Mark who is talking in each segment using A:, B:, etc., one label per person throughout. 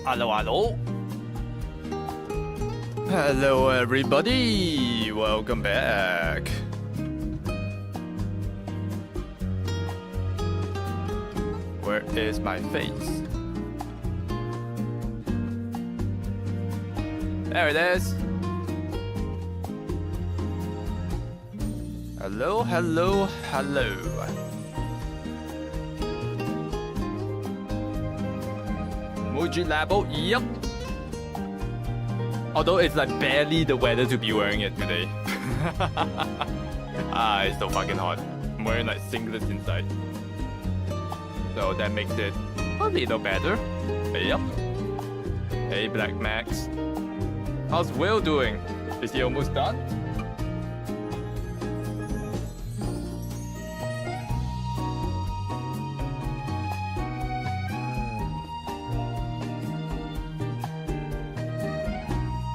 A: Hello, hello. Hello, everybody. Welcome back. Where is my face? There it is. Hello, hello, hello. Muji Labo, yep. Although it's like barely the weather to be wearing it today. It's so fucking hot. I'm wearing like singlets inside. So that makes it a little better. Yep. Hey, Black Max. How's Will doing? Is he almost done?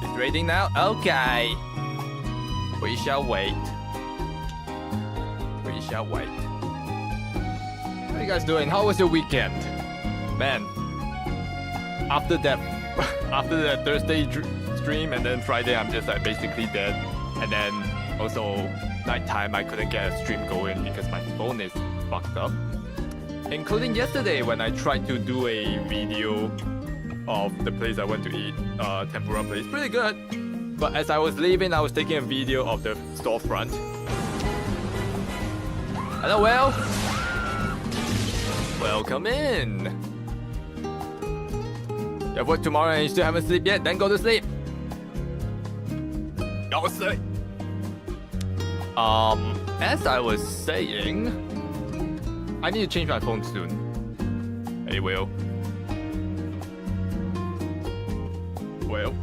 A: It's rating now? Okay. We shall wait. We shall wait. How are you guys doing? How was your weekend? Man, after that Thursday stream and then Friday I'm just like basically dead. And then also nighttime I couldn't get a stream going because my phone is fucked up. Including yesterday when I tried to do a video of the place I went to eat, tempura place. Pretty good. But as I was leaving, I was taking a video of the storefront. Hello, Will. Welcome in. You have work tomorrow and you still haven't slept yet? Then go to sleep. Go to sleep. As I was saying, I need to change my phone soon. Hey, Will. Will.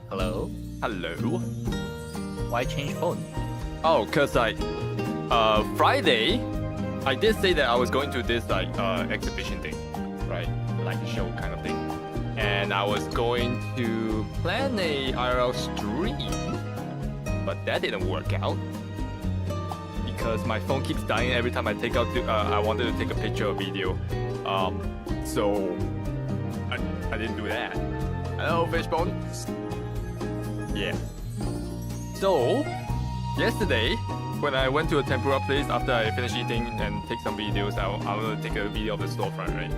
B: Hello?
A: Hello.
B: Why change phone?
A: Oh, cause Friday, I did say that I was going to this like exhibition thing, right? Like a show kind of thing. And I was going to plan a IRL stream, but that didn't work out because my phone keeps dying every time I take out. I wanted to take a picture or video, so I didn't do that. Hello, Fishbone. Yeah. So yesterday, when I went to a tempura place after I finished eating and take some videos, I wanted to take a video of the storefront, right?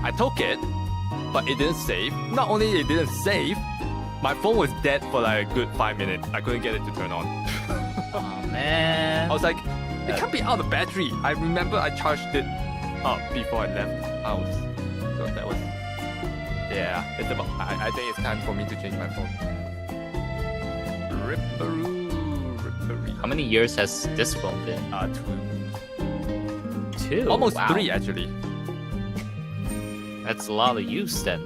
A: I took it, but it didn't save. Not only it didn't save, my phone was dead for like a good 5 minutes. I couldn't get it to turn on.
B: Oh man.
A: I was like, it can't be out of battery. I remember I charged it up before I left the house. So that was... Yeah, it's about... I think it's time for me to change my phone. Ripperoo.
B: How many years has this phone been?
A: 2.
B: 2?
A: Almost
B: Wow.
A: 3 actually.
B: That's a lot of use then.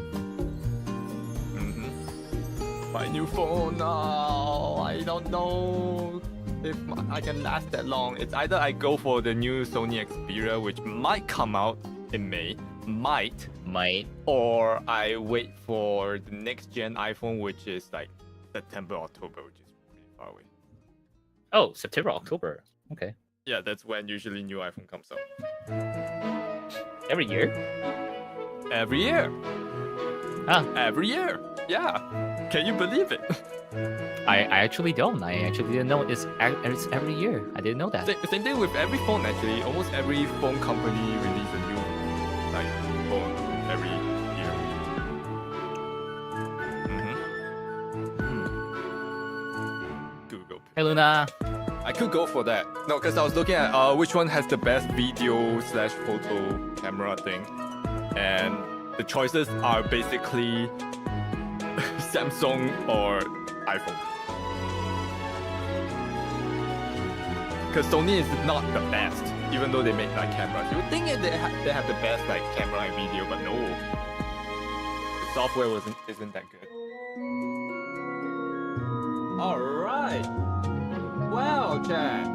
A: My new phone, I don't know if I can last that long. It's either I go for the new Sony Xperia, which might come out in May, might, or I wait for the next gen iPhone, which is like September, October, which is pretty far away.
B: Oh, September, October. Okay.
A: Yeah, that's when usually new iPhone comes out.
B: Every year?
A: Every year.
B: Ah.
A: Every year. Yeah. Can you believe it?
B: I actually don't. I actually didn't know it's every year. I didn't know that.
A: Same thing with every phone actually. Almost every phone company release a new like phone every year. Google.
B: Hey Luna.
A: I could go for that. No, because I was looking at which one has the best video/photo camera thing, and the choices are basically Samsung or iPhone. Because Sony is not the best, even though they make like cameras. You would think they have the best like camera and video, but no. The software isn't that good. All right. Well, Chad.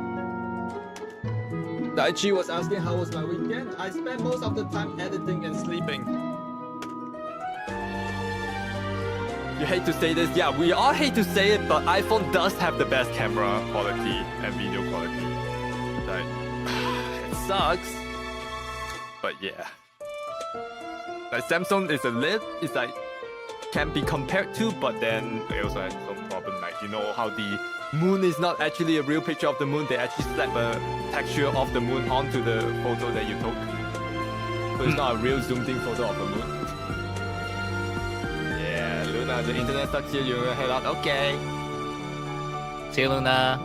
A: Daichi was asking how was my weekend. I spent most of the time editing and sleeping. You hate to say this, yeah, we all hate to say it, but iPhone does have the best camera quality and video quality. Like, it sucks, but yeah. Like Samsung is a lit, it's like can be compared to, but then it also has some problem. Like, you know how the moon is not actually a real picture of the moon. They actually slap a texture of the moon onto the photo that you took. So it's not a real zoomed in photo of the moon. Yeah, Luna, the internet sucks here. You're gonna head out. Okay.
B: See you, Luna.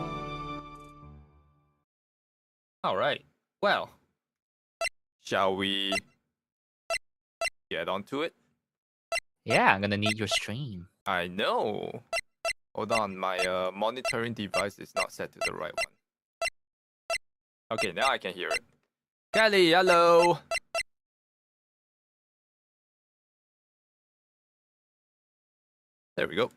A: All right. Well, shall we get onto it?
B: Yeah, I'm gonna need your stream.
A: I know. Hold on, my monitoring device is not set to the right one. Okay, now I can hear it. Kelly, hello. There we go.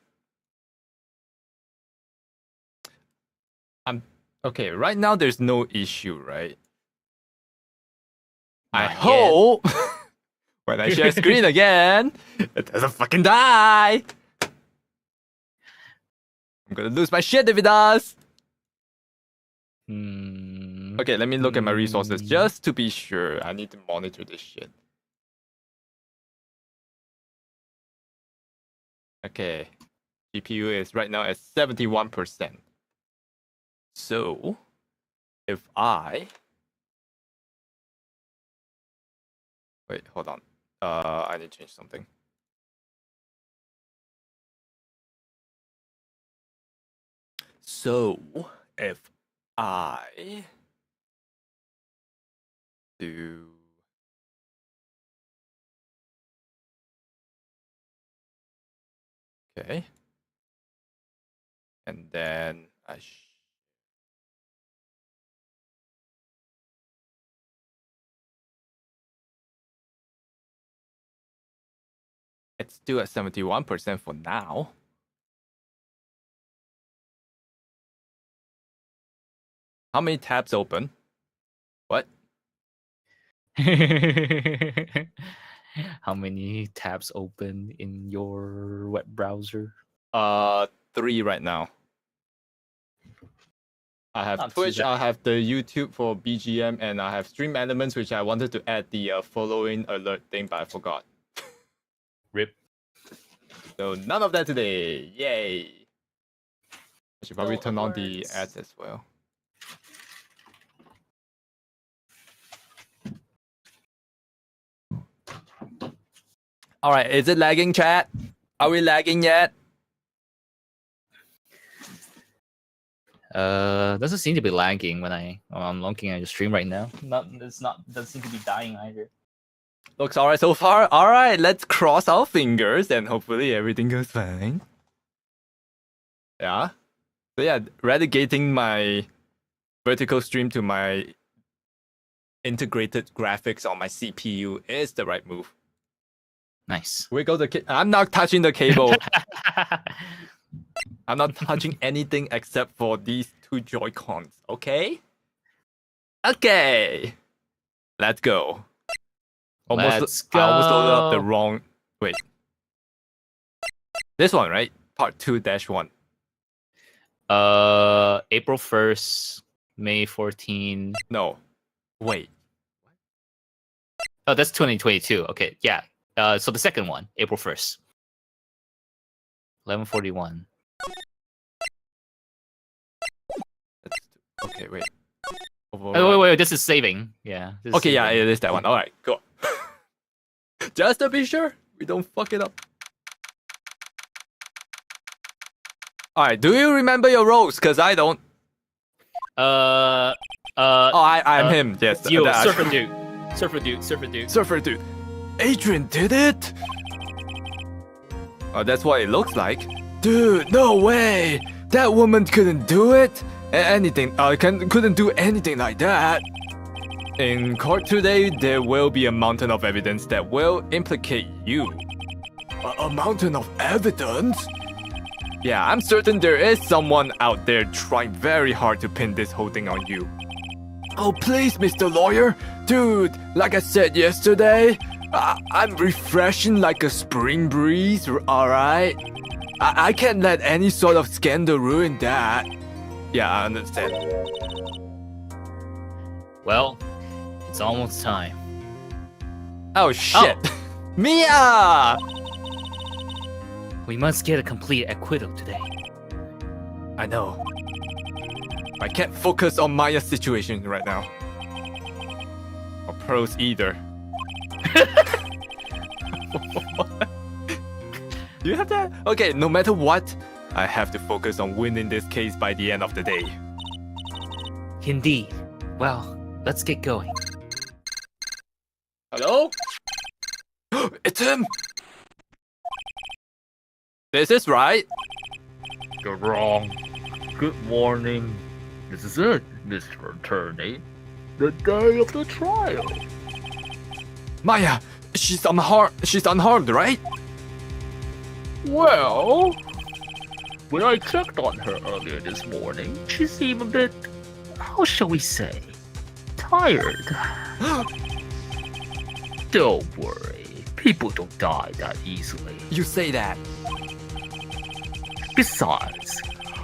A: Okay. Right now, there's no issue, right? I hope when I share screen again, it doesn't fucking die. I'm gonna lose my shit if it does. Okay, let me look at my resources just to be sure. I need to monitor this shit. Okay, GPU is right now at 71%. So, if I... Wait, hold on. I need to change something. So, if I do... Okay. And then I... It's still at 71% for now. How many tabs open? What?
B: How many tabs open in your web browser?
A: 3 right now. I have
B: Not
A: Twitch,
B: too bad.
A: I have the YouTube for BGM, and I have Stream Elements, which I wanted to add the following alert thing, but I forgot.
B: Rip.
A: So none of that today. Yay. I should probably
B: No
A: turn on the
B: alerts.
A: ads as well. All right, is it lagging, chat? Are we lagging yet?
B: Doesn't seem to be lagging when I'm looking at your stream right now. Doesn't seem to be dying either.
A: Looks all right so far. All right, let's cross our fingers and hopefully everything goes fine. Yeah. So yeah, relegating my vertical stream to my integrated graphics on my CPU is the right move.
B: Nice.
A: Wiggle the I'm not touching the cable. I'm not touching anything except for these 2 Joy-Cons, okay? Okay. Let's go.
B: Let's go.
A: I almost loaded up the wrong... Wait. This one, right? Part 2-1.
B: April 1st, May 14.
A: No. Wait.
B: Oh, that's 2022. Okay, yeah. So the second one, April 1st. 11:41.
A: Okay, wait.
B: Oh, wait, this is saving. Yeah. This is
A: Okay, yeah,
B: saving.
A: it is that one. All right, cool. Just to be sure, we don't fuck it up. All right, do you remember your roles? Because I don't. Oh, I'm him. Yes.
B: Yo,
A: that-
B: Surfer Dude. Surfer Dude. Surfer Dude.
A: Surfer dude. Adrian did it? Oh, that's what it looks like. Dude, no way. That woman couldn't do it. Couldn't do anything like that. In court today, there will be a mountain of evidence that will implicate you. A mountain of evidence? Yeah, I'm certain there is someone out there trying very hard to pin this whole thing on you. Oh, please, Mr. Lawyer. Dude, like I said yesterday, I'm refreshing like a spring breeze, alright? I can't let any sort of scandal ruin that. Yeah, I understand.
B: Well, it's almost time.
A: Oh, shit. Mia!
B: We must get a complete acquittal today.
A: I know. I can't focus on Maya's situation right now. Or Pearl's either. Do you have that? Okay, no matter what, I have to focus on winning this case by the end of the day.
B: Indeed. Well, let's get going.
A: Hello? It's him! This is right.
C: You're wrong. Good morning. This is it, Mr. Attorney. The day of the trial.
A: Maya, she's unharmed, right?
C: Well, when I checked on her earlier this morning, she seemed a bit, how shall we say, tired. Don't worry, people don't die that easily.
A: You say that.
C: Besides,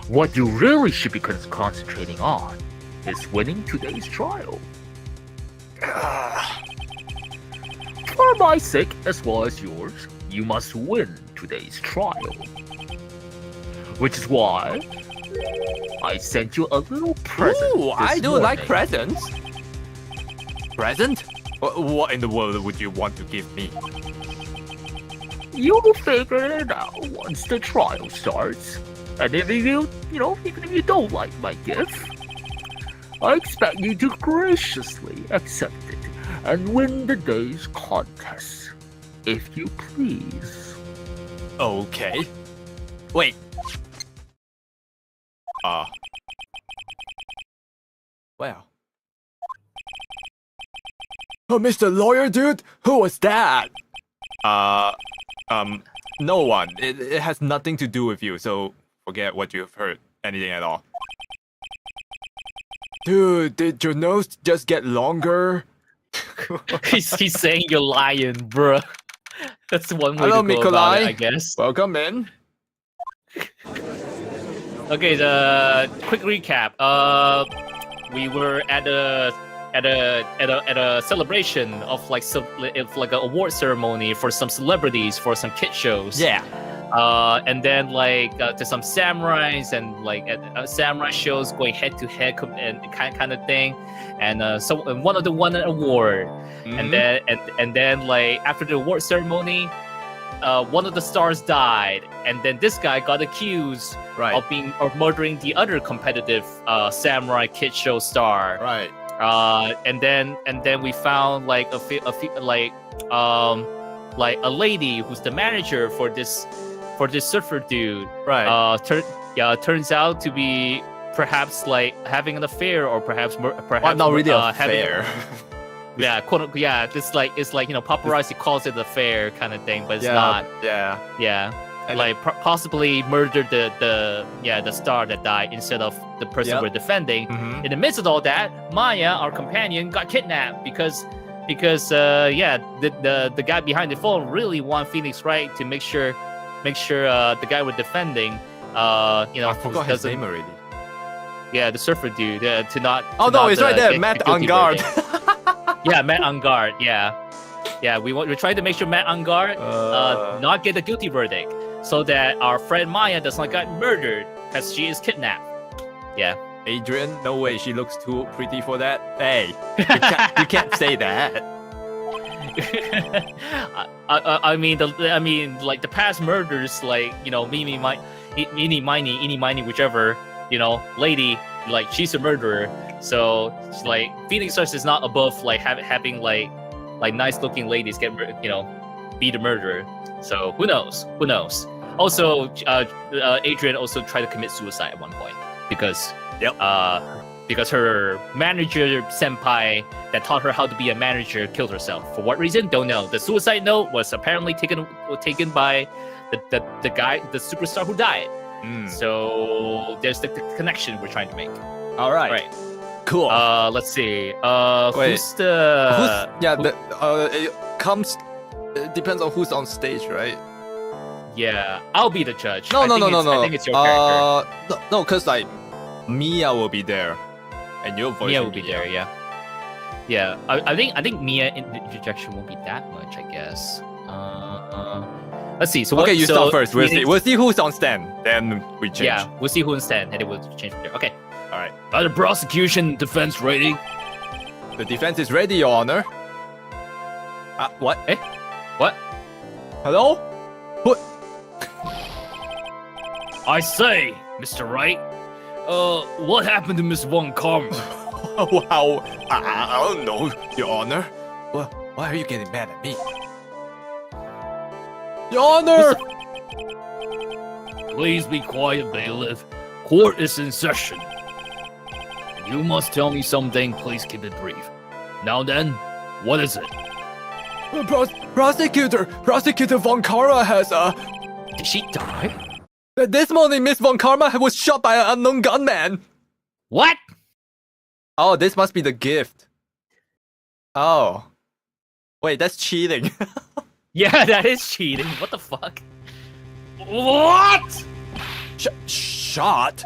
C: what you really should be concentrating on is winning today's trial. For my sake, as well as yours, you must win today's trial. Which is why I sent you a little present.
A: Ooh, I do
C: morning.
A: like presents. Present? What in the world would you want to give me?
C: You'll figure it out once the trial starts. And if you, even if you don't like my gift, I expect you to graciously accept it and win the day's contest, if you please.
A: Okay. Wait. Well. Oh, Mr. Lawyer, dude? Who was that? No one. It has nothing to do with you, so forget what you've heard. Anything at all. Dude, did your nose just get longer?
B: he's saying you're lying, bruh. That's one way
A: Hello,
B: to go about it,
A: Mikolai.
B: I guess.
A: Welcome in.
B: Okay, the quick recap. We were at a celebration of like an award ceremony for some celebrities for some kid shows.
A: Yeah.
B: And then like to some samurais and like samurai shows going head to head and kind of thing, and so one of them won an award, and then like after the award ceremony, one of the stars died, and then this guy got accused of murdering the other competitive samurai kid show star.
A: Right.
B: And then we found like a lady who's the manager for this surfer dude.
A: Right.
B: Turns out to be perhaps like having an affair, or perhaps
A: Well, not really a affair.
B: Yeah, it's like paparazzi calls it an affair kind of thing, but it's not.
A: Yeah.
B: Yeah.
A: And
B: like possibly murdered the star that died instead of the person we're defending. In the midst of all that, Maya, our companion, got kidnapped because the guy behind the phone really want Phoenix Wright to make sure the guy we're defending
A: I forgot his name already.
B: Yeah, the surfer dude to not.
A: Oh no, it's right there, Matt on guard.
B: Yeah, Matt on guard. Yeah, we're trying to make sure Matt on guard not get the guilty verdict, so that our friend Maya does not get murdered because she is kidnapped. Yeah.
A: Adrian, no way, she looks too pretty for that. Hey, you can't say that.
B: I mean, like the past murders, like Eeny Miny, whichever lady, like she's a murderer. So like Phoenix Wright is not above like having like nice looking ladies get be the murderer. So who knows? Also, Adrian also tried to commit suicide at one point because her manager senpai that taught her how to be a manager killed herself. For what reason? Don't know. The suicide note was apparently taken by the guy, the superstar who died. So there's the connection we're trying to make.
A: All right. Cool.
B: Let's see.
A: It depends on who's on stage, right?
B: Yeah, I'll be the judge.
A: No.
B: I think it's your character.
A: No, because like Mia will be there, and your voice
B: Mia will be there. Yeah. I think Mia interjection won't be that much, I guess. Let's see. So
A: Okay, you
B: so
A: start first. We'll
B: Phoenix-
A: see. We'll see who's on stand. Then we change.
B: Yeah, we'll see who in stand, and it will change from there. Okay.
A: All right.
B: Are the prosecution defense ready?
A: The defense is ready, Your Honor. What?
B: Eh? What?
A: Hello? What?
B: I say, Mr. Wright. What happened to Miss Von Karma?
A: Wow. I don't know, Your Honor. Well, why are you getting mad at me? Your Honor!
B: Please be quiet, bailiff. Court is in session. You must tell me something. Please keep it brief. Now then, what is it?
A: Prosecutor Von Karma has,
B: Did she die?
A: This morning, Miss Von Karma was shot by an unknown gunman.
B: What?
A: Oh, this must be the gift. Oh. Wait, that's cheating.
B: Yeah, that is cheating. What the fuck? What?
A: Shot?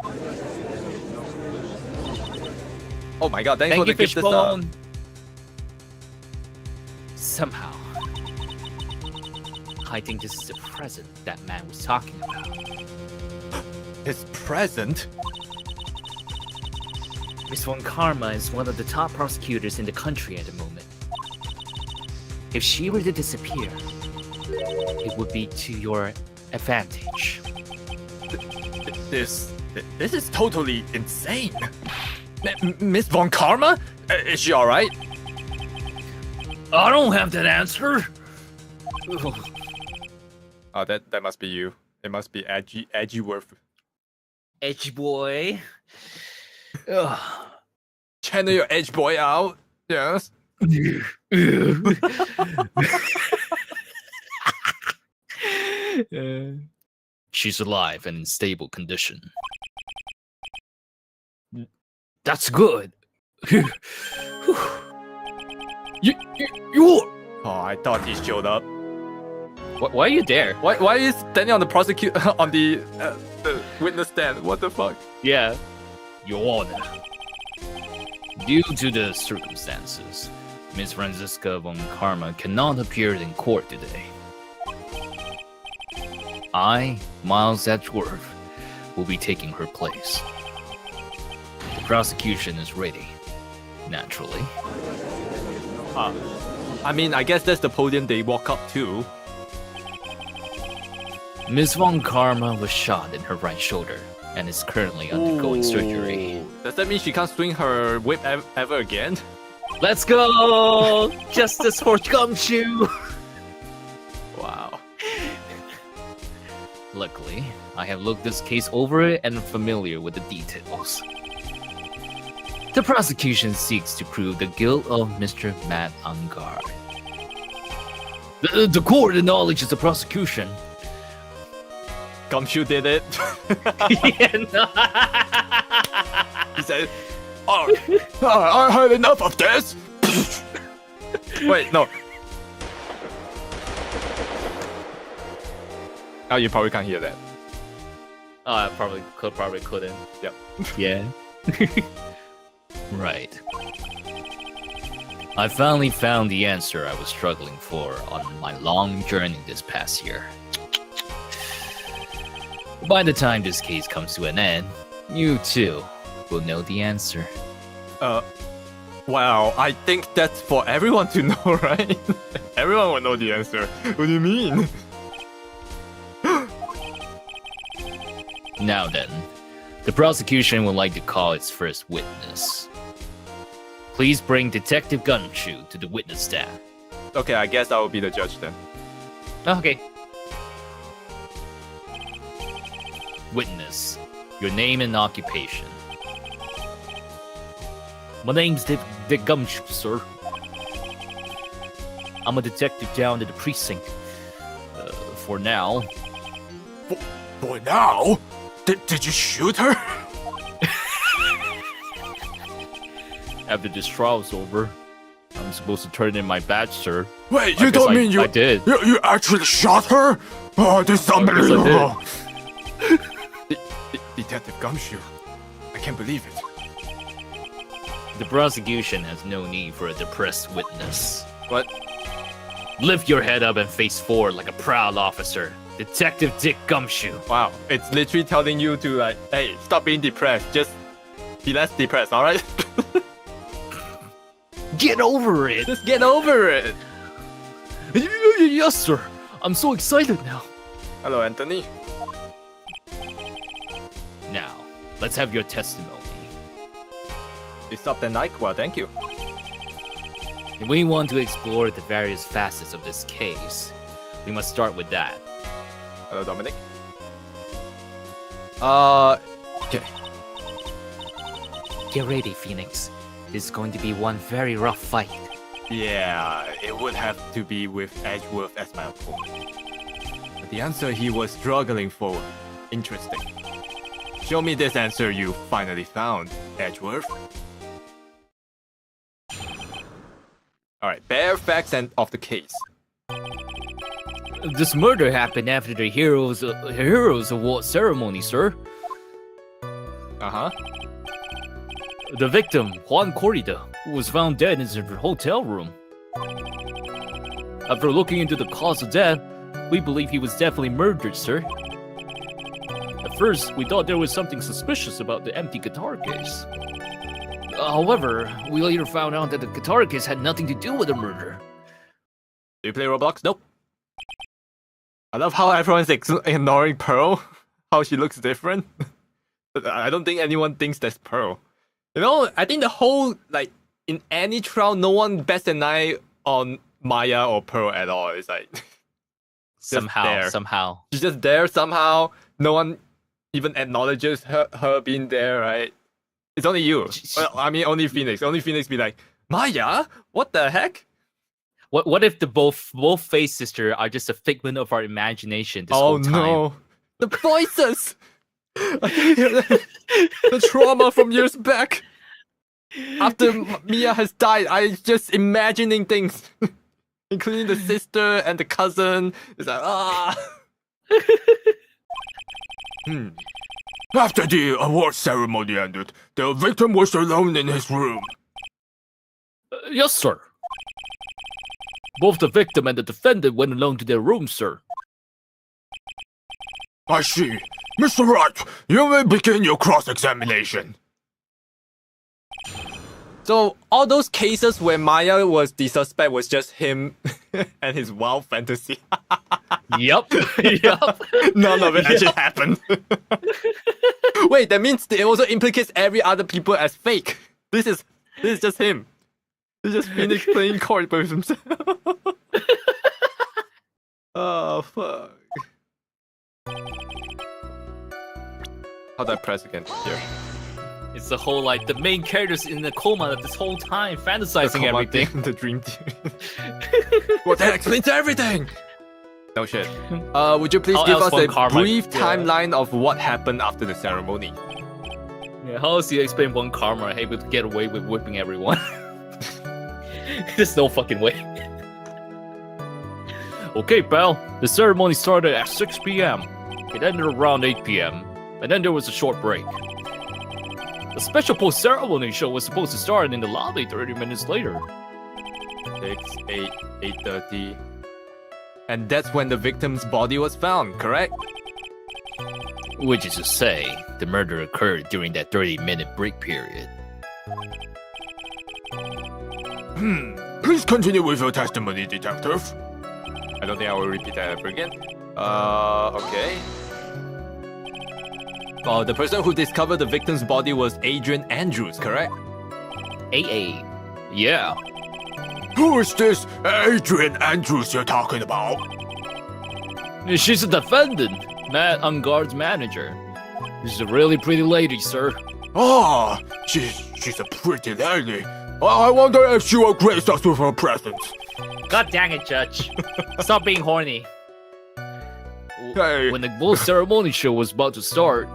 A: Oh my god, thanks
B: Thank
A: for
B: you,
A: the gift.
B: Fishbone. Somehow, I think this is the present that man was talking about.
A: His present?
B: Miss Von Karma is one of the top prosecutors in the country at the moment. If she were to disappear, it would be to your advantage.
A: This is totally insane. Miss Von Karma? Is she alright?
B: I don't have that answer.
A: Oh, that must be you. It must be Edgyworth.
B: Edge boy. Ugh.
A: Channel your edge boy out. Yes.
B: She's alive and in stable condition. That's good. You.
A: Oh, I thought he showed up.
B: Why are you there?
A: Why are you standing on the on the witness stand? What the fuck?
B: Yeah. Your Honor. Due to the circumstances, Miss Franziska von Karma cannot appear in court today. I, Miles Edgeworth, will be taking her place. The prosecution is ready, naturally.
A: I mean, I guess that's the podium they walk up to.
B: Miss Von Karma was shot in her right shoulder and is currently undergoing surgery.
A: Does that mean she can't swing her whip ever again?
B: Let's go! Justice for Gumshoe!
A: Wow.
B: Luckily, I have looked this case over and am familiar with the details. The prosecution seeks to prove the guilt of Mr. Matt Ungar. The court acknowledges the prosecution.
A: Gumshoe did it.
B: Yeah, no.
A: He said, "Oh, I heard enough of this." Wait, no. Oh, you probably can't hear that.
B: I probably couldn't.
A: Yep.
B: Yeah. Right. I finally found the answer I was struggling for on my long journey this past year. By the time this case comes to an end, you too will know the answer.
A: Wow, I think that's for everyone to know, right? Everyone will know the answer. What do you mean?
B: Now then, the prosecution would like to call its first witness. Please bring Detective Gumshoe to the witness stand.
A: Okay, I guess I will be the judge then.
B: Okay. Witness, your name and occupation. My name's Dick Gumshoe, sir. I'm a detective down at the precinct. For now.
A: For now? Did you shoot her?
B: After this trial's over, I'm supposed to turn in my badge, sir.
A: Wait, you don't mean
B: I did.
A: You actually shot her? Oh, this is unbelievable. Detective Gumshoe, I can't believe it.
B: The prosecution has no need for a depressed witness.
A: What?
B: Lift your head up and face forward like a proud officer. Detective Dick Gumshoe.
A: Wow, it's literally telling you to like, hey, stop being depressed. Just be less depressed, all right?
B: Get over it.
A: Just get over it.
B: Yes, sir. I'm so excited now.
A: Hello, Anthony.
B: Now, let's have your testimony.
A: You stopped at night? Well, thank you.
B: We want to explore the various facets of this case. We must start with that.
A: Hello, Dominic. Okay.
B: Get ready, Phoenix. This is going to be one very rough fight.
A: Yeah, it would have to be with Edgeworth as my opponent. But the answer he was struggling for. Interesting. Show me this answer you finally found, Edgeworth. Alright, bare facts of the case.
B: This murder happened after the Heroes Award ceremony, sir.
A: Uh-huh.
B: The victim, Juan Corrida, was found dead in his hotel room. After looking into the cause of death, we believe he was definitely murdered, sir. At first, we thought there was something suspicious about the empty guitar case. However, we later found out that the guitar case had nothing to do with the murder.
A: Do you play Roblox? Nope. I love how everyone's ignoring Pearl. How she looks different. I don't think anyone thinks that's Pearl. You know, I think the whole, like, in any trial, no one bets an eye on Maya or Pearl at all. It's like...
B: Somehow.
A: She's just there somehow. No one even acknowledges her being there, right? It's only you. Well, I mean, only Phoenix. Only Phoenix be like, Maya? What the heck?
B: What if the both Face Sister are just a figment of our imagination this whole time?
A: Oh no. The voices! I can hear the trauma from years back. After Mia has died, I just imagining things. Including the sister and the cousin. It's like, After the award ceremony ended, the victim was alone in his room.
B: Yes, sir. Both the victim and the defendant went alone to their room, sir.
A: I see. Mr. Wright, you may begin your cross-examination. So, all those cases where Maya was the suspect was just him and his wild fantasy.
B: Yep.
A: None of it actually happened. Wait, that means it also implicates every other people as fake. This is just him. This is just Phoenix playing court with himself. Oh, fuck. How do I press again? Here.
B: It's the whole, like, the main character's in the coma this whole time, fantasizing everything.
A: The dream team. Well, that explains everything! No shit. Would you please give us a brief timeline of what happened after the ceremony?
B: Yeah, how else do you explain one karma able to get away with whipping everyone? There's no fucking way. Okay, pal. The ceremony started at 6 p.m. It ended around 8 p.m. And then there was a short break. The special post-ceremony show was supposed to start in the lobby 30 minutes later.
A: 6, 8, 8:30. And that's when the victim's body was found, correct?
B: Which is to say, the murder occurred during that 30-minute break period.
A: Please continue with your testimony, detective. I don't think I will repeat that ever again. Okay. The person who discovered the victim's body was Adrian Andrews, correct?
B: AA. Yeah.
A: Who is this Adrian Andrews you're talking about?
B: She's a defendant, Matt Unguard's manager. She's a really pretty lady, sir.
A: Ah, she's a pretty lady. I wonder if she will grace us with her presence.
B: God dang it, Judge. Stop being horny.
A: Hey.
B: When the bull ceremony show was about to start,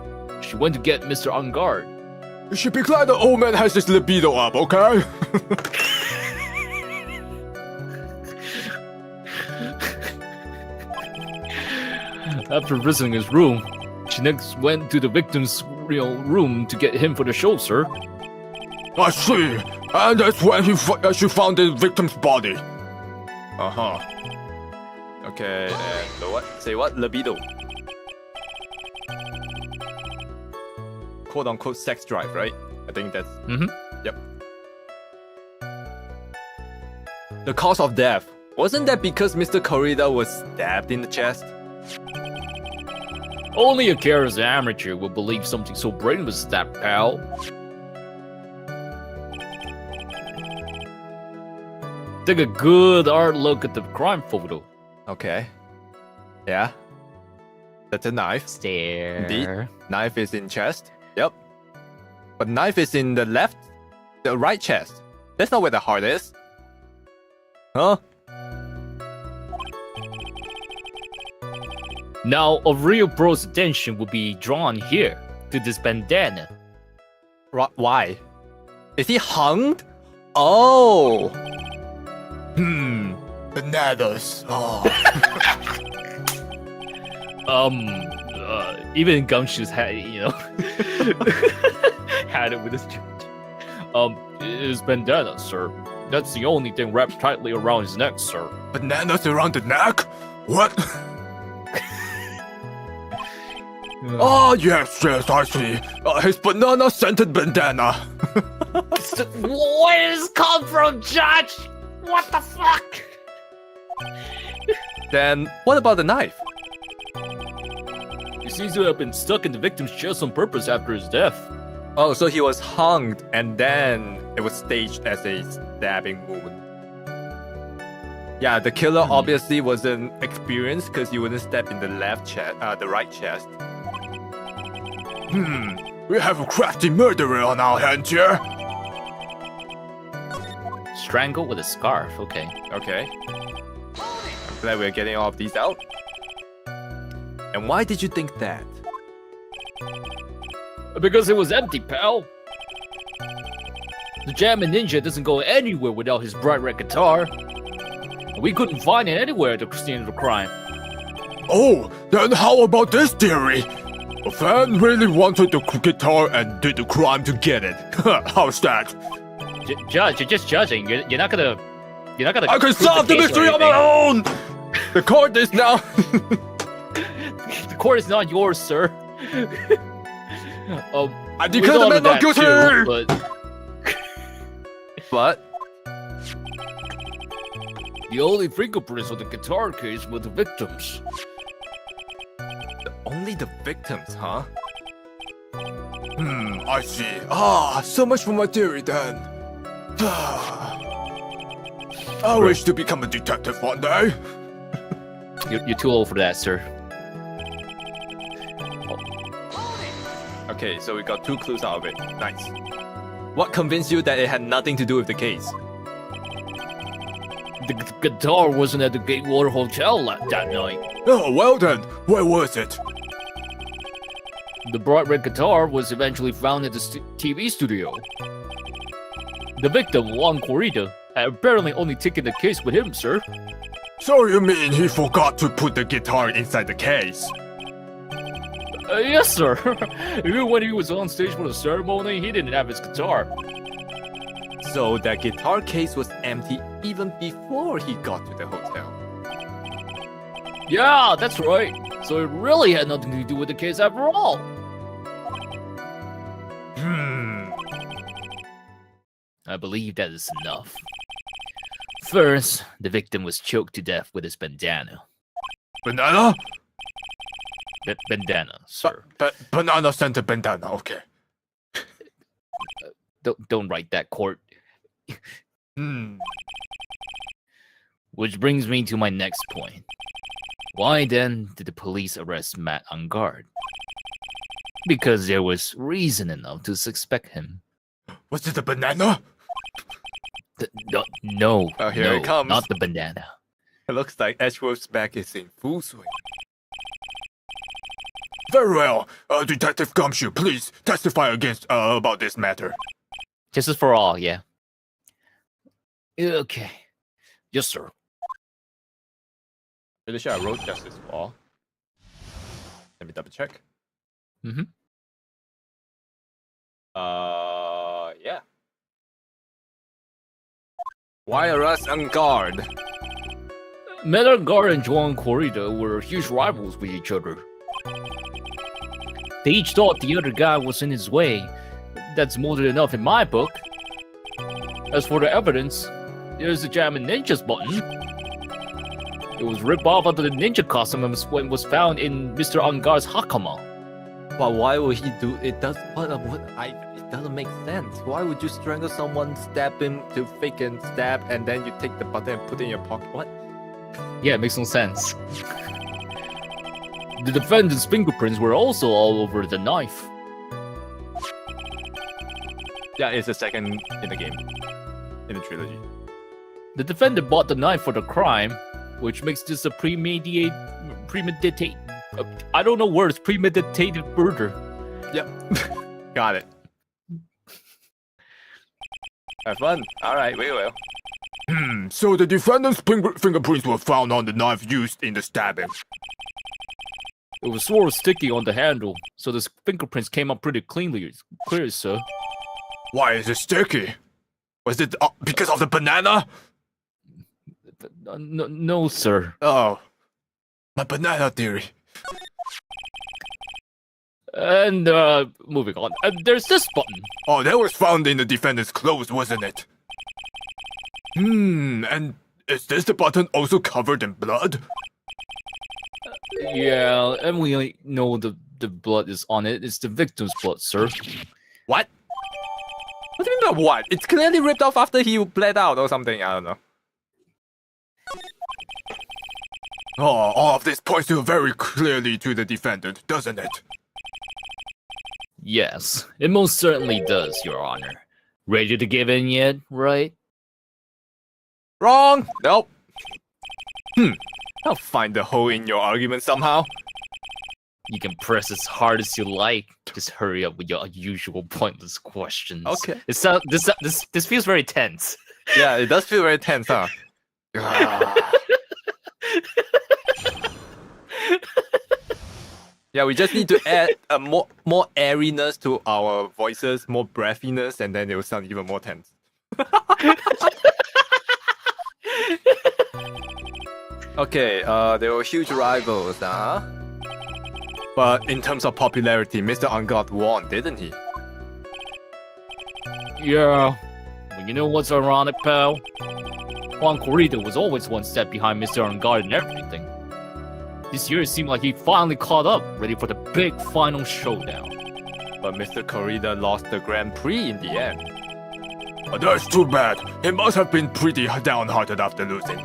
B: she went to get Mr. Ungard.
A: You should be glad the old man has his libido up, okay?
B: After visiting his room, she next went to the victim's room to get him for the show, sir.
A: I see. And that's when she found the victim's body. Uh-huh. Okay, and the what? Say what? Libido. Quote unquote sex drive, right? I think that's. Yep. The cause of death. Wasn't that because Mr. Corrida was stabbed in the chest?
B: Only a careless amateur would believe something so brainless as that, pal. Take a good hard look at the crime photo.
A: Okay. Yeah. That's a knife.
B: Stare.
A: Indeed. Knife is in chest. Yep. But knife is in the right chest. That's not where the heart is. Huh?
B: Now, a real bro's attention would be drawn here to this bandana.
A: Why? Is he hanged? Oh. Bananas. Oh.
B: Even Gumshoes had, had it with his judge. It is bandana, sir. That's the only thing wrapped tightly around his neck, sir.
A: Bananas around the neck? What? Oh, yes, I see. His banana-scented bandana.
B: Where does this come from, Judge? What the fuck?
A: Then, what about the knife?
B: He seems to have been stuck in the victim's chest on purpose after his death.
A: Oh, so he was hung and then it was staged as a stabbing wound. Yeah, the killer obviously wasn't experienced because he wouldn't stab in the right chest. We have a crafty murderer on our hands here.
B: Strangled with a scarf, okay.
A: Okay. I'm glad we're getting all of these out. And why did you think that?
B: Because it was empty, pal. The Jammin' Ninja doesn't go anywhere without his bright red guitar. We couldn't find it anywhere at the scene of the crime.
A: Oh, then how about this theory? A fan really wanted the guitar and did the crime to get it. How's that?
B: Judge, you're just judging. You're not gonna.
A: I can solve the mystery on my own. The court is now.
B: The court is not yours, sir.
A: I declare the man not guilty.
B: Too,
A: But
B: the only fingerprints on the guitar case were the victims.
A: Only the victims, huh? I see. So much for my theory then. I wish to become a detective one day.
B: You're too old for that, sir.
A: Okay, so we got 2 clues out of it. Nice. What convinced you that it had nothing to do with the case?
B: The guitar wasn't at the Gatewater Hotel that night.
A: Oh, well then, where was it?
B: The bright red guitar was eventually found at the TV studio. The victim, Juan Corrida, had apparently only taken the case with him, sir.
A: So you mean he forgot to put the guitar inside the case?
B: Yes, sir. Even when he was on stage for the ceremony, he didn't have his guitar.
A: So that guitar case was empty even before he got to the hotel.
B: Yeah, that's right. So it really had nothing to do with the case after all. I believe that is enough. First, the victim was choked to death with his bandana.
A: Banana?
B: Bandana, sir.
A: Banana-scented bandana, okay.
B: Don't write that, court. Which brings me to my next point. Why then did the police arrest Matt on guard? Because there was reason enough to suspect him.
A: Was it the banana?
B: No.
A: Oh, here it comes.
B: Not the bandana.
A: It looks like Edgeworth's back is in full swing. Very well. Detective Gumshoe, please testify against about this matter.
B: Justice for all, yeah. Okay. Yes, sir.
A: Pretty sure I wrote justice for all. Let me double check. Yeah. Why arrest on guard?
B: Metalgar and Juan Corrida were huge rivals with each other. They each thought the other guy was in his way. That's more than enough in my book. As for the evidence, there's the Jamming Ninjas button. It was ripped off of the ninja costume and was found in Mr. Angar's hakama.
A: But why would he do it? It doesn't make sense. Why would you strangle someone, stab him to fake and stab, and then you take the button and put it in your pocket? What?
B: Yeah, it makes no sense. The defendant's fingerprints were also all over the knife.
A: Yeah, it's the second in the game, in the trilogy.
B: The defendant bought the knife for the crime, which makes this a premeditated I don't know words, premeditated murder.
A: Yep. Got it. Have fun. Alright, we will. So the defendant's fingerprints were found on the knife used in the stabbing.
B: It was sort of sticky on the handle, so the fingerprints came up pretty clear, sir.
A: Why is it sticky? Was it because of the banana?
B: No, sir.
A: Oh. My banana theory.
B: And, moving on. There's this button.
A: Oh, that was found in the defendant's clothes, wasn't it? And is this the button also covered in blood?
B: Yeah, and we know the blood is on it. It's the victim's blood, sir.
A: What? What do you mean by what? It's clearly ripped off after he bled out or something, I don't know. Oh, all of this points very clearly to the defendant, doesn't it?
B: Yes, it most certainly does, Your Honor. Ready to give in yet, right?
A: Wrong! Nope. I'll find the hole in your argument somehow.
B: You can press as hard as you like. Just hurry up with your usual pointless questions.
A: Okay.
B: This feels very tense.
A: Yeah, it does feel very tense, huh? Yeah, we just need to add a more airiness to our voices, more breathiness, and then it will sound even more tense. Okay, they were huge rivals, huh? But in terms of popularity, Mr. Angard won, didn't he?
B: Yeah. But you know what's ironic, pal? Juan Corrida was always one step behind Mr. Angard and everything. This year it seemed like he finally caught up, ready for the big final showdown.
A: But Mr. Corrida lost the Grand Prix in the end. That's too bad. He must have been pretty downhearted after losing.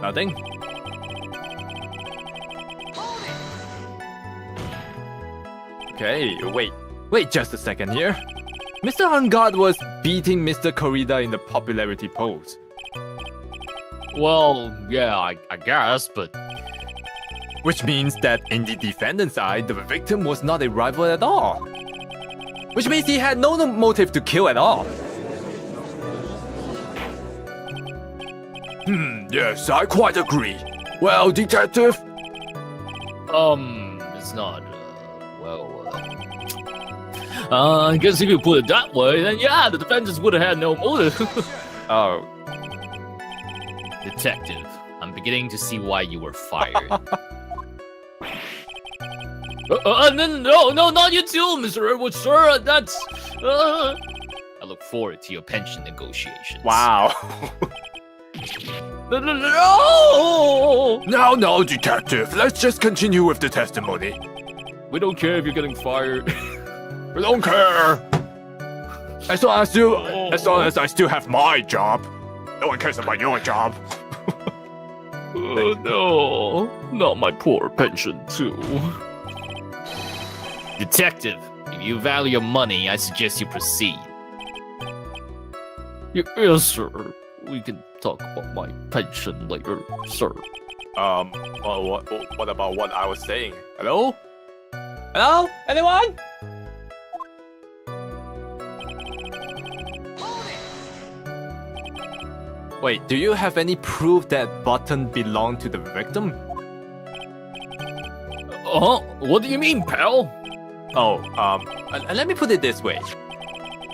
A: Nothing? Okay, wait just a second here. Mr. Angard was beating Mr. Corrida in the popularity polls.
B: Well, yeah, I guess, but...
A: Which means that in the defendant's eye, the victim was not a rival at all. Which means he had no motive to kill at all. Yes, I quite agree. Well, detective?
B: It's not, I guess if you put it that way, then yeah, the defendants would have had no motive.
A: Oh.
B: Detective, I'm beginning to see why you were fired. No, not you too, Mr. Edwards, sir. That's. I look forward to your pension negotiations.
A: Wow.
B: No!
A: No, detective. Let's just continue with the testimony.
B: We don't care if you're getting fired.
A: We don't care. As long as I still have my job. No one cares about your job.
B: Oh no, not my poor pension too. Detective, if you value your money, I suggest you proceed. Yes, sir. We can talk about my pension later, sir.
A: What about what I was saying? Hello? Hello? Anyone? Wait, do you have any proof that button belonged to the victim?
B: What do you mean, pal?
A: Let me put it this way.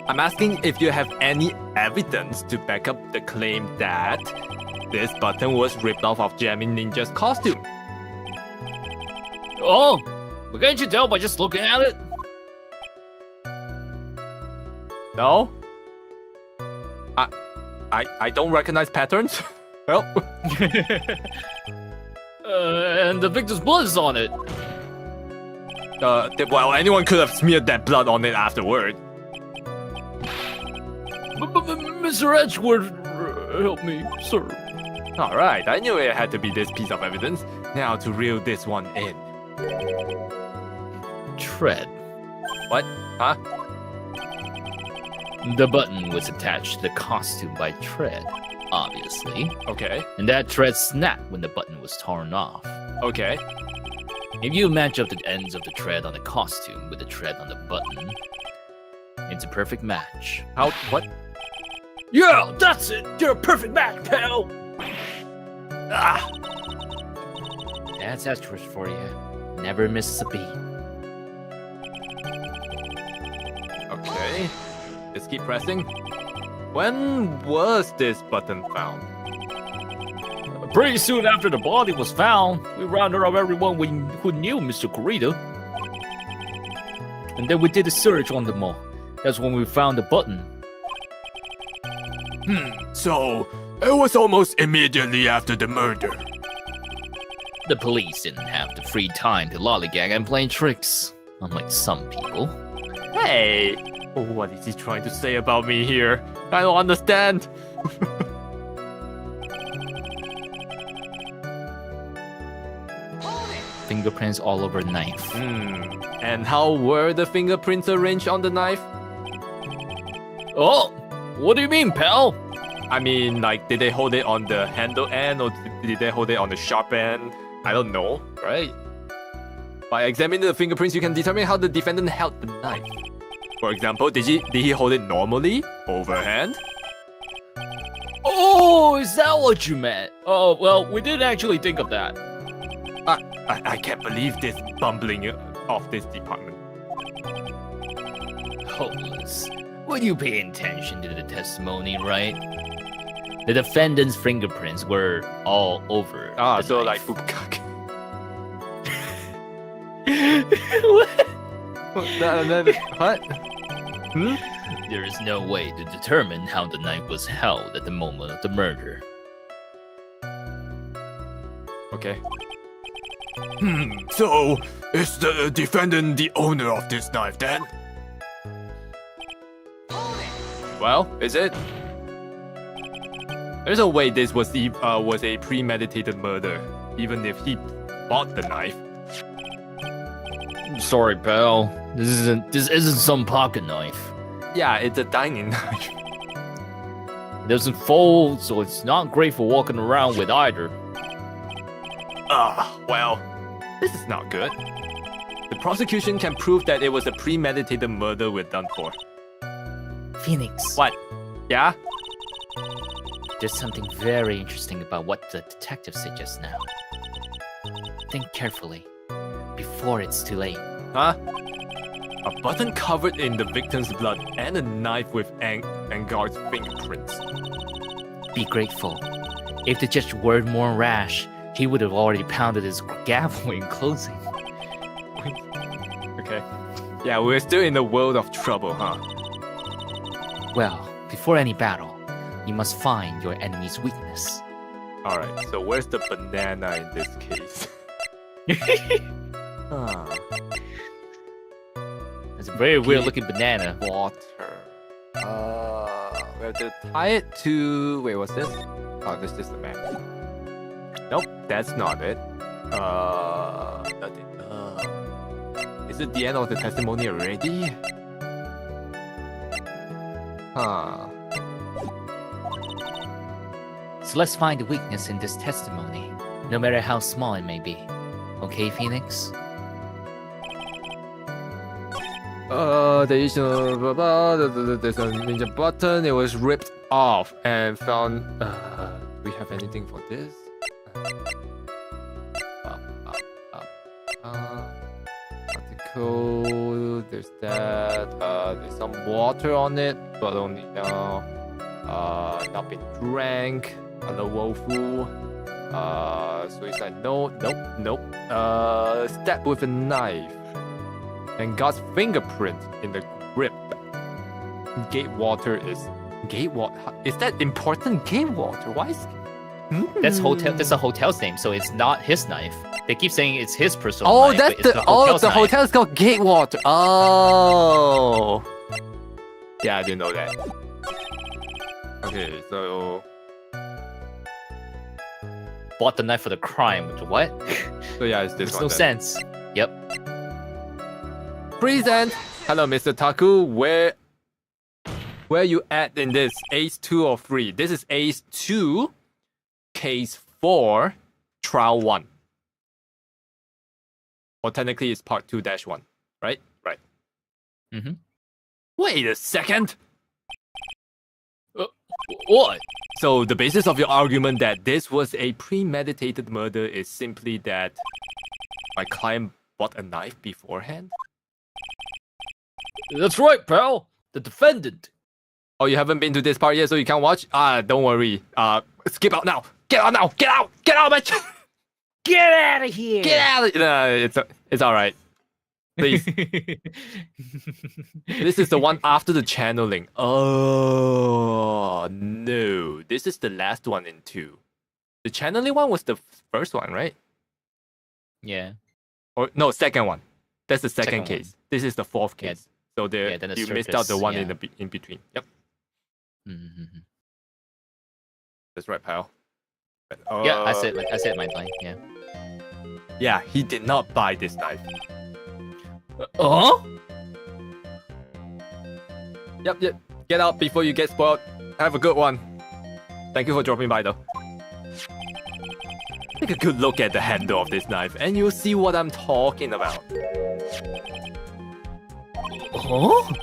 A: I'm asking if you have any evidence to back up the claim that this button was ripped off of Jamming Ninja's costume.
B: Oh, but can't you tell by just looking at it?
A: No? I don't recognize patterns. Well,
B: And the victim's blood is on it.
A: well, anyone could have smeared that blood on it afterward.
B: Mr. Edgeworth, help me, sir.
A: Alright, I knew it had to be this piece of evidence. Now to reel this one in.
B: Tread.
A: What? Huh?
B: The button was attached to the costume by Tread, obviously.
A: Okay.
B: And that thread snapped when the button was torn off.
A: Okay.
B: If you match up the ends of the thread on the costume with the thread on the button, it's a perfect match.
A: How? What?
B: Yeah, that's it! You're a perfect match, pal!
A: Ah!
B: That's Edgeworth for you. Never misses a beat.
A: Okay. Just keep pressing. When was this button found?
B: Pretty soon after the body was found, we rounded up everyone who knew Mr. Kurita. And then we did a search on them all. That's when we found the button.
A: So, it was almost immediately after the murder.
B: The police didn't have the free time to lollygag and play tricks, unlike some people.
A: Hey! What is he trying to say about me here? I don't understand.
B: Fingerprints all over the knife.
A: And how were the fingerprints arranged on the knife?
B: Oh, what do you mean, pal?
A: I mean, like, did they hold it on the handle end or did they hold it on the sharp end? I don't know, right? By examining the fingerprints, you can determine how the defendant held the knife. For example, did he hold it normally, overhand?
B: Oh, is that what you meant? Oh, well, we did actually think of that.
A: I can't believe this bumbling of this department.
B: Hopeless. Would you pay attention to the testimony, right? The defendant's fingerprints were all over.
A: Ah,
B: the
A: so
B: knife.
A: like poopcock. What?
B: There is no way to determine how the knife was held at the moment of the murder.
A: Okay. So, is the defendant the owner of this knife then? Well, is it? There's a way this was a premeditated murder, even if he bought the knife.
B: I'm sorry, pal. This isn't some pocket knife.
A: Yeah, it's a dining knife.
B: It doesn't fold, so it's not great for walking around with either.
A: Well, this is not good. The prosecution can prove that it was a premeditated murder we're done for.
B: Phoenix.
A: What? Yeah?
B: There's something very interesting about what the detective said just now. Think carefully, before it's too late.
A: Huh? A button covered in the victim's blood and a knife with Angard's fingerprints.
B: Be grateful. If the judge were more rash, he would have already pounded his gavel in closing.
A: Okay. Yeah, we're still in the world of trouble, huh?
B: Well, before any battle, you must find your enemy's weakness.
A: Alright, so where's the banana in this case?
B: It's a very weird looking banana.
A: Water. We have to tie it to... Wait, what's this? Oh, this is the map. Nope, that's not it. Nothing. Is it the end of the testimony already? Huh.
B: So let's find the weakness in this testimony, no matter how small it may be. Okay, Phoenix?
A: There's a ninja button. It was ripped off and found. Do we have anything for this? Article. There's that. There's some water on it, but only now. Not been drank. Woeful. Suicide. No. Stabbed with a knife. And got fingerprint in the grip. Gate water is that important? Gate water? Why is
B: That's a hotel's name, so it's not his knife. They keep saying it's his personal
A: Oh,
B: knife.
A: that's
B: but it's
A: the
B: hotel's knife.
A: hotel's called Gate Water. Oh. Yeah, I didn't know that. Okay, so
B: Bought the knife for the crime. What?
A: yeah, it's this
B: Makes
A: one.
B: no
A: then.
B: sense. Yep.
A: Present. Hello, Mr. Taku. Where you at in this? Ace 2 or 3? This is Ace 2, Case 4, Trial 1. Or technically it's Part 2-1, right? Right.
B: Mm-hmm.
A: Wait a second.
B: What?
A: So the basis of your argument that this was a premeditated murder is simply that my client bought a knife beforehand?
B: That's right, pal. The defendant.
A: Oh, you haven't been to this part yet, so you can't watch? Don't worry. Skip out now. Get out now. Get out. Get out, bitch.
B: Get out of here.
A: Get out. No, it's all right. Please. This is the one after the channeling. Oh no, this is the last one in 2. The channeling one was the first one, right?
B: Yeah.
A: Or no, second one. That's the second
B: Second
A: case. This is the 4th
B: Yeah.
A: case. So there,
B: then the
A: you missed out the
B: circus,
A: one
B: yeah.
A: in between. Yep,
B: Mm-hmm.
A: that's right, pal.
B: Yeah, I said my line. Yeah.
A: Yeah, he did not buy this knife.
B: Huh?
A: Yep. Get out before you get spoiled. Have a good one. Thank you for dropping by, though. Take a good look at the handle of this knife, and you'll see what I'm talking about.
B: Huh?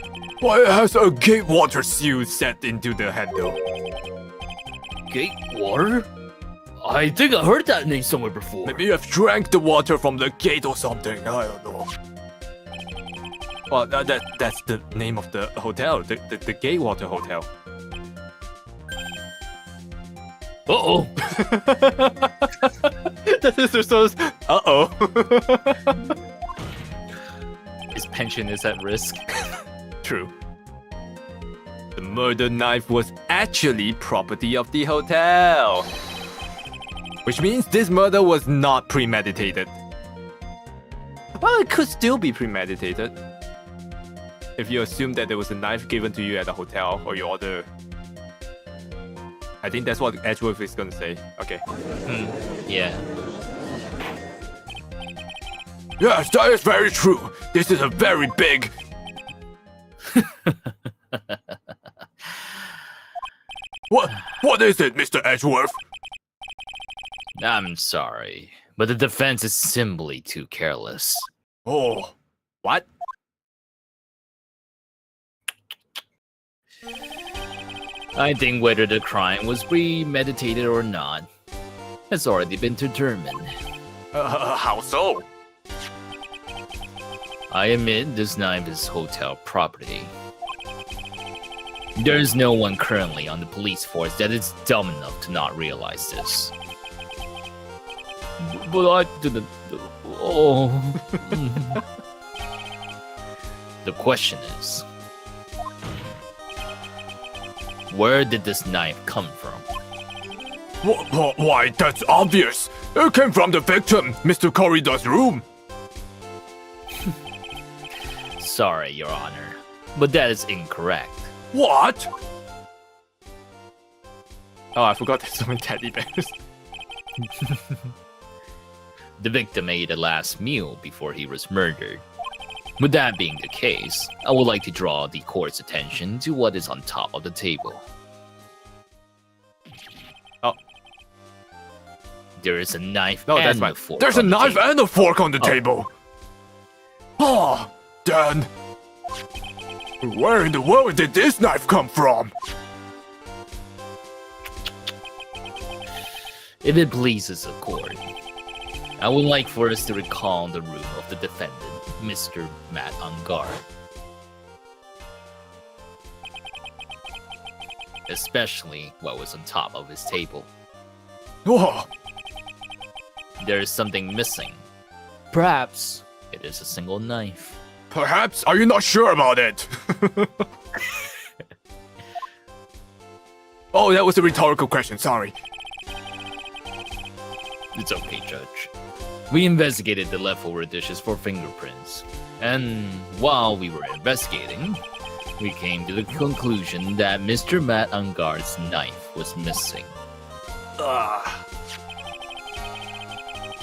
A: Why it has a gate water seal set into the handle?
B: Gate water? I think I heard that name somewhere before.
A: Maybe you have drank the water from the gate or something. I don't know. Well, that's the name of the hotel, the Gatewater Hotel.
B: Uh-oh.
A: That is so. Uh-oh.
B: His pension is at risk.
A: True. The murder knife was actually property of the hotel. Which means this murder was not premeditated. Well, it could still be premeditated. If you assume that there was a knife given to you at the hotel or your order. I think that's what Edgeworth is gonna say. Okay.
B: Yeah.
A: Yes, that is very true. This is a very big... What is it, Mr. Edgeworth?
B: I'm sorry, but the defense is simply too careless.
A: Oh, what?
B: I think whether the crime was premeditated or not has already been determined.
A: How so?
B: I admit this knife is hotel property. There is no one currently on the police force that is dumb enough to not realize this. But I didn't. Oh. The question is, where did this knife come from?
A: Why, that's obvious. It came from the victim, Mr. Corridor's room.
B: Sorry, Your Honor, but that is incorrect.
A: What? Oh, I forgot there's so many teddy bears.
B: The victim ate a last meal before he was murdered. With that being the case, I would like to draw the court's attention to what is on top of the table.
A: Oh.
B: There is a knife
A: No,
B: and
A: that's
B: a
A: fine.
B: fork
A: There's a
B: on the
A: knife
B: table.
A: and a fork on the table. Oh, Dan. Where in the world did this knife come from?
B: If it pleases the court, I would like for us to recall the room of the defendant, Mr. Matt Ungar. especially what was on top of his table.
A: Whoa.
B: There is something missing. Perhaps it is a single knife.
A: Perhaps? Are you not sure about it? Oh, that was a rhetorical question, sorry.
B: It's okay, Judge. We investigated the leftover dishes for fingerprints, and while we were investigating, we came to the conclusion that Mr. Matt Ungard's knife was missing.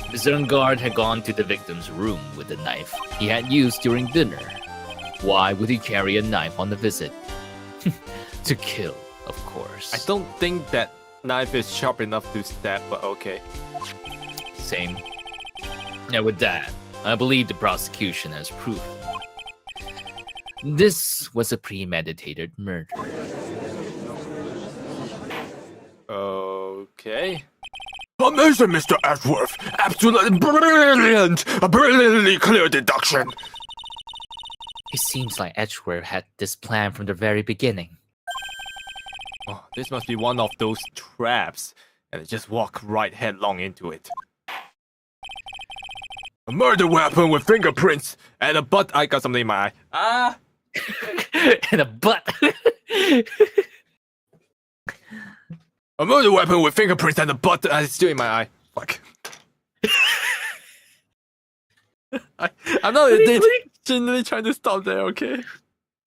B: Mr. Ungard had gone to the victim's room with the knife he had used during dinner. Why would he carry a knife on the visit? To kill, of course.
A: I don't think that knife is sharp enough to stab, but okay.
B: Same. And with that, I believe the prosecution has proven this was a premeditated murder.
A: Okay. Amazing, Mr. Ashworth! Absolutely brilliant! A brilliantly clear deduction!
B: It seems like Edgeworth had this plan from the very beginning.
A: Oh, this must be one of those traps, and just walk right headlong into it. A murder weapon with fingerprints and a butt. I got something in my eye.
B: And a butt.
A: A murder weapon with fingerprints and a butt. It's still in my eye. Fuck. I'm not intentionally trying to stop there, okay?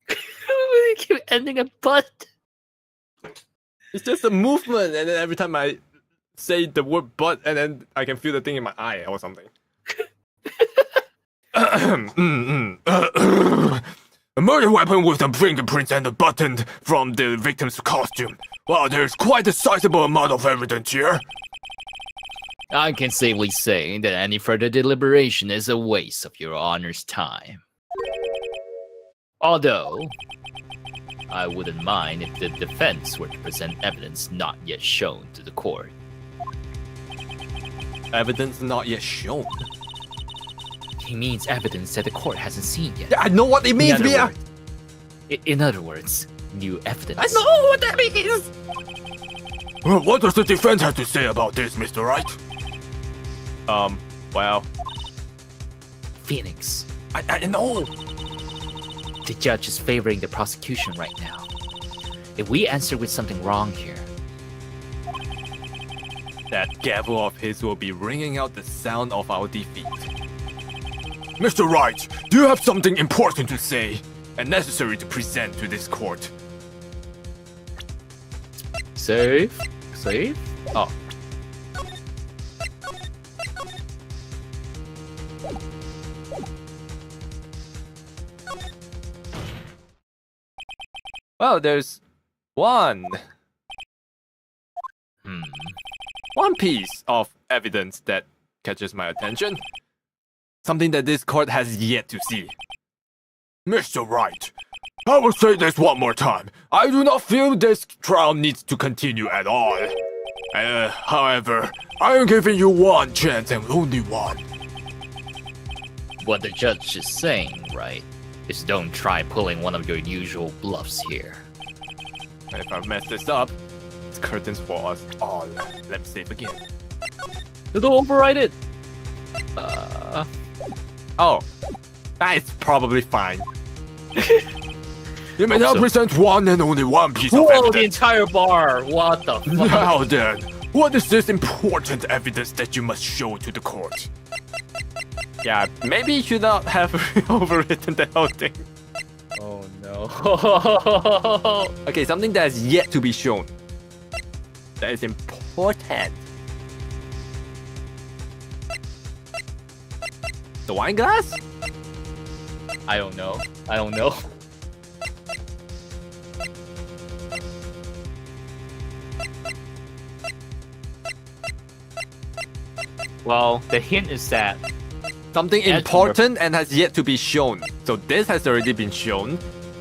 B: We keep ending a butt.
A: It's just a movement, and then every time I say the word butt, and then I can feel the thing in my eye or something. A murder weapon with the fingerprints and the button from the victim's costume. Wow, there's quite a sizable amount of evidence here.
B: I can safely say that any further deliberation is a waste of your honor's time. Although, I wouldn't mind if the defense were to present evidence not yet shown to the court.
A: Evidence not yet shown?
B: He means evidence that the court hasn't seen yet.
A: Yeah, I know what it means, Mia!
B: In other words, new evidence.
A: I know what that means! Well, what does the defense have to say about this, Mr. Wright? Well...
B: Phoenix.
A: I know!
B: The judge is favoring the prosecution right now. If we answer with something wrong here...
A: That gavel of his will be ringing out the sound of our defeat. Mr. Wright, do you have something important to say and necessary to present to this court?
B: Safe? Safe? Oh. Well, there's one piece of evidence that catches my attention. Something that this court has yet to see. Mr. Wright, I will say this one more time. I do not feel this trial needs to continue at all. However, I am giving you one chance and only one. What the judge is saying, right, is don't try pulling one of your usual bluffs here.
A: If I mess this up, it's curtains for us all. Let me save again.
B: Don't override it!
A: Oh, that's probably fine. You may now present one and only one piece of
B: Whoa,
A: evidence.
B: the entire bar! What the fuck?
A: Now then, what is this important evidence that you must show to the court? Yeah, maybe you should not have overwritten the whole thing.
B: Oh no.
A: Okay, something that is yet to be shown. That is important. The wine glass?
B: I don't know. I don't know. Well, the hint is that
A: Something important and has yet to be shown. So this has already been shown.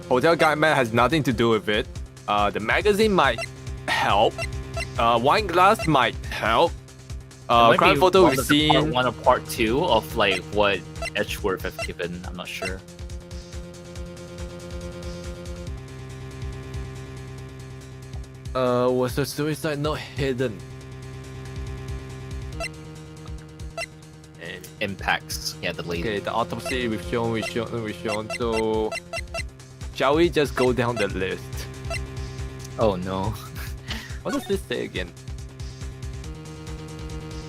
A: Hotel Guide Man has nothing to do with it. The magazine might help. Wine glass might help. Crime photo we've seen.
B: Part 1 or part 2 of like what Edgeworth have given. I'm not sure.
A: Was the suicide note hidden?
B: And impacts. Yeah, the lady.
A: Okay, the autopsy we've shown. So, shall we just go down the list?
B: Oh no.
A: What does this say again?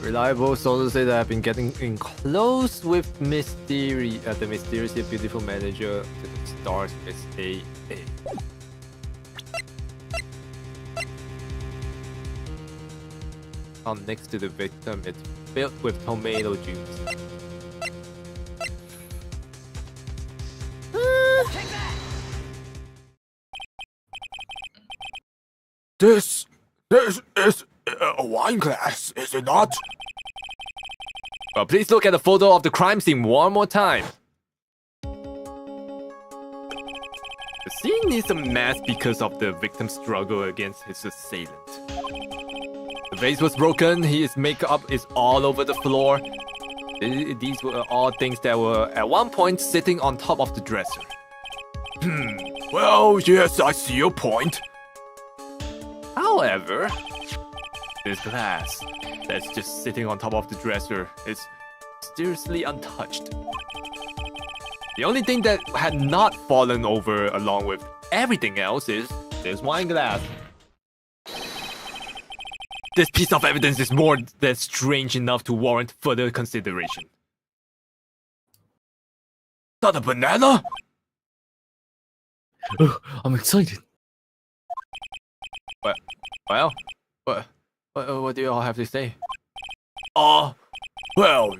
A: Reliable sources say that I've been getting in close with the mysteriously beautiful manager to the stars, Miss A. Found next to the victim, it's filled with tomato juice.
D: This is a wine glass, is it not?
A: Well, please look at the photo of the crime scene one more time. The scene needs a mask because of the victim's struggle against his assailant. The vase was broken, his makeup is all over the floor. These were all things that were at one point sitting on top of the dresser.
D: Well, yes, I see your point.
A: However, this glass that's just sitting on top of the dresser is mysteriously untouched. The only thing that had not fallen over along with everything else is this wine glass. This piece of evidence is more than strange enough to warrant further consideration.
D: Is that a banana?
B: I'm excited.
A: Well, what do you all have to say?
D: Well,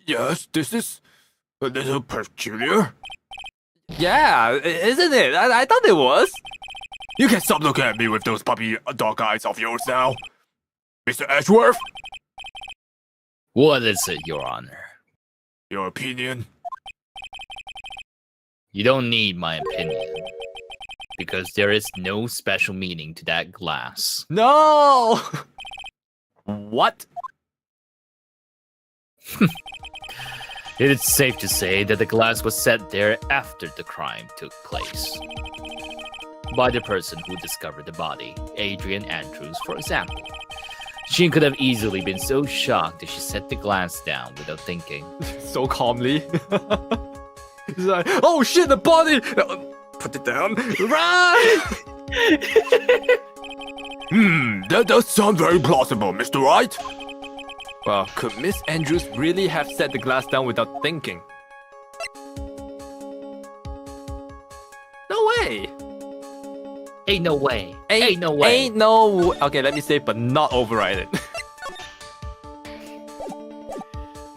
D: yes, this is a little peculiar.
A: Yeah, isn't it? I thought it was.
D: You can stop looking at me with those puppy dog eyes of yours now. Mr. Edgeworth,
B: What is it, Your Honor?
D: your opinion?
B: You don't need my opinion. Because there is no special meaning to that glass.
A: No! What?
B: It is safe to say that the glass was set there after the crime took place. By the person who discovered the body, Adrian Andrews, for example. She could have easily been so shocked that she set the glass down without thinking.
A: So calmly. It's like, oh shit, the body! Put it down. Run!
D: That does sound very plausible, Mr. Wright.
A: Well, could Miss Andrews really have set the glass down without thinking? No way!
B: Ain't no way. Ain't no way.
A: Ain't no... Okay, let me say, but not override it.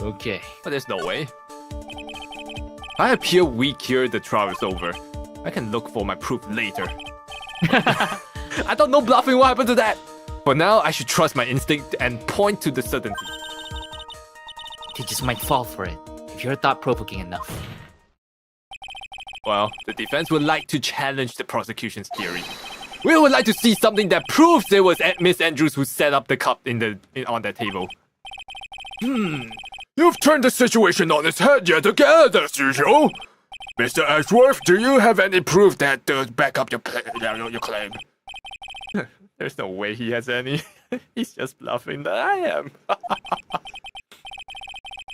B: Okay.
A: But there's no way. I appear weak here, the trial is over. I can look for my proof later. I thought no bluffing, what happened to that? For now, I should trust my instinct and point to the certainty.
B: You just might fall for it, if you're thought-provoking enough.
A: Well, the defense would like to challenge the prosecution's theory. We would like to see something that proves it was Miss Andrews who set up the cup on that table.
D: You've turned the situation on its head yet again, as usual. Mr. Edgeworth, do you have any proof that does back up your claim?
A: There's no way he has any. He's just bluffing that I am.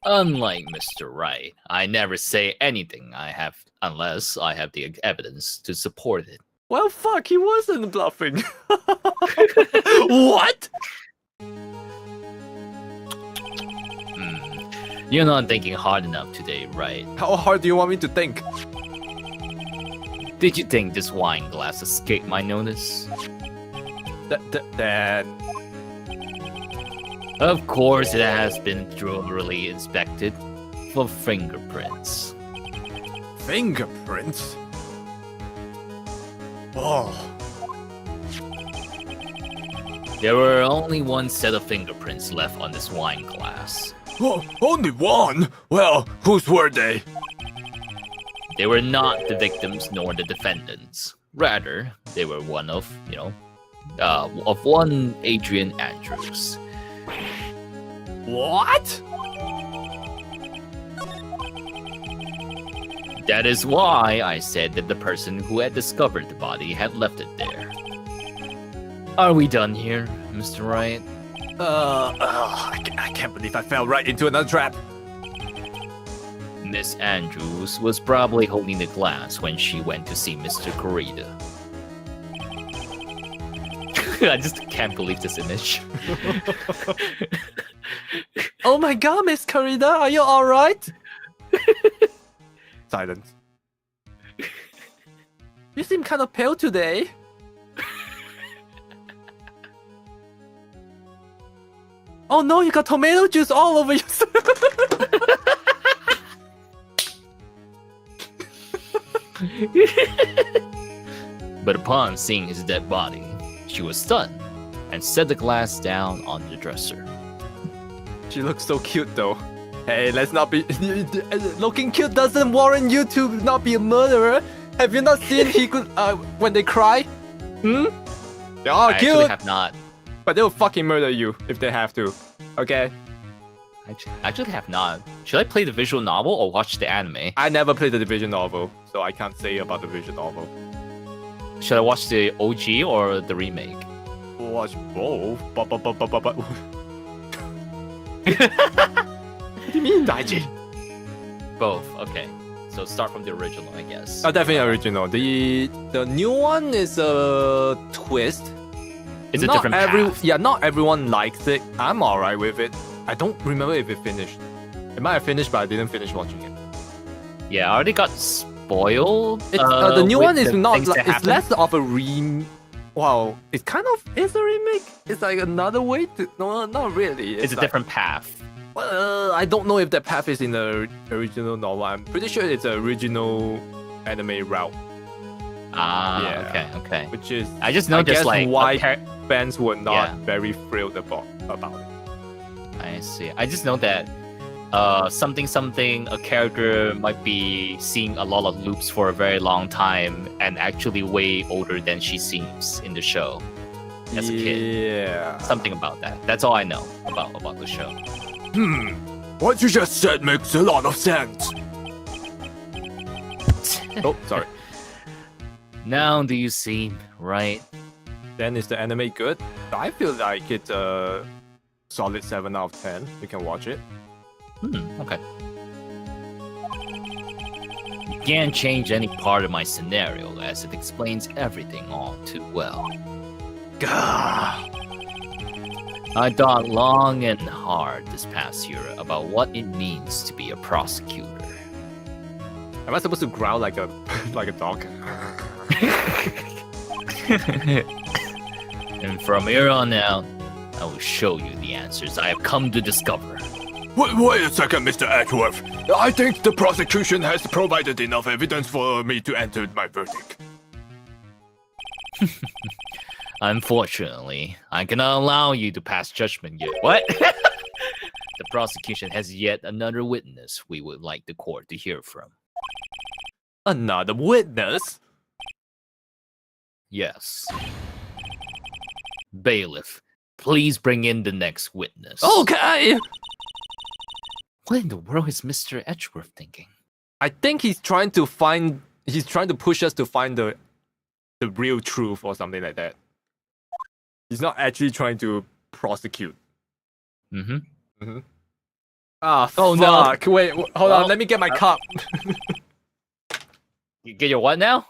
B: Unlike Mr. Wright, I never say anything I have unless I have the evidence to support it.
A: Well, fuck, he wasn't bluffing. What?
B: You're not thinking hard enough today, right?
A: How hard do you want me to think?
B: Did you think this wine glass escaped my notice?
A: That...
B: Of course, it has been thoroughly inspected for fingerprints.
A: Fingerprints?
D: Oh,
B: There were only one set of fingerprints left on this wine glass.
D: only one? Well, whose were they?
B: They were not the victims nor the defendants. Rather, they were one of one Adrian Andrews.
A: What?
B: That is why I said that the person who had discovered the body had left it there. Are we done here, Mr. Wright?
A: I can't believe I fell right into another trap.
B: Miss Andrews was probably holding the glass when she went to see Mr. Kurita. I just can't believe this image.
A: Oh my god, Miss Karina, are you alright? Silence. You seem kind of pale today. Oh no, you got tomato juice all over yourself.
B: But upon seeing his dead body, she was stunned and set the glass down on the dresser.
A: She looks so cute though. Hey, let's not be... Looking cute doesn't warrant you to not be a murderer. Have you not seen he could, when they cry? Hmm? They are
B: I
A: cute,
B: actually have not.
A: but they'll fucking murder you if they have to. Okay?
B: I actually have not. Should I play the visual novel or watch the anime?
A: I never played the Division novel, so I can't say about the visual novel.
B: Should I watch the OG or the remake?
A: Watch both. But. What do you mean, Daiji?
B: Both. Okay. So start from the original, I guess.
A: Definitely original. The new one is a twist.
B: It's a
A: Not
B: different path.
A: Yeah, not everyone likes it. I'm alright with it. I don't remember if it finished. It might have finished, but I didn't finish watching it.
B: Yeah, I already got spoiled.
A: It's, the new
B: with
A: one is
B: the
A: not.
B: things that
A: It's
B: happen.
A: less of a Wow, it kind of is a remake. It's like another way to. No, not really.
B: It's a
A: like,
B: different path.
A: Well, I don't know if that path is in the original novel. I'm pretty sure it's the original anime route,
B: Ah,
A: Yeah.
B: okay.
A: which is
B: I just know
A: I
B: there's
A: guess
B: like
A: why
B: a
A: fans were not
B: Yeah.
A: very thrilled about it.
B: I see. I just know that something a character might be seeing a lot of loops for a very long time and actually way older than she seems in the show as a kid.
A: Yeah.
B: Something about that. That's all I know about the show.
D: What you just said makes a lot of sense.
A: Oh, sorry.
B: Now do you see, right?
A: Then is the anime good? I feel like it's a solid 7 out of 10. You can watch it.
B: Okay. You can't change any part of my scenario as it explains everything all too well.
A: Gah.
B: I thought long and hard this past year about what it means to be a prosecutor.
A: Am I supposed to growl like a like a dog?
B: And from here on out, I will show you the answers I have come to discover.
D: Wait a second, Mr. Ashworth. I think the prosecution has provided enough evidence for me to enter my verdict.
B: Unfortunately, I cannot allow you to pass judgment yet. What? The prosecution has yet another witness we would like the court to hear from.
A: Another witness?
B: Yes. Bailiff, please bring in the next witness.
A: Okay.
B: What in the world is Mr. Edgeworth thinking?
A: I think he's trying to push us to find the real truth or something like that. He's not actually trying to prosecute. Ah,
B: Oh, no.
A: fuck. Wait, hold on. Let me get my cup.
B: You get your what now?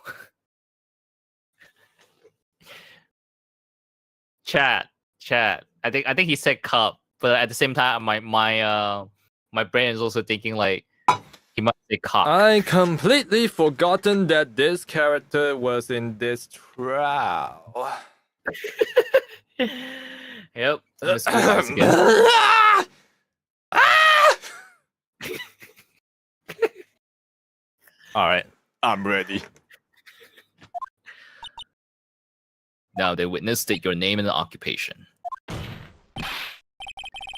B: Chat. I think he said cup, but at the same time, my brain is also thinking like he might say cock.
A: I completely forgotten that this character was in this trial.
B: Yep. Miss Coolhouse again. All right.
A: I'm ready.
B: Now the witness state your name and occupation.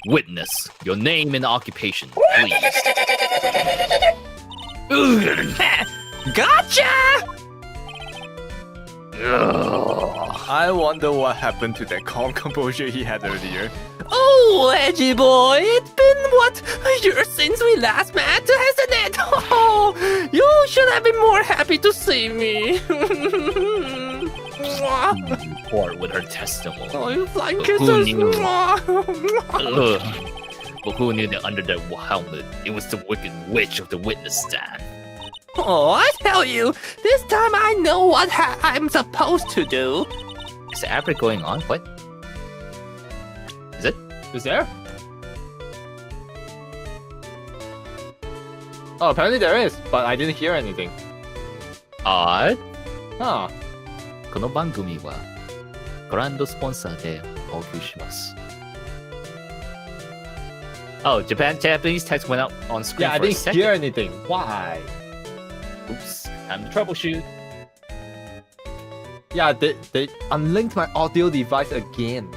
B: Witness, your name and occupation, please.
A: Gotcha! I wonder what happened to that calm composure he had earlier. Oh, edgy boy, it's been a year since we last met, hasn't it? Oh, you should have been more happy to see me.
B: court with her testimony.
A: Oh, you flying
B: Who
A: kisses.
B: knew?
A: Mwah.
B: Ugh. But who knew that under that helmet, it was the wicked witch of the witness stand?
A: Oh, I tell you, this time I know what I'm supposed to do.
B: Is the advert going on? What? Is it?
A: Is there? Oh, apparently there is, but I didn't hear anything.
B: Odd.
A: Huh.
B: この番組はグランドスポンサーでお送りします。Oh, Japanese text went up on screen
A: Yeah, I
B: for a
A: didn't
B: second.
A: hear anything. Why?
B: Oops, time to troubleshoot.
A: Yeah, they unlinked my audio device again.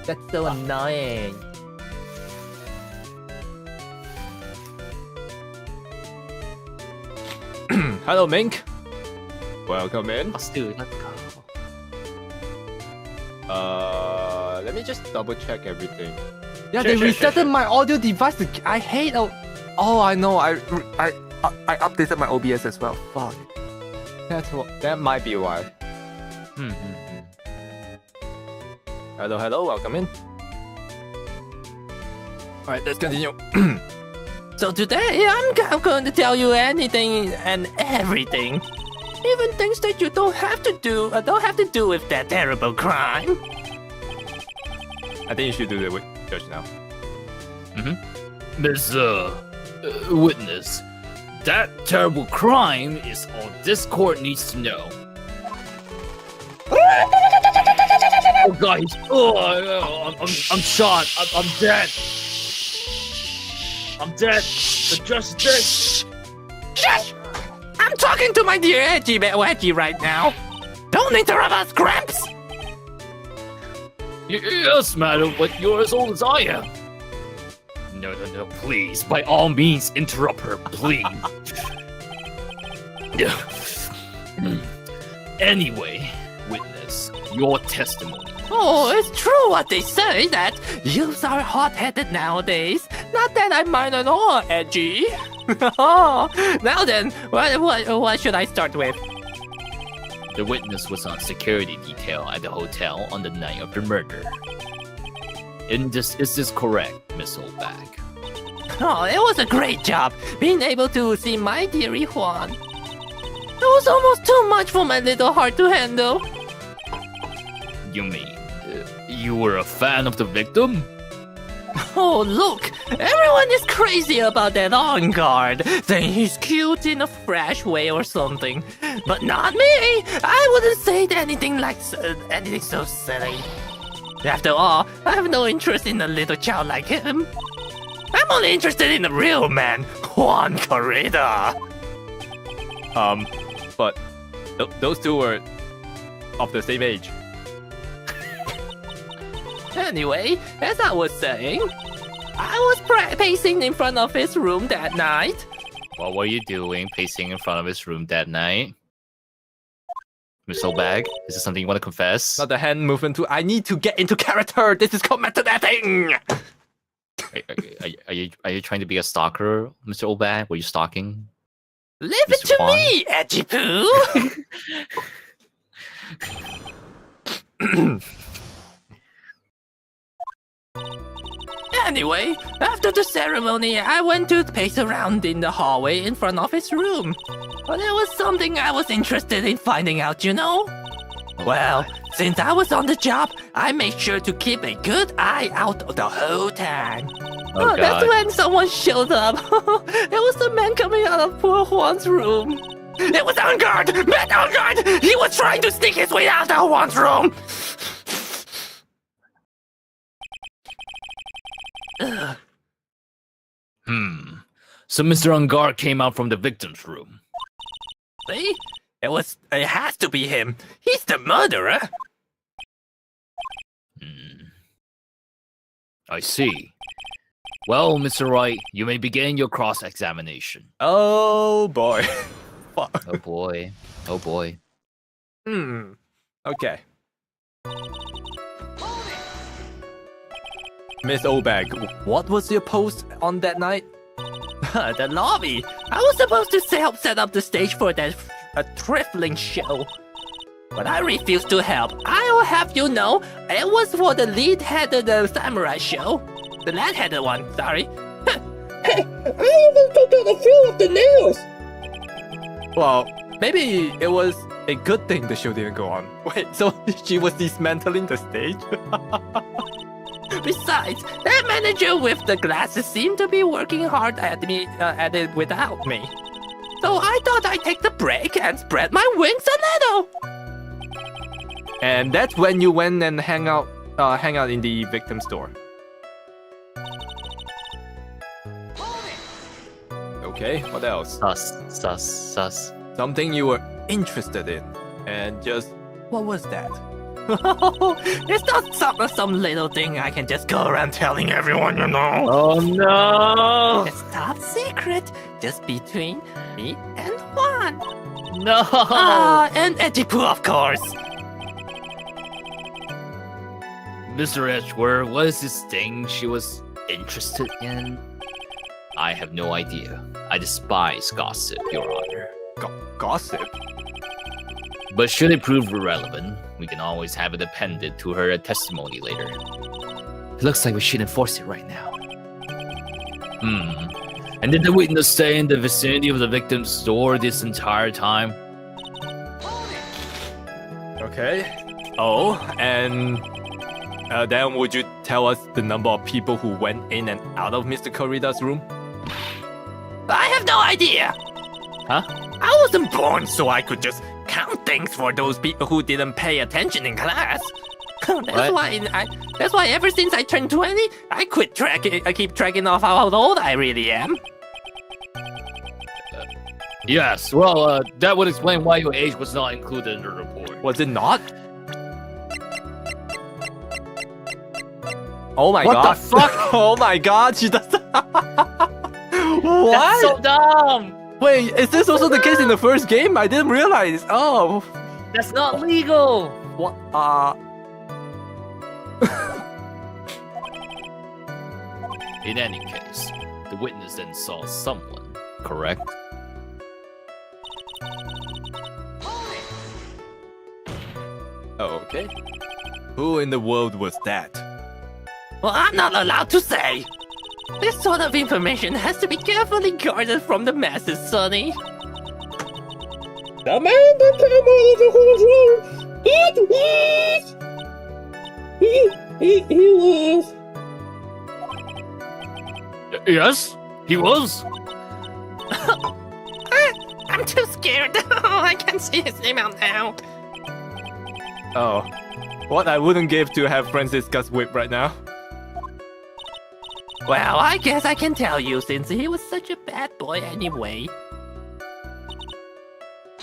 A: That's so annoying. Hello, Mink. Welcome in.
B: Let's do it. Let's go.
A: Let me just double check everything. Yeah,
B: Sure,
A: they
B: sure,
A: resetted
B: sure.
A: my audio device. I hate. Oh, I know. I updated my OBS as well. Fuck. That might be why. Hello. Welcome in. All right, let's continue. So today I'm going to tell you anything and everything, even things that you don't have to do with that terrible crime. I think you should do the judge now.
B: Miss witness, that terrible crime is all this court needs to know. Oh God! I'm shot. I'm dead. I'm dead. The judge is dead.
A: Shush! I'm talking to my dear Edgy right now. Don't interrupt us, Gramps.
B: Yes, madam, but you're as old as I am. No, please. By all means, interrupt her, please. Anyway, witness, your testimony.
A: Oh, it's true what they say that youths are hot-headed nowadays. Not that I mind at all, Edgy. Now then, what should I start with?
B: The witness was on security detail at the hotel on the night of the murder. Is this correct, Miss Oldback?
A: Oh, it was a great job being able to see my dearie Juan. It was almost too much for my little heart to handle.
B: You mean you were a fan of the victim?
A: Oh, look! Everyone is crazy about that on guard, saying he's cute in a fresh way or something. But not me! I wouldn't say anything so silly. After all, I have no interest in a little child like him. I'm only interested in the real man, Juan Corrida. But those two were of the same age. Anyway, as I was saying, I was pacing in front of his room that night.
B: What were you doing pacing in front of his room that night? Miss Oldbag, is this something you want to confess?
A: Not the hand movement too. I need to get into character. This is called method acting.
B: Are you trying to be a stalker, Mr. Oldbag? Were you stalking?
A: Leave it
B: Mr.
A: to
B: Juan?
A: me, Edgy Poo. Anyway, after the ceremony, I went to pace around in the hallway in front of his room. But there was something I was interested in finding out, you know? Well, since I was on the job, I made sure to keep a good eye out the whole time.
B: Oh,
A: That's
B: God.
A: when someone showed up. It was the man coming out of poor Juan's room. It was on guard! Man on guard! He was trying to sneak his way out of Juan's room! Ugh.
B: So Mr. Ungar came out from the victim's room.
A: See? It has to be him. He's the murderer.
B: I see. Well, Mr. Wright, you may begin your cross-examination.
A: Oh boy. Fuck.
B: Oh boy. Oh boy.
A: Okay. Miss Oldbag, what was your post on that night? The lobby. I was supposed to help set up the stage for that TRUFFLE show.
E: But I refuse to help. I will have you know, it was for the lead-headed samurai show. The lead-headed one, sorry. Hey, I even took a few of the nails.
A: Well, maybe it was a good thing the show didn't go on. Wait, so she was dismantling the stage?
E: Besides, that manager with the glasses seemed to be working hard at it without me. So I thought I'd take the break and spread my wings a little.
A: And that's when you went and hang out in the victim store. Okay, what else?
B: Sus.
A: Something you were interested in, and just what was that?
E: It's not some little thing I can just go around telling everyone, you know.
B: Oh no!
E: It's top secret, just between me and Juan.
B: No!
E: And Ejipu, of course.
B: Mr. Edgeworth, what is this thing she was interested in? I have no idea. I despise gossip, Your Honor.
A: Gossip?
B: But should it prove irrelevant, we can always have it appended to her testimony later. It looks like we should enforce it right now. And did the witness stay in the vicinity of the victim's store this entire time?
A: Okay. Oh, and then would you tell us the number of people who went in and out of Mr. Korida's room?
E: I have no idea.
B: Huh?
E: I wasn't born so I could just count things for those people who didn't pay attention in class. That's why ever since I turned 20, I keep tracking of how old I really am.
B: Yes, well, that would explain why your age was not included in the report.
A: Was it not? Oh my
B: What
A: god.
B: the fuck?
A: Oh my god, she does What?
B: That's so dumb!
A: Wait, is this also the case in the first game? I didn't realize. Oh.
B: That's not legal!
A: What?
B: In any case, the witness then saw someone, correct?
A: Oh, okay. Who in the world was that?
E: Well, I'm not allowed to say. This sort of information has to be carefully guarded from the masses, Sonny. The man that came out of the control, he was.
B: Yes, he was.
E: I'm too scared. I can't see his name out now.
A: Oh. What I wouldn't give to have friends discuss whip right now.
E: Well, I guess I can tell you since he was such a bad boy anyway.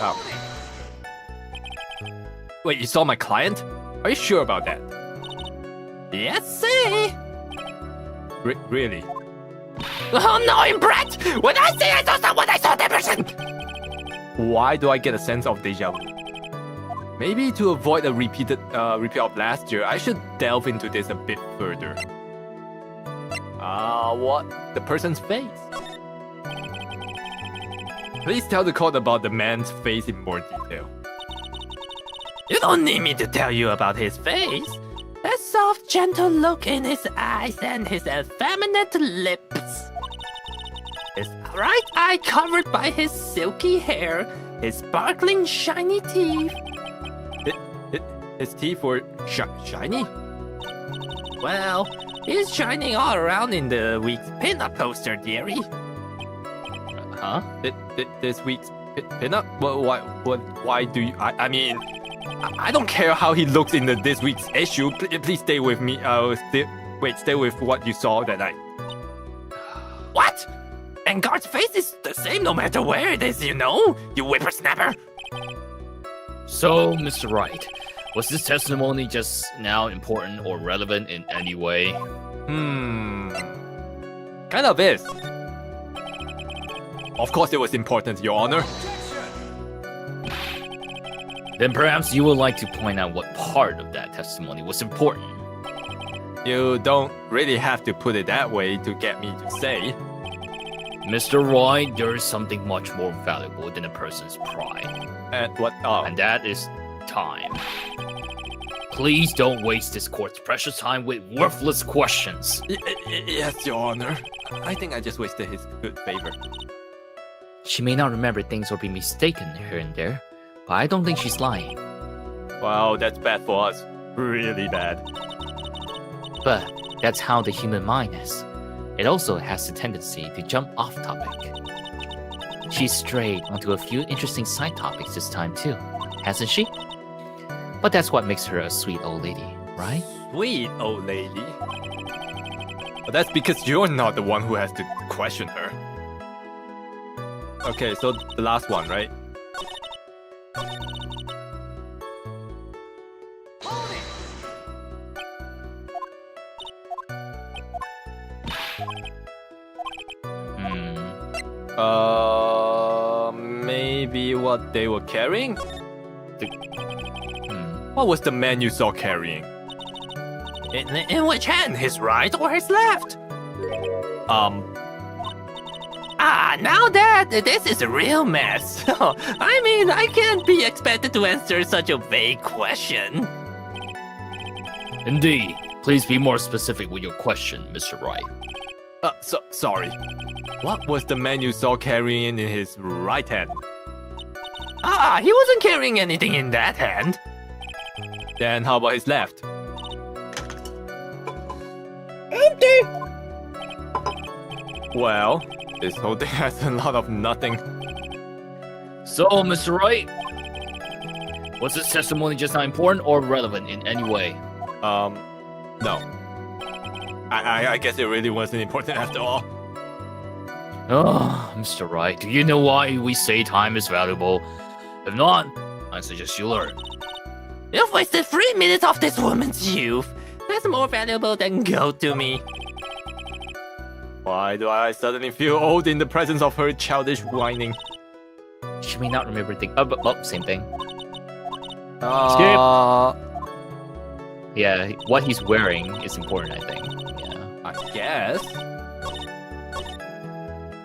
A: Oh. Wait, you saw my client? Are you sure about that?
E: Yes, see?
A: Really?
E: Oh no, Brett! When I say I saw someone, I saw that person!
A: Why do I get a sense of deja vu? Maybe to avoid a repeat of last year, I should delve into this a bit further. What? The person's face? Please tell the court about the man's face in more detail.
E: You don't need me to tell you about his face. That soft, gentle look in his eyes and his effeminate lips. His right eye covered by his silky hair, his sparkling, shiny teeth.
A: His teeth were shiny?
E: Well, he's shining all around in the week's pinup poster, dearie.
B: Huh?
A: This week's pinup? Why do you... I mean... I don't care how he looks in this week's issue. Please stay with me. Stay with what you saw that night.
E: What? And Guard's face is the same no matter where it is, you know? You whippersnapper.
B: So, Mr. Wright, was this testimony just now important or relevant in any way?
A: Kind of is. Of course it was important, Your Honor.
B: Then perhaps you would like to point out what part of that testimony was important.
A: You don't really have to put it that way to get me to say.
B: Mr. Wright, there is something much more valuable than a person's pride.
A: And what? Oh.
B: And that is time. Please don't waste this court's precious time with worthless questions.
A: Yes, Your Honor. I think I just wasted his good favor.
B: She may not remember things or be mistaken here and there, but I don't think she's lying.
A: Wow, that's bad for us. Really bad.
B: But that's how the human mind is. It also has the tendency to jump off topic. She's strayed onto a few interesting side topics this time too, hasn't she? But that's what makes her a sweet old lady, right?
A: Sweet old lady. But that's because you're not the one who has to question her. Okay, so the last one, right? Maybe what they were carrying? What was the man you saw carrying?
E: In which hand? His right or his left? Now that this is a real mess. I mean, I can't be expected to answer such a vague question.
B: Indeed. Please be more specific with your question, Mr. Wright.
A: Sorry. What was the man you saw carrying in his right hand?
E: He wasn't carrying anything in that hand.
A: Then how about his left?
E: Empty.
A: Well, this whole thing has a lot of nothing.
B: So, Mr. Wright, was this testimony just not important or relevant in any way?
A: No. I guess it really wasn't important after all.
B: Oh, Mr. Wright, do you know why we say time is valuable? If not, I suggest you learn.
E: You've wasted 3 minutes of this woman's youth. That's more valuable than gold to me.
A: Why do I suddenly feel old in the presence of her childish whining?
B: She may not remember things. Same thing. Yeah, what he's wearing is important, I think. Yeah.
A: I guess.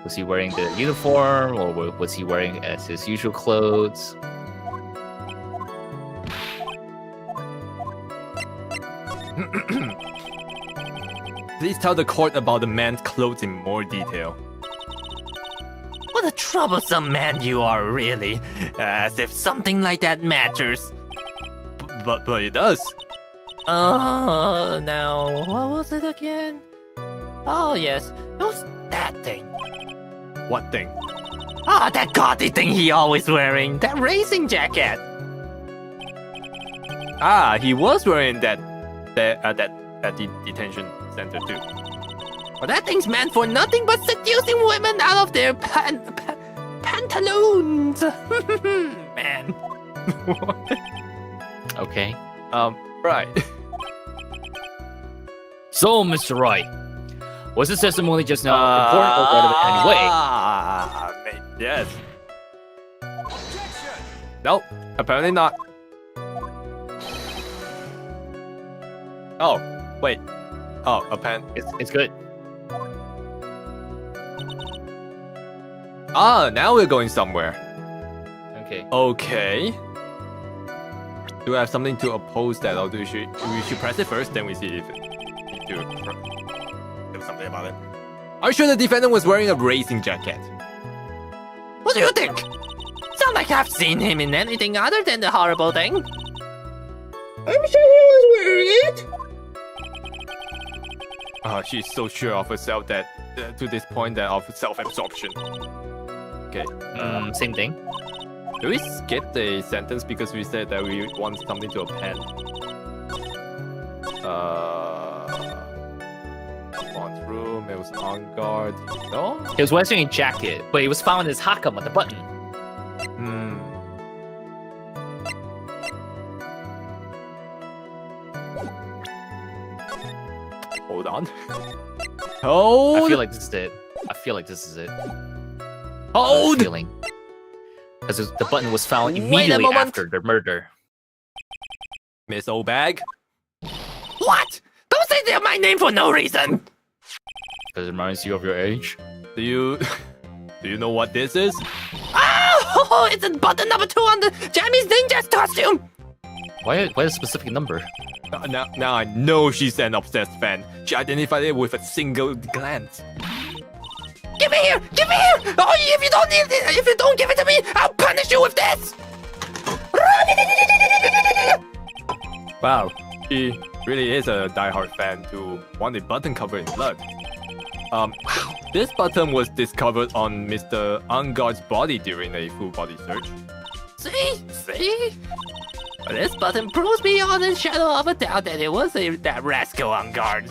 B: Was he wearing the uniform, or was he wearing as his usual clothes?
A: Please tell the court about the man's clothes in more detail.
E: What a troublesome man you are, really. As if something like that matters.
A: But it does.
E: Now, what was it again? Oh, yes, it was that thing.
A: What thing?
E: That gaudy thing he always wearing. That racing jacket.
A: He was wearing that at the detention center too.
E: Well, that thing's meant for nothing but seducing women out of their pantaloons. Man.
B: Okay.
A: Right.
B: So, Mr. Wright, was this testimony just not important or relevant in any way?
A: Yes. Nope, apparently not. Oh, wait. Oh, a pen.
B: It's good.
A: Now we're going somewhere.
B: Okay.
A: Okay. Do I have something to oppose that, or we should press it first, then we see if we do something about it. Are you sure the defendant was wearing a racing jacket?
E: What do you think? Sound like I've seen him in anything other than the horrible thing. I'm sure he was wearing it.
A: She's so sure of herself that to this point that of self-absorption. Okay.
B: Same thing.
A: Do we skip the sentence because we said that we want something to append? On room, it was on guard. No?
B: He was wearing a jacket, but it was found in his hakam at the button.
A: Hold on. Hold!
B: I feel like this is it.
A: Hold!
B: Because the button was found
E: Wait a
B: immediately
E: moment.
B: after the murder.
A: Miss Obag?
E: What? Don't say they're my name for no reason.
B: Because it reminds you of your age.
A: Do you know what this is?
E: Oh, it's button number 2 on the Japanese ninja's costume.
B: Why a specific number?
A: Now I know she's an obsessed fan. She identified it with a single glance.
E: Give it here! Give it here! Oh, if you don't need it, if you don't give it to me, I'll punish you with this!
A: Wow, she really is a diehard fan to want a button covered in blood. Wow, this button was discovered on Mr. Unguard's body during a full body search.
E: See? This button proves beyond a shadow of a doubt that it was that rascal on guard.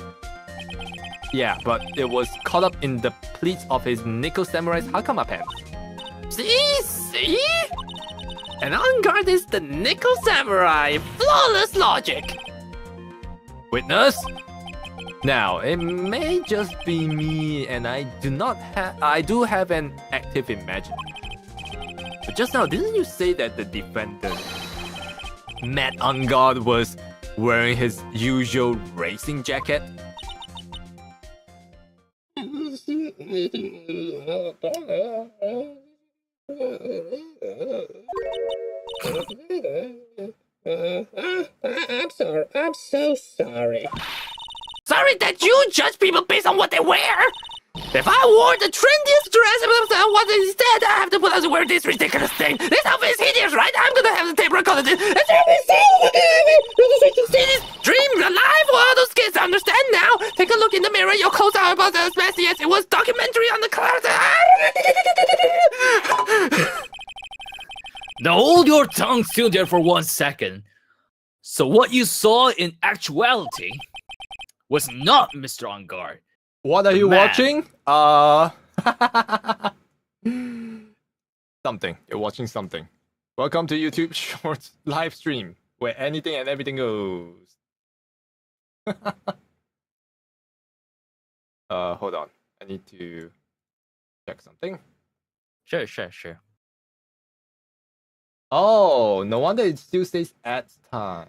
A: Yeah, but it was caught up in the pleats of his Nickel Samurai's Hakama pants.
E: See? And on guard is the Nickel Samurai. Flawless logic.
A: Witness? Now, it may just be me, and I do have an active imagination. But just now, didn't you say that the defendant, Matt Unguard, was wearing his usual racing jacket?
E: I'm so sorry. Sorry that you judge people based on what they wear? If I wore the trendiest dress, what instead I have to put on to wear this ridiculous thing. This outfit is hideous, right? I'm gonna have the tape recorder. See this dream alive for all those kids. Understand now? Take a look in the mirror. Your clothes are about as messy as it was documentary on the clouds.
B: Now hold your tongue still there for 1 second. So what you saw in actuality was not Mr. On Guard.
A: What are you
B: Man.
A: watching? Something. You're watching something. Welcome to YouTube Shorts live stream, where anything and everything goes. Hold on. I need to check something.
B: Sure.
A: Oh, no wonder it still says ads time.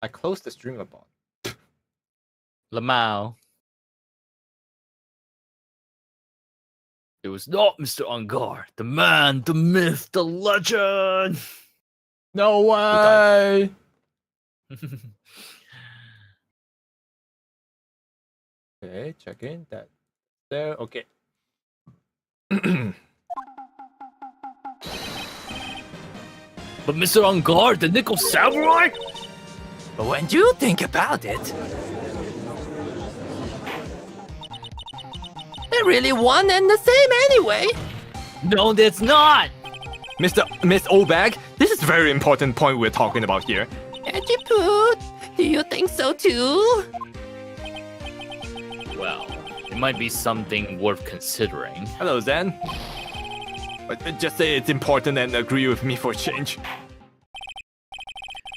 A: I closed the streamer bot.
B: Lamau. It was not Mr. On Guard, the man, the myth, the legend.
A: No way! Okay, check in that. There, okay.
B: But Mr. On Guard, the Nickel Samurai?
E: But when you think about it, they're really one and the same anyway.
B: No, that's not.
A: Miss Obag, this is a very important point we're talking about here.
E: Edgipoot, do you think so too?
B: Well, it might be something worth considering.
A: Hello, Zen. But just say it's important and agree with me for a change.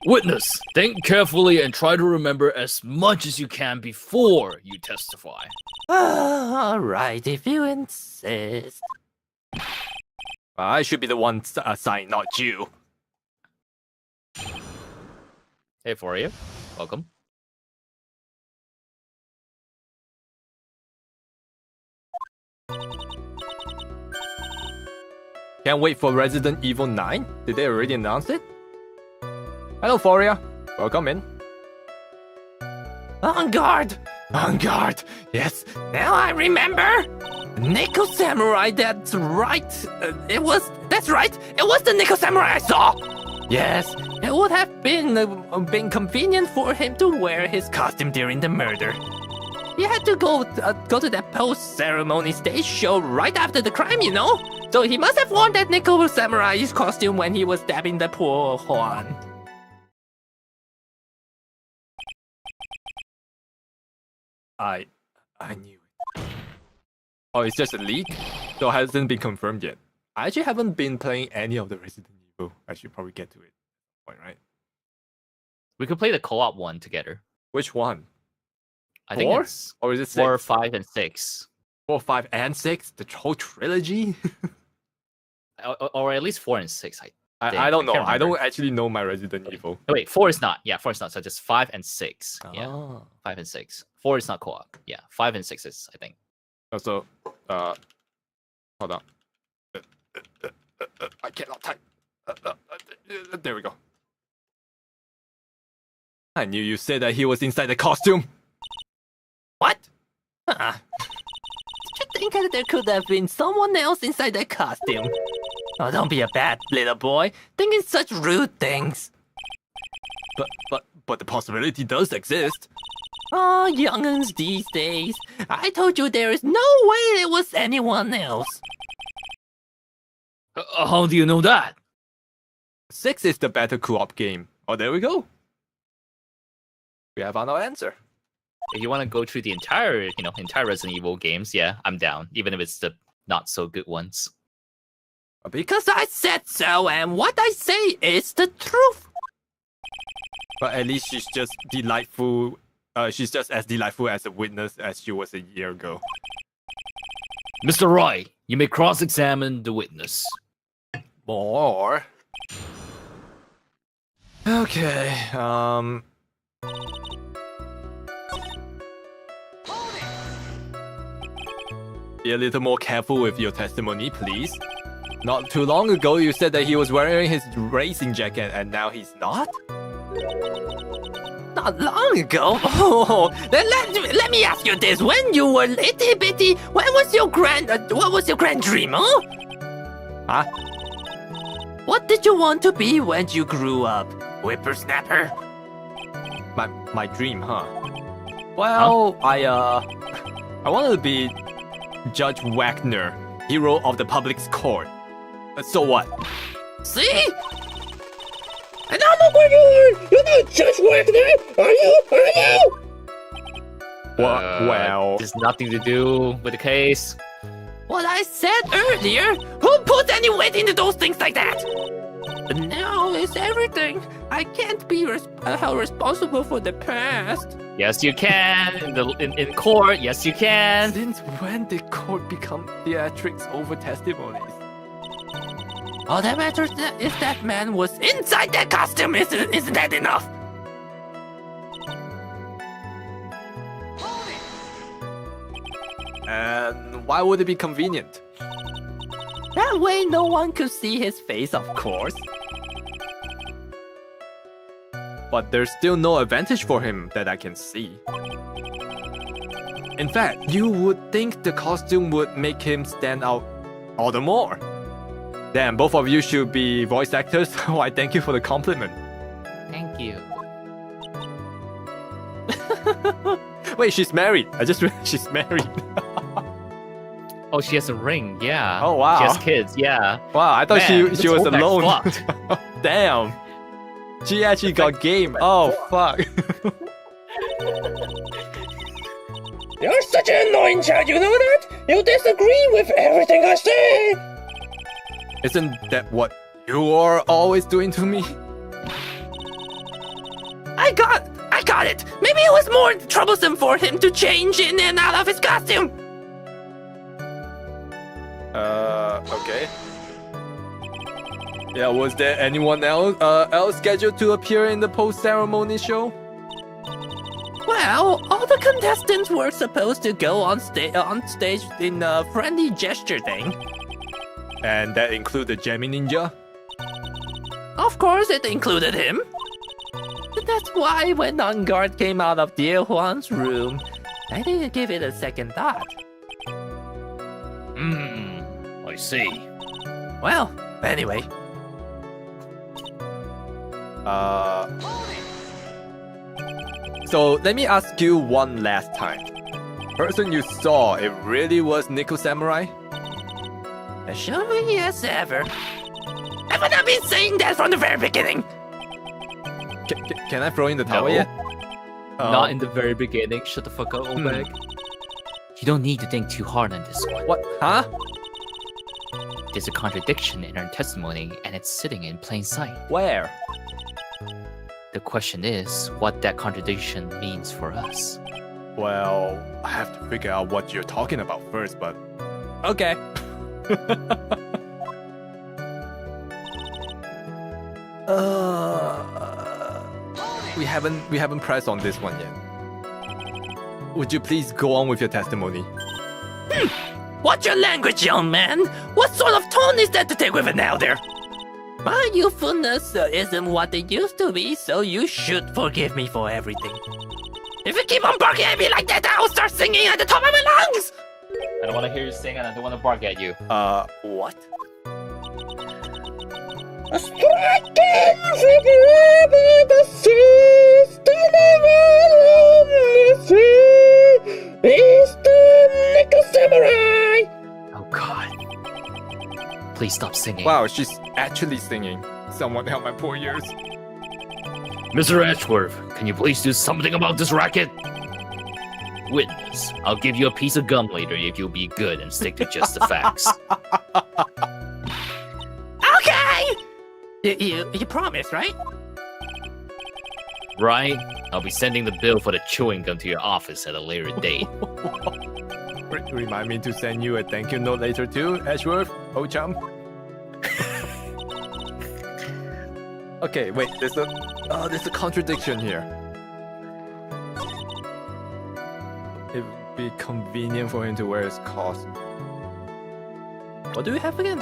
B: Witness, think carefully and try to remember as much as you can before you testify.
E: All right, if you insist.
A: I should be the one assigned, not you.
B: Hey, for you. Welcome.
A: Can't wait for Resident Evil 9? Did they already announce it? Hello, Foria. Welcome in.
E: On guard!
A: On guard! Yes.
E: Now I remember! Nickel Samurai, that's right. That's right. It was the Nickel Samurai I saw. Yes, it would have been convenient for him to wear his costume during the murder. He had to go to that post-ceremony stage show right after the crime, you know? So he must have worn that Nickel Samurai's costume when he was stabbing the poor Juan.
A: I knew it. Oh, it's just a leak? So it hasn't been confirmed yet. I actually haven't been playing any of the Resident Evil. I should probably get to it. Point, right?
B: We could play the co-op one together.
A: Which one?
B: I think
A: 4?
B: it's
A: Or is it 6?
B: 4, 5, and 6.
A: 4, 5, and 6? The whole trilogy?
B: Or at least 4 and 6.
A: I don't know.
B: can't
A: I don't
B: remember.
A: actually know my Resident Evil.
B: Oh, wait, 4 is not. Yeah, 4 is not. So just 5 and 6. Yeah,
A: Oh.
B: 5 and 6. 4 is not co-op. Yeah, 5 and 6 is, I think.
A: Also, hold on. I cannot type. There we go. I knew you said that he was inside the costume.
E: What? Huh. Did you think that there could have been someone else inside that costume? Oh, don't be a bad little boy, thinking such rude things.
A: But the possibility does exist.
E: Oh, young'uns these days. I told you there is no way it was anyone else.
B: How do you know that?
A: 6 is the better co-op game. Oh, there we go. We have our answer.
B: If you want to go through the entire Resident Evil games, yeah, I'm down. Even if it's the not so good ones.
E: Because I said so, and what I say is the truth.
A: But at least she's just delightful. She's just as delightful as a witness as she was a year ago.
B: Mr. Wright, you may cross-examine the witness.
A: More. Okay. Be a little more careful with your testimony, please. Not too long ago, you said that he was wearing his racing jacket, and now he's not?
E: Not long ago? Oh, then let me ask you this. When you were itty bitty, what was your grand dream, huh?
A: Huh?
E: What did you want to be when you grew up? Whippersnapper?
A: My dream, huh? Well, I wanted to be Judge Wagner, hero of the public's court. So what?
E: See? And now look where you are! You're not Judge Wagner! Are you?
A: Well,
B: There's nothing to do with the case.
E: What I said earlier? Who puts any weight into those things like that? But now it's everything. I can't be held responsible for the past.
B: Yes, you can. In court, yes, you can.
A: since when did court become theatrics over testimonies?
E: All that matters is that man was inside that costume. Isn't that enough?
A: And why would it be convenient?
E: That way no one could see his face, of course.
A: But there's still no advantage for him that I can see. In fact, you would think the costume would make him stand out all the more. Damn, both of you should be voice actors. Why, thank you for the compliment.
B: Thank you.
A: Wait, she's married. I just realized she's married.
B: Oh, she has a ring, yeah.
A: Oh, wow.
B: She has kids, yeah.
A: Wow, I thought
B: Man,
A: she
B: this
A: was
B: whole back
A: alone.
B: fucked.
A: Damn. She actually got game. Oh, fuck.
E: You're such an annoying child, you know that? You disagree with everything I say.
A: Isn't that what you are always doing to me?
E: I got it. Maybe it was more troublesome for him to change in and out of his costume.
A: Okay. Yeah, was there anyone else scheduled to appear in the post-ceremony show?
E: Well, all the contestants were supposed to go on stage in a friendly gesture thing.
A: And that included Jammy Ninja?
E: Of course, it included him. That's why when On Guard came out of Dear Juan's room, I didn't give it a second thought.
B: I see.
E: Well, anyway.
A: So let me ask you one last time. Person you saw, it really was Nico Samurai?
E: As sure as ever. Haven't I been saying that from the very beginning?
A: Can I throw in the towel
B: No.
A: yet?
B: Not in the very beginning. Shut the fuck up, Obeg. You don't need to think too hard on this one.
A: What? Huh?
B: There's a contradiction in her testimony, and it's sitting in plain sight.
A: Where?
B: The question is what that contradiction means for us.
A: Well, I have to figure out what you're talking about first, but... Okay. We haven't pressed on this one yet. Would you please go on with your testimony?
E: Watch your language, young man. What sort of tone is that to take with an elder? My youthfulness isn't what it used to be, so you should forgive me for everything. If you keep on barking at me like that, I'll start singing at the top of my lungs!
B: I don't want to hear you sing, and I don't want to bark at you.
A: What?
B: Oh God! Please stop singing.
A: Wow, she's actually singing. Someone help my poor ears.
B: Mr. Edgeworth, can you please do something about this racket? Witness, I'll give you a piece of gum later if you'll be good and stick to just the facts.
E: Okay! You promise, right?
B: Right? I'll be sending the bill for the chewing gum to your office at a later date.
A: Remind me to send you a thank you note later too, Ashworth, old chum. Okay, wait, there's a contradiction here. It would be convenient for him to wear his costume. What do we have again?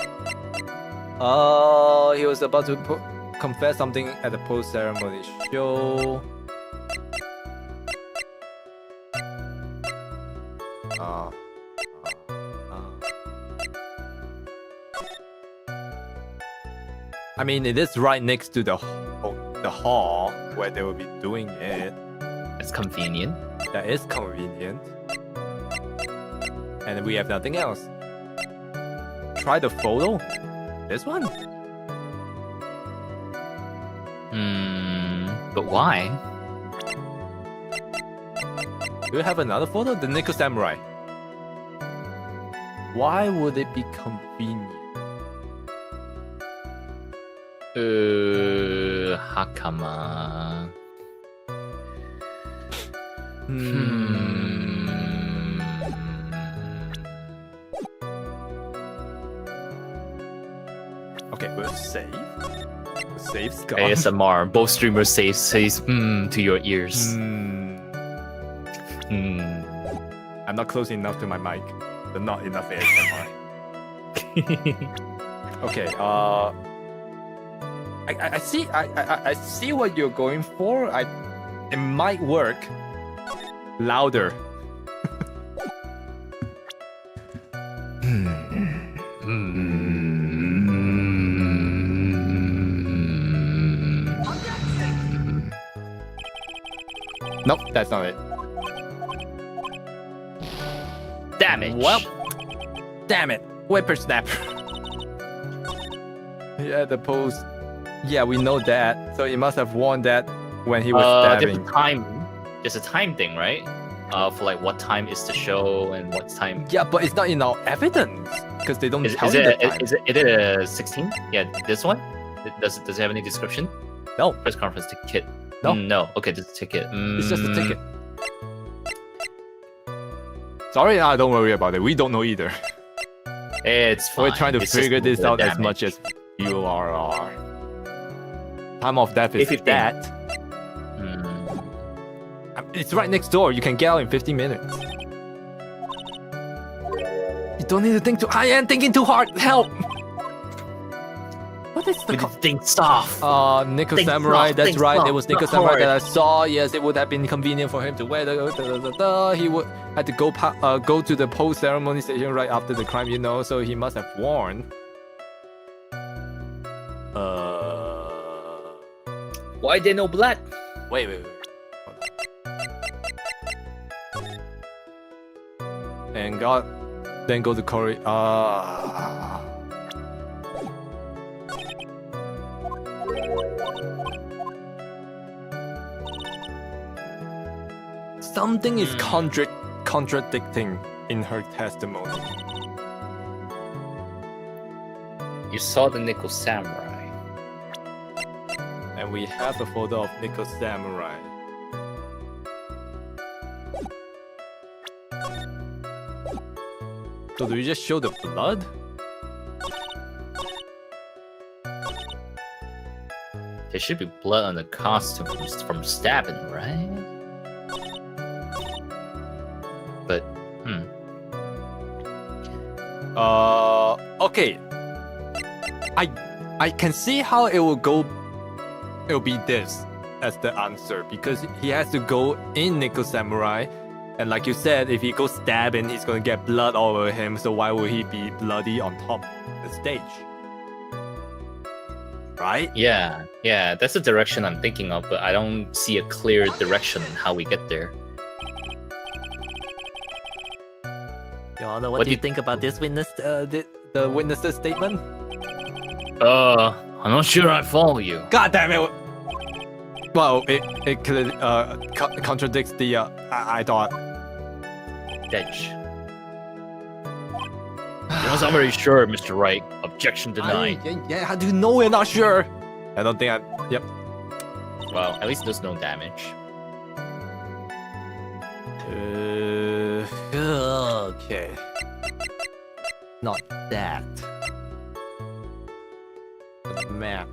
A: He was about to confess something at the post-ceremony show. I mean, it is right next to the hall where they will be doing it.
B: It's convenient.
A: That is convenient. And we have nothing else. Try the photo. This one?
B: But why?
A: Do you have another photo? The Nickel Samurai. Why would it be convenient?
B: Hakama.
A: Okay, we'll save. Save Scott.
B: ASMR. Both streamers says to your ears.
A: I'm not close enough to my mic. But not enough ASMR. Okay, I see what you're going for. It might work. Louder. Nope, that's not it.
B: Damage.
A: Well, damn it. Whippersnapper. Yeah, the pose. Yeah, we know that. So he must have worn that when he was stabbing.
B: There's a time. There's a time thing, right? For like what time is the show and what time.
A: Yeah, but it's not in our evidence because they don't tell
B: Is
A: you the
B: it?
A: time.
B: Is it a 16? Yeah, this one. Does it have any description?
A: No.
B: Press conference ticket.
A: No.
B: No. Okay, just a ticket.
A: It's just a ticket. Sorry, don't worry about it. We don't know either.
B: It's fine.
A: We're trying to
B: It's
A: figure
B: just
A: this out as
B: damage.
A: much as you are. Time of death is
B: 15.
A: that. It's right next door. You can get out in 15 minutes. You don't need to think too. I am thinking too hard. Help! What is the?
B: We didn't think soft.
A: Nickel
B: Think
A: Samurai.
B: soft,
A: That's
B: think
A: right.
B: soft,
A: It was Nickel
B: not
A: Samurai
B: hard.
A: that I saw. Yes, it would have been convenient for him to wear He would had to go to the post ceremony station right after the crime. So he must have worn.
B: Why there no blood?
A: Wait. Hold on. And then go to Korea. Something is contradicting in her testimony.
B: You saw the Nickel Samurai.
A: And we have a photo of Nickel Samurai. So do we just show the blood?
B: There should be blood on the costume from stabbing, right? But, Okay. I
A: I can see how it will go. It will be this as the answer because he has to go in Nico Samurai, and like you said, if he goes stabbing, he's gonna get blood all over him. So why would he be bloody on top of the stage? Right?
B: Yeah, that's the direction I'm thinking of, but I don't see a clear direction on how we get there.
E: Your Honor, what
B: What
E: do
B: do
E: you think about this witness?
A: The witness's statement.
B: I'm not sure I follow you.
A: God damn it! Well, it clearly contradicts the I thought.
B: Edge. You're not very sure, Mr. Wright. Objection denied.
A: Yeah, how do you know we're not sure? I don't think Yep.
B: Well, at least there's no damage.
A: Okay. Not that. The map.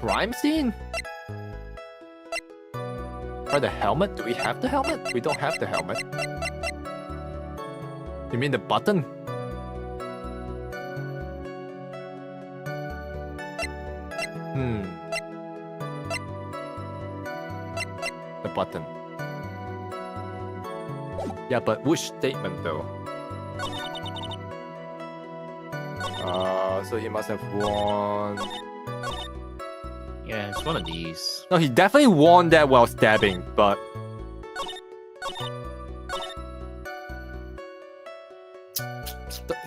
A: Crime scene? Or the helmet? Do we have the helmet? We don't have the helmet. You mean the button? The button. Yeah, but which statement though? So he must have won.
B: Yeah, it's one of these.
A: No, he definitely won that while stabbing, but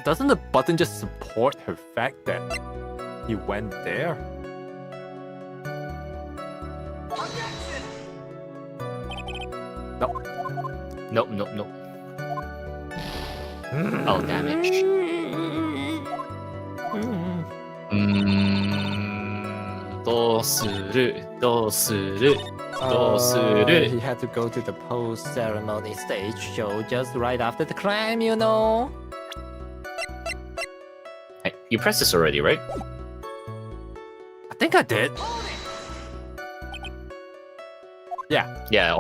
A: doesn't the button just support her fact that he went there?
B: Nope. Oh, damage.
A: He had to go to the post-ceremony stage show just right after the crime, you know.
B: Hey, you pressed this already, right?
A: I think I did. Yeah.
B: Yeah,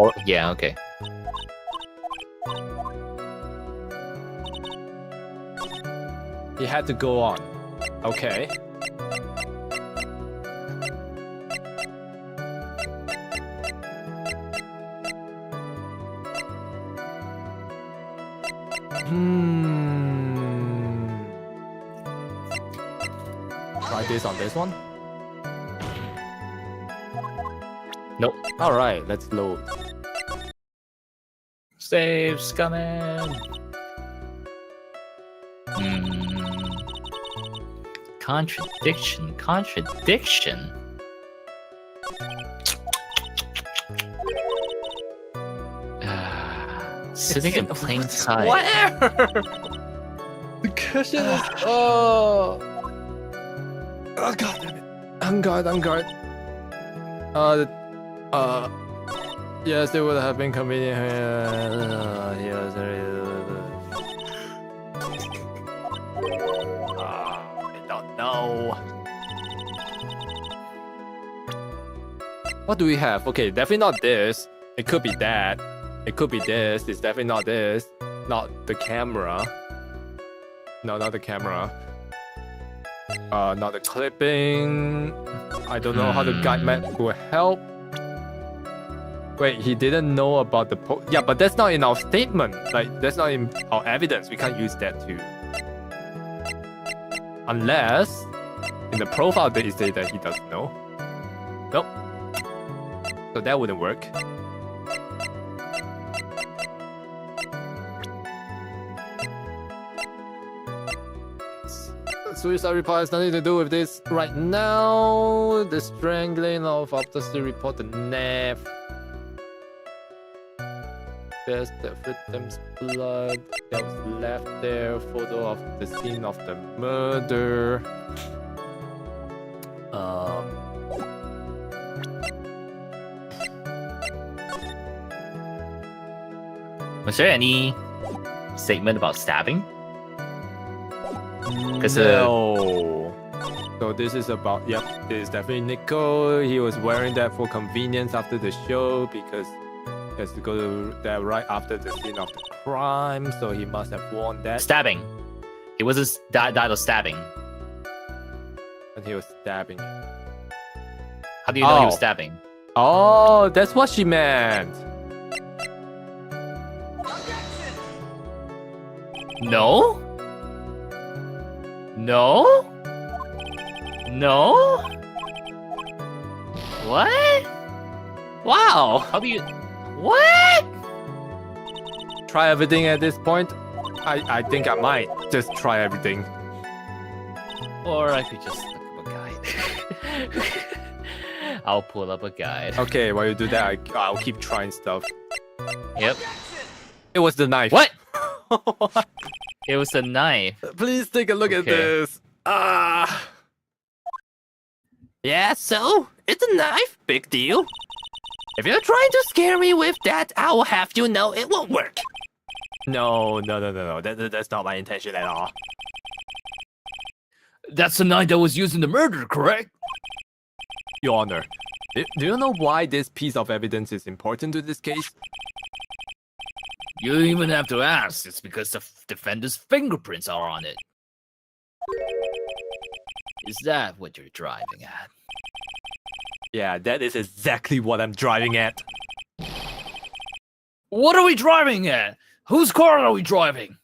B: okay.
A: He had to go on. Okay. Try this on this one?
B: Nope.
A: Alright, let's load.
B: Saves coming. Contradiction. Sitting in plain sight.
A: Whatever! The question is... Oh, god damn it. I'm guard. Yes, it would have been convenient. I don't know. What do we have? Okay, definitely not this. It could be that. It could be this. It's definitely not this. Not the camera. No, not the camera. Not the clipping. I don't know how the guide map will help. Wait, he didn't know about the yeah, but that's not in our statement. Like, that's not in our evidence. We can't use that too. Unless in the profile they say that he doesn't know. Nope. So that wouldn't work. Suicide report has nothing to do with this right now. The strangling of autopsy report, the NAF. There's the victim's blood that was left there. Photo of the scene of the murder.
B: Was there any statement about stabbing?
A: No. So this is about, yep, this is definitely Nico. He was wearing that for convenience after the show because he has to go to that right after the scene of the crime. So he must have worn that.
B: Stabbing. He wasn't died of stabbing.
A: when he was stabbing it.
B: How do you know he was
A: Oh.
B: stabbing?
A: Oh, that's what she meant.
B: No? No? No? What? Wow, how do you... What?
A: Try everything at this point? I think I might just try everything.
B: Or I could just look up a guide. I'll pull up a guide.
A: Okay, while you do that, I'll keep trying stuff.
B: Yep.
A: It was the knife.
B: What? It was a knife.
A: Please take a look at
B: Okay.
A: this. Ah.
E: Yeah, so? It's a knife. Big deal. If you're trying to scare me with that, I will have you know it won't work.
A: No. That's not my intention at all.
B: That's the knife that was used in the murder, correct?
A: Your Honor, do you know why this piece of evidence is important to this case?
B: You don't even have to ask. It's because the defender's fingerprints are on it. Is that what you're driving at?
A: Yeah, that is exactly what I'm driving at.
B: What are we driving at? Whose car are we driving?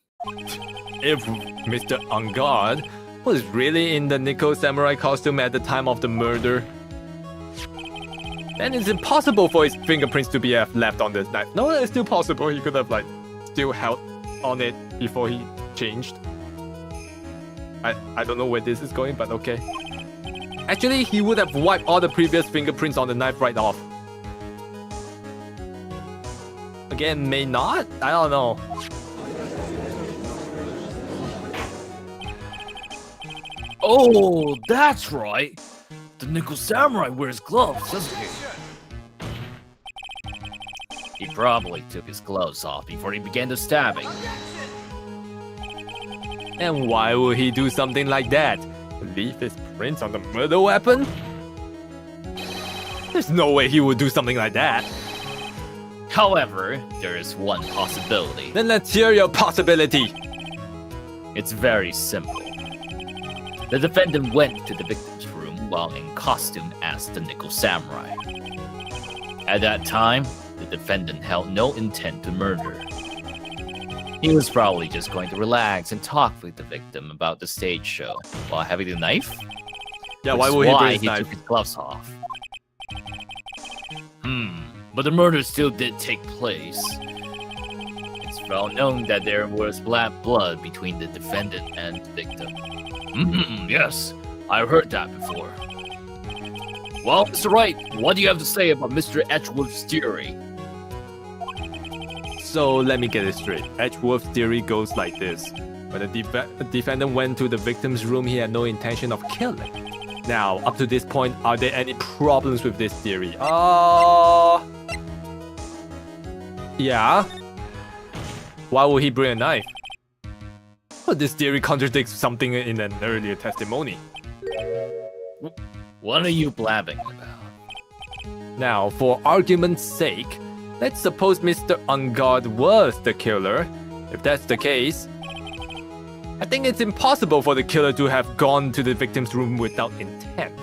A: If Mr. Angard was really in the Nico Samurai costume at the time of the murder, then it's impossible for his fingerprints to be left on this knife. No, it's still possible. He could have still held on it before he changed. I don't know where this is going, but okay. Actually, he would have wiped all the previous fingerprints on the knife right off. Again, may not? I don't know.
B: Oh, that's right. The Nickel Samurai wears gloves, doesn't he? He probably took his gloves off before he began the stabbing.
A: And why would he do something like that? Leave his prints on the murder weapon? There's no way he would do something like that.
B: However, there is one possibility.
A: Then let's hear your possibility.
B: It's very simple. The defendant went to the victim's room while in costume as the Nickel Samurai. At that time, the defendant held no intent to murder. He was probably just going to relax and talk with the victim about the stage show while having the knife.
A: Yeah,
B: Which
A: why
B: is
A: would he bring his
B: took
A: knife?
B: his gloves off. But the murder still did take place. It's well known that there was black blood between the defendant and the victim. Yes, I've heard that before. Well, Mr. Wright, what do you have to say about Mr. Edgeworth's theory?
A: So let me get it straight. Edgeworth's theory goes like this. When the defendant went to the victim's room, he had no intention of killing. Now, up to this point, are there any problems with this theory? Yeah. Why would he bring a knife? Well, this theory contradicts something in an earlier testimony.
B: What are you blabbing about?
A: Now, for argument's sake, let's suppose Mr. Angard was the killer. If that's the case, I think it's impossible for the killer to have gone to the victim's room without intent.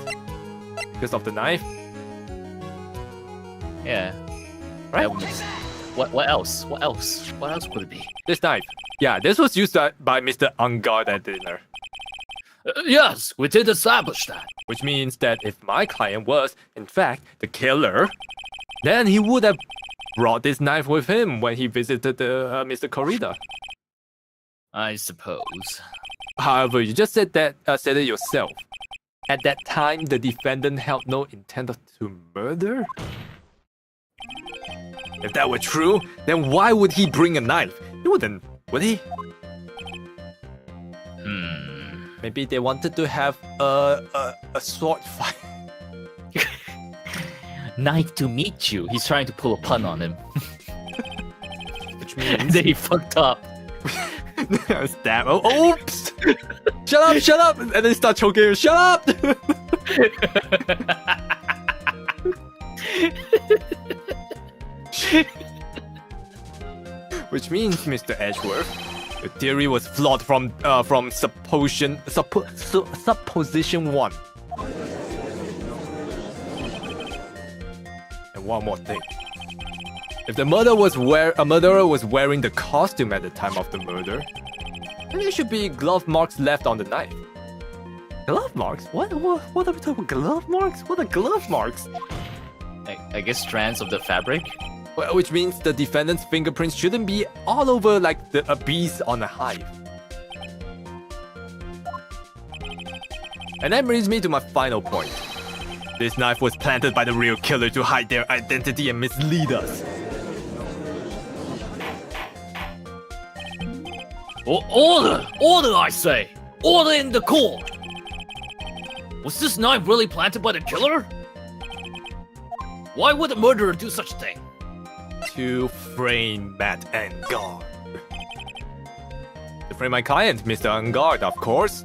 A: Because of the knife?
B: Yeah.
A: Right?
B: What else? What else? What else could it be?
A: This knife. Yeah, this was used by Mr. Angard at dinner.
B: Yes, we did establish that.
A: Which means that if my client was, in fact, the killer, then he would have brought this knife with him when he visited Mr. Corrida.
B: I suppose.
A: However, you just said it yourself. At that time, the defendant held no intent to murder? If that were true, then why would he bring a knife? He wouldn't, would he? Maybe they wanted to have a sword fight.
B: Nice to meet you. He's trying to pull a pun on him.
A: Which
B: And
A: means...
B: then he fucked up.
A: Stab. Oh, oops! Shut up! And then start choking him. Shut up! Which means, Mr. Edgeworth, the theory was flawed from supposition 1. one more thing. If the murderer was wearing the costume at the time of the murder, then there should be glove marks left on the knife. Glove marks? What are we talking about? Glove marks? What are glove marks?
B: I guess strands of the fabric.
A: Well, which means the defendant's fingerprints shouldn't be all over like a bees on a hive. And that brings me to my final point. This knife was planted by the real killer to hide their identity and mislead us.
B: Order! Order, I say! Order in the court! Was this knife really planted by the killer? Why would the murderer do such a thing?
A: To frame Matt Engard. To frame my client, Mr. Engard, of course.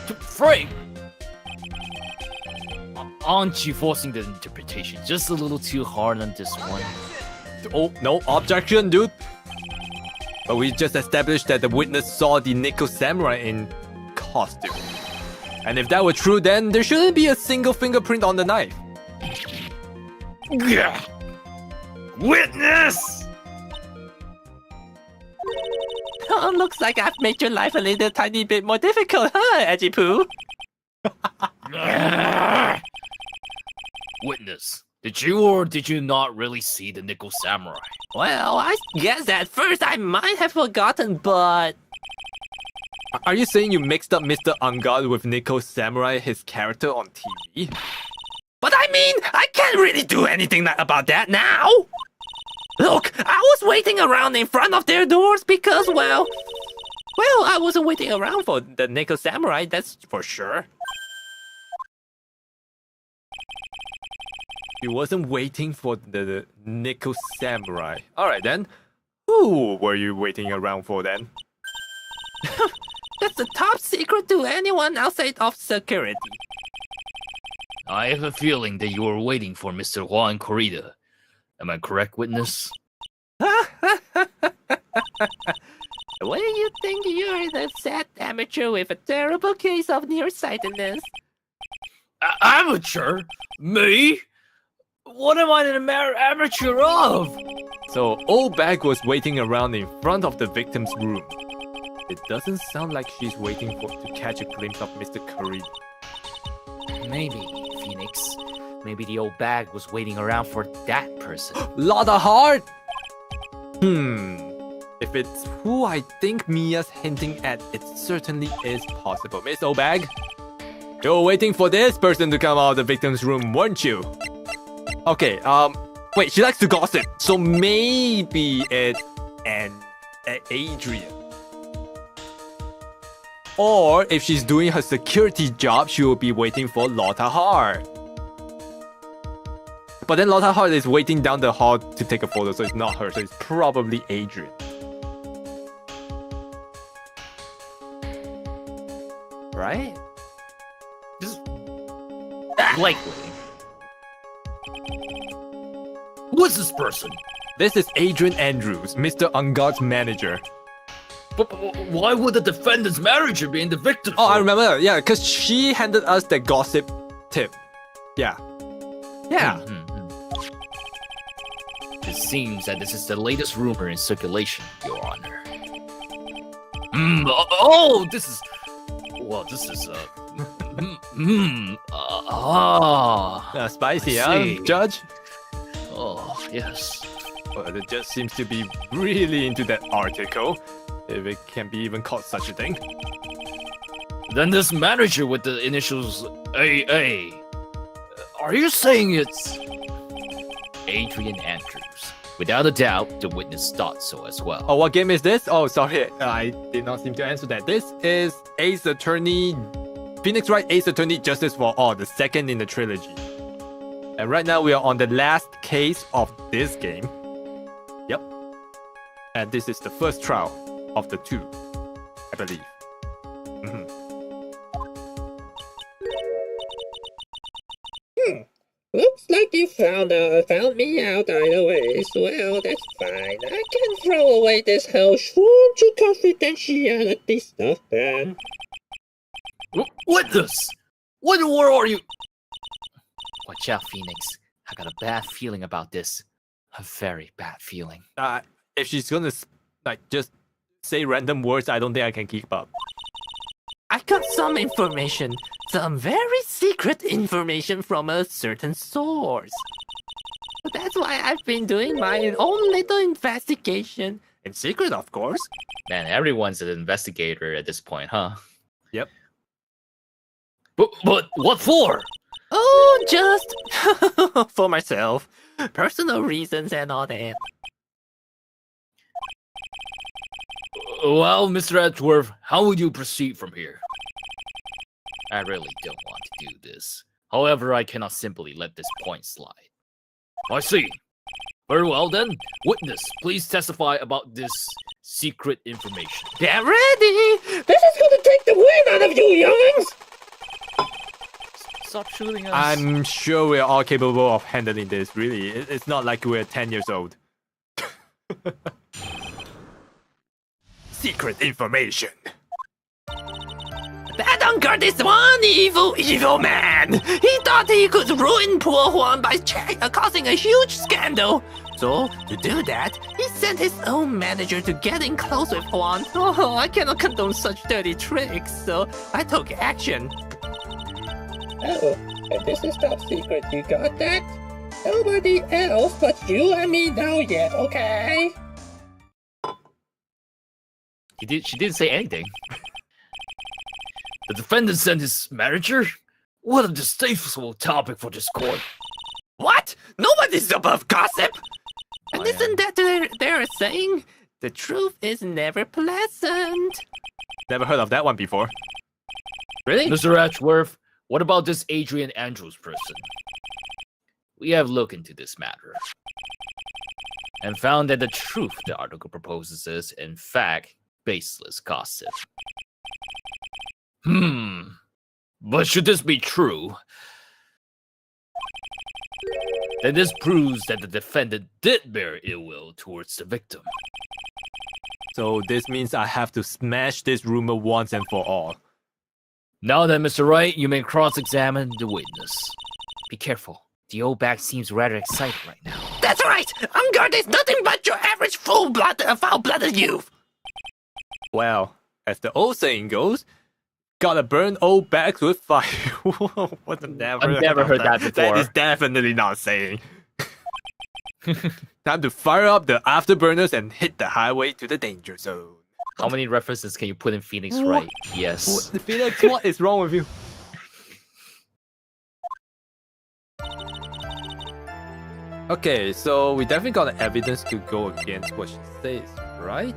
B: To frame! Aren't you forcing the interpretation just a little too hard on this one?
A: Oh, no objection, dude. But we just established that the witness saw the Nico Samurai in costume. And if that were true, then there shouldn't be a single fingerprint on the knife.
B: Gah! Witness!
E: Oh, looks like I've made your life a little tiny bit more difficult, huh, Edgy Poo?
B: Witness, did you or did you not really see the Nickel Samurai?
E: Well, I guess at first I might have forgotten, but...
A: Are you saying you mixed up Mr. Engard with Nico Samurai, his character on TV?
E: But I mean, I can't really do anything about that now! Look, I was waiting around in front of their doors because, well, I wasn't waiting around for the Nico Samurai, that's for sure.
A: You wasn't waiting for the Nico Samurai. Alright then. Who were you waiting around for then?
E: That's a top secret to anyone outside of security.
B: I have a feeling that you were waiting for Mr. Juan Corrida. Am I correct, witness?
E: What do you think you're the sad amateur with a terrible case of nearsightedness?
B: Amateur? Me? What am I an amateur of?
A: So, Old Bag was waiting around in front of the victim's room. It doesn't sound like she's waiting to catch a glimpse of Mr. Corrida.
B: Maybe, Phoenix. Maybe the old bag was waiting around for that person.
A: Lotta Heart! If it's who I think Mia's hinting at, it certainly is possible. Miss Obag, you were waiting for this person to come out of the victim's room, weren't you? Okay, wait, she likes to gossip, so maybe it's Adrian. Or if she's doing her security job, she will be waiting for Lotta Heart. But then Lotta Heart is waiting down the hall to take a photo, so it's not her, so it's probably Adrian. Right?
B: Just likely. Who's this person?
A: This is Adrian Andrews, Mr. Engard's manager.
B: But why would the defendant's manager be in the victim's
A: Oh, I
B: room?
A: remember. Yeah, because she handed us the gossip tip. Yeah. Yeah.
B: It seems that this is the latest rumor in circulation, Your Honor. This is... Well, this is,
A: Spicy,
B: I
A: huh,
B: see.
A: Judge?
B: Oh, yes.
A: Well, the judge seems to be really into that article, if it can be even called such a thing.
B: Then this manager with the initials AA. Are you saying it's... Adrian Andrews? Without a doubt, the witness thought so as well.
A: Oh, what game is this? Oh, sorry, I did not seem to answer that. This is Ace Attorney, Phoenix Wright Ace Attorney Justice for All, the second in the trilogy. And right now we are on the last case of this game. Yep. And this is the first trial of the two, I believe.
F: Looks like you found me out either way. Well, that's fine. I can throw away this whole sworn to confidentiality stuff then.
B: Witness! What in the world are you... Watch out, Phoenix. I got a bad feeling about this. A very bad feeling.
A: If she's gonna just say random words, I don't think I can keep up.
E: I got some information, some very secret information from a certain source. That's why I've been doing my own little investigation. In secret, of course.
B: Man, everyone's an investigator at this point, huh?
A: Yep.
B: But what for?
E: Oh, just for myself. Personal reasons and all that.
B: Well, Mr. Edgeworth, how would you proceed from here? I really don't want to do this. However, I cannot simply let this point slide. I see. Very well then. Witness, please testify about this secret information.
E: Get ready!
F: This is gonna take the wind out of you, youngs!
B: Stop shooting us.
A: I'm sure we're all capable of handling this, really. It's not like we're 10 years old. Secret information.
E: That Unguard is one evil man. He thought he could ruin poor Juan by causing a huge scandal. So, to do that, he sent his own manager to get in close with Juan. Oh, I cannot condone such dirty tricks, so I took action.
F: Oh, and this is top secret, you got that? Nobody else but you and me know yet, okay?
B: She didn't say anything. The defendant sent his manager? What a distasteful topic for this court.
E: What? Nobody's above gossip. And
B: I
E: isn't that they're saying? The truth is never pleasant.
A: Never heard of that one before.
E: Really?
B: Mr. Edgeworth, what about this Adrian Andrews person? We have looked into this matter and found that the truth the article proposes is, in fact, baseless gossip. But should this be true, then this proves that the defendant did bear ill will towards the victim.
A: So this means I have to smash this rumor once and for all.
B: Now then, Mr. Wright, you may cross-examine the witness. Be careful. The old bag seems rather excited right now.
E: That's right! Unguard is nothing but your average foul-blooded youth!
A: Well, as the old saying goes, gotta burn old bags with fire. I've
B: never heard that before.
A: That is definitely not saying. Time to fire up the afterburners and hit the highway to the danger zone.
B: How many references can you put in Phoenix
A: What?
B: Wright? Yes.
A: Phoenix, what is wrong with you? Okay, so we definitely got the evidence to go against what she says, right?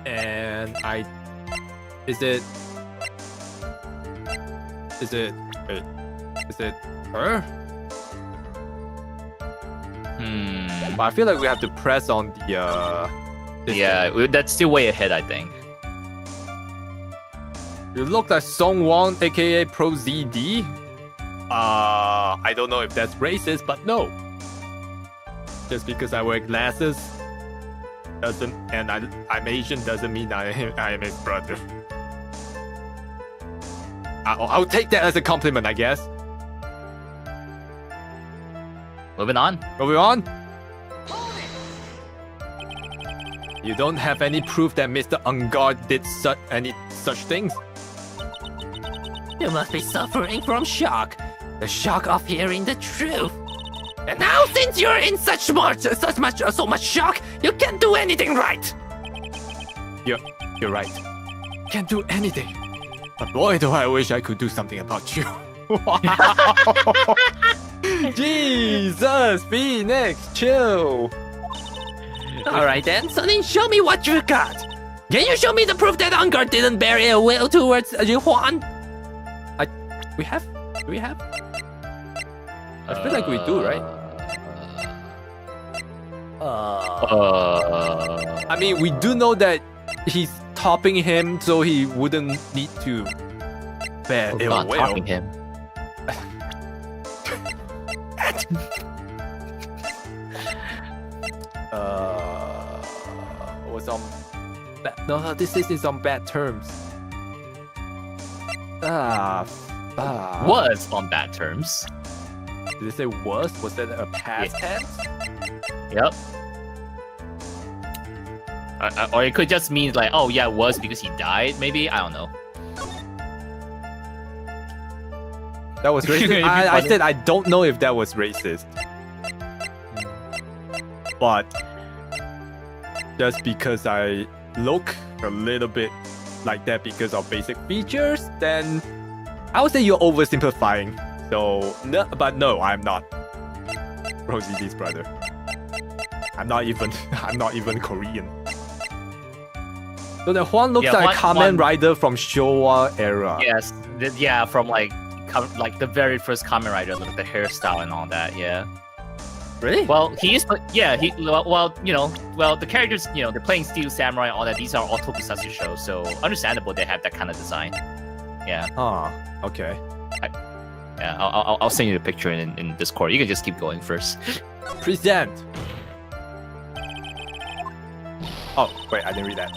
A: And is it her? But I feel like we have to press on the this thing.
B: That's still way ahead, I think.
A: You look like Song Won, aka Pro ZD. I don't know if that's racist, but no. Just because I wear glasses and I'm Asian doesn't mean I am his brother. I'll take that as a compliment, I guess.
B: Moving on.
A: Moving on. You don't have any proof that Mr. Unguard did any such things?
E: You must be suffering from shock. The shock of hearing the truth. And now, since you're in so much shock, you can't do anything right.
A: You're right. Can't do anything. But boy, do I wish I could do something about you. Wow. Jesus, Phoenix, chill.
E: All right then, Sonny, show me what you got. Can you show me the proof that Unguard didn't bear ill will towards Juan?
A: Do we have? I feel like we do, right? I mean, we do know that he's topping him, so he wouldn't need to bear ill
B: Not
A: will.
B: topping him.
A: Was on. No, this is on bad terms.
B: Was on bad terms.
A: Did it say was? Was that a past tense?
B: Yep. Or it could just mean like, oh yeah, was because he died. Maybe I don't know.
A: That was racist.
B: It'd be
A: I
B: funny.
A: said I don't know if that was racist. But just because I look a little bit like that because of basic features, then I would say you're oversimplifying. So, no, but no, I'm not. Rosie D's brother. I'm not even Korean. So the Juan looks
B: Yeah,
A: like a
B: Juan-
A: Kamen Rider from Showa era.
B: Yes. Yeah, from like the very first Kamen Rider, like the hairstyle and all that. Yeah.
A: Really?
B: Well, he is. Yeah. The characters, they're playing Steel Samurai and all that. These are all tokusatsu shows, so understandable they have that kind of design. Yeah.
A: Okay.
B: Yeah. I'll send you the picture in Discord. You can just keep going first.
A: Present. Oh, wait, I didn't read that.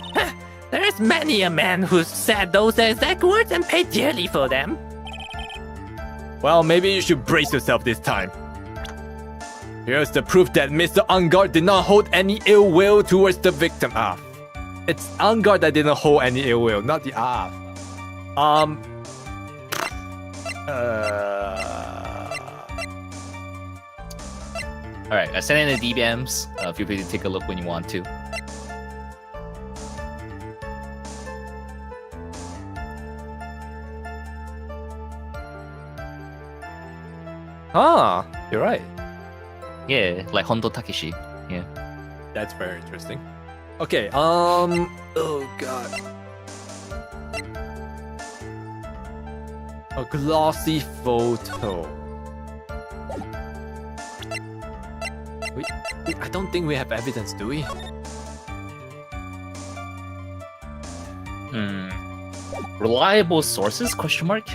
E: There's many a man who's said those exact words and paid dearly for them.
A: Well, maybe you should brace yourself this time. Here's the proof that Mr. Ungard did not hold any ill will towards the victim. It's Ungard that didn't hold any ill will, not the
B: Alright, I sent in the DBMs. Feel free to take a look when you want to.
A: You're right.
B: Yeah, like Hondo Takeshi. Yeah.
A: That's very interesting. Okay, oh god. A glossy photo. I don't think we have evidence, do we?
B: Reliable sources? Question mark.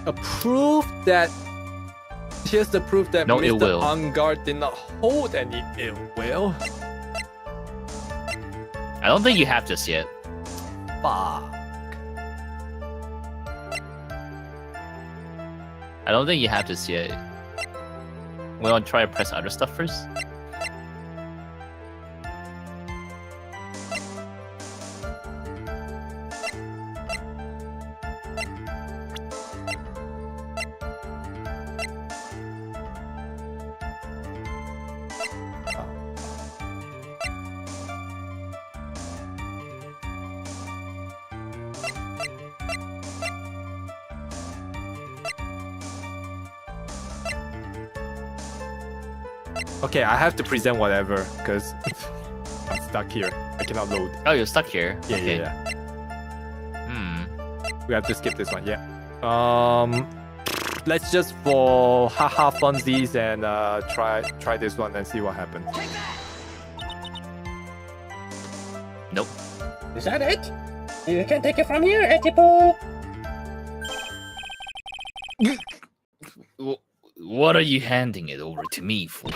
A: A proof that... Here's the proof that
B: No ill
A: Mr.
B: will.
A: Ungard did not hold any ill will.
B: I don't think you have this yet.
A: Fuck.
B: I don't think you have this yet. We want to try to press other stuff first?
A: Okay, I have to present whatever, because I'm stuck here. I cannot load.
B: Oh, you're stuck here.
A: Yeah,
B: Okay.
A: yeah.
B: Hmm.
A: We have to skip this one, yeah. Let's just for haha funsies and try this one and see what happens.
B: Nope.
F: Is that it? You can take it from here, Etipo.
B: What are you handing it over to me for?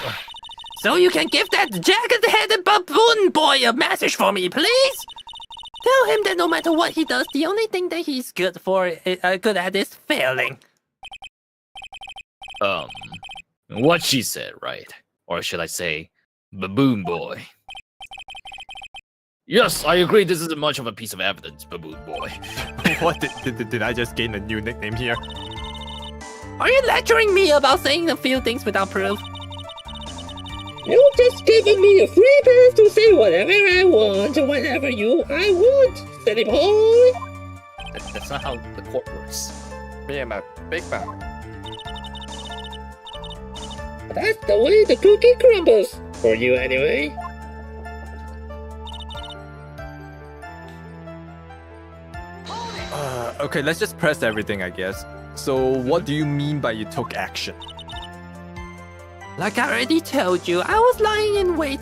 E: So you can give that jagged-headed baboon boy a message for me, please? Tell him that no matter what he does, the only thing that he's good at is failing.
B: What she said, right? Or should I say, baboon boy? Yes, I agree this isn't much of a piece of evidence, baboon boy.
A: What did I just gain a new nickname here?
E: Are you lecturing me about saying a few things without proof?
F: You've just given me a free pass to say whatever I want, whenever I want, silly boy.
B: That's not how the court works.
A: Me and my big mouth.
F: That's the way the cookie crumbles. For you, anyway.
A: Okay, let's just press everything, I guess. So, what do you mean by you took action?
E: Like I already told you, I was lying in wait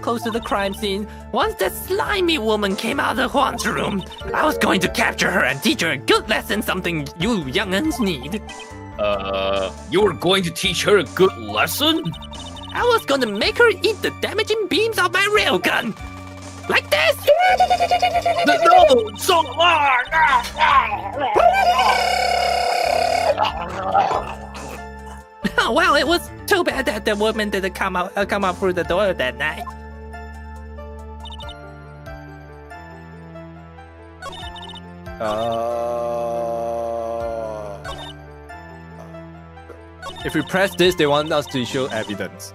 E: close to the crime scene. Once that slimy woman came out of Juan's room, I was going to capture her and teach her a good lesson, something you young'uns need.
B: You were going to teach her a good lesson?
E: I was going to make her eat the damaging beams of my railgun. Like this!
B: No! So
E: Oh well, it was too bad that the woman didn't come out through the door that night.
A: If we press this, they want us to show evidence.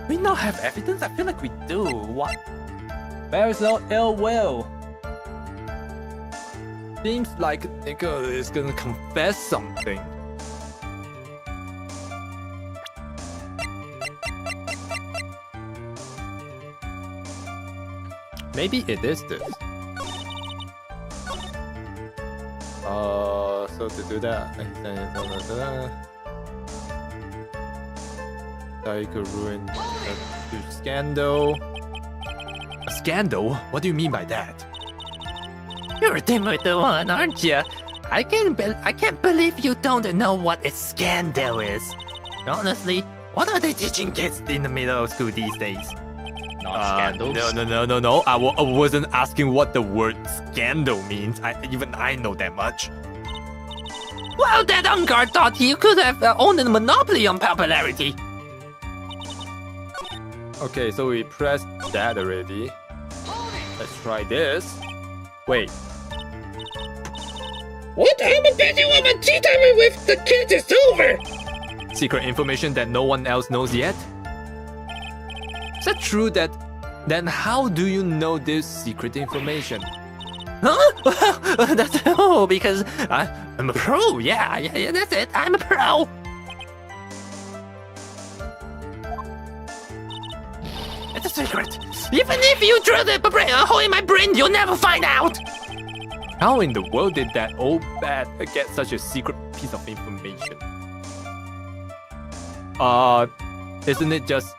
E: We not have evidence. I feel like we do. What?
A: There is no ill will. Seems like nigga is gonna confess something. Maybe it is this. So to do that, Takukou ruined a scandal. A scandal? What do you mean by that?
E: You're a Timothy one, aren't you? I can't believe you don't know what a scandal is. Honestly, what are they teaching kids in the middle of school these days?
B: Not scandals.
A: No. I wasn't asking what the word scandal means. Even I know that much.
E: Well, that Unguard thought he could have owned a monopoly on popularity.
A: Okay, so we pressed that already. Let's try this. Wait.
F: What? I'm a busy woman. Tea time with the kids is over.
A: Secret information that no one else knows yet? Is that true that... Then how do you know this secret information?
E: Huh? That's because I'm a pro. Yeah, that's it. I'm a pro. It's a secret. Even if you drill a hole in my brain, you'll never find out.
A: How in the world did that old bat get such a secret piece of information? Isn't it just...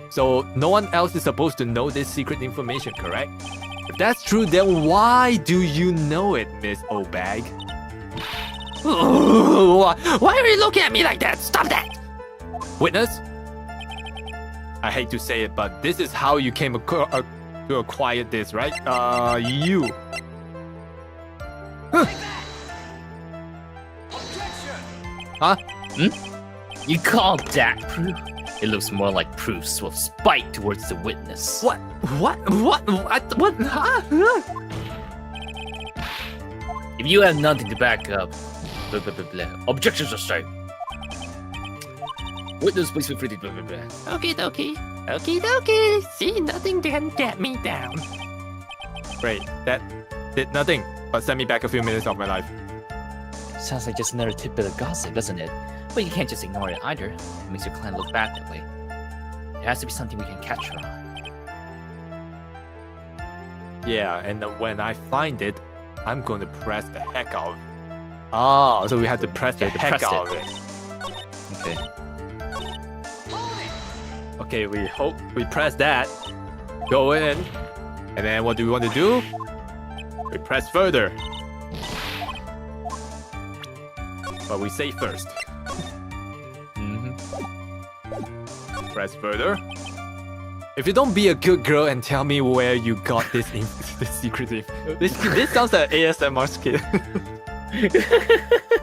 A: So no one else is supposed to know this secret information, correct? If that's true, then why do you know it, Miss Obag?
E: Ooh, why are you looking at me like that? Stop that!
A: Witness? I hate to say it, but this is how you came to acquire this, right? You. Huh?
B: You call that proof? It looks more like proofs of spite towards the witness.
E: What? Huh?
B: If you have nothing to back up, blah, blah, blah, blah. Objections are straight. Witness, please feel free to blah, blah, blah.
E: Okie dokie. See, nothing can get me down.
A: Great. That did nothing but send me back a few minutes of my life.
B: Sounds like just another tidbit of gossip, doesn't it? But you can't just ignore it either. It makes your clan look bad that way. There has to be something we can catch her on.
A: Yeah, and then when I find it, I'm going to press the heck out of it. Ah, so we have to press the heck
B: press
A: out
B: it.
A: of it.
B: Okay.
A: Okay, we press that, go in, and then what do we want to do? We press further. But we say first. Press further. If you don't be a good girl and tell me where you got this this secret this sounds like ASMR skit.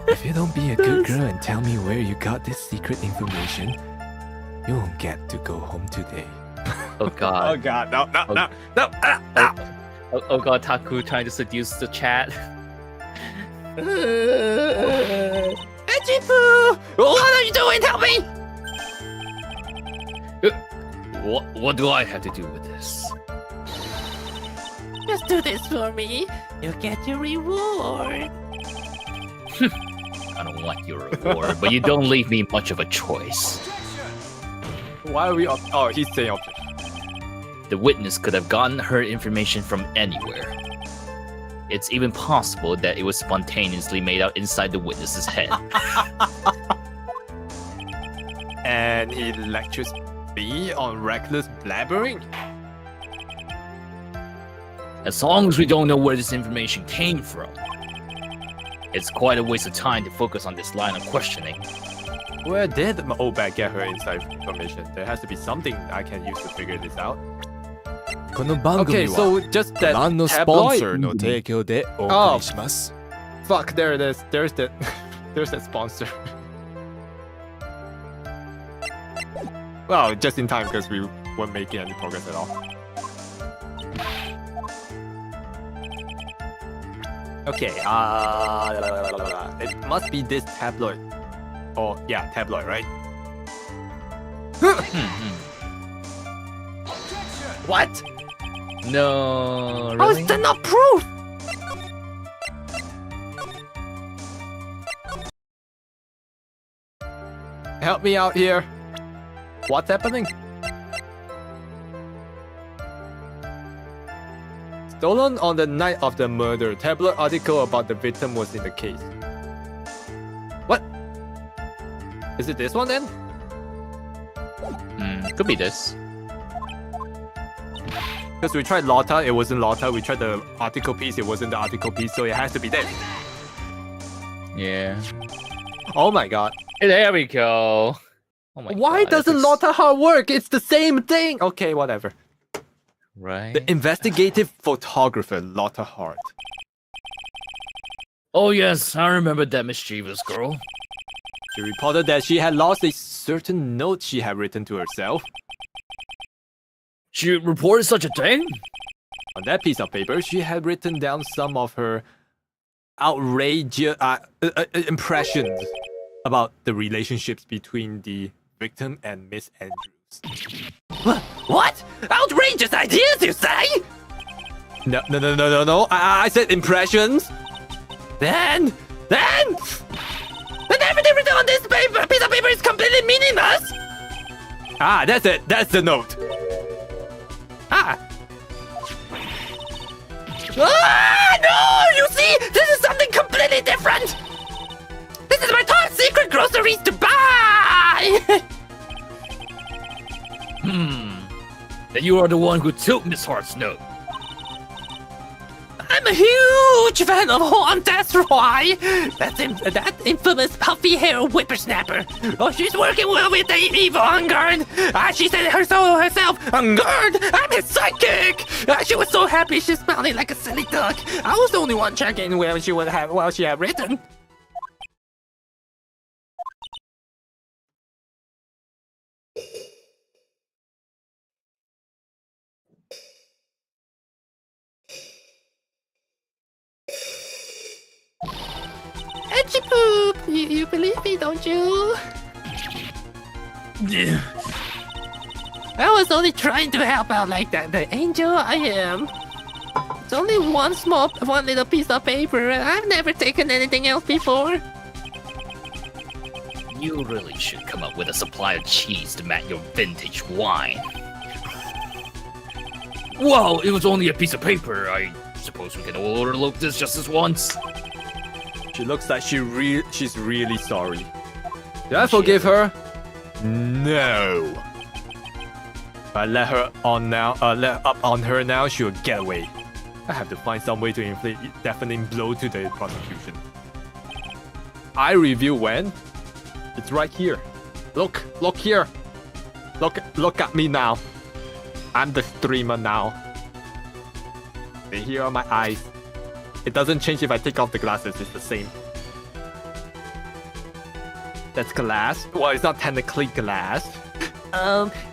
A: If you don't be a good girl and tell me where you got this secret information, you won't get to go home today.
B: Oh god.
A: Oh god, no.
B: Oh god, Taku trying to seduce the chat.
E: Echifu! What are you doing? Help me!
B: What do I have to do with this?
E: Just do this for me. You'll get your reward.
B: I don't want your reward, but you don't leave me much of a choice.
A: Why are we oh, he's saying objection.
B: The witness could have gotten her information from anywhere. It's even possible that it was spontaneously made out inside the witness's head.
A: And he lectures me on reckless blabbering?
B: As long as we don't know where this information came from, it's quite a waste of time to focus on this line of questioning.
A: Where did Obag get her inside information? There has to be something I can use to figure this out. Okay, so just that tabloid. Fuck, there it is. There's that sponsor. Well, just in time because we weren't making any progress at all. Okay, it must be this tabloid. Oh, yeah, tabloid, right? What?
B: No,
E: How
B: really?
E: is that not proof?
A: Help me out here. What's happening? Stolen on the night of the murder. Tabloid article about the victim was in the case. What? Is it this one then?
B: Could be this.
A: Because we tried Lotta, it wasn't Lotta. We tried the article piece, it wasn't the article piece, so it has to be this.
B: Yeah.
A: Oh my god.
B: Hey, there we go. Oh my
A: Why
B: God,
A: doesn't
B: this is-
A: Lotta Heart work? It's the same thing! Okay, whatever.
B: Right.
A: The investigative photographer, Lotta Heart.
B: Oh yes, I remember that mischievous girl.
A: She reported that she had lost a certain note she had written to herself.
B: She reported such a thing?
A: On that piece of paper, she had written down some of her outrageous impressions about the relationships between the victim and Miss Andrews.
E: What? Outrageous ideas, you say?
A: No. I said impressions.
E: Then everything written on this piece of paper is completely meaningless.
A: Ah, that's it. That's the note.
E: Ah, no! You see, this is something completely different. This is my top secret groceries to buy.
B: Then you are the one who took Miss Hart's note.
E: I'm a huge fan of Horn, that's why. That infamous puffy hair whippersnapper. Oh, she's working well with the evil on guard. She said it herself. On guard, I'm his sidekick. She was so happy, she's smiling like a silly duck. I was the only one checking where she would have while she had written. Etchy poop! You believe me, don't you? I was only trying to help out like that. The angel I am. It's only one little piece of paper. I've never taken anything else before.
B: You really should come up with a supply of cheese to match your vintage wine. Well, it was only a piece of paper. I suppose we can all overlook this just this once.
A: She looks like she's really sorry. Did I forgive her? No. If I let up on her now, she will get away. I have to find some way to inflict a deafening blow to the prosecution. I review when? It's right here. Look here. Look at me now. I'm the streamer now. And here are my eyes. It doesn't change if I take off the glasses, it's the same. That's glass. Well, it's not technically glass.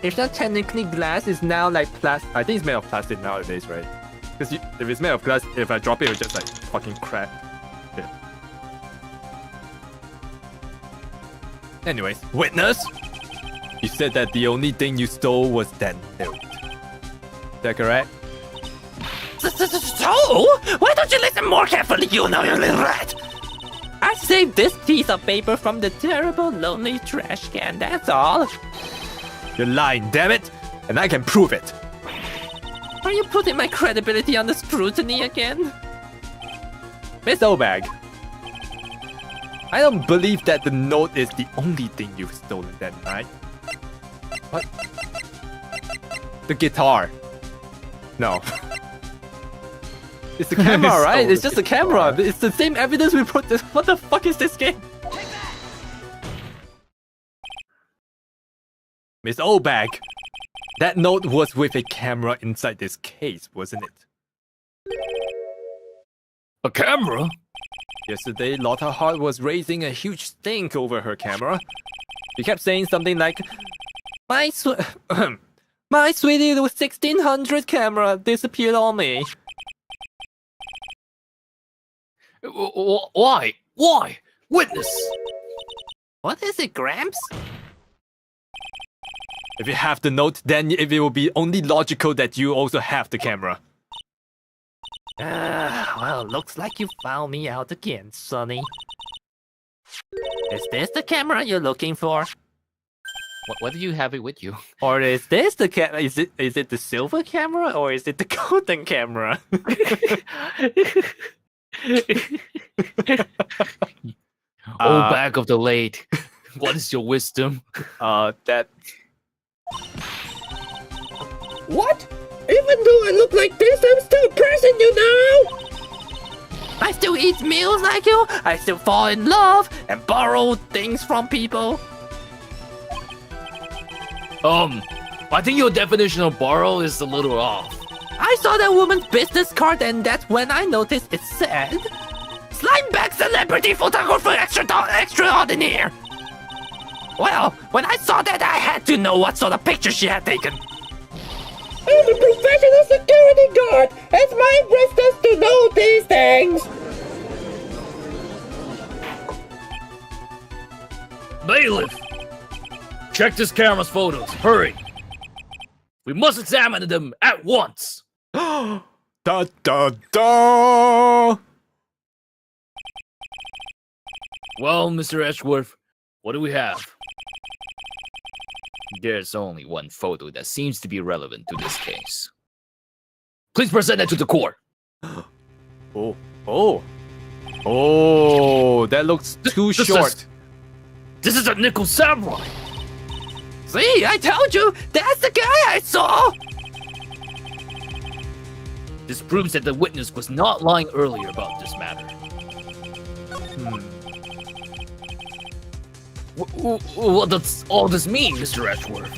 A: It's not technically glass, it's now like plastic. I think it's made of plastic nowadays, right? Because if it's made of glass, if I drop it, it'll just like fucking crack. Yeah. Anyways, witness! You said that the only thing you stole was that note. Is that correct?
E: So? Why don't you listen more carefully, you know, you little rat? I saved this piece of paper from the terrible, lonely trash can, that's all.
A: You're lying, damn it! And I can prove it!
E: Are you putting my credibility under scrutiny again?
A: Miss Obag, I don't believe that the note is the only thing you've stolen that night. What? The guitar. No. It's the camera, right? It's just the camera. It's the same evidence we put this. What the fuck is this game? Miss Obag, that note was with a camera inside this case, wasn't it?
B: A camera?
A: Yesterday, Lotta Hart was raising a huge stink over her camera. She kept saying something like,
E: My my sweetie, the 1600 camera disappeared on me.
B: Why? Why? Witness!
E: What is it, Gramps?
A: If you have the note, then it will be only logical that you also have the camera.
E: Well, looks like you found me out again, Sonny. Is this the camera you're looking for?
B: Why do you have it with you?
E: Or is this the camera? Is it the silver camera or is it the golden camera?
B: Bag of the late. What is your wisdom?
A: That
F: What? Even though I look like this, I'm still pressing you now!
E: I still eat meals like you. I still fall in love and borrow things from people.
B: I think your definition of borrow is a little off.
E: I saw that woman's business card and that's when I noticed it said Slimebag Celebrity Photographer Extraordinaire. Well, when I saw that I had to know what sort of picture she had taken.
F: I'm a professional security guard! It's my business to know these things!
B: Bailiff! Check this camera's photos. Hurry! We must examine them at once!
A: da da da.
B: Well, Mr. Edgeworth, what do we have? There's only one photo that seems to be relevant to this case. Please present it to the court.
A: Oh, that looks too
B: This
A: short.
B: This is a nickel samurai.
E: See, I told you, that's the guy I saw.
B: This proves that the witness was not lying earlier about this matter. What does all this mean, Mr. Edgeworth?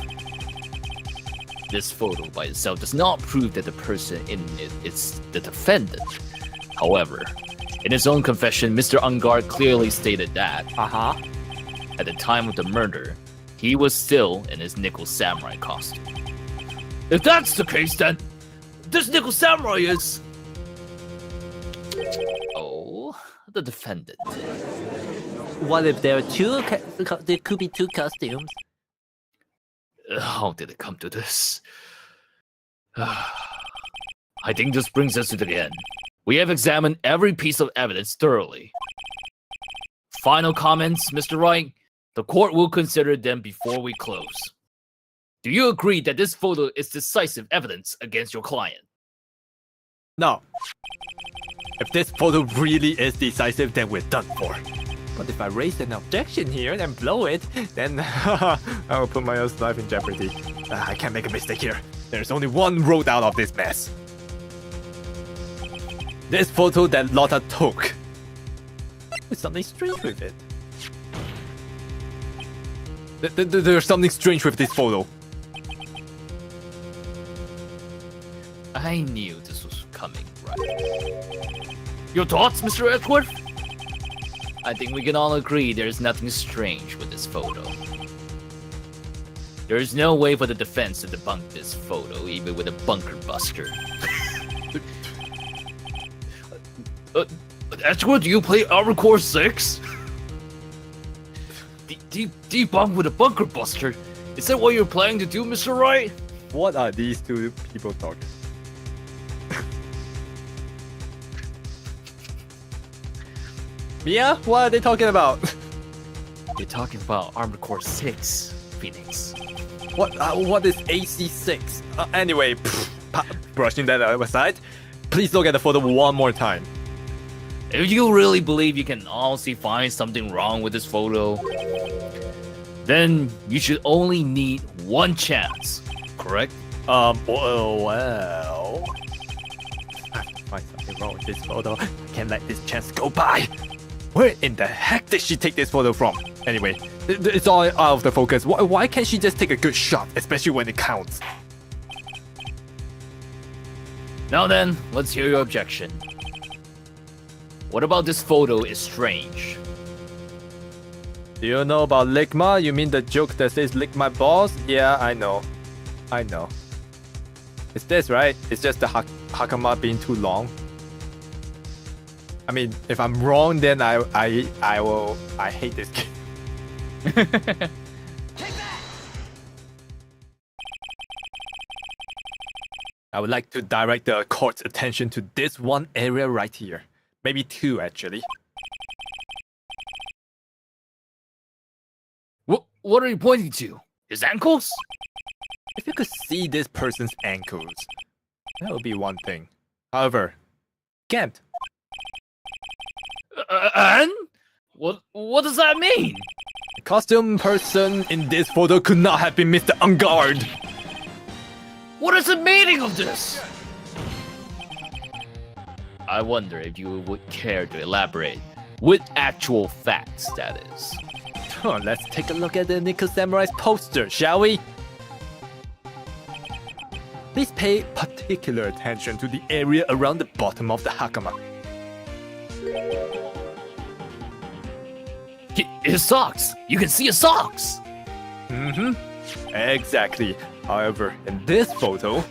B: This photo by itself does not prove that the person in it is the defendant. However, in his own confession, Mr. Ungard clearly stated that, at the time of the murder, he was still in his nickel samurai costume. If that's the case, then this nickel samurai is... Oh, the defendant.
E: What if there are two? There could be two costumes.
B: How did it come to this? I think this brings us to the end. We have examined every piece of evidence thoroughly. Final comments, Mr. Wright? The court will consider them before we close. Do you agree that this photo is decisive evidence against your client?
A: No. If this photo really is decisive, then we're done for. But if I raise an objection here and blow it, then I will put my own life in jeopardy. I can't make a mistake here. There's only one road out of this mess. This photo that Lotta took. There's something strange with it. There's something strange with this photo.
B: I knew this was coming, right? Your thoughts, Mr. Edgeworth? I think we can all agree there's nothing strange with this photo. There is no way for the defense to debunk this photo, even with a bunker buster. Edgeworth, do you play Armor Core 6? Debunk with a bunker buster? Is that what you're planning to do, Mr. Wright?
A: What are these two people talking? Mia, what are they talking about?
B: You're talking about Armor Core 6, Phoenix.
A: What is AC6? Anyway, brushing that aside, please look at the photo one more time.
B: If you really believe you can honestly find something wrong with this photo, then you should only need one chance, correct?
A: Well, I have to find something wrong with this photo. I can't let this chance go by. Where in the heck did she take this photo from? Anyway, it's all out of the focus. Why can't she just take a good shot, especially when it counts?
B: Now then, let's hear your objection. What about this photo is strange?
A: Do you know about Ligma? You mean the joke that says lick my balls? Yeah, I know. I know. It's this, right? It's just the Hakama being too long. I mean, if I'm wrong, then I hate this game. I would like to direct the court's attention to this one area right here. Maybe two, actually.
B: What are you pointing to? His ankles?
A: If you could see this person's ankles, that would be one thing. However, can't.
B: And? What does that mean?
A: The costume person in this photo could not have been Mr. Ungard.
B: What is the meaning of this? I wonder if you would care to elaborate with actual facts, that is.
A: Let's take a look at the Nico Samurai's poster, shall we? Please pay particular attention to the area around the bottom of the Hakama.
B: His socks! You can see his socks!
A: Exactly. However, in this photo,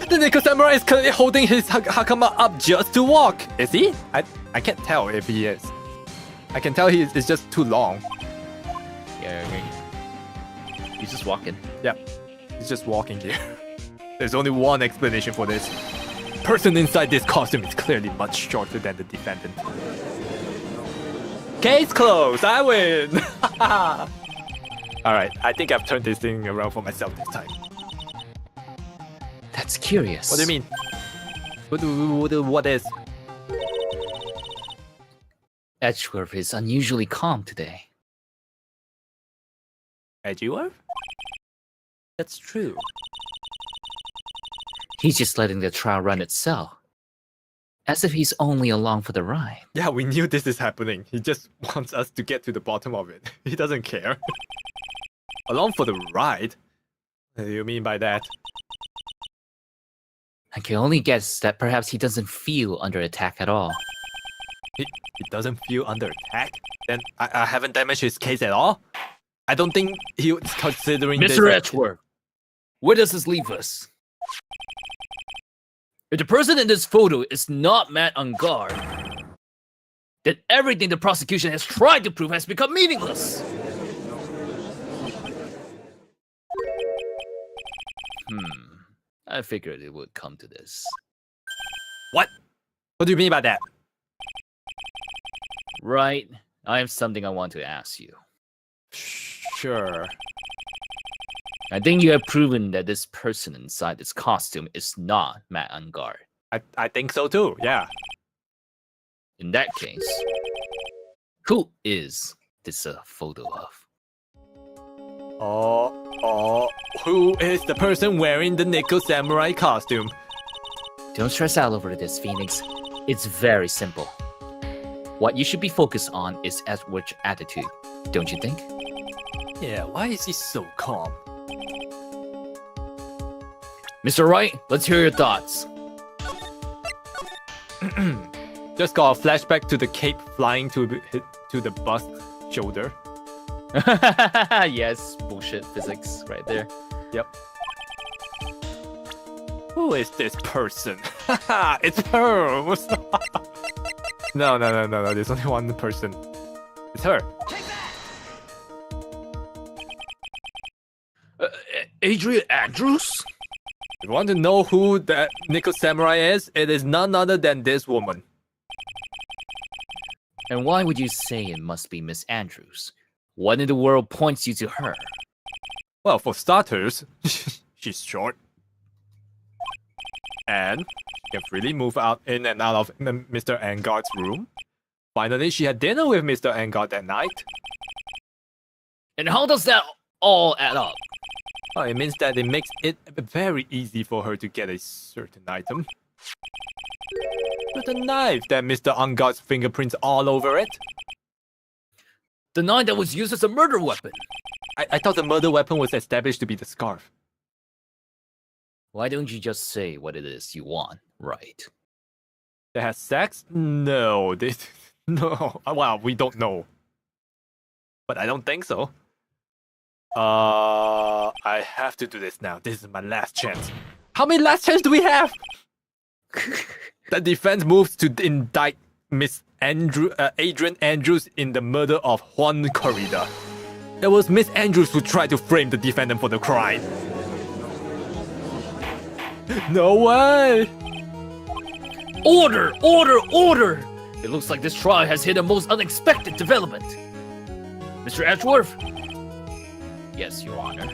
A: the Nico Samurai is currently holding his Hakama up just to walk. Is he? I can't tell if he is. I can tell it's just too long.
B: Yeah, he's just walking.
A: Yep, he's just walking here. There's only one explanation for this. Person inside this costume is clearly much shorter than the defendant. Case closed, I win! Alright, I think I've turned this thing around for myself this time.
B: That's curious.
A: What do you mean? What is?
B: Edgeworth is unusually calm today.
A: Edgeworth? That's true.
B: He's just letting the trial run itself. As if he's only along for the ride.
A: Yeah, we knew this is happening. He just wants us to get to the bottom of it. He doesn't care. Along for the ride? What do you mean by that?
B: I can only guess that perhaps he doesn't feel under attack at all.
A: He doesn't feel under attack? Then I haven't damaged his case at all? I don't think he was considering this.
B: Mr. Edgeworth, where does this leave us? If the person in this photo is not Matt on guard, then everything the prosecution has tried to prove has become meaningless. I figured it would come to this.
A: What? What do you mean by that?
B: Right, I have something I want to ask you.
A: Sure.
B: I think you have proven that this person inside this costume is not Matt on guard.
A: I think so too, yeah.
B: In that case, who is this a photo of?
A: Who is the person wearing the Nico Samurai costume?
B: Don't stress out over this, Phoenix. It's very simple. What you should be focused on is Edward's attitude, don't you think?
A: Yeah, why is he so calm?
B: Mr. Wright, let's hear your thoughts.
A: Just got a flashback to the cape flying to the bust shoulder.
B: Yes, bullshit physics right there.
A: Yep. Who is this person? It's her! No, there's only one person. It's her.
B: Adrian Andrews?
A: If you want to know who that Nico Samurai is, it is none other than this woman.
B: And why would you say it must be Miss Andrews? What in the world points you to her?
A: Well, for starters, she's short. And she can freely move in and out of Mr. Angard's room. Finally, she had dinner with Mr. Angard that night.
B: And how does that all add up?
A: Well, it means that it makes it very easy for her to get a certain item. With a knife that Mr. Angard's fingerprints all over it.
B: The knife that was used as a murder weapon.
A: I thought the murder weapon was established to be the scarf.
B: Why don't you just say what it is you want, right?
A: They had sex? No, no. Well, we don't know. but I don't think so. I have to do this now. This is my last chance. How many last chance do we have? The defense moves to indict Miss Adrian Andrews in the murder of Juan Corrida. It was Miss Andrews who tried to frame the defendant for the crime. No way!
B: Order! Order! Order! It looks like this trial has hit a most unexpected development. Mr. Ashworth? Yes, Your Honor.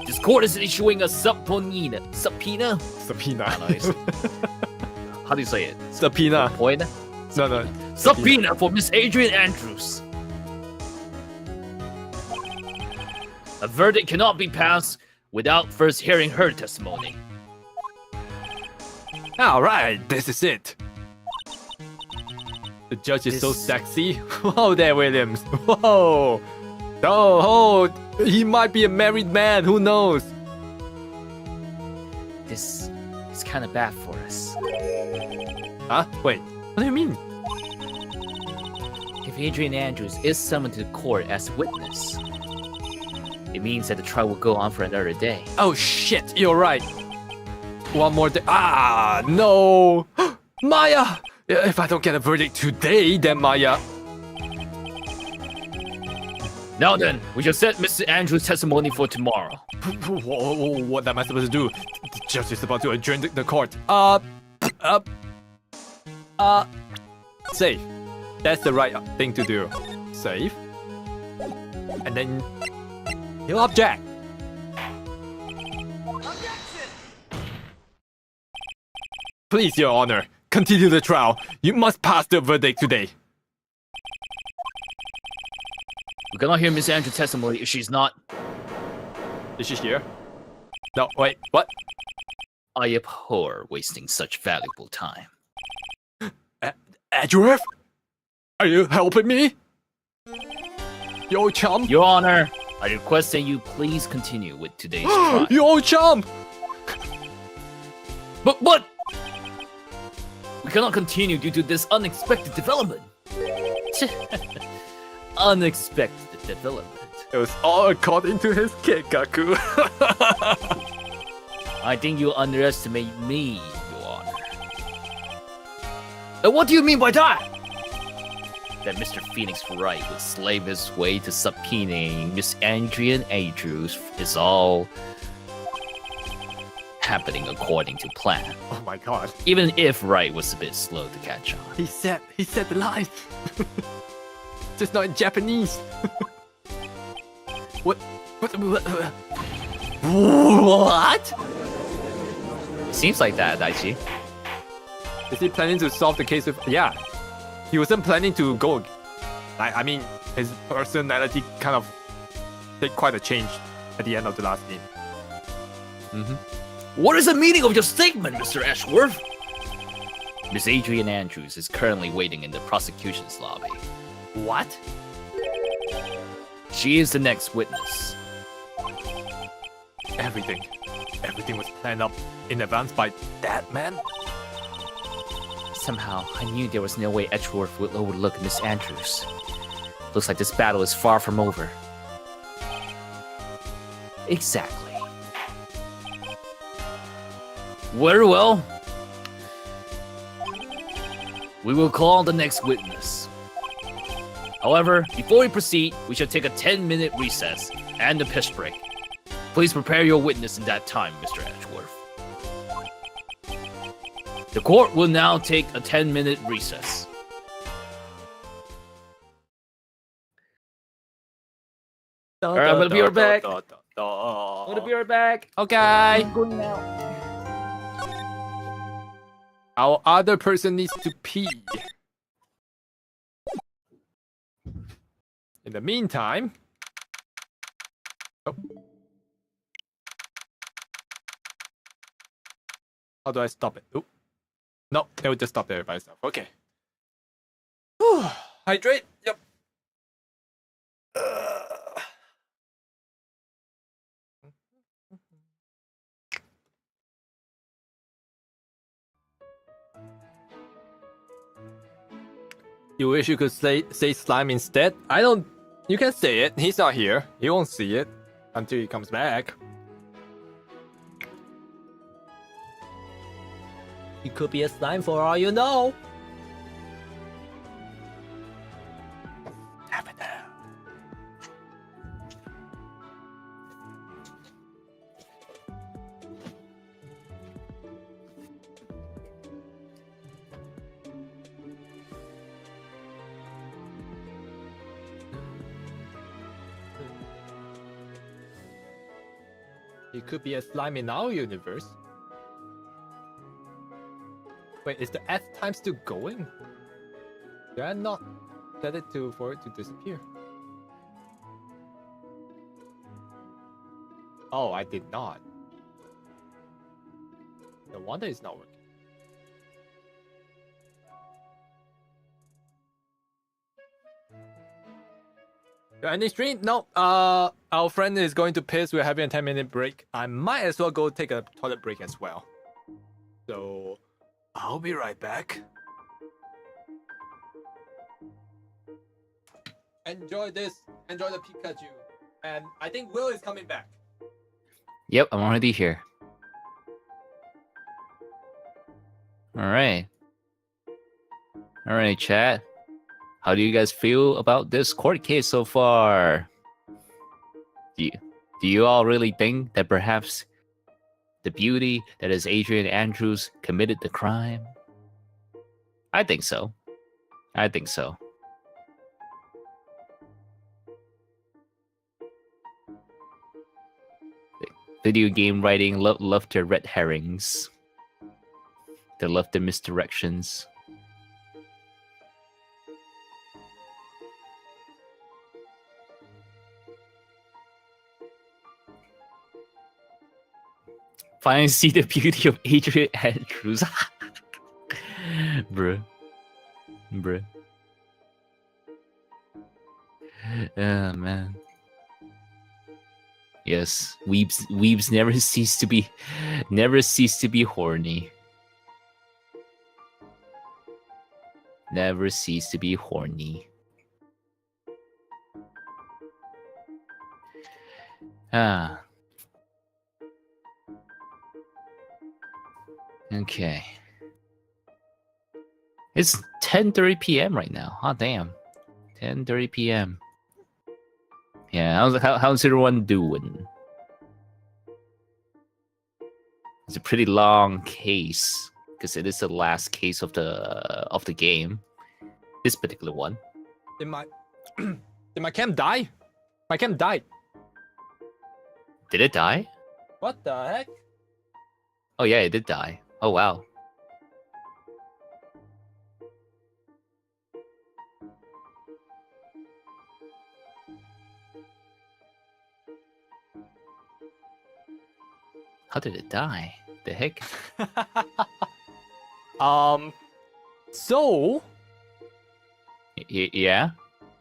B: This court is issuing a subpoena. Subpoena?
A: Subpoena.
B: How do you say it?
A: Subpoena.
B: Subpoena?
A: No.
B: Subpoena for Miss Adrian Andrews. A verdict cannot be passed without first hearing her testimony.
A: Alright, this is it. The judge is so sexy. Whoa there, Williams. Whoa. Oh, he might be a married man. Who knows?
B: This is kind of bad for us.
A: Huh? Wait, what do you mean?
B: If Adrian Andrews is summoned to court as witness, it means that the trial will go on for another day.
A: Oh shit, you're right. One more day. Ah, no. Maya! If I don't get a verdict today, then Maya...
B: Now then, we shall set Mr. Andrews' testimony for tomorrow.
A: What am I supposed to do? The judge is about to adjourn the court. Safe. That's the right thing to do. Safe. And then he'll object. Please, Your Honor, continue the trial. You must pass the verdict today.
B: We cannot hear Miss Andrews' testimony if she's not.
A: Is she here? No, wait, what?
B: I abhor wasting such valuable time.
A: Edgeworth? Are you helping me? Yo, chum?
B: Your Honor, I request that you please continue with today's trial.
A: Yo, chum!
B: But what? We cannot continue due to this unexpected development. Unexpected development.
A: It was all according to his Takukou.
B: I think you underestimate me, Your Honor. And what do you mean by that? That Mr. Phoenix Wright would slave his way to subpoenaing Miss Adrian Andrews is all happening according to plan.
A: Oh my god.
B: Even if Wright was a bit slow to catch on.
A: He said the line. Just not in Japanese. What?
B: Seems like that, Daichi.
A: Is he planning to solve the case with... Yeah. He wasn't planning to go... I mean, his personality kind of take quite a change at the end of the last game.
B: What is the meaning of your statement, Mr. Ashworth? Miss Adrian Andrews is currently waiting in the prosecution's lobby.
A: What?
B: She is the next witness.
A: Everything was planned up in advance by that man?
B: Somehow, I knew there was no way Edgeworth would overlook Miss Andrews. Looks like this battle is far from over. Exactly. Very well. We will call the next witness. However, before we proceed, we shall take a 10-minute recess and a piss break. Please prepare your witness in that time, Mr. Edgeworth. The court will now take a 10-minute recess. Alright, I'm gonna be right back. I'm gonna be right back.
A: Okay.
B: I'm going now.
A: Our other person needs to pee. In the meantime... Oh. How do I stop it? Oh. No, it will just stop there by itself. Okay. Hydrate. Yep. You wish you could say slime instead? I don't... You can say it. He's not here. He won't see it until he comes back.
E: He could be a slime for all you know.
A: Have it there. He could be a slime in our universe. Wait, is the F time still going? Did I not set it for it to disappear? Oh, I did not. No wonder it's not working. Any stream? No. Our friend is going to piss. We're having a 10-minute break. I might as well go take a toilet break as well. So I'll be right back. Enjoy this. Enjoy the Pikachu. And I think Will is coming back.
B: Yep, I'm already here. Alright. Alright, chat. How do you guys feel about this court case so far? Do you all really think that perhaps the beauty that is Adrian Andrews committed the crime? I think so. I think so. Video game writing love their red herrings. They love the misdirections. Finally see the beauty of Adrian Andrews. Bruh. Bruh. Oh man. Yes, weebs never cease to be horny. Never cease to be horny. Ah. Okay. It's 10:30 p.m. right now. Oh damn. 10:30 p.m. Yeah, how's everyone doing? It's a pretty long case because it is the last case of the game. This particular one.
A: Did my cam die? My cam died.
B: Did it die?
A: What the heck?
B: Oh yeah, it did die. Oh wow. How did it die? The heck?
A: So
B: Yeah.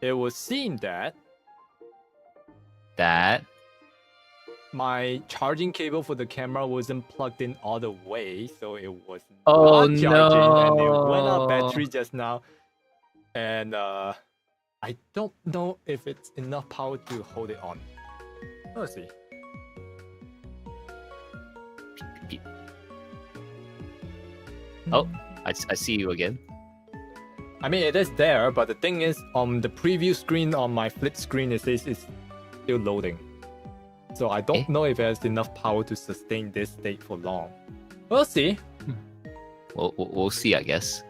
A: it was seen that
B: That.
A: my charging cable for the camera wasn't plugged in all the way, so it was
B: Oh,
A: not charging, and it went out
B: no.
A: battery just now. And I don't know if it's enough power to hold it on. Let's see.
B: Oh, I see you again.
A: I mean, it is there, but the thing is, on the preview screen on my flip screen, it says it's still loading. So I don't know if it has enough power to sustain this state for long. We'll see.
B: We'll see, I guess.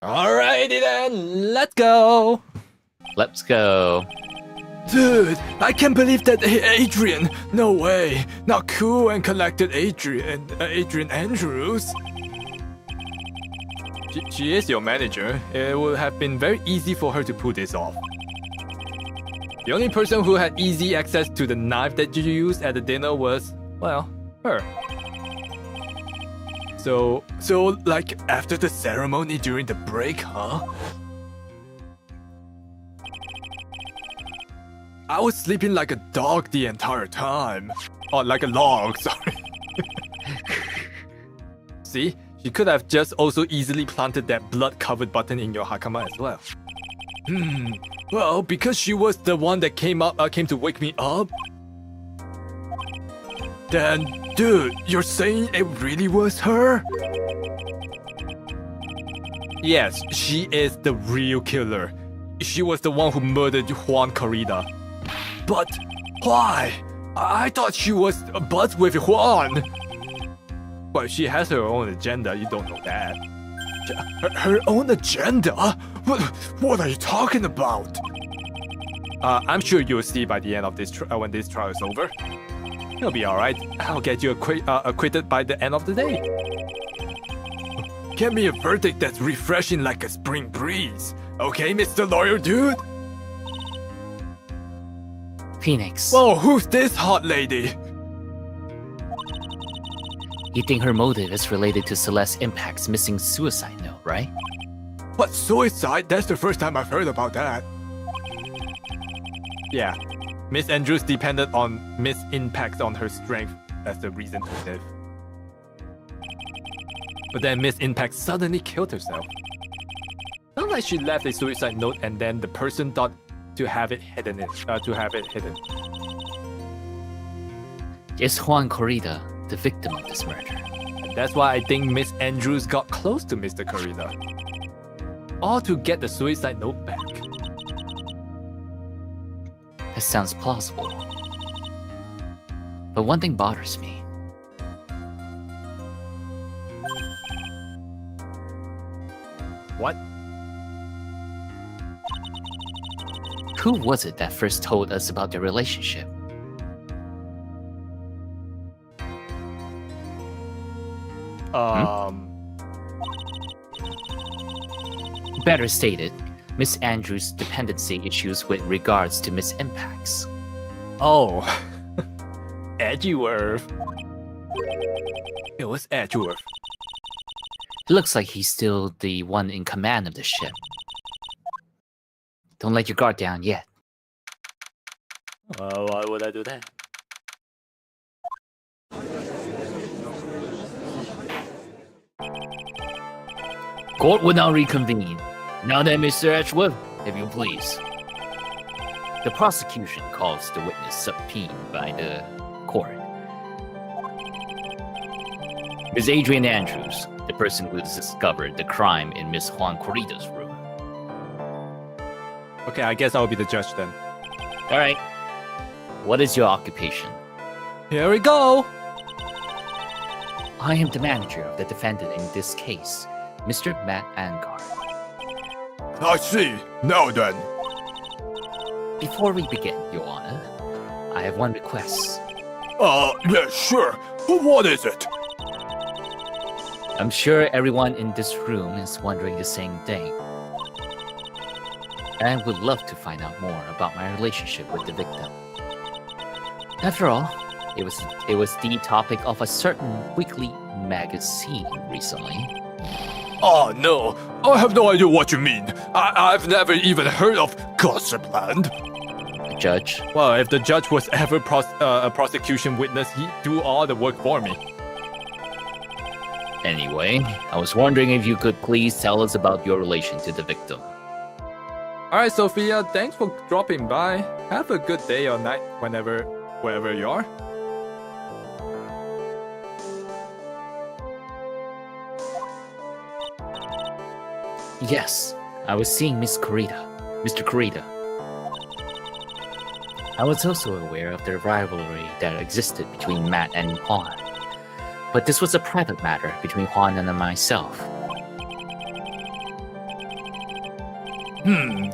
A: Alrighty then, let's go.
B: Let's go.
D: Dude, I can't believe that Adrian. No way. Not cool and collected Adrian Andrews.
A: She is your manager. It would have been very easy for her to pull this off. The only person who had easy access to the knife that you used at the dinner was, well, her.
D: So like after the ceremony during the break, huh? I was sleeping like a dog the entire time. Oh, like a log, sorry.
A: See? She could have just also easily planted that blood-covered button in your Hakama as well. Well, because she was the one that came to wake me up. Then, dude, you're saying it really was her? Yes, she is the real killer. She was the one who murdered Juan Corrida. But why? I thought she was buds with Juan. Well, she has her own agenda, you don't know that. Her own agenda? What are you talking about? I'm sure you'll see by the end of this when this trial is over. You'll be alright. I'll get you acquitted by the end of the day. Get me a verdict that's refreshing like a spring breeze. Okay, Mr. Lawyer Dude?
G: Phoenix,
A: Whoa, who's this hot lady?
G: you think her motive is related to Celeste Impact's missing suicide note, right?
A: What, suicide? That's the first time I've heard about that. Yeah. Miss Andrews depended on Miss Impact's on her strength as the reason to live. But then Miss Impact suddenly killed herself. Not like she left a suicide note and then the person thought to have it hidden.
G: Is Juan Corrida the victim of this murder?
A: And that's why I think Miss Andrews got close to Mr. Corrida. All to get the suicide note back.
G: That sounds plausible. But one thing bothers me.
A: What?
G: Who was it that first told us about their relationship? Better stated, Miss Andrews' dependency issues with regards to Miss Impact's.
A: Oh. Edgeworth. It was Edgeworth.
G: It looks like he's still the one in command of the ship. Don't let your guard down yet.
B: Why would I do that?
G: Court will now reconvene. Now then, Mr. Edgeworth, if you please. The prosecution calls the witness subpoenaed by the court. Ms. Adrian Andrews, the person who discovered the crime in Miss Juan Corrida's room.
A: Okay, I guess I'll be the judge then.
G: Alright. What is your occupation?
A: Here we go!
G: I am the manager of the defendant in this case, Mr. Matt Angard.
D: I see. Now then.
G: Before we begin, Your Honor, I have one request.
D: Yeah, sure. What is it?
G: I'm sure everyone in this room is wondering the same thing. And would love to find out more about my relationship with the victim. After all, it was the topic of a certain weekly magazine recently.
D: Oh no, I have no idea what you mean. I've never even heard of Gossipland.
G: Judge,
A: Well, if the judge was ever a prosecution witness, he'd do all the work for me.
G: anyway, I was wondering if you could please tell us about your relation to the victim.
A: Alright, Sophia, thanks for dropping by. Have a good day or night wherever you are.
G: Yes, I was seeing Mr. Corrida. I was also aware of the rivalry that existed between Matt and Juan. But this was a private matter between Juan and myself.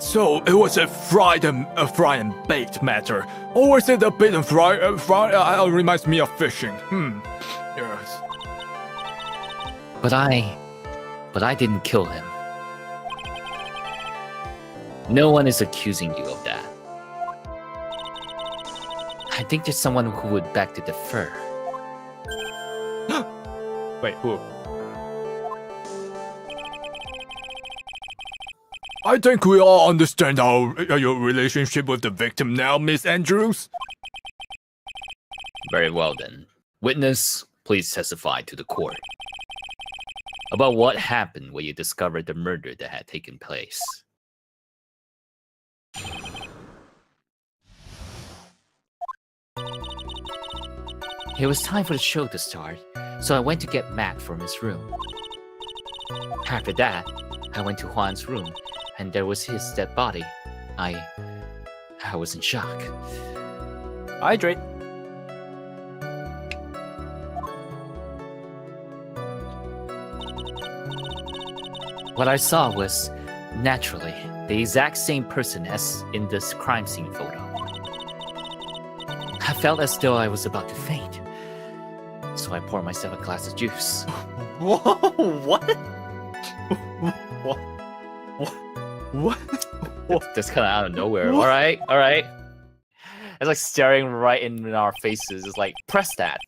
D: So it was a fry and bait matter. Or was it a bait and fry? Reminds me of fishing. Yes.
G: But I didn't kill him. No one is accusing you of that. I think there's someone who would beg to defer.
A: Wait, who?
D: I think we all understand your relationship with the victim now, Miss Andrews.
G: Very well then. Witness, please testify to the court. about what happened when you discovered the murder that had taken place. It was time for the show to start, so I went to get Matt from his room. After that, I went to Juan's room, and there was his dead body. I was in shock.
A: Hydrate.
G: What I saw was, naturally, the exact same person as in this crime scene photo. I felt as though I was about to faint, so I poured myself a glass of juice.
A: Whoa, what? What?
G: Just kind of out of nowhere. All right. It's like staring right in our faces. It's like, press that.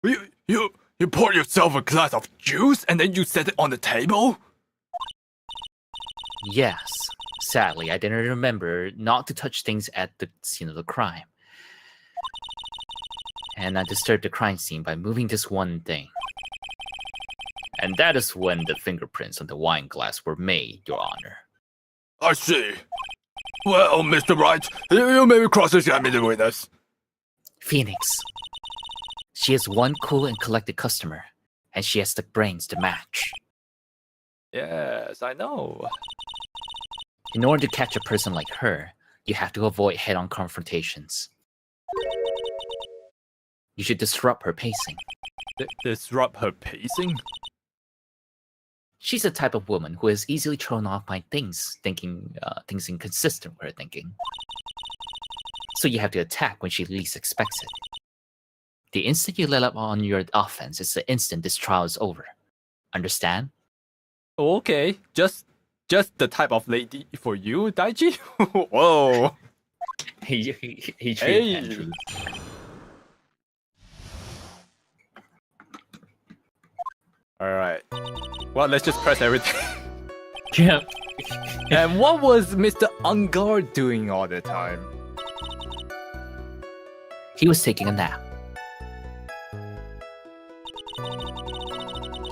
D: You poured yourself a glass of juice and then you set it on the table?
G: Yes. Sadly, I didn't remember not to touch things at the scene of the crime. And I disturbed the crime scene by moving this one thing. And that is when the fingerprints on the wine glass were made, Your Honor.
D: I see. Well, Mr. Wright, you may cross-examine the witness.
G: Phoenix. She is one cool and collected customer, and she has the brains to match.
A: Yes, I know.
G: In order to catch a person like her, you have to avoid head-on confrontations. You should disrupt her pacing.
A: Disrupt her pacing?
G: She's the type of woman who is easily thrown off by things inconsistent with her thinking. So you have to attack when she least expects it. The instant you let up on your offense is the instant this trial is over. Understand?
A: Okay, just the type of lady for you, Daiji? Whoa.
G: he treated
A: Hey.
G: Andrew.
A: Alright. Well, let's just press everything.
G: Yeah.
A: And what was Mr. Ungar doing all the time?
G: He was taking a nap.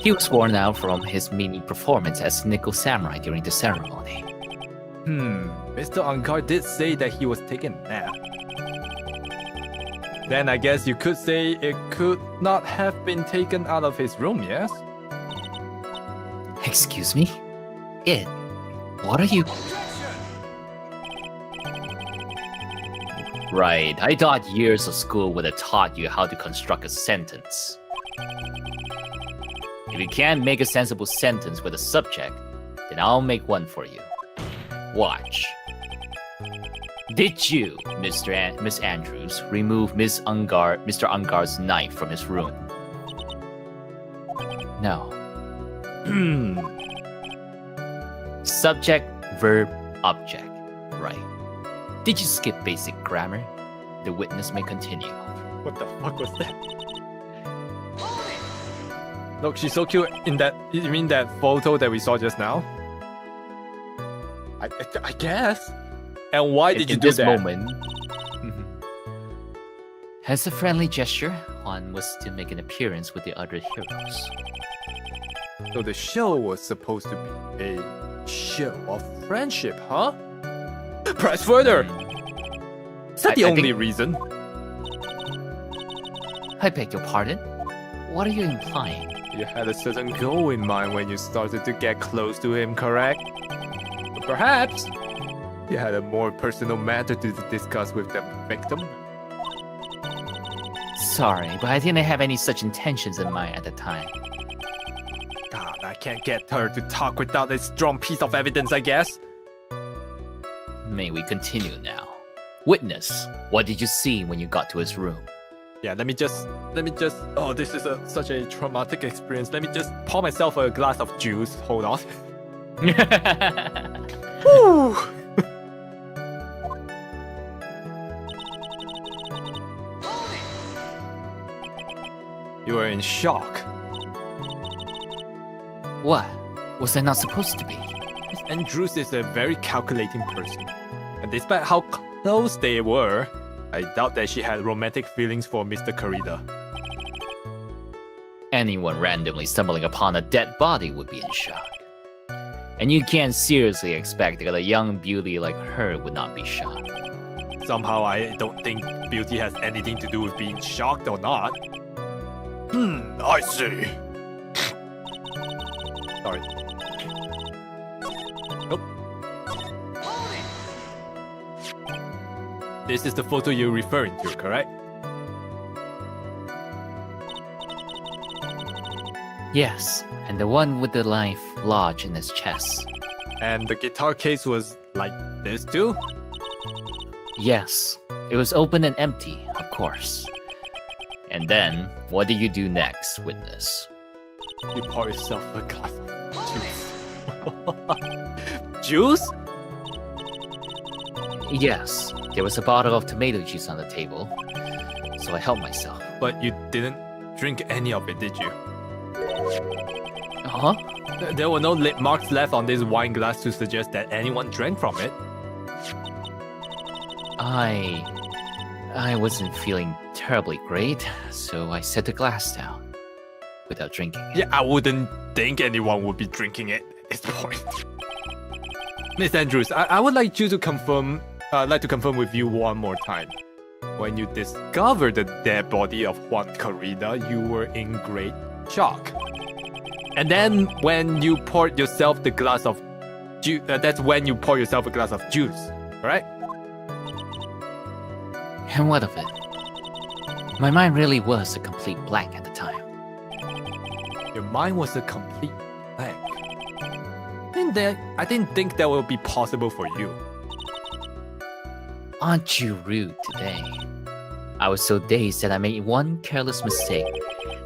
G: He was worn out from his mini performance as Nickel Samurai during the ceremony.
A: Mr. Ungar did say that he was taking a nap. Then I guess you could say it could not have been taken out of his room, yes?
G: Excuse me? What are you... Right, I thought years of school would have taught you how to construct a sentence. If you can't make a sensible sentence with a subject, then I'll make one for you. Watch. Did you, Miss Andrews, remove Mr. Ungar's knife from his room? No. Subject, verb, object. Right. Did you skip basic grammar? The witness may continue.
A: What the fuck was that? Look, she's so cute in that... You mean that photo that we saw just now? I guess. And why did you
G: In
A: do
G: this
A: that?
G: moment, as a friendly gesture, Juan was to make an appearance with the other heroes.
A: So the show was supposed to be a show of friendship, huh? Press further! Is that the
G: I
A: only
G: think-
A: reason?
G: I beg your pardon? What are you implying?
A: You had a certain goal in mind when you started to get close to him, correct? But perhaps you had a more personal matter to discuss with the victim.
G: Sorry, but I didn't have any such intentions in mind at the time.
A: God, I can't get her to talk without a strong piece of evidence, I guess.
G: May we continue now? Witness, what did you see when you got to his room?
A: Yeah, let me just. Oh, this is such a traumatic experience. Let me just pour myself a glass of juice. Hold on. Whew. You were in shock.
G: What? Was I not supposed to be?
A: Miss Andrews is a very calculating person, and despite how close they were, I doubt that she had romantic feelings for Mr. Karida.
G: Anyone randomly stumbling upon a dead body would be in shock. And you can't seriously expect that a young beauty like her would not be shocked.
A: Somehow I don't think beauty has anything to do with being shocked or not.
D: I see.
A: Sorry. Nope. This is the photo you're referring to, correct?
G: Yes, and the one with the knife lodged in his chest.
A: And the guitar case was like this too?
G: Yes, it was open and empty, of course. And then, what do you do next, witness?
A: You pour yourself a glass of juice. Juice?
G: Yes, there was a bottle of tomato juice on the table, so I helped myself.
A: But you didn't drink any of it, did you?
G: Huh?
A: There were no lip marks left on this wine glass to suggest that anyone drank from it.
G: I wasn't feeling terribly great, so I set the glass down without drinking it.
A: Yeah, I wouldn't think anyone would be drinking it at this point. Miss Andrews, I would like you to confirm, with you one more time. When you discovered the dead body of Juan Carida, you were in great shock. And then when you poured yourself the glass of juice, that's when you pour yourself a glass of juice, right?
G: And what of it? My mind really was a complete blank at the time.
A: Your mind was a complete blank. I didn't think that would be possible for you.
G: Aren't you rude today? I was so dazed that I made one careless mistake.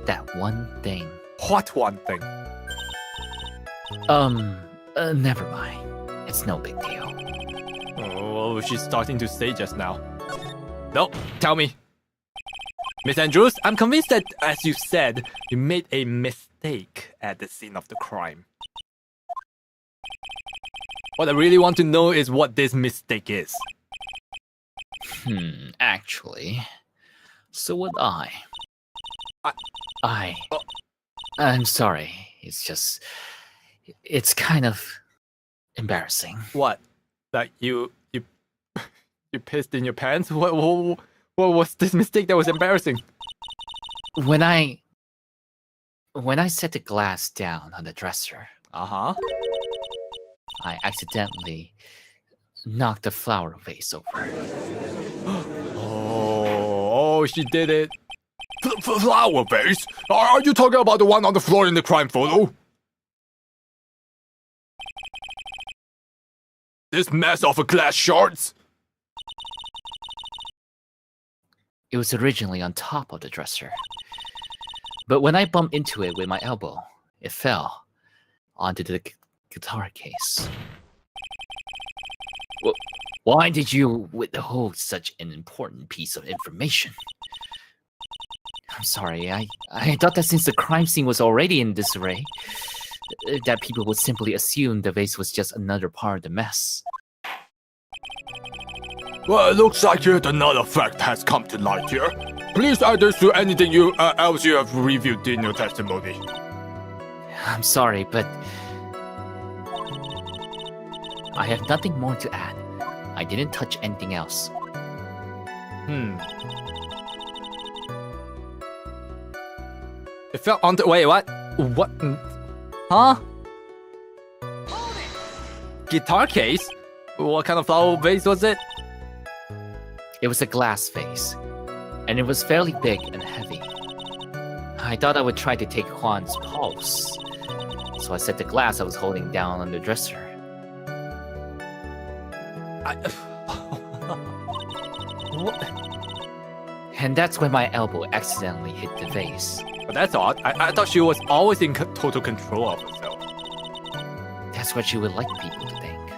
G: That one thing.
A: What one thing?
G: Never mind. It's no big deal.
A: Oh, she's starting to say just now. No, tell me. Miss Andrews, I'm convinced that, as you said, you made a mistake at the scene of the crime. What I really want to know is what this mistake is.
G: Actually, so would I.
A: I-
G: I'm sorry. It's kind of embarrassing.
A: What? Like you pissed in your pants? What was this mistake that was embarrassing?
G: When I set the glass down on the dresser,
A: Uh-huh.
G: I accidentally knocked the flower vase over.
A: Oh, she did it.
D: Flower vase? Are you talking about the one on the floor in the crime photo? This mess of a glass shards?
G: It was originally on top of the dresser. But when I bumped into it with my elbow, it fell onto the guitar case. Why did you withhold such an important piece of information? I'm sorry, I thought that since the crime scene was already in disarray, that people would simply assume the vase was just another part of the mess.
D: Well, it looks like yet another fact has come to light here. Please add this to anything else you have reviewed in your testimony.
G: I'm sorry, but I have nothing more to add. I didn't touch anything else.
A: It fell onto. Wait, what? What? Huh? Guitar case? What kind of flower vase was it?
G: It was a glass vase, and it was fairly big and heavy. I thought I would try to take Juan's pulse, so I set the glass I was holding down on the dresser.
A: What?
G: And that's when my elbow accidentally hit the vase.
A: But that's odd. I thought she was always in total control of herself.
G: That's what you would like people to think.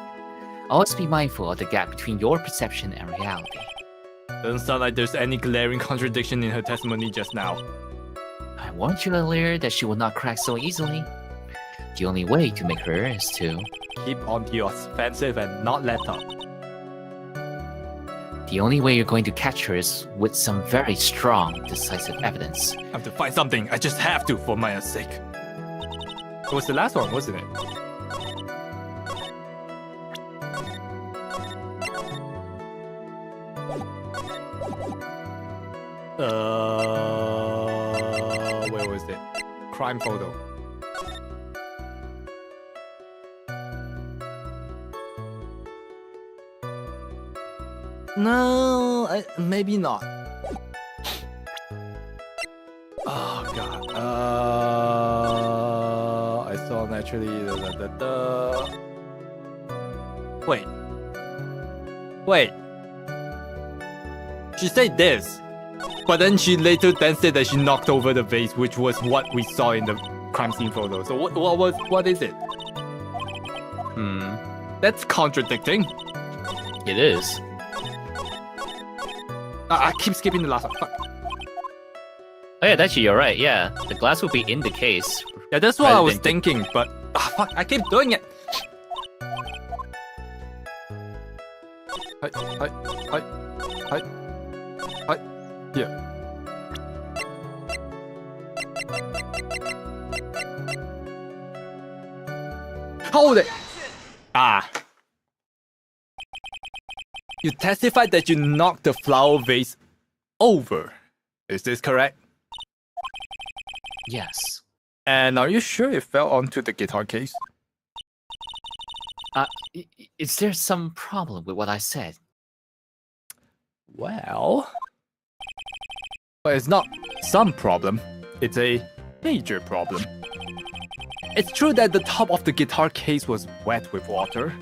G: Always be mindful of the gap between your perception and reality.
A: Doesn't sound like there's any glaring contradiction in her testimony just now.
G: I warned you earlier that she will not crack so easily. The only way to make her is to...
A: Keep on to your offensive and not let up.
G: The only way you're going to catch her is with some very strong, decisive evidence.
A: I have to find something. I just have to for Maya's sake. It was the last one, wasn't it? Where was it? Crime photo. No, maybe not. Oh god. I saw naturally. Wait. She said this, but then she later said that she knocked over the vase, which was what we saw in the crime scene photo. So what is it? That's contradicting.
B: It is.
A: I keep skipping the last one. Fuck.
B: Oh yeah, actually you're right. Yeah, the glass will be in the case.
A: Yeah, that's what
B: rather
A: I was
B: than-
A: thinking, but fuck, I keep doing it. Yeah. Hold it. You testified that you knocked the flower vase over. Is this correct?
G: Yes.
A: And are you sure it fell onto the guitar case?
G: Is there some problem with what I said?
A: Well, it's not some problem. It's a major problem. It's true that the top of the guitar case was wet with water.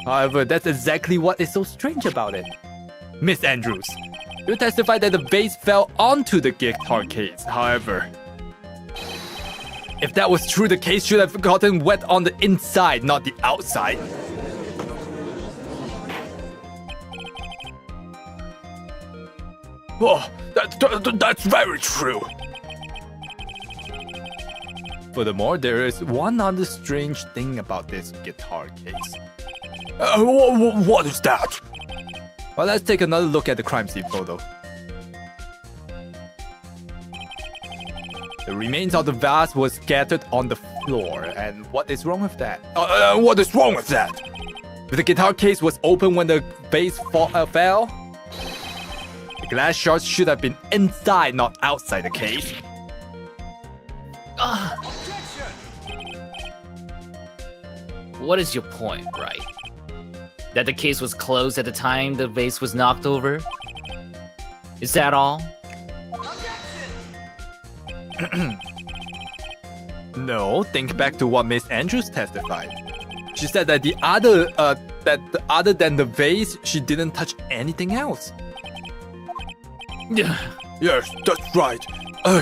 A: However, that's exactly what is so strange about it. Miss Andrews, you testified that the vase fell onto the guitar case. However, if that was true, the case should have gotten wet on the inside, not the outside. Oh, that's very true. Furthermore, there is one other strange thing about this guitar case. What is that? Well, let's take another look at the crime scene photo. The remains of the vase was scattered on the floor, and what is wrong with that? What is wrong with that? If the guitar case was open when the vase fell, the glass shards should have been inside, not outside the case.
B: What is your point, Wright? That the case was closed at the time the vase was knocked over? Is that all?
A: No, think back to what Miss Andrews testified. She said that other than the vase, she didn't touch anything else. Yes, that's right.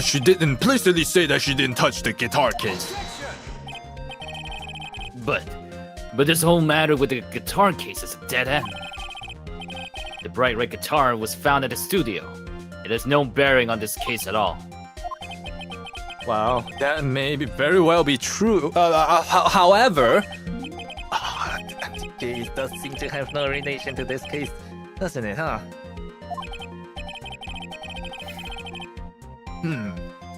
A: She did implicitly say that she didn't touch the guitar case.
B: But this whole matter with the guitar case is a dead end. The bright red guitar was found at the studio. It has no bearing on this case at all.
A: Well, that may very well be true. However, the case does seem to have no relation to this case, doesn't it, huh?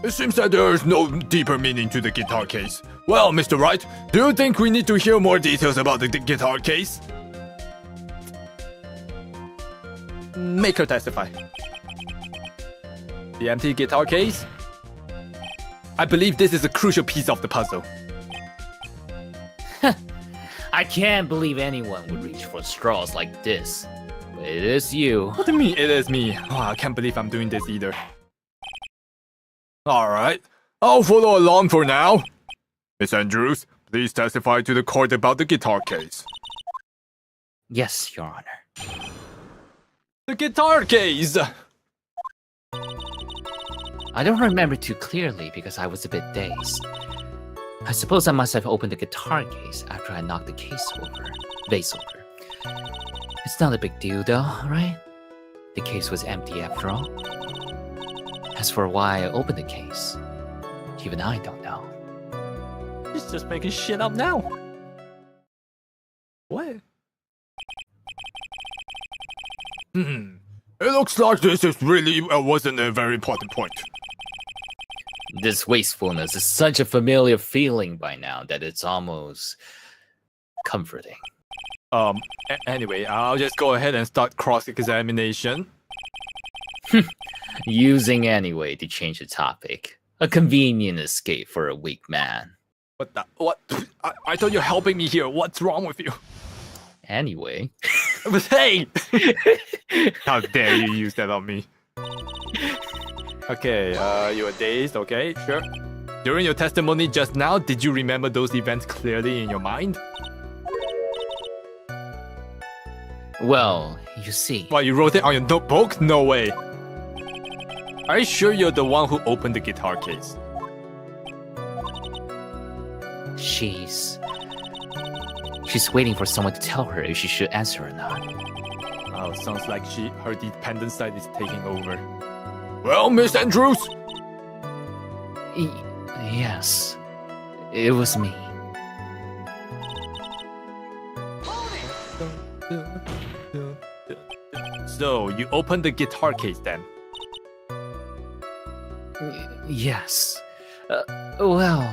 A: It seems that there is no deeper meaning to the guitar case. Well, Mr. Wright, do you think we need to hear more details about the guitar case? Make her testify. The empty guitar case? I believe this is a crucial piece of the puzzle.
B: I can't believe anyone would reach for straws like this. But it is you.
A: What do you mean it is me? Oh, I can't believe I'm doing this either. Alright, I'll follow along for now. Miss Andrews, please testify to the court about the guitar case.
G: Yes, Your Honor.
A: The guitar case!
G: I don't remember too clearly because I was a bit dazed. I suppose I must have opened the guitar case after I knocked the vase over. It's not a big deal though, right? The case was empty after all. As for why I opened the case, even I don't know.
A: He's just making shit up now. What?
D: It looks like this is really wasn't a very important point.
G: This wastefulness is such a familiar feeling by now that it's almost comforting.
A: Anyway, I'll just go ahead and start cross-examination.
G: Using anyway to change the topic. A convenient escape for a weak man.
A: What the? What? I thought you're helping me here. What's wrong with you?
G: Anyway.
A: But hey! How dare you use that on me? Okay, you were dazed, okay, sure. During your testimony just now, did you remember those events clearly in your mind?
G: Well, you see.
A: Well, you wrote it on your notebook? No way. Are you sure you're the one who opened the guitar case?
G: She's waiting for someone to tell her if she should answer or not.
A: Oh, sounds like her dependent side is taking over.
D: Well, Miss Andrews?
G: Yes. It was me.
A: So, you opened the guitar case then?
G: Yes. Well,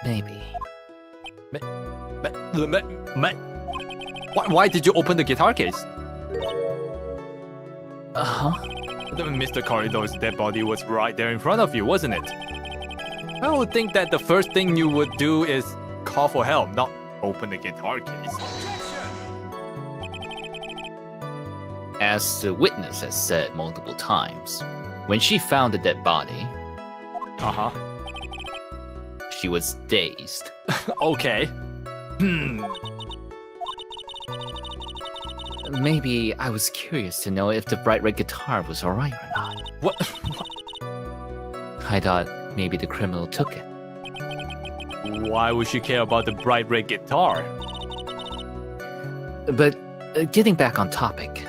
G: maybe.
A: Why did you open the guitar case?
G: Uh-huh.
A: Mr. Corridor's dead body was right there in front of you, wasn't it? I would think that the first thing you would do is call for help, not open the guitar case.
G: As the witness has said multiple times, when she found the dead body,
A: Uh-huh.
G: she was dazed.
A: Okay.
G: Maybe I was curious to know if the bright red guitar was alright or not.
A: What?
G: I thought maybe the criminal took it.
A: Why would she care about the bright red guitar?
G: But getting back on topic.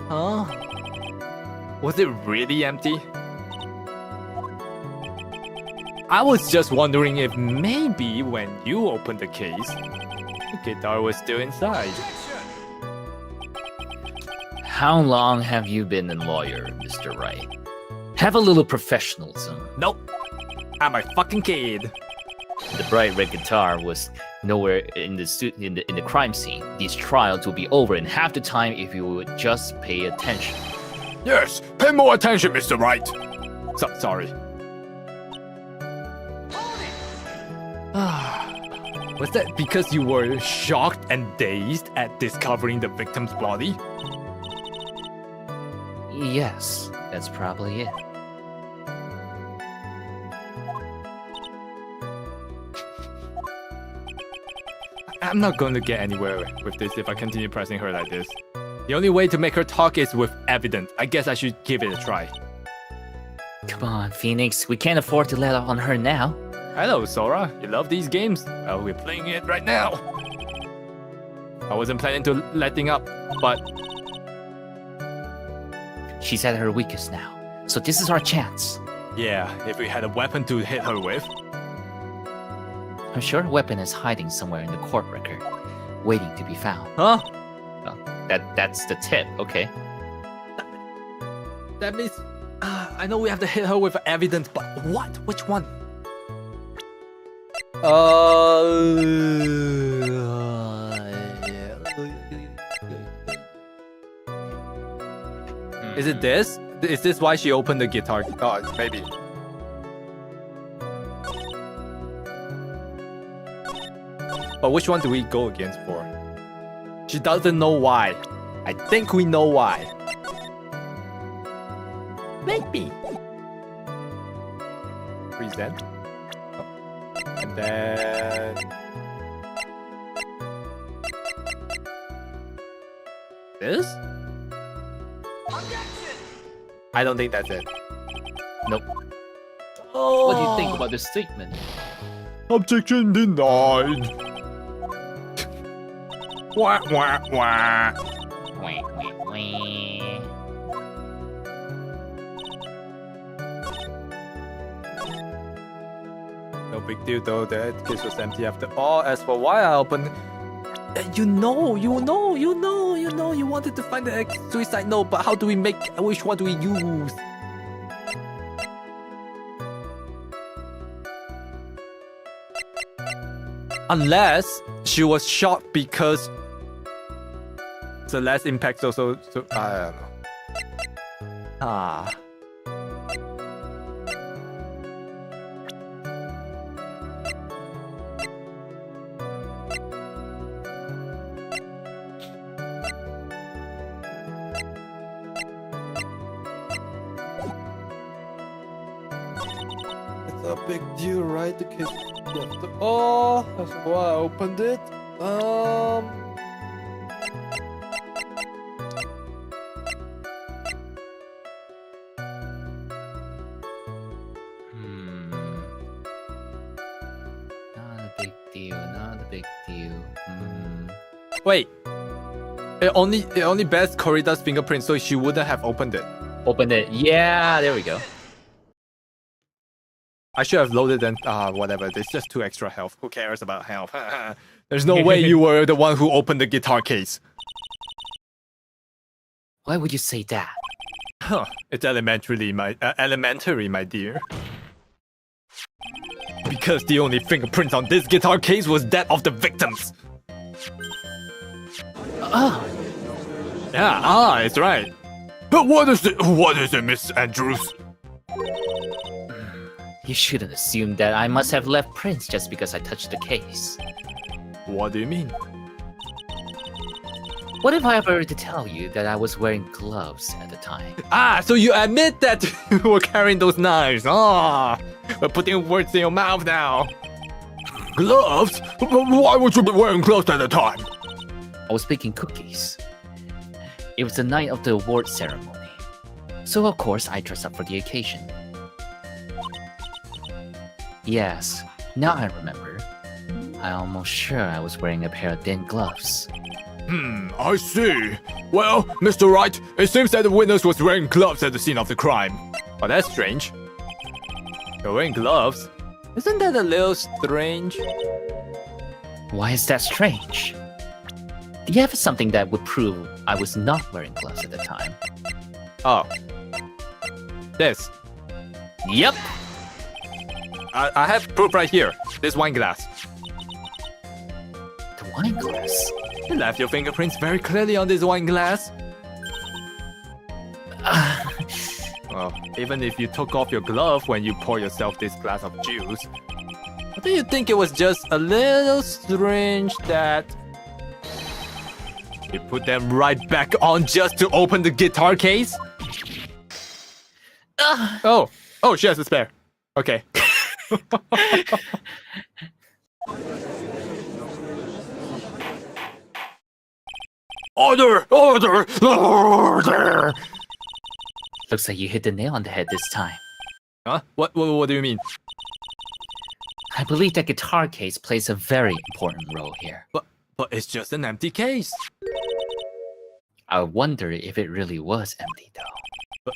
A: Huh? Was it really empty? I was just wondering if maybe when you opened the case, the guitar was still inside.
G: How long have you been a lawyer, Mr. Wright? Have a little professionalism.
A: Nope. I'm a fucking kid.
G: The bright red guitar was nowhere in the crime scene. These trials will be over in half the time if you would just pay attention.
D: Yes, pay more attention, Mr. Wright.
A: Sorry. Was that because you were shocked and dazed at discovering the victim's body?
G: Yes, that's probably it.
A: I'm not going to get anywhere with this if I continue pressing her like this. The only way to make her talk is with evidence. I guess I should give it a try.
G: Come on, Phoenix. We can't afford to let up on her now.
A: Hello, Sora. You love these games? Well, we're playing it right now. I wasn't planning to letting up, but...
G: She's at her weakest now. So this is our chance.
A: Yeah, if we had a weapon to hit her with.
G: I'm sure her weapon is hiding somewhere in the court record, waiting to be found.
A: Huh?
G: Well, that's the tip, okay?
A: That means... I know we have to hit her with evidence, but what? Which one? Is it this? Is this why she opened the guitar? Oh, maybe. But which one do we go against for? She doesn't know why. I think we know why. Maybe. Present. And then... This? I don't think that's it. Nope.
G: What do you think about this statement?
D: Objection denied. Wah, wah, wah.
G: Wah, wah, wah.
A: No big deal though, that case was empty after all. As for why I opened... You wanted to find the suicide note, but how do we make? Which one do we use? Unless she was shot because the less impact. So I don't know. Ah. It's a big deal, right? Because oh, that's why I opened it.
G: Not a big deal. Not a big deal.
A: Wait. It only bears Corrida's fingerprint, so she wouldn't have opened it.
B: Open it. Yeah, there we go.
A: I should have loaded and whatever. There's just 2 extra health. Who cares about health? There's no way you were the one who opened the guitar case.
G: Why would you say that?
A: Huh. It's elementary, my dear. Because the only fingerprint on this guitar case was that of the victims. Yeah, it's right.
D: But what is it, Miss Andrews?
G: You shouldn't assume that I must have left prints just because I touched the case.
A: What do you mean?
G: What if I were to tell you that I was wearing gloves at the time?
A: So you admit that you were carrying those knives. We're putting words in your mouth now.
D: Gloves? Why would you be wearing gloves at the time?
G: I was baking cookies. It was the night of the award ceremony. So of course I dressed up for the occasion. Yes, now I remember. I'm almost sure I was wearing a pair of thin gloves.
D: I see. Well, Mr. Wright, it seems that the witness was wearing gloves at the scene of the crime.
A: Oh, that's strange. You're wearing gloves? Isn't that a little strange?
G: Why is that strange? Do you have something that would prove I was not wearing gloves at the time?
A: Oh. This.
G: Yep.
A: I have proof right here. This wine glass.
G: The wine glass?
A: You left your fingerprints very clearly on this wine glass. Well, even if you took off your glove when you pour yourself this glass of juice, do you think it was just a little strange that you put them right back on just to open the guitar case? Oh, she has a spare. Okay.
D: Order!
G: Looks like you hit the nail on the head this time.
A: Huh? What do you mean?
G: I believe that guitar case plays a very important role here.
A: But it's just an empty case.
G: I wonder if it really was empty though.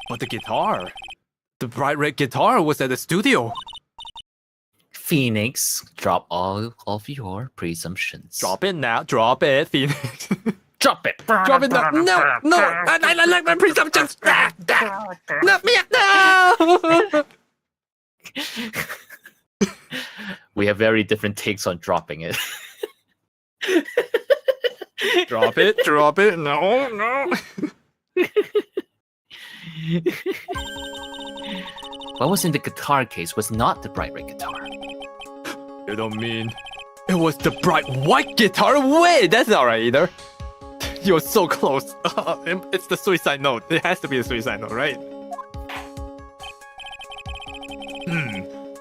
A: But the guitar, the bright red guitar was at the studio.
G: Phoenix, drop all of your presumptions.
A: Drop it now. Drop it, Phoenix.
G: Drop it.
A: Drop it now. No. I like my presumptions. Not me. No.
B: We have very different takes on dropping it.
A: Drop it. No.
G: What was in the guitar case was not the bright red guitar.
A: You don't mean it was the bright white guitar? Wait, that's not right either. You're so close. It's the suicide note. It has to be a suicide note, right?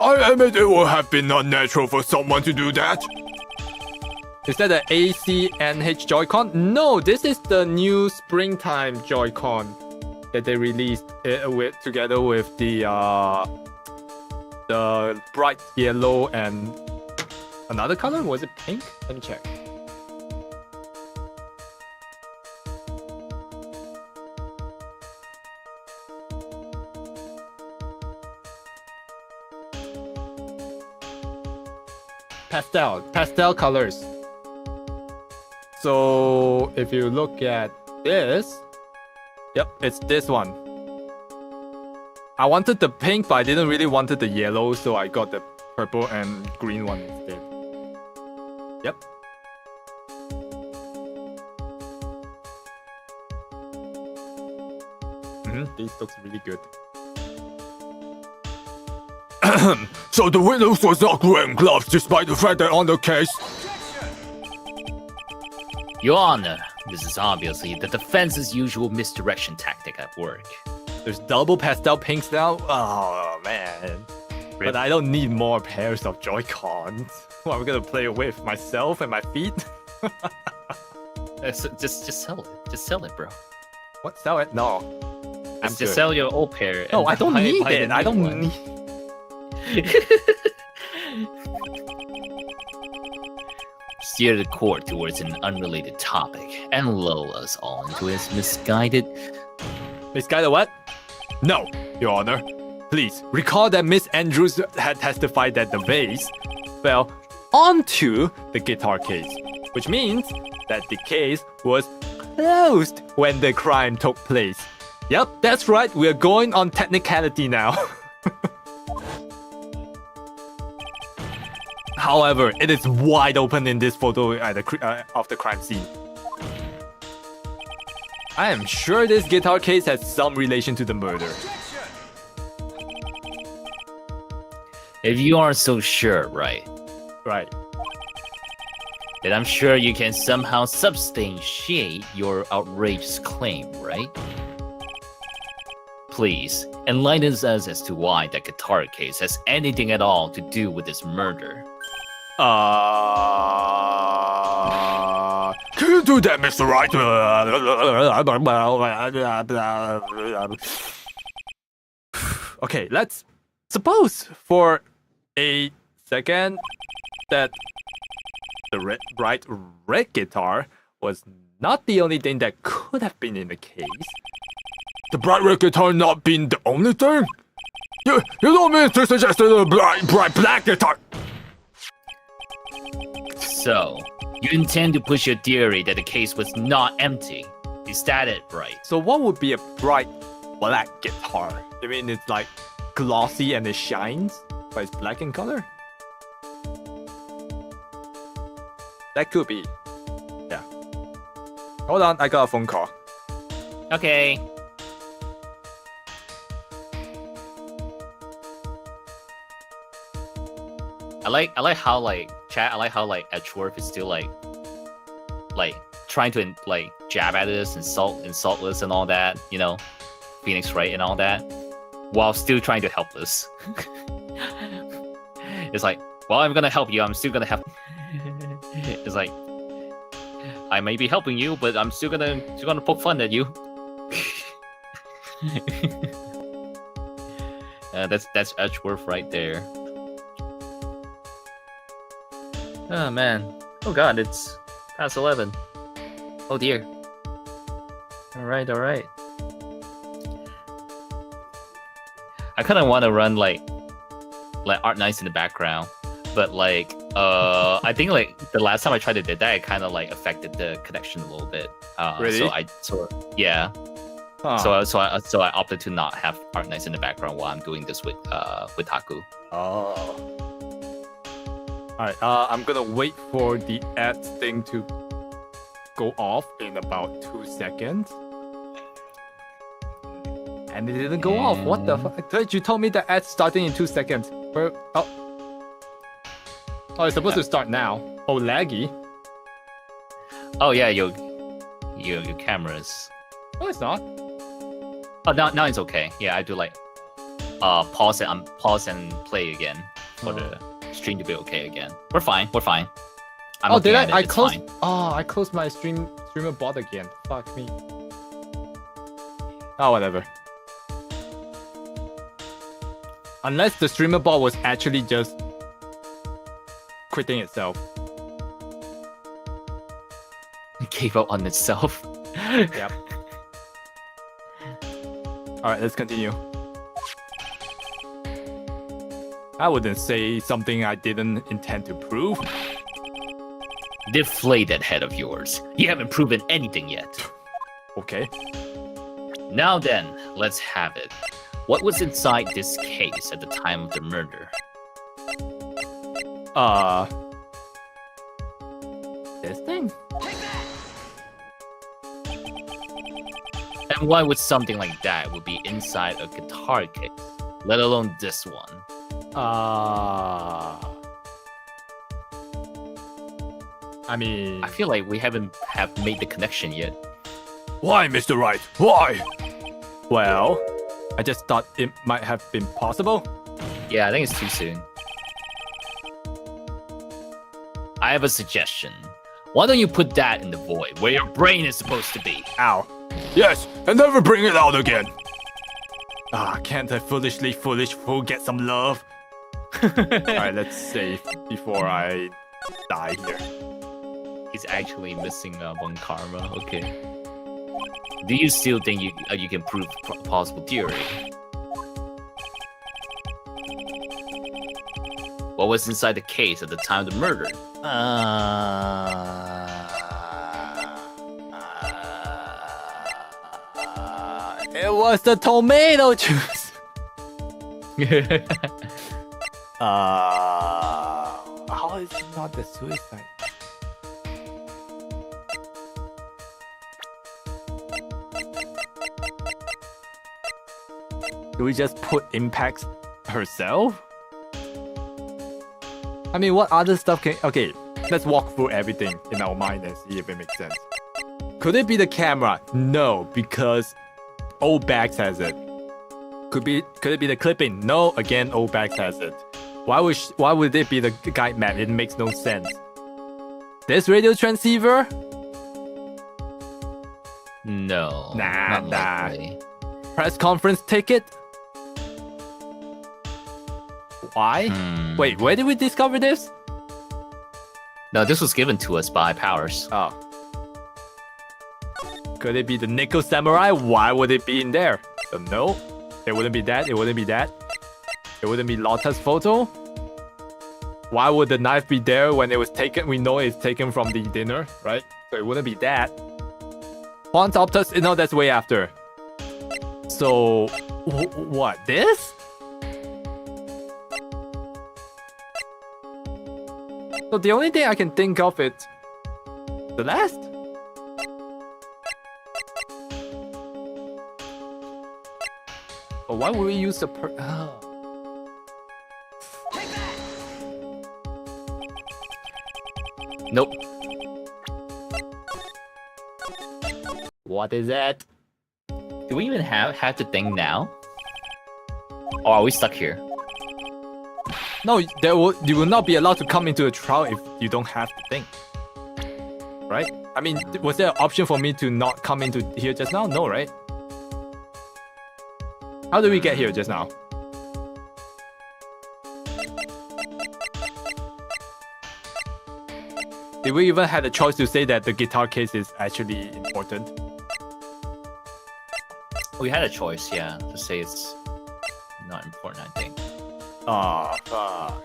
D: I admit it would have been unnatural for someone to do that.
A: Is that the ACNH Joy-Con? No, this is the new springtime Joy-Con that they released together with the bright yellow and another color. Was it pink? Let me check. Pastel colors. So if you look at this, yep, it's this one. I wanted the pink, but I didn't really wanted the yellow, so I got the purple and green one instead. Yep. This looks really good.
D: So the witness was not wearing gloves despite the fact that on the case.
G: Your Honor, this is obviously the defense's usual misdirection tactic at work.
A: There's double pastel pinks now? Oh man. But I don't need more pairs of Joy-Cons. What am I gonna play with? Myself and my feet?
G: Just sell it. Just sell it, bro.
A: What? Sell it? No. I'm
G: Just sell your old pair.
A: No,
G: and
A: I don't
G: buy
A: need
G: the
A: it. I
G: new
A: don't
G: one.
A: need.
G: Steer the court towards an unrelated topic and lull us all into his misguided.
A: Misguided what? No, Your Honor. Please recall that Miss Andrews had testified that the vase fell onto the guitar case, which means that the case was closed when the crime took place. Yep, that's right. We're going on technicality now. However, it is wide open in this photo at of the crime scene. I am sure this guitar case has some relation to the murder.
G: If you aren't so sure, right,
A: Right.
G: then I'm sure you can somehow substantiate your outrageous claim, right? Please, enlighten us as to why that guitar case has anything at all to do with this murder.
D: Can you do that, Mr. Wright?
A: Okay, let's suppose for a second that the bright red guitar was not the only thing that could have been in the case.
D: The bright red guitar not being the only thing? You don't mean to suggest that the bright black guitar?
G: So, you intend to push your theory that the case was not empty. Is that it, right?
A: So what would be a bright black guitar? You mean it's like glossy and it shines, but it's black in color? That could be. Yeah. Hold on, I got a phone call.
G: Okay. I like how like chat. I like how like Edgeworth is still like trying to like jab at us, insult us and all that. You know, Phoenix Wright and all that, while still trying to help us. It's like, well, I'm gonna help you. I'm still gonna help. It's like, I may be helping you, but I'm still gonna poke fun at you. That's Edgeworth right there. Oh man. Oh god, it's past 11. Oh dear. Alright. I kinda wanna run like Art Nights in the background. But like I think like the last time I tried to do that, it kinda like affected the connection a little bit.
A: Really?
G: So yeah.
A: Huh.
G: So I opted to not have Art Nights in the background while I'm doing this with Taku.
A: Oh. Alright, I'm gonna wait for the ads thing to go off in about 2 seconds. And it didn't go off. What the fuck? You told me the ads starting in 2 seconds. Where? Oh, it's supposed to start now. Oh, laggy.
G: Oh yeah, your cameras.
A: No, it's not.
G: Oh, now it's okay. Yeah, I do like pause and play again for the stream to be okay again. We're fine. I'm
A: Did
G: looking at it,
A: I
G: it's
A: closed?
G: fine.
A: Oh, I closed my streamer bot again. Fuck me. Oh, whatever. Unless the streamer bot was actually just quitting itself.
G: It gave up on itself.
A: Yep. Alright, let's continue. I wouldn't say something I didn't intend to prove.
B: Deflate that head of yours. You haven't proven anything yet.
A: Okay.
B: Now then, let's have it. What was inside this case at the time of the murder?
A: This thing?
B: And why would something like that would be inside a guitar case, let alone this one?
A: I mean,
B: I feel like we haven't made the connection yet.
D: Why, Mr. Wright? Why?
A: well, I just thought it might have been possible.
B: Yeah, I think it's too soon. I have a suggestion. Why don't you put that in the void, where your brain is supposed to be?
A: Ow.
D: Yes, and never bring it out again.
A: Can't a foolish fool get some love? Alright, let's save before I die here.
B: He's actually missing one karma. Okay. Do you still think you can prove a possible theory? What was inside the case at the time of the murder?
A: It was the tomato juice. How is it not the suicide? Do we just put Impacts herself? I mean, what other stuff can... Okay, let's walk through everything in our mind and see if it makes sense. Could it be the camera? No, because old Bags has it. Could it be the clipping? No, again, old Bags has it. Why would it be the guide map? It makes no sense. This radio transceiver?
B: No.
A: Nah.
B: not likely.
A: Press conference ticket? Why? Wait, where did we discover this?
B: No, this was given to us by Powers.
A: Oh. Could it be the Nickel Samurai? Why would it be in there? No. It wouldn't be that. It wouldn't be that. It wouldn't be Lotta's photo. Why would the knife be there when it was taken? We know it's taken from the dinner, right? So it wouldn't be that. Juan's Optus? No, that's way after. So, what? This? So the only thing I can think of is the last. But why would we use the
B: Nope.
A: What is that?
B: Do we even have the thing now? Or are we stuck here?
A: No, you will not be allowed to come into a trial if you don't have the thing. Right? I mean, was there an option for me to not come into here just now? No, right? How did we get here just now? Did we even have a choice to say that the guitar case is actually important?
B: We had a choice, yeah, to say it's not important, I think.
A: Oh, fuck.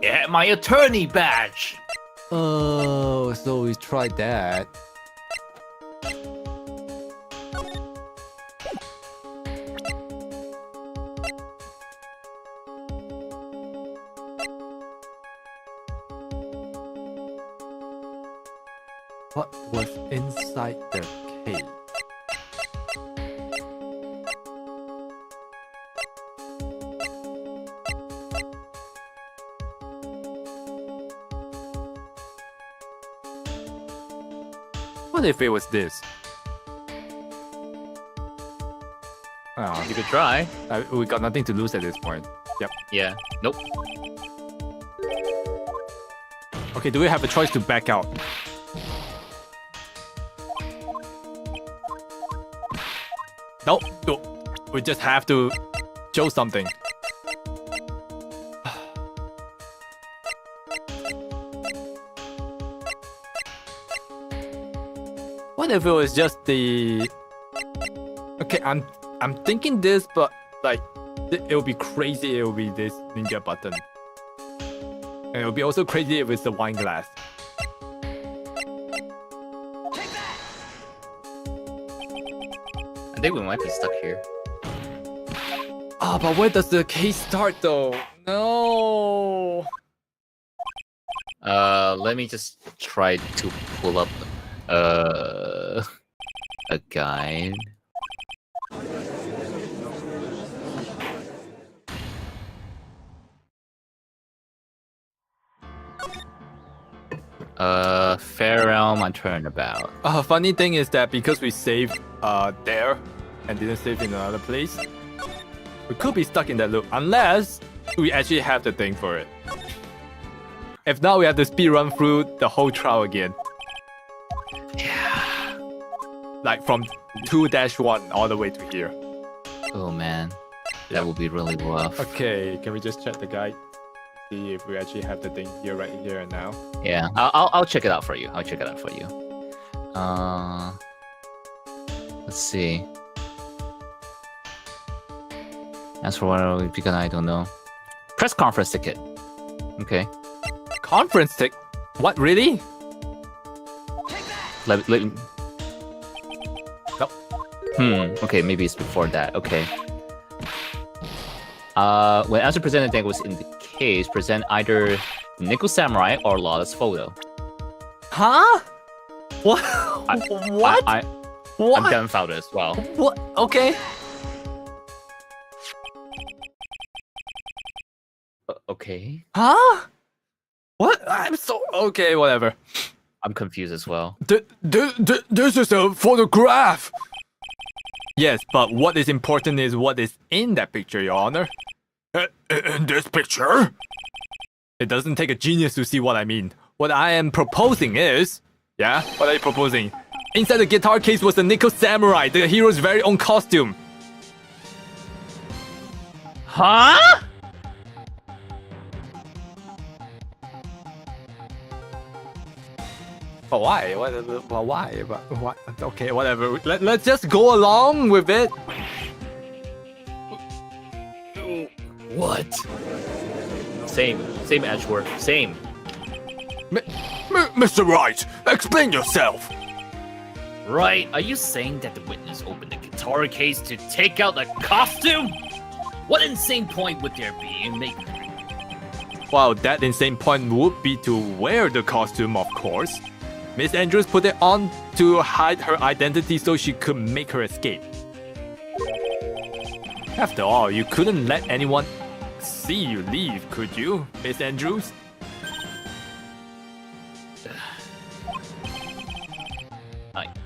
B: Yeah, my attorney badge!
A: Oh, so we tried that. What was inside the case? What if it was this? Oh,
B: You could try.
A: we got nothing to lose at this point. Yep.
B: Yeah. Nope.
A: Okay, do we have a choice to back out? Nope. Nope. We just have to show something. What if it was just the... Okay, I'm thinking this, but like it would be crazy. It would be this ninja button, and it would be also crazy if it's the wine glass.
B: I think we might be stuck here.
A: Ah, but where does the case start though? No.
B: Let me just try to pull up a guide. Fair Realm on Turnabout.
A: Funny thing is that because we saved there and didn't save in another place, we could be stuck in that loop unless we actually have the thing for it. If not, we have to speed run through the whole trial again.
B: Yeah.
A: Like from 2-1 all the way to here.
B: Oh man, that would be really rough.
A: Okay, can we just check the guide? See if we actually have the thing here, right here and now.
B: Yeah, I'll check it out for you. I'll check it out for you. Let's see. As for what because I don't know. Press conference ticket. Okay.
A: Conference tick? What, really?
B: Let
A: Nope.
B: Okay, maybe it's before that. Okay. When answer presented deck was in the case, present either Nickel Samurai or Lawless Photo.
A: Huh? What? What? What?
B: I'm dumbfounded as well.
A: What? Okay.
B: Okay.
A: Huh? What? I'm so... Okay, whatever.
B: I'm confused as well.
D: This is a photograph.
A: Yes, but what is important is what is in that picture, Your Honor.
D: In this picture?
A: It doesn't take a genius to see what I mean. What I am proposing is... Yeah? What are you proposing? Inside the guitar case was the Nickel Samurai, the hero's very own costume.
B: Huh?
A: But why? Why? What? Okay, whatever. Let's just go along with it.
B: What? Same Edgeworth. Same.
D: Mr. Wright, explain yourself.
B: Right? Are you saying that the witness opened the guitar case to take out the costume? What insane point would there be in making?
A: Well, that insane point would be to wear the costume, of course. Miss Andrews put it on to hide her identity so she could make her escape. After all, you couldn't let anyone see you leave, could you, Miss Andrews?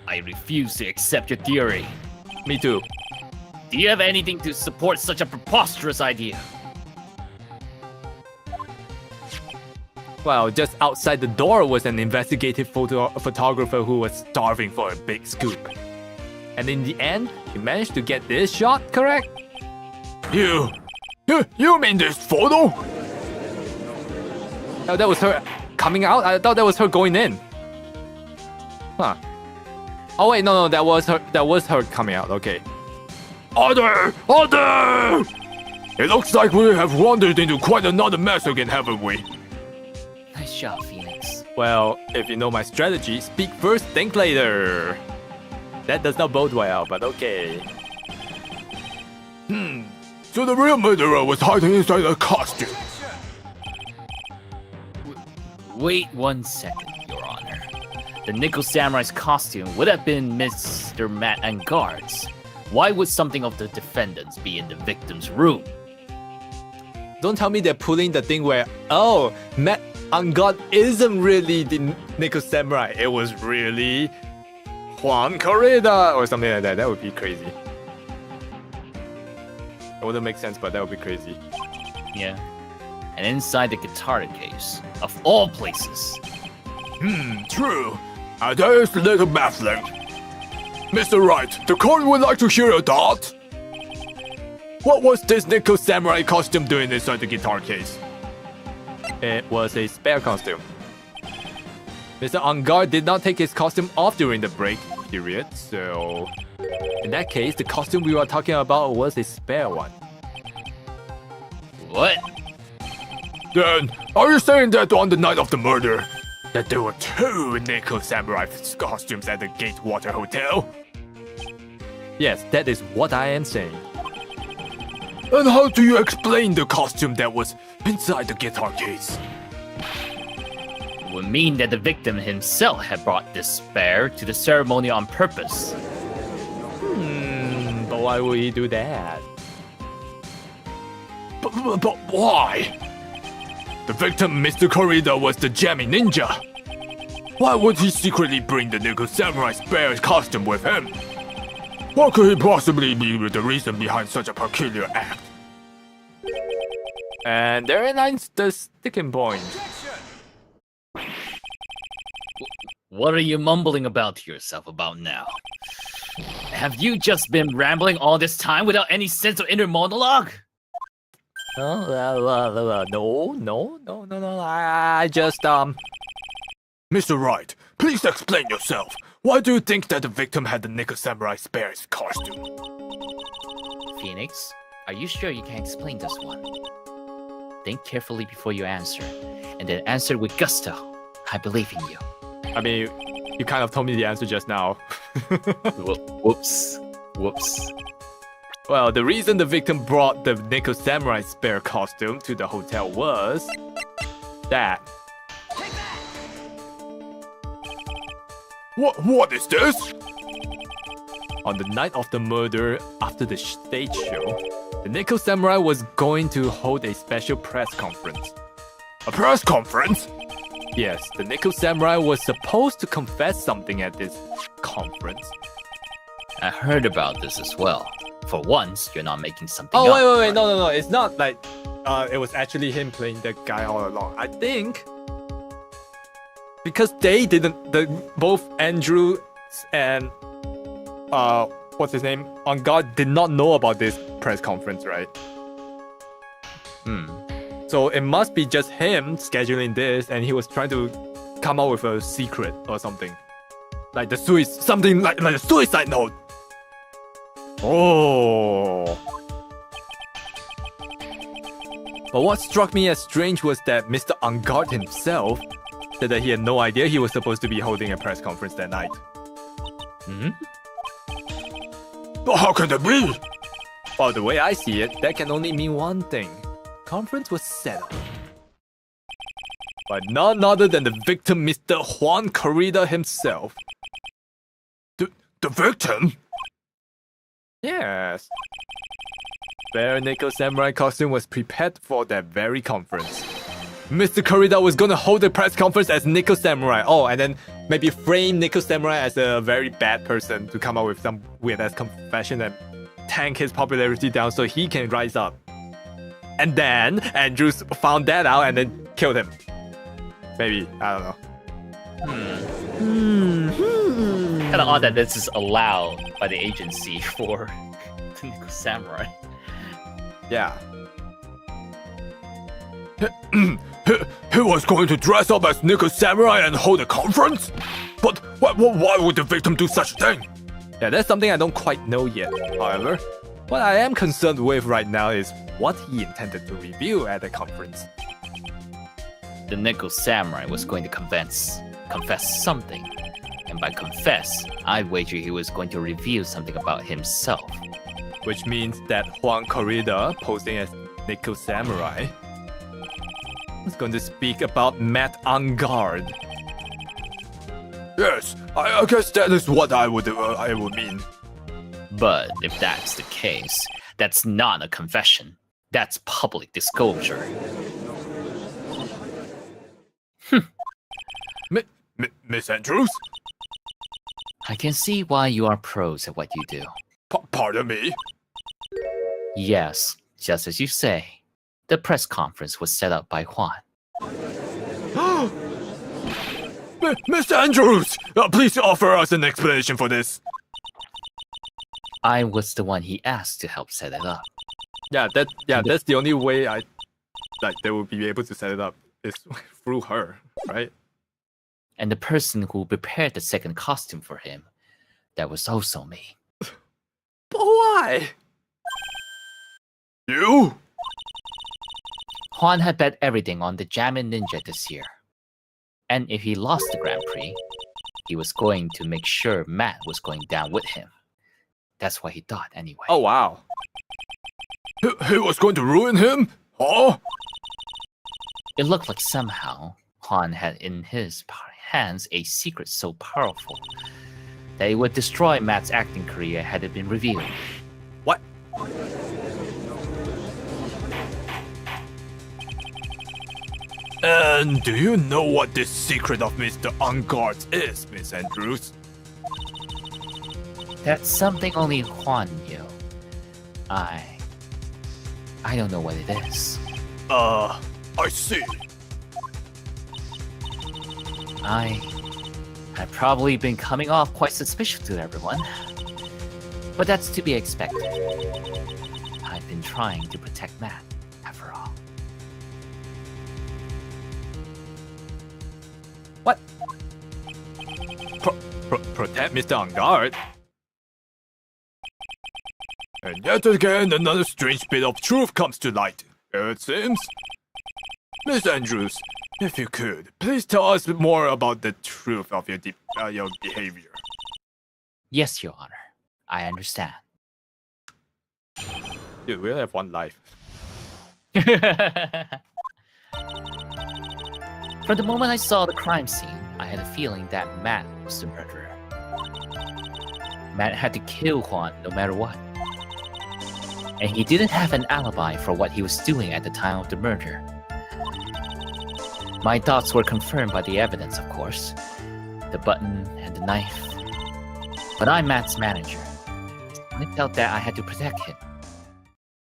B: I refuse to accept your theory.
A: Me too.
B: Do you have anything to support such a preposterous idea?
A: Well, just outside the door was an investigative photographer who was starving for a big scoop. And in the end, he managed to get this shot, correct?
D: You mean this photo?
A: Oh, that was her coming out? I thought that was her going in. Huh. Oh wait, no, that was her coming out, okay.
D: Order! Order! It looks like we have wandered into quite another mess again, haven't we?
B: Nice shot, Phoenix.
A: Well, if you know my strategy, speak first, think later. That does not bode well, but okay.
D: So the real murderer was hiding inside a costume.
B: Wait 1 second, Your Honor. The Nickel Samurai's costume would have been Mr. Matt Angard's. Why would something of the defendants be in the victim's room?
A: Don't tell me they're pulling the thing where, oh, Matt Angard isn't really the Nickel Samurai. It was really Juan Corrida or something like that. That would be crazy. It wouldn't make sense, but that would be crazy.
B: Yeah. And inside the guitar case, of all places.
D: True. That is a little baffling. Mr. Wright, the court would like to hear your thought. What was this Nickel Samurai costume doing inside the guitar case?
A: It was a spare costume. Mr. Angard did not take his costume off during the break period, so... In that case, the costume we were talking about was a spare one.
B: What?
D: Then, are you saying that on the night of the murder, that there were 2 Neko Samurai costumes at the Gatewater Hotel?
A: Yes, that is what I am saying.
D: And how do you explain the costume that was inside the guitar case?
B: It would mean that the victim himself had brought this bear to the ceremony on purpose.
A: But why would he do that?
D: But why? The victim, Mr. Corrida, was the jamming ninja. Why would he secretly bring the Neko Samurai bear costume with him? What could he possibly be the reason behind such a peculiar act?
A: And therein lies the sticking point.
B: What are you mumbling about to yourself about now? Have you just been rambling all this time without any sense of inner monologue?
A: No. I just
D: Mr. Wright, please explain yourself. Why do you think that the victim had the Neko Samurai bear's costume?
G: Phoenix, are you sure you can explain this one? Think carefully before you answer, and then answer with gusto. I believe in you.
A: I mean, you kind of told me the answer just now.
B: Whoops.
A: Well, the reason the victim brought the Neko Samurai bear costume to the hotel was that.
D: What is this?
A: On the night of the murder, after the stage show, the Neko Samurai was going to hold a special press conference.
D: A press conference?
A: Yes, the Neko Samurai was supposed to confess something at this conference.
B: I heard about this as well. For once, you're not making something
A: Oh,
B: up.
A: wait, no. It's not like it was actually him playing the guy all along. I think because they didn't, both Andrew and what's his name, On God did not know about this press conference, right? So it must be just him scheduling this, and he was trying to come up with a secret or something, like something like a suicide note. Oh. But what struck me as strange was that Mr. Angard himself said that he had no idea he was supposed to be holding a press conference that night.
D: But how can that be?
A: Well, the way I see it, that can only mean one thing. Conference was set up by none other than the victim, Mr. Juan Corrida himself.
D: The victim?
A: Yes. Bear Neko Samurai costume was prepared for that very conference. Mr. Corrida was gonna hold a press conference as Neko Samurai. Oh, and then maybe frame Neko Samurai as a very bad person to come up with some weird-ass confession and tank his popularity down so he can rise up. And then Andrews found that out and then killed him. Maybe, I don't know.
B: Kind of odd that this is allowed by the agency for the Neko Samurai.
A: Yeah.
D: He was going to dress up as Neko Samurai and hold a conference? But why would the victim do such a thing?
A: Yeah, that's something I don't quite know yet. However, what I am concerned with right now is what he intended to reveal at the conference.
B: The Neko Samurai was going to confess something. And by confess, I'd wager he was going to reveal something about himself.
A: Which means that Juan Corrida, posing as Neko Samurai, is going to speak about Matt Angard.
D: Yes, I guess that is what I would mean.
B: But if that's the case, that's not a confession. That's public disclosure.
D: Miss Andrews?
G: I can see why you are pros at what you do.
D: Pardon me?
G: Yes, just as you say. The press conference was set up by Juan.
D: Mr. Andrews! Please offer us an explanation for this.
G: I was the one he asked to help set it up.
A: That's the only way they will be able to set it up is through her, right?
G: And the person who prepared the second costume for him, that was also me.
A: But why?
D: You?
G: Juan had bet everything on the Jammin' Ninja this year. And if he lost the Grand Prix, he was going to make sure Matt was going down with him. That's what he thought anyway.
A: Oh wow.
D: He was going to ruin him? Huh?
G: It looked like somehow Juan had in his hands a secret so powerful that it would destroy Matt's acting career had it been revealed.
A: What?
D: And do you know what this secret of Mr. Unguard's is, Miss Andrews?
G: That's something only Juan knew. I don't know what it is.
D: I see.
G: I've probably been coming off quite suspicious to everyone. But that's to be expected. I've been trying to protect Matt, after all.
A: What? Protect Mr. On Guard?
D: And yet again, another strange bit of truth comes to light, it seems. Miss Andrews, if you could, please tell us more about the truth of your behavior.
G: Yes, Your Honor. I understand.
A: Dude, we only have one life.
G: From the moment I saw the crime scene, I had a feeling that Matt was the murderer. Matt had to kill Juan no matter what. And he didn't have an alibi for what he was doing at the time of the murder. My thoughts were confirmed by the evidence, of course. The button and the knife. But I'm Matt's manager. I felt that I had to protect him.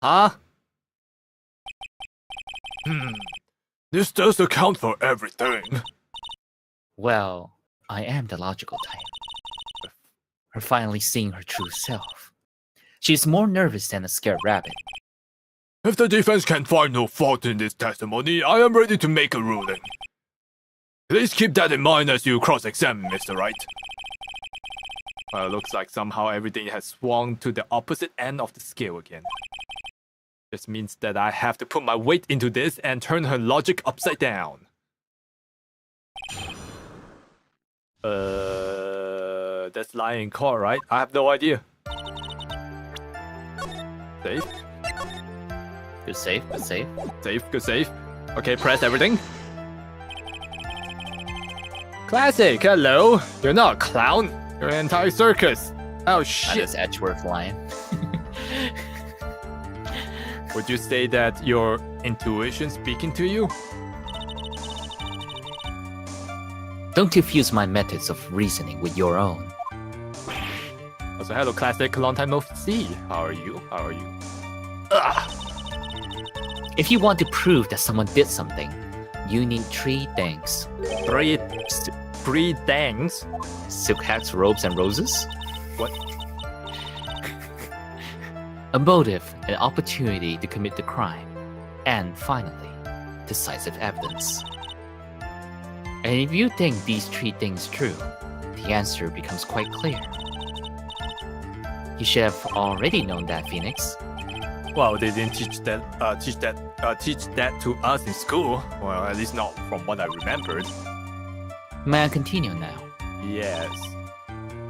A: Huh?
D: This does account for everything.
G: Well, I am the logical type. Her finally seeing her true self. She's more nervous than a scared rabbit.
D: If the defense can find no fault in this testimony, I am ready to make a ruling. Please keep that in mind as you cross-examine, Mr. Wright.
A: Well, it looks like somehow everything has swung to the opposite end of the scale again. This means that I have to put my weight into this and turn her logic upside down. That's lying in court, right? I have no idea. Safe?
G: Good save, good save.
A: Safe, good save. Okay, press everything. Classic, hello. You're not a clown. You're an entire circus. Oh
G: That
A: shit.
G: is Edgeworth Lion.
A: Would you say that your intuition speaking to you?
G: Don't confuse my methods of reasoning with your own.
A: Also, hello, Classic. Long time no see. How are you? How are you?
G: If you want to prove that someone did something, you need three things.
A: Three things.
G: Silk hats, robes, and roses?
A: What?
G: A motive, an opportunity to commit the crime. And finally, decisive evidence. And if you think these three things true, the answer becomes quite clear. You should have already known that, Phoenix.
A: Well, they didn't teach that to us in school. Well, at least not from what I remembered.
G: May I continue now?
A: Yes.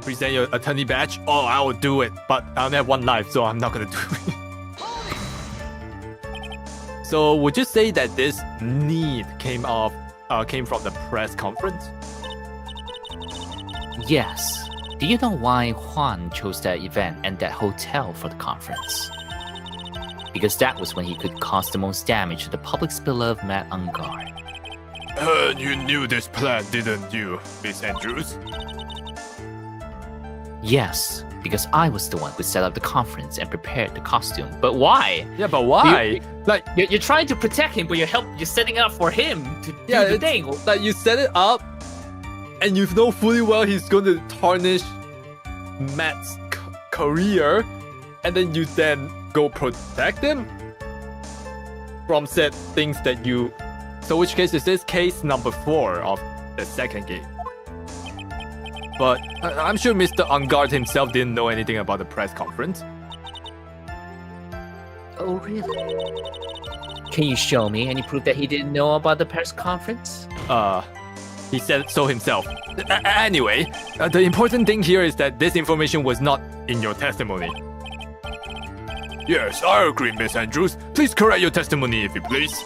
A: Present your attorney badge. Oh, I will do it, but I only have one life, so I'm not gonna do it. So, would you say that this need came from the press conference?
G: Yes. Do you know why Juan chose that event and that hotel for the conference? Because that was when he could cause the most damage to the public's beloved Matt Unguard.
D: And you knew this plan, didn't you, Miss Andrews?
G: Yes, because I was the one who set up the conference and prepared the costume. But why?
A: Yeah, but why? Like,
B: You're trying to protect him, but you're setting up for him to do the thing.
A: like you set it up, and you know fully well he's going to tarnish Matt's career, and then you go protect him from said things that you. So which case is this case number 4 of the second game? But I'm sure Mr. Unguard himself didn't know anything about the press conference.
G: Oh, really? Can you show me any proof that he didn't know about the press conference?
A: He said so himself. Anyway, the important thing here is that this information was not in your testimony.
D: Yes, I agree, Miss Andrews. Please correct your testimony if you please.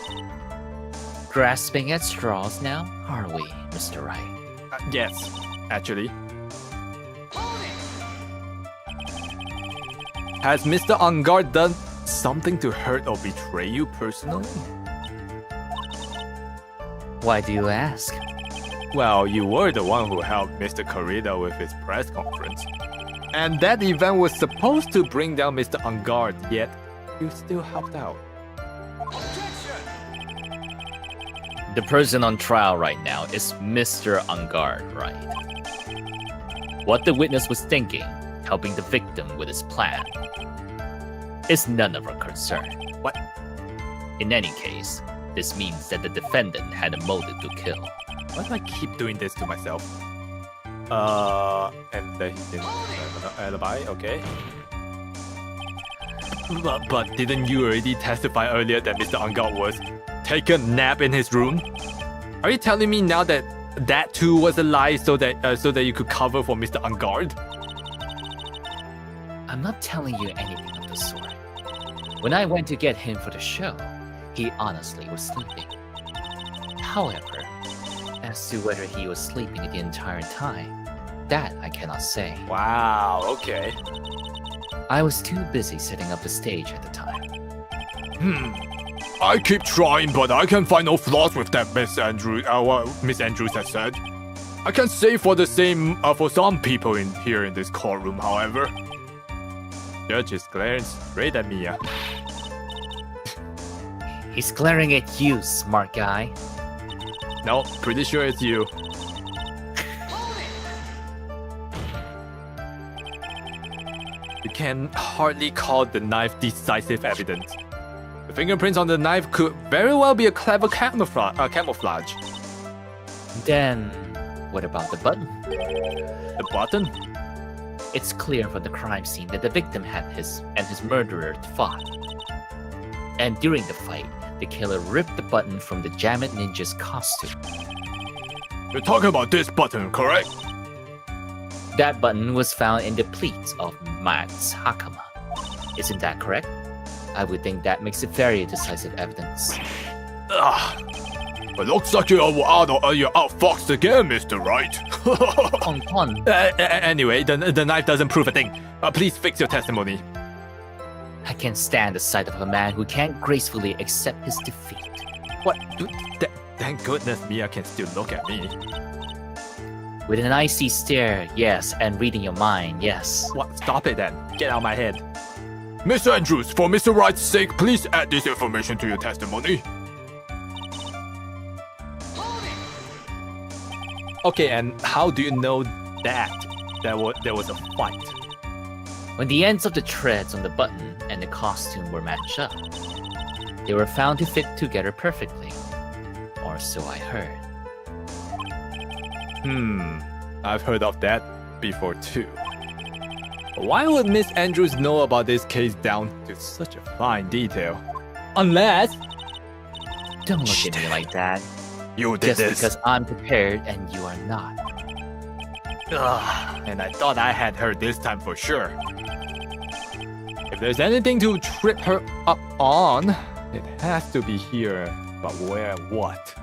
G: Grasping at straws now, are we, Mr. Wright?
A: Yes, actually. Has Mr. Angard done something to hurt or betray you personally?
G: Why do you ask?
A: Well, you were the one who helped Mr. Corrida with his press conference. And that event was supposed to bring down Mr. Angard, yet you still helped out.
B: The person on trial right now is Mr. Angard, right? What the witness was thinking, helping the victim with his plan, is none of our concern.
A: What?
B: In any case, this means that the defendant had a motive to kill.
A: Why do I keep doing this to myself? And then he didn't have an alibi, okay. But didn't you already testify earlier that Mr. Angard was taking a nap in his room? Are you telling me now that that too was a lie so that you could cover for Mr. Angard?
G: I'm not telling you anything of the sort. When I went to get him for the show, he honestly was sleeping. However, as to whether he was sleeping the entire time, that I cannot say.
A: Wow, okay.
G: I was too busy setting up the stage at the time.
D: I keep trying, but I can find no flaws with that, Miss Andrews. What Miss Andrews has said. I can say for the same for some people in this courtroom, however.
A: Judge is glaring straight at me.
G: He's glaring at you, smart guy.
A: No, pretty sure it's you. You can hardly call the knife decisive evidence. The fingerprints on the knife could very well be a clever camouflage.
G: Then, what about the button?
A: The button?
G: It's clear from the crime scene that the victim and his murderer fought. And during the fight, the killer ripped the button from the Jamet Ninja's costume.
D: You're talking about this button, correct?
G: That button was found in the pleats of Matt's Hakama. Isn't that correct? I would think that makes it very decisive evidence.
D: It looks like you're outfoxed again, Mr. Wright.
G: Pong Pong,
A: Anyway, the knife doesn't prove a thing. Please fix your testimony.
G: I can't stand the sight of a man who can't gracefully accept his defeat.
A: What? Thank goodness Mia can still look at me.
G: With an icy stare, yes, and reading your mind, yes.
A: What? Stop it then. Get out of my head.
D: Miss Andrews, for Mr. Wright's sake, please add this information to your testimony.
A: Okay, and how do you know that there was a fight?
G: When the ends of the threads on the button and the costume were matched up, they were found to fit together perfectly. Or so I heard.
A: I've heard of that before too. Why would Miss Andrews know about this case down to such a fine detail? Unless...
G: Don't look at me like that.
D: You did
G: Just
D: this.
G: because I'm prepared and you are not.
A: And I thought I had her this time for sure. If there's anything to trip her up on, it has to be here. But where and what?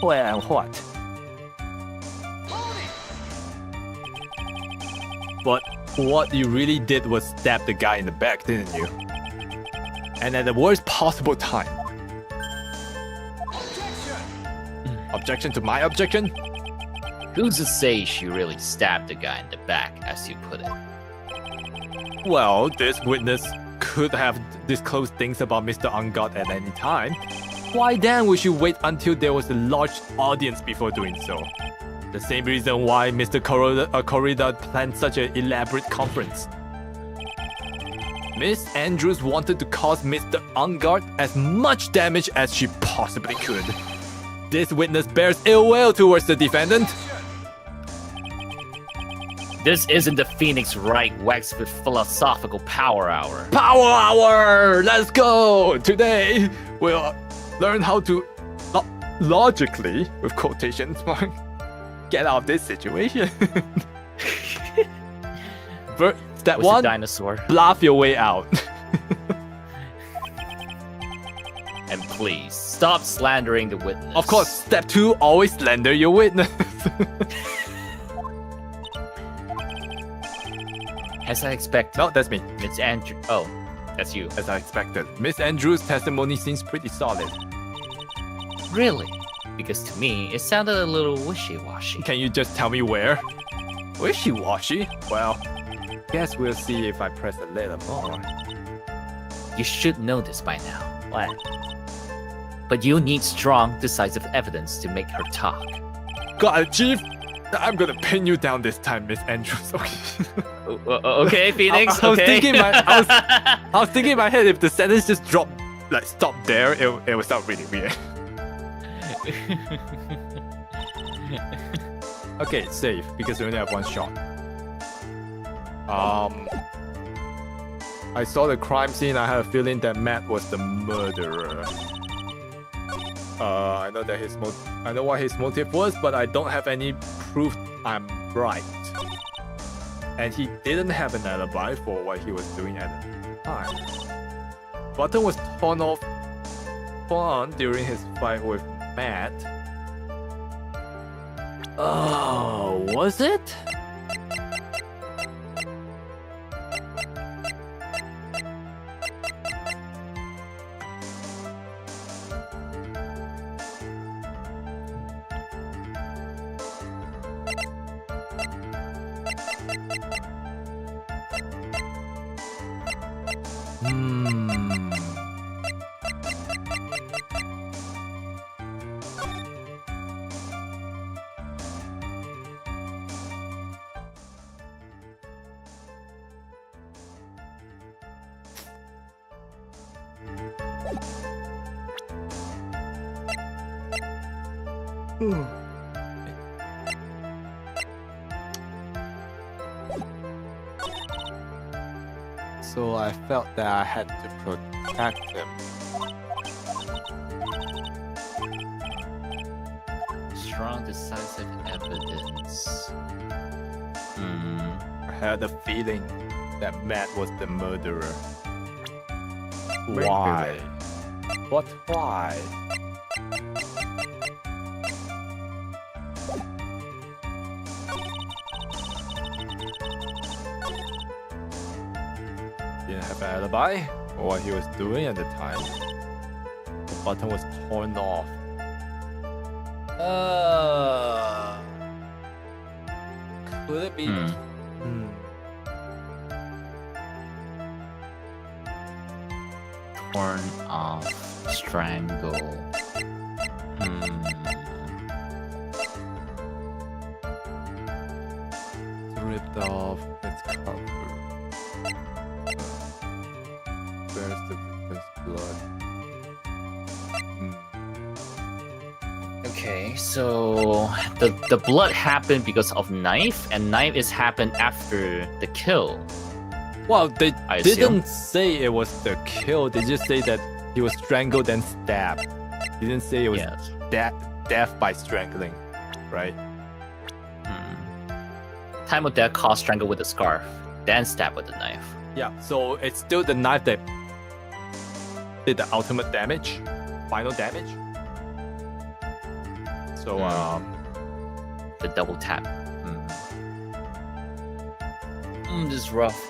A: Where and what? But what you really did was stab the guy in the back, didn't you? And at the worst possible time. Objection to my objection?
B: Who's to say she really stabbed the guy in the back, as you put it?
A: Well, this witness could have disclosed things about Mr. Angard at any time. Why then would you wait until there was a large audience before doing so? The same reason why Mr. Corrida planned such an elaborate conference. Miss Andrews wanted to cause Mr. Angard as much damage as she possibly could. This witness bears ill will towards the defendant.
B: This isn't the Phoenix Wright Wax with philosophical power hour.
A: Power hour! Let's go! Today we'll learn how to logically, with quotations marks, get out of this situation. Step
B: Was
A: 1,
B: the dinosaur.
A: bluff your way out.
B: And please stop slandering the witness.
A: Of course, step 2, always slander your witness.
B: As I expected.
A: No, that's me.
B: It's Andrew. Oh, that's you.
A: As I expected. Miss Andrews' testimony seems pretty solid.
B: Really? Because to me, it sounded a little wishy-washy.
A: Can you just tell me where? Wishy-washy? Well, guess we'll see if I press a little more.
B: You should know this by now.
A: What?
B: But you need strong, decisive evidence to make her talk.
A: Got it, Chief! I'm gonna pin you down this time, Miss Andrews. Okay.
B: Okay, Phoenix.
A: I was
B: okay.
A: thinking I was thinking in my head, if the sentence just dropped, like stop there, it would sound really weird. Okay, safe, because we only have one shot. I saw the crime scene. I had a feeling that Matt was the murderer. I know that I know what his motive was, but I don't have any proof I'm right. And he didn't have an alibi for what he was doing at the time. Button was torn off during his fight with Matt. Oh, was it? So I felt that I had to protect him.
B: Strong, decisive evidence.
A: I had a feeling that Matt was the murderer.
D: Wait,
A: Why? But why? Didn't have an alibi for what he was doing at the time. The button was torn off. Could it be?
B: Torn off, strangle.
A: Ripped off its cover. Where's the victim's blood?
B: Okay, so the blood happened because of knife, and knife is happened after the kill.
A: Well, they
B: I assume.
A: didn't say it was the kill. They just say that he was strangled and stabbed. They didn't say it was
B: Yes.
A: death by strangling, right?
B: Time of death caused strangle with a scarf, then stab with the knife.
A: Yeah, so it's still the knife that did the ultimate damage, final damage. So,
B: The double tap. This is rough.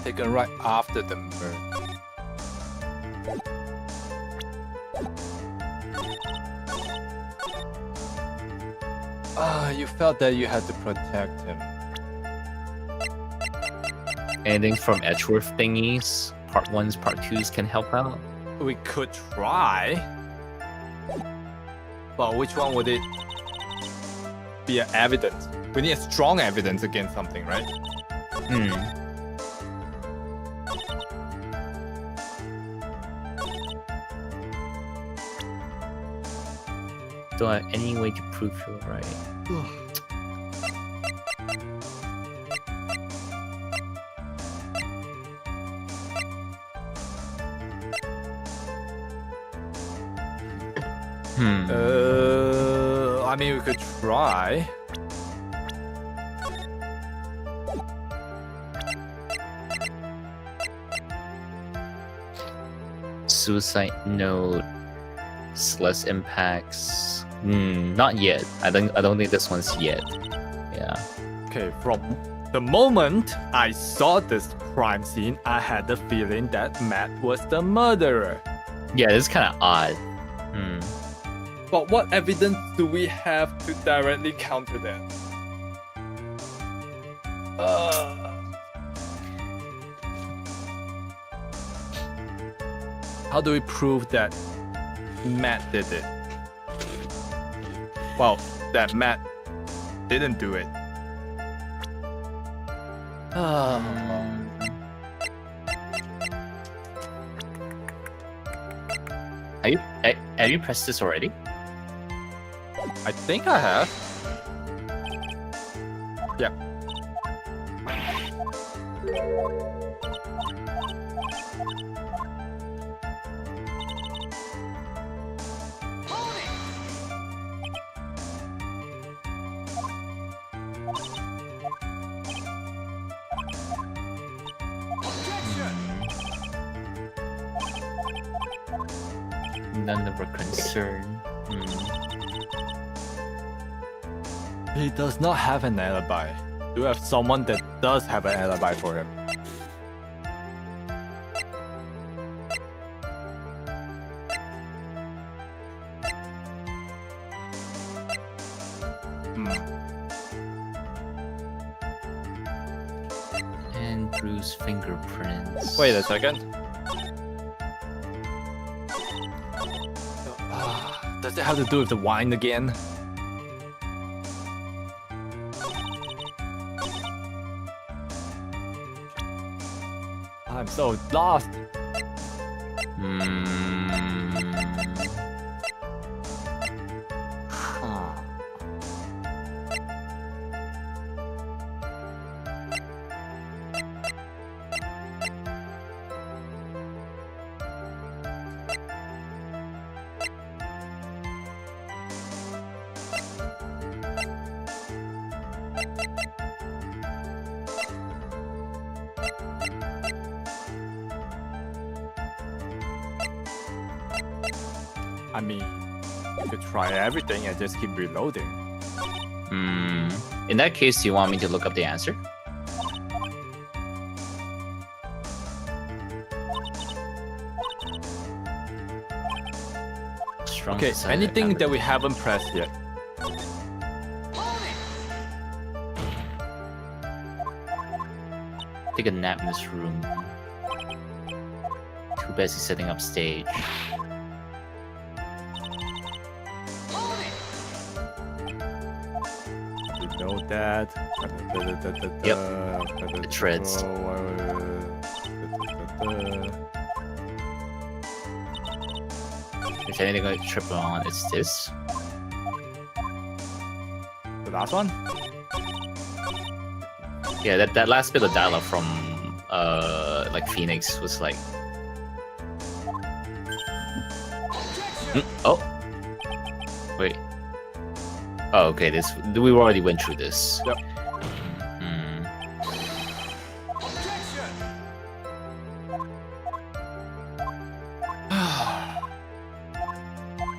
A: taken right after the murder. You felt that you had to protect him.
B: Anything from Edgeworth thingies, part 1s, part 2s can help out.
A: We could try. But which one would it be evidence? We need a strong evidence against something, right?
G: Don't have any way to prove you're right.
A: I mean, we could try.
G: Suicide note, less impacts. Not yet. I don't think this one's yet. Yeah.
A: Okay, from the moment I saw this crime scene, I had the feeling that Matt was the murderer.
G: Yeah, it's kind of odd.
A: But what evidence do we have to directly counter that? How do we prove that Matt did it? Well, that Matt didn't do it.
G: Have you pressed this already?
A: I think I have. Yeah.
G: None of our concern.
A: He does not have an alibi. Do you have someone that does have an alibi for him?
G: Andrew's fingerprints.
A: Wait a second. Does it have to do with the wine again? I'm so lost. I mean, you could try everything and just keep reloading.
G: In that case, do you want me to look up the answer? Strong
A: Okay,
G: desire
A: anything
G: ever-
A: that we haven't pressed yet.
G: Take a nap in this room. Too busy setting up stage.
A: You know that.
G: Yep. The treads. If anything going to triple on, it's this.
A: The last one?
G: Yeah, that last bit of dialogue from like Phoenix was like, oh, wait, oh, okay, this we already went through this.
A: Yep.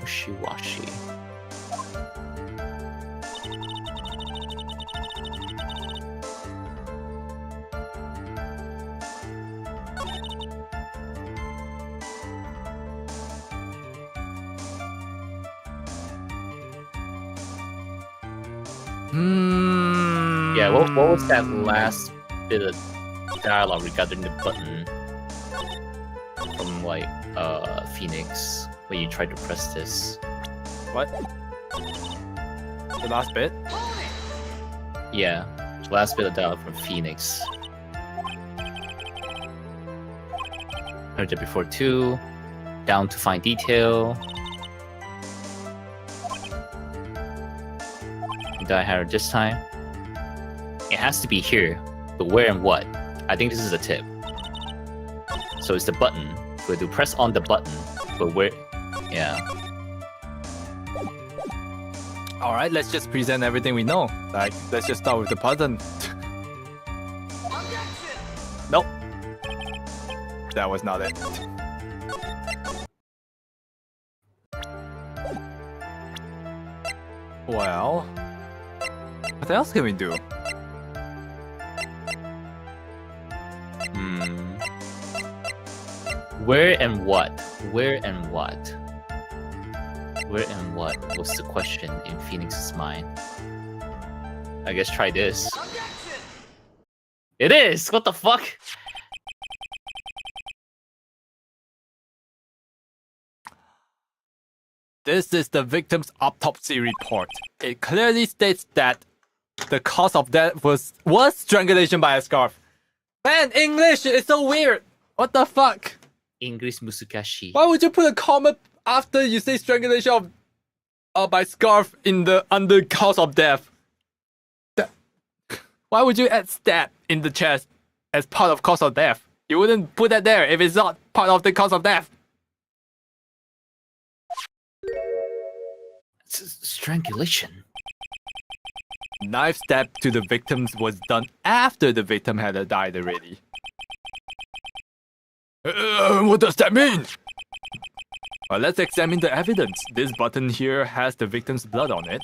G: Wishy-washy. Yeah, what was that last bit of dialogue regarding the button from like Phoenix when you tried to press this?
A: What? The last bit?
G: Yeah, the last bit of dialogue from Phoenix. Heard it before too. Down to fine detail.
B: Daihara this time. It has to be here, but where and what? I think this is a tip. So it's the button. We have to press on the button, but where? Yeah.
A: All right, let's just present everything we know. Like, let's just start with the button. Nope. That was not it. Well, what else can we do?
B: Where and what? Where and what? Where and what was the question in Phoenix's mind? I guess try this. It is! What the fuck?
A: This is the victim's autopsy report. It clearly states that the cause of death was strangulation by a scarf. Man, English is so weird. What the fuck?
B: English musukashi.
A: Why would you put a comma after you say strangulation by scarf in the under cause of death? Why would you add stab in the chest as part of cause of death? You wouldn't put that there if it's not part of the cause of death.
B: Strangulation.
A: Knife stab to the victims was done after the victim had died already.
D: What does that mean?
A: Well, let's examine the evidence. This button here has the victim's blood on it,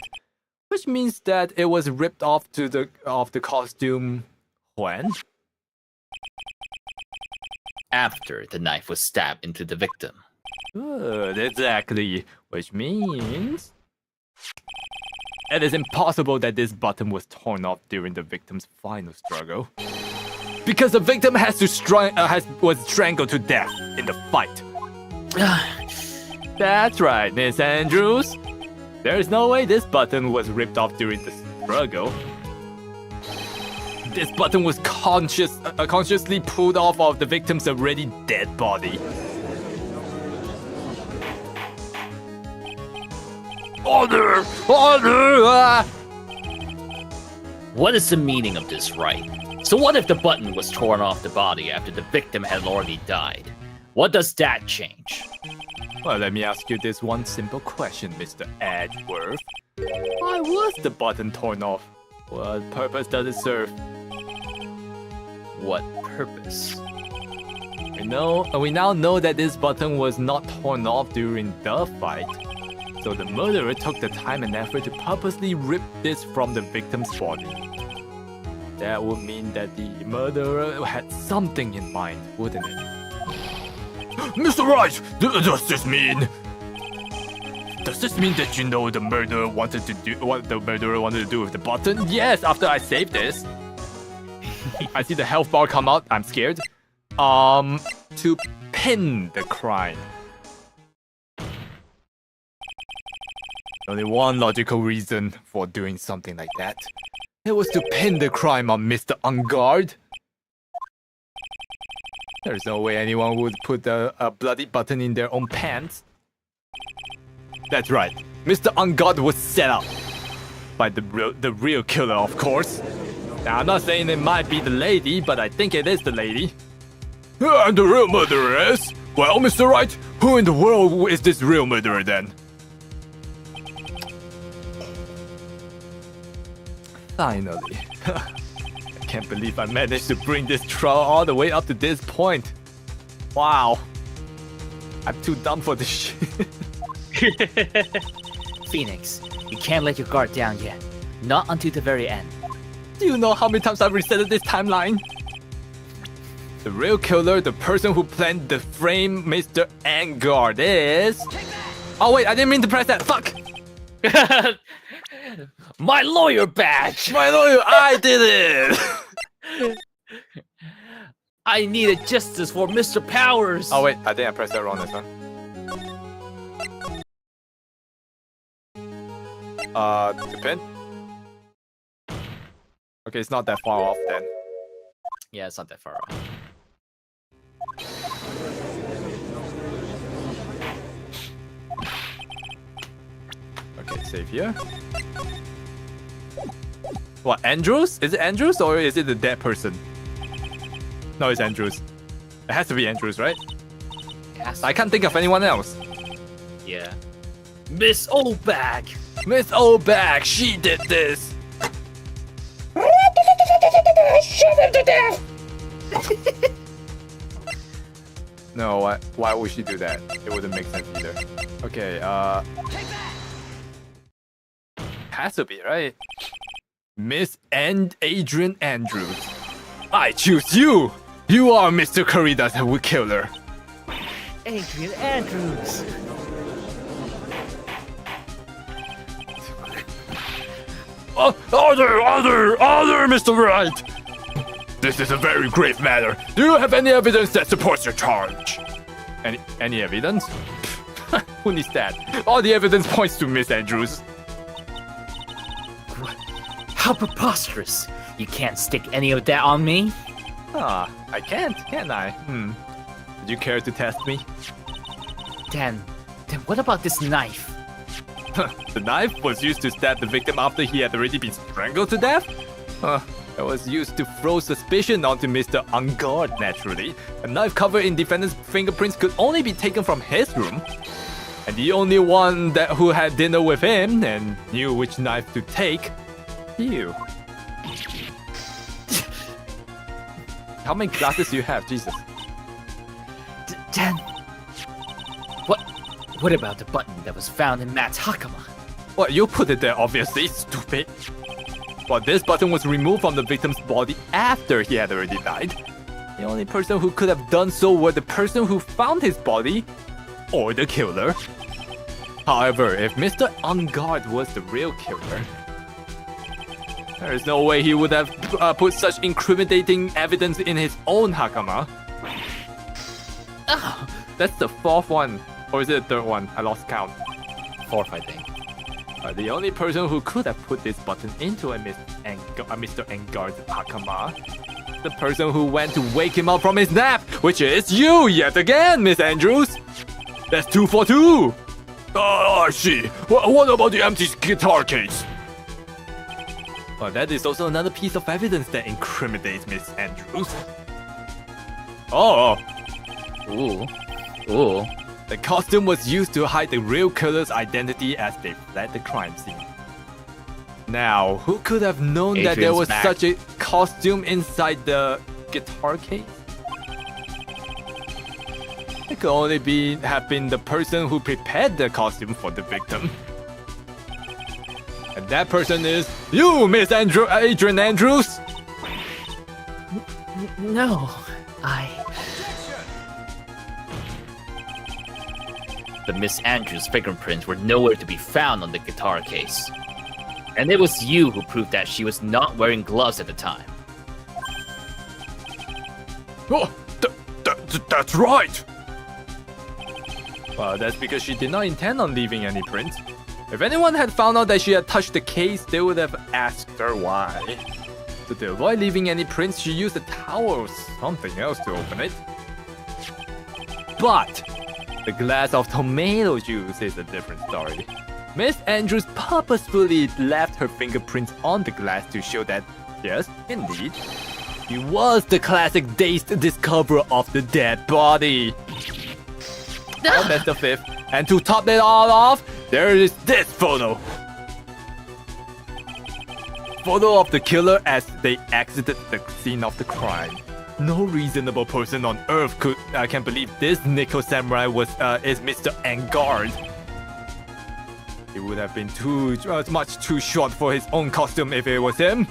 A: which means that it was ripped off the costume when?
B: After the knife was stabbed into the victim.
A: Good, exactly. Which means it is impossible that this button was torn off during the victim's final struggle, because the victim was strangled to death in the fight. That's right, Miss Andrews. There is no way this button was ripped off during the struggle. This button was consciously pulled off of the victim's already dead body.
D: Order! Order!
B: What is the meaning of this, Wright? So what if the button was torn off the body after the victim had already died? What does that change?
A: Well, let me ask you this one simple question, Mr. Edgeworth. Why was the button torn off? What purpose does it serve?
B: What purpose?
A: We now know that this button was not torn off during the fight. So the murderer took the time and effort to purposely rip this from the victim's body. That would mean that the murderer had something in mind, wouldn't it?
D: Mr. Wright, does this mean? Does this mean that you know what the murderer wanted to do with the button?
A: Yes, after I saved this. I see the health bar come out, I'm scared. To pin the crime. Only one logical reason for doing something like that. It was to pin the crime on Mr. Ungard. There's no way anyone would put a bloody button in their own pants. That's right. Mr. Ungard was set up by the real killer, of course. Now, I'm not saying it might be the lady, but I think it is the lady.
D: And the real murderer is? Well, Mr. Wright, who in the world is this real murderer then?
A: Finally. I can't believe I managed to bring this trial all the way up to this point. Wow. I'm too dumb for this shit.
G: Phoenix, you can't let your guard down yet. Not until the very end.
A: Do you know how many times I've resetted this timeline? The real killer, the person who planned the frame Mr. Angard is... Oh wait, I didn't mean to press that, fuck!
B: My lawyer badge!
A: My lawyer, I did it!
B: I needed justice for Mr. Powers!
A: Oh wait, I think I pressed that wrong this one. The pin? Okay, it's not that far off then.
B: Yeah, it's not that far off.
A: Okay, save here. What, Andrews? Is it Andrews or is it the dead person? No, it's Andrews. It has to be Andrews, right? I can't think of anyone else.
B: Yeah. Miss Oldbag.
A: Miss Oldbag, she did this.
F: Shoot him to death!
A: No, why would she do that? It wouldn't make sense either. Okay, has to be, right? Miss and Adrian Andrews. I choose you! You are Mr. Corrida's killer.
B: Adrian Andrews.
D: Order, Mr. Wright! This is a very grave matter. Do you have any evidence that supports your charge?
A: Any evidence? Who needs that? All the evidence points to Miss Andrews.
G: How preposterous! You can't stick any of that on me.
A: I can't I? Would you care to test me?
G: Then what about this knife?
A: The knife was used to stab the victim after he had already been strangled to death? It was used to throw suspicion onto Mr. Ungard, naturally. A knife covered in defendant's fingerprints could only be taken from his room. And the only one who had dinner with him and knew which knife to take, you. How many glasses do you have, Jesus?
G: Dan, what about the button that was found in Matt's hakama?
A: Well, you put it there, obviously, stupid. But this button was removed from the victim's body after he had already died. The only person who could have done so were the person who found his body, or the killer. However, if Mr. Ungard was the real killer, there is no way he would have put such incriminating evidence in his own hakama.
G: Oh,
A: That's the fourth one. Or is it the third one? I lost count.
G: fourth, I think.
A: The only person who could have put this button into a Mr. Engard's hakama, the person who went to wake him up from his nap, which is you yet again, Miss Andrews. That's 2 for 2.
D: I see. What about the empty guitar case?
A: Well, that is also another piece of evidence that incriminates Miss Andrews. Oh.
G: Ooh.
A: The costume was used to hide the real killer's identity as they fled the crime scene. Now, who could have known that there
G: Adrian's
A: was
G: back.
A: such a costume inside the guitar case? It could only have been the person who prepared the costume for the victim. And that person is you, Miss Adrian Andrews!
G: No, The Miss Andrews fingerprints were nowhere to be found on the guitar case. And it was you who proved that she was not wearing gloves at the time.
D: Oh, that's right.
A: Well, that's because she did not intend on leaving any prints. If anyone had found out that she had touched the case, they would have asked her why. So to avoid leaving any prints, she used a towel or something else to open it. But the glass of tomato juice is a different story. Miss Andrews purposefully left her fingerprints on the glass to show that, yes, indeed, she was the classic dazed discoverer of the dead body. Oh, that's the fifth. And to top it all off, there is this photo. Photo of the killer as they exited the scene of the crime. No reasonable person on earth can believe this Nico Samurai is Mr. Engard. He would have been much too short for his own costume if it was him.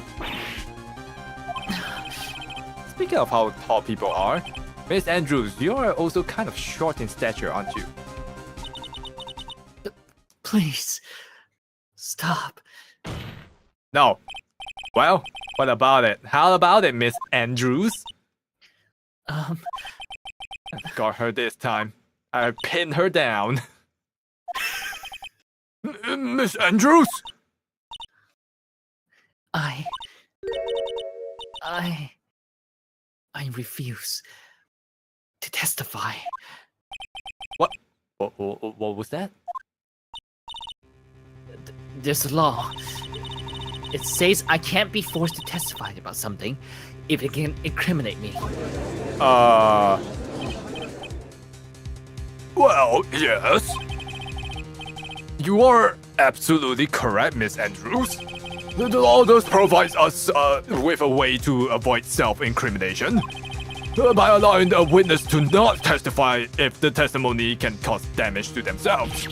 A: Speaking of how tall people are, Miss Andrews, you are also kind of short in stature, aren't you?
G: Please, stop.
A: No. Well, what about it? How about it, Miss Andrews? Got her this time. I pinned her down.
D: Miss Andrews?
G: I refuse to testify.
A: What was that?
G: There's a law. It says I can't be forced to testify about something if it can incriminate me.
D: Well, yes. You are absolutely correct, Miss Andrews. The law does provide us with a way to avoid self-incrimination by allowing a witness to not testify if the testimony can cause damage to themselves.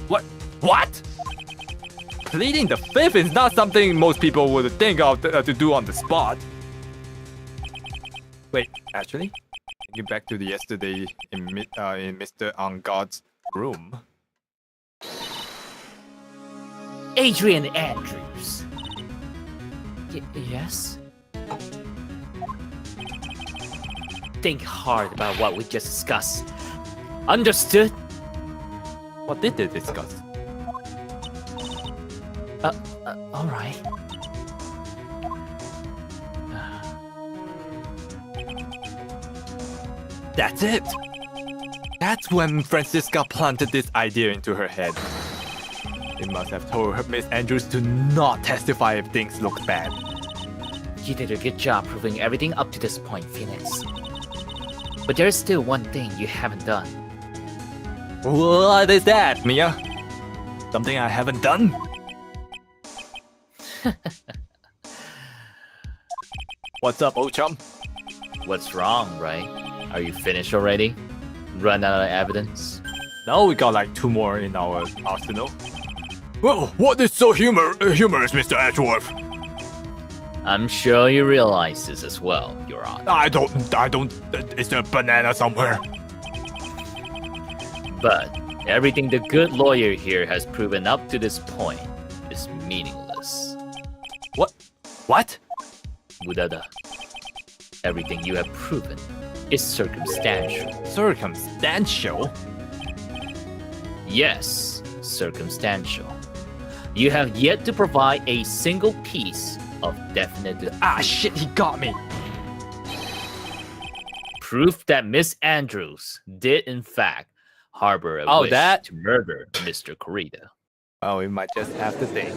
A: What? Pleading the fifth is not something most people would think of to do on the spot. Wait, actually, get back to the yesterday in Mr. Angard's room.
G: Adrian Andrews. Yes? Think hard about what we just discussed. Understood?
A: What did they discuss?
G: Alright.
A: That's it! That's when Francisca planted this idea into her head. They must have told her Miss Andrews to not testify if things look bad.
G: You did a good job proving everything up to this point, Phoenix. But there's still one thing you haven't done.
A: What is that, Mia? Something I haven't done? What's up, old chum?
G: What's wrong, right? Are you finished already? Run out of evidence?
A: No, we got like 2 more in our arsenal.
D: Well, what is so humorous, Mr. Edgeworth?
G: I'm sure you realize this as well, Your Honor.
D: I don't, is there a banana somewhere?
G: But everything the good lawyer here has proven up to this point is meaningless.
A: What?
G: Murada, everything you have proven is circumstantial.
A: Circumstantial?
G: Yes, circumstantial. You have yet to provide a single piece of definite
A: Shit, he got me.
G: proof that Miss Andrews did in fact harbor a wish to murder Mr. Corrida.
A: Oh, we might just have to think.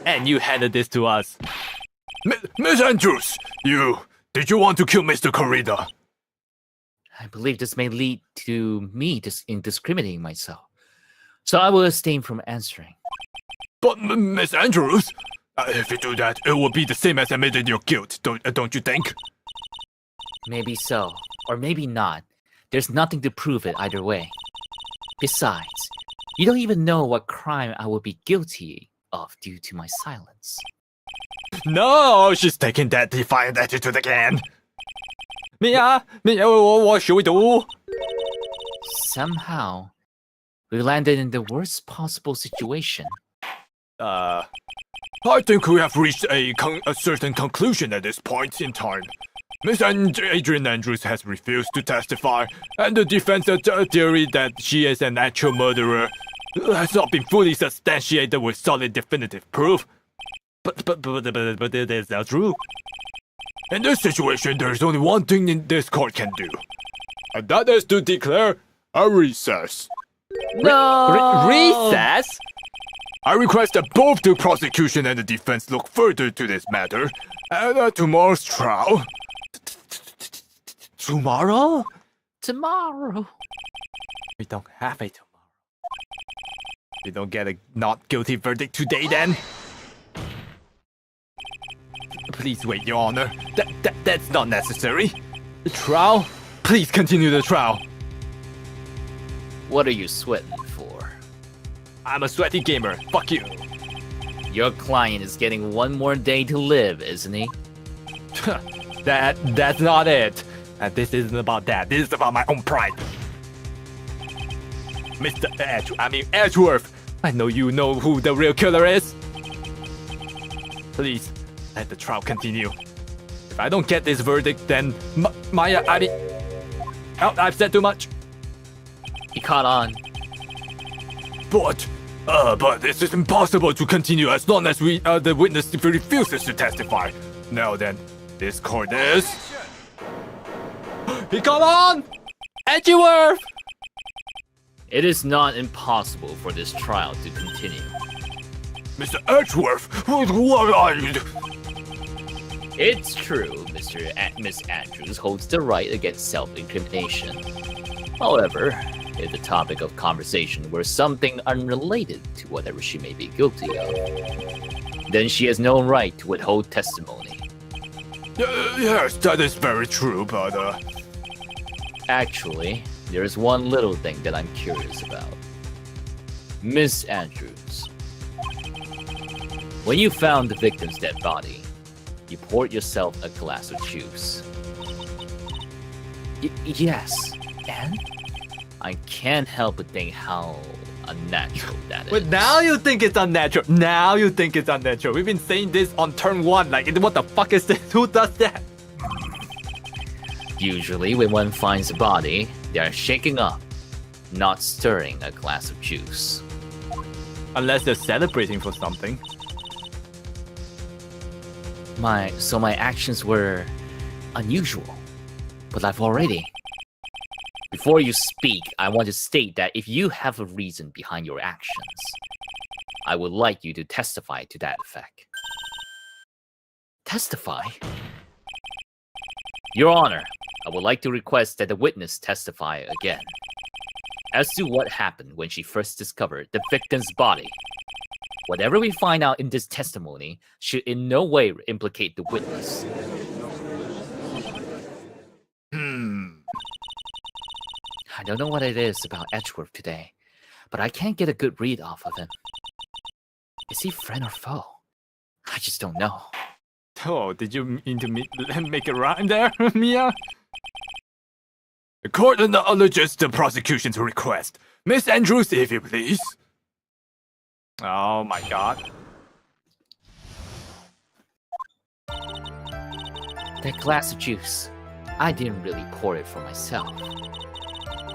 A: And you handed this to us.
D: Miss Andrews, did you want to kill Mr. Corrida?
G: I believe this may lead to me indiscriminating myself, so I will abstain from answering.
D: But Miss Andrews, if you do that, it will be the same as admitting your guilt, don't you think?
G: Maybe so, or maybe not. There's nothing to prove it either way. Besides, you don't even know what crime I will be guilty of due to my silence.
D: No, she's taking that defiant attitude again.
A: Mia, what should we do?
G: Somehow, we landed in the worst possible situation.
D: I think we have reached a certain conclusion at this point in time. Miss Adrian Andrews has refused to testify, and the defense theory that she is an actual murderer has not been fully substantiated with solid definitive proof. But it is not true. In this situation, there is only one thing this court can do, and that is to declare a recess.
A: Recess?
D: I request that both the prosecution and the defense look further to this matter at tomorrow's trial.
A: Tomorrow?
G: Tomorrow.
A: We don't have a tomorrow. We don't get a not guilty verdict today then? Please wait, Your Honor. That's not necessary. The trial? Please continue the trial.
G: What are you sweating for?
A: I'm a sweaty gamer. Fuck you.
G: Your client is getting one more day to live, isn't he?
A: That's not it. And this isn't about that. This is about my own pride. Mr. Edgeworth. I know you know who the real killer is. Please, let the trial continue. If I don't get this verdict, then I've said too much.
G: He caught on.
D: But this is impossible to continue as long as the witness refuses to testify. Now then, this court is...
A: He caught on! Edgeworth!
G: It is not impossible for this trial to continue.
D: Mr. Edgeworth, what are you?
B: It's true, Miss Andrews holds the right against self-incrimination. However, if the topic of conversation were something unrelated to whatever she may be guilty of, then she has no right to withhold testimony.
D: Yes, that is very true, but
B: Actually, there is one little thing that I'm curious about. Miss Andrews, when you found the victim's dead body, you poured yourself a glass of juice. Yes, and? I can't help but think how unnatural that is.
A: But now you think it's unnatural. Now you think it's unnatural. We've been saying this on turn 1. Like, what the fuck is this? Who does that?
B: Usually, when one finds a body, they are shaking up, not stirring a glass of juice.
A: Unless they're celebrating for something.
B: My actions were unusual, but I've already. Before you speak, I want to state that if you have a reason behind your actions, I would like you to testify to that effect. Testify? Your Honor, I would like to request that the witness testify again as to what happened when she first discovered the victim's body. Whatever we find out in this testimony should in no way implicate the witness. I don't know what it is about Edgeworth today, but I can't get a good read off of him. Is he friend or foe? I just don't know.
A: Oh, did you mean to make a rhyme there, Mia?
D: the court acknowledges the prosecution's request. Miss Andrews, if you please.
A: Oh my god.
B: That glass of juice, I didn't really pour it for myself.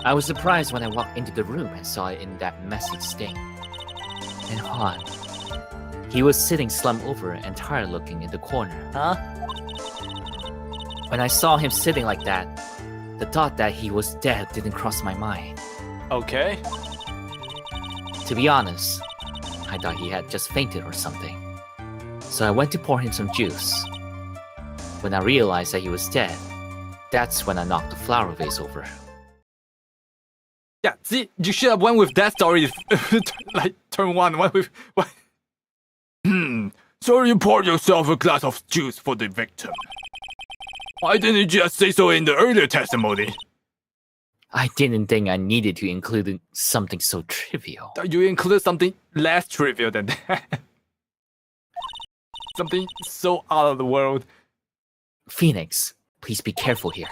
B: I was surprised when I walked into the room and saw it in that messy state. And Han, he was sitting slumped over and tired looking in the corner. Huh? When I saw him sitting like that, the thought that he was dead didn't cross my mind.
A: Okay.
B: To be honest, I thought he had just fainted or something. So I went to pour him some juice. When I realized that he was dead, that's when I knocked the flower vase over.
A: Yeah, see, you should have went with that story, like turn 1. Went with what?
D: So you poured yourself a glass of juice for the victim. Why didn't you just say so in the earlier testimony?
B: I didn't think I needed to include something so trivial.
A: You included something less trivial than that. Something so out of the world.
B: Phoenix, please be careful here.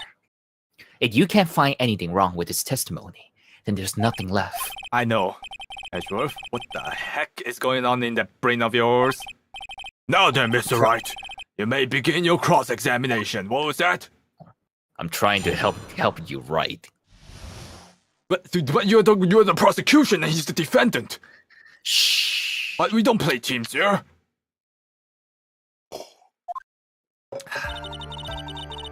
B: If you can't find anything wrong with his testimony, then there's nothing left.
A: I know. Edgeworth, what the heck is going on in that brain of yours?
D: Now then, Mr. Wright, you may begin your cross-examination. What was that?
B: I'm trying to help you, Wright.
D: But you're the prosecution and he's the defendant.
B: Shh.
D: But we don't play teams here.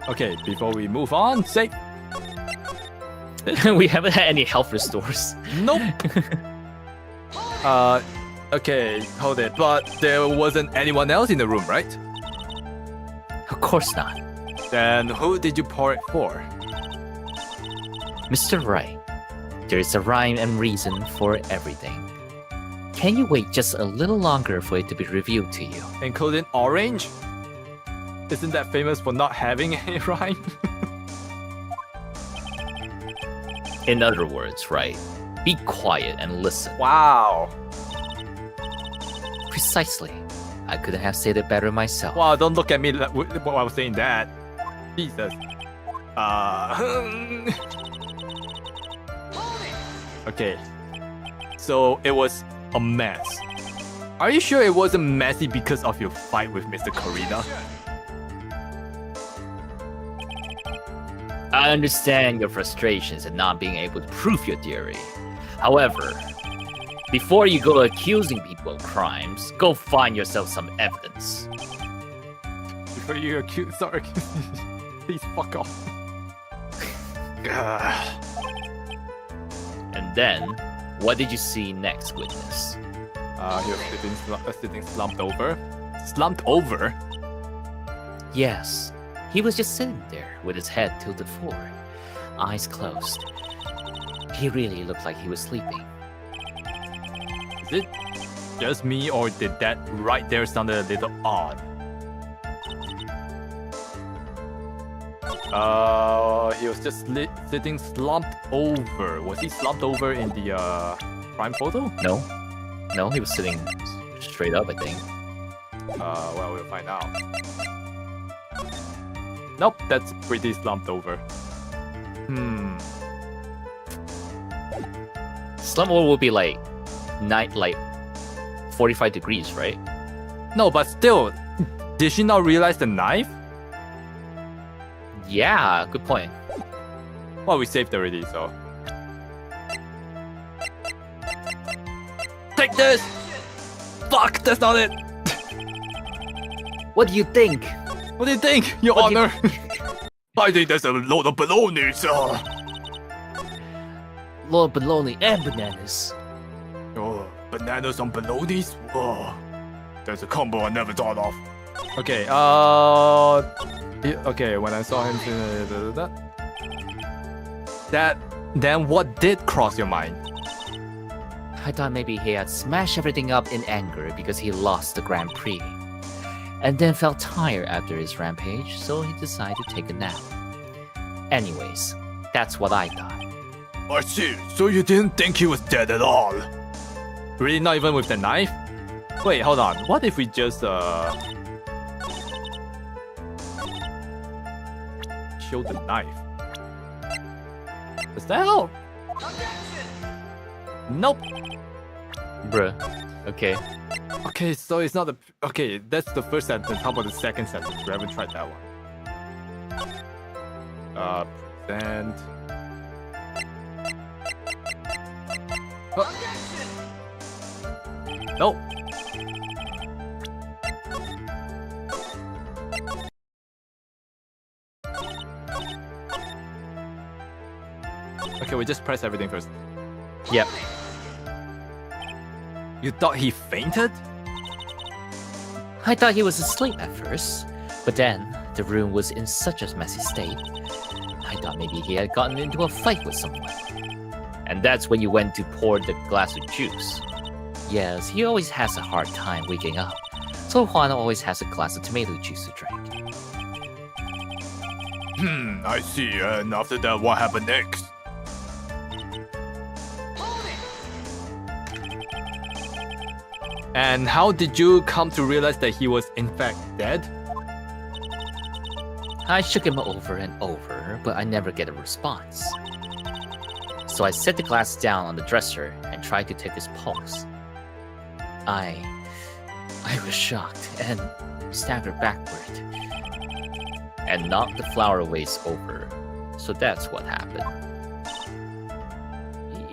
A: Okay, before we move on, say...
B: We haven't had any health restores.
A: Nope. Okay, hold it. But there wasn't anyone else in the room, right?
B: Of course not.
A: Then who did you pour it for?
B: Mr. Wright, there is a rhyme and reason for everything. Can you wait just a little longer for it to be revealed to you?
A: Including orange? Isn't that famous for not having a rhyme?
B: In other words, Wright, be quiet and listen.
A: Wow.
B: Precisely. I couldn't have said it better myself.
A: Wow, don't look at me while I was saying that. Jesus. Okay. So it was a mess. Are you sure it wasn't messy because of your fight with Mr. Corina?
B: I understand your frustrations at not being able to prove your theory. However, before you go accusing people of crimes, go find yourself some evidence.
A: Before you accuse, sorry. Please fuck off.
B: And then, what did you see next, witness?
A: He was sitting slumped over. Slumped over?
G: Yes, he was just sitting there with his head tilted forward, eyes closed. He really looked like he was sleeping.
A: Is it just me, or did that right there sound a little odd? He was just sitting slumped over. Was he slumped over in the prime photo?
G: No, he was sitting straight up, I think.
A: Well, we'll find out. Nope, that's pretty slumped over.
G: Slump over would be like 45 degrees, right?
A: No, but still, did she not realize the knife?
G: Yeah, good point.
A: Well, we saved already, so. Take this! Fuck, that's not it!
G: What do you think?
A: What do you think, Your
G: What do you-
A: Honor?
D: I think that's a load of baloney, sir.
G: Lord Baloney and bananas.
D: Oh, bananas on balonies? Oh, that's a combo I never thought of.
A: Okay, okay, when I saw him then what did cross your mind?
G: I thought maybe he had smashed everything up in anger because he lost the Grand Prix. And then felt tired after his rampage, so he decided to take a nap. Anyways, that's what I thought.
D: I see. So you didn't think he was dead at all?
A: Really, not even with the knife? Wait, hold on. What if we just show the knife? Does that help? Nope.
G: Bruh. Okay.
A: Okay, so it's not the. Okay, that's the first sentence. How about the second sentence? We haven't tried that one. Present. Nope. Okay, we just press everything first.
G: Yep.
A: You thought he fainted?
G: I thought he was asleep at first, but then the room was in such a messy state. I thought maybe he had gotten into a fight with someone. And that's when you went to pour the glass of juice. Yes, he always has a hard time waking up, so Juan always has a glass of tomato juice to drink.
D: I see. And after that, what happened next?
A: And how did you come to realize that he was in fact dead?
G: I shook him over and over, but I never get a response. So I set the glass down on the dresser and tried to take his pulse. I was shocked and staggered backward and knocked the flower vase over. So that's what happened.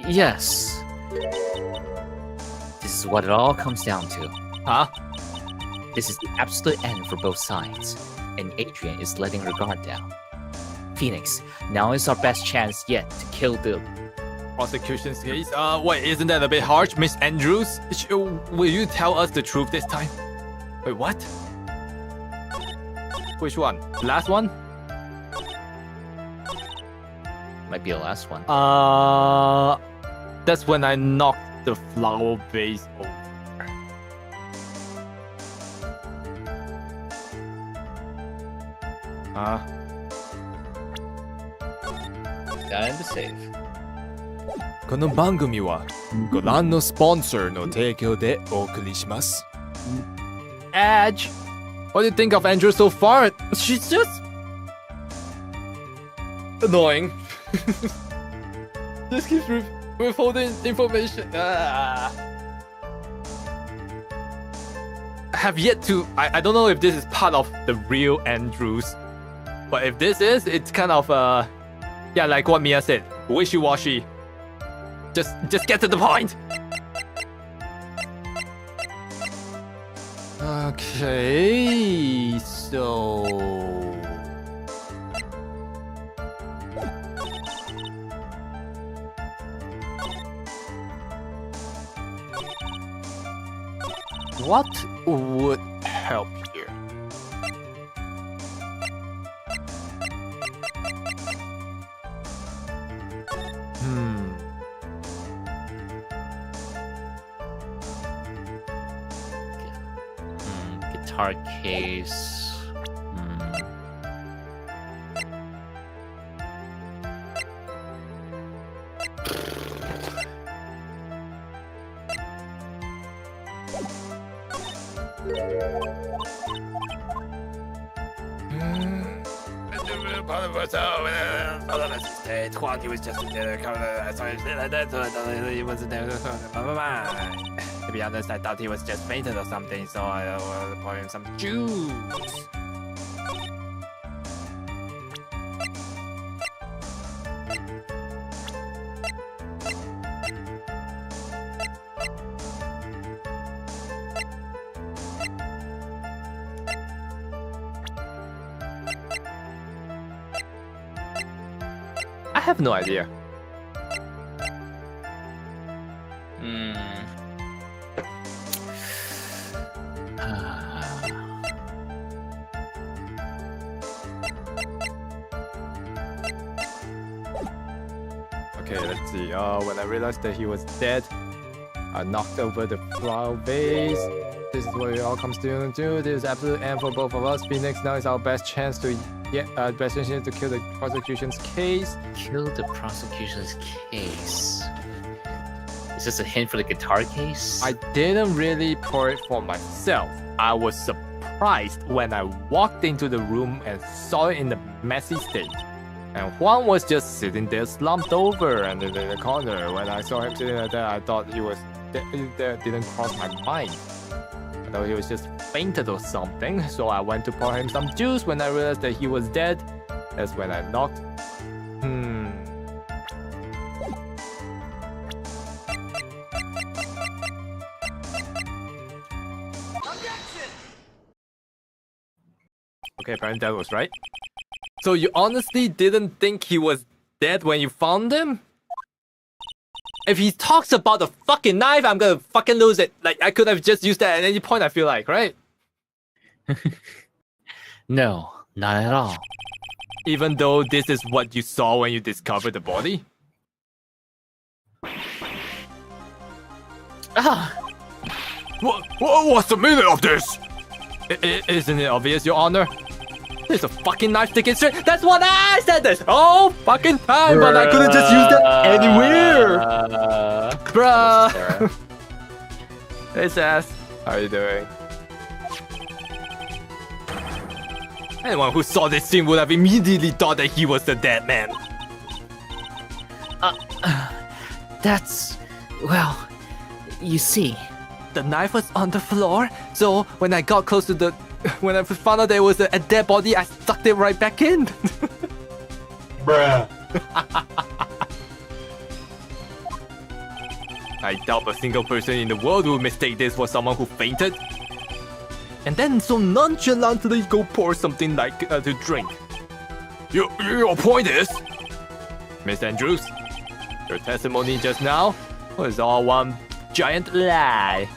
G: Yes. This is what it all comes down to.
A: Huh?
G: This is the absolute end for both sides, and Adrian is letting her guard down. Phoenix, now is our best chance yet to kill the...
A: Prosecution's case? Wait, isn't that a bit harsh, Miss Andrews? Will you tell us the truth this time? Wait, what? Which one? The last one?
G: Might be the last one.
A: That's when I knocked the flower vase over.
G: And the save.
D: この番組はご覧のスポンサーの提供でお送りします。
A: Edge! What do you think of Andrew so far? She's just... annoying. Just keeps withholding information. I have yet to... I don't know if this is part of the real Andrews. But if this is, it's kind of... yeah, like what Mia said. Wishy-washy. Just get to the point. Okay, so...
D: what would help here?
G: Guitar case.
D: He was just he wasn't there. To be honest, I thought he was just fainted or something, so I poured him some juice. I have no idea. Okay, let's see. When I realized that he was dead, I knocked over the flower vase. This is what it all comes down to. This is absolute end for both of us. Phoenix now is our best chance to kill the prosecution's case.
G: Kill the prosecution's case. Is this a hint for the guitar case?
D: I didn't really pour it for myself. I was surprised when I walked into the room and saw it in the messy state. And Juan was just sitting there slumped over and in the corner. When I saw him sitting like that, I thought he was that didn't cross my mind. I thought he was just fainted or something. So I went to pour him some juice. When I realized that he was dead, that's when I knocked. Okay, apparently that was right. So you honestly didn't think he was dead when you found him? If he talks about the fucking knife, I'm gonna fucking lose it. Like, I could have just used that at any point, I feel like, right?
G: No, not at all.
D: Even though this is what you saw when you discovered the body? What's the meaning of this? Isn't it obvious, Your Honor? There's a fucking knife sticking straight. That's what I said this whole fucking time, but I couldn't just use that anywhere. Bruh. Hey, Sass. How are you doing? Anyone who saw this scene would have immediately thought that he was the dead man.
G: That's... well, you see.
D: The knife was on the floor, so when I got close to the... when I found out there was a dead body, I stuck it right back in.
C: Bruh.
D: I doubt a single person in the world would mistake this for someone who fainted. And then so nonchalantly go pour something like to drink. Your point is... Miss Andrews, your testimony just now was all one giant lie.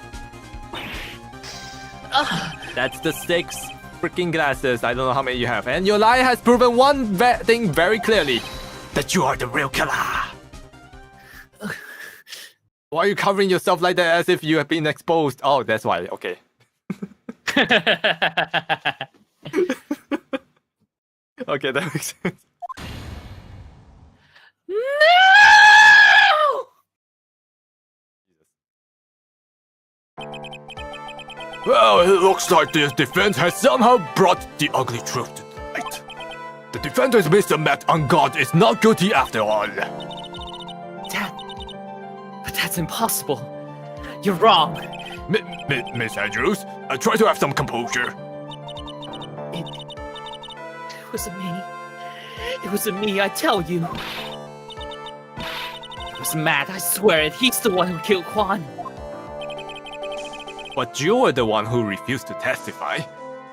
D: That's the 6 freaking glasses. I don't know how many you have. And your lie has proven one thing very clearly. That you are the real killer. Why are you covering yourself like that as if you have been exposed? Oh, that's why. Okay. Okay, that makes sense. Well, it looks like the defense has somehow brought the ugly truth to light. The defendant, Mr. Matt Ungod, is not guilty after all.
G: But that's impossible. You're wrong.
D: Miss Andrews, try to have some composure.
G: It wasn't me. It wasn't me, I tell you. It was Matt, I swear it. He's the one who killed Quan.
D: But you were the one who refused to testify.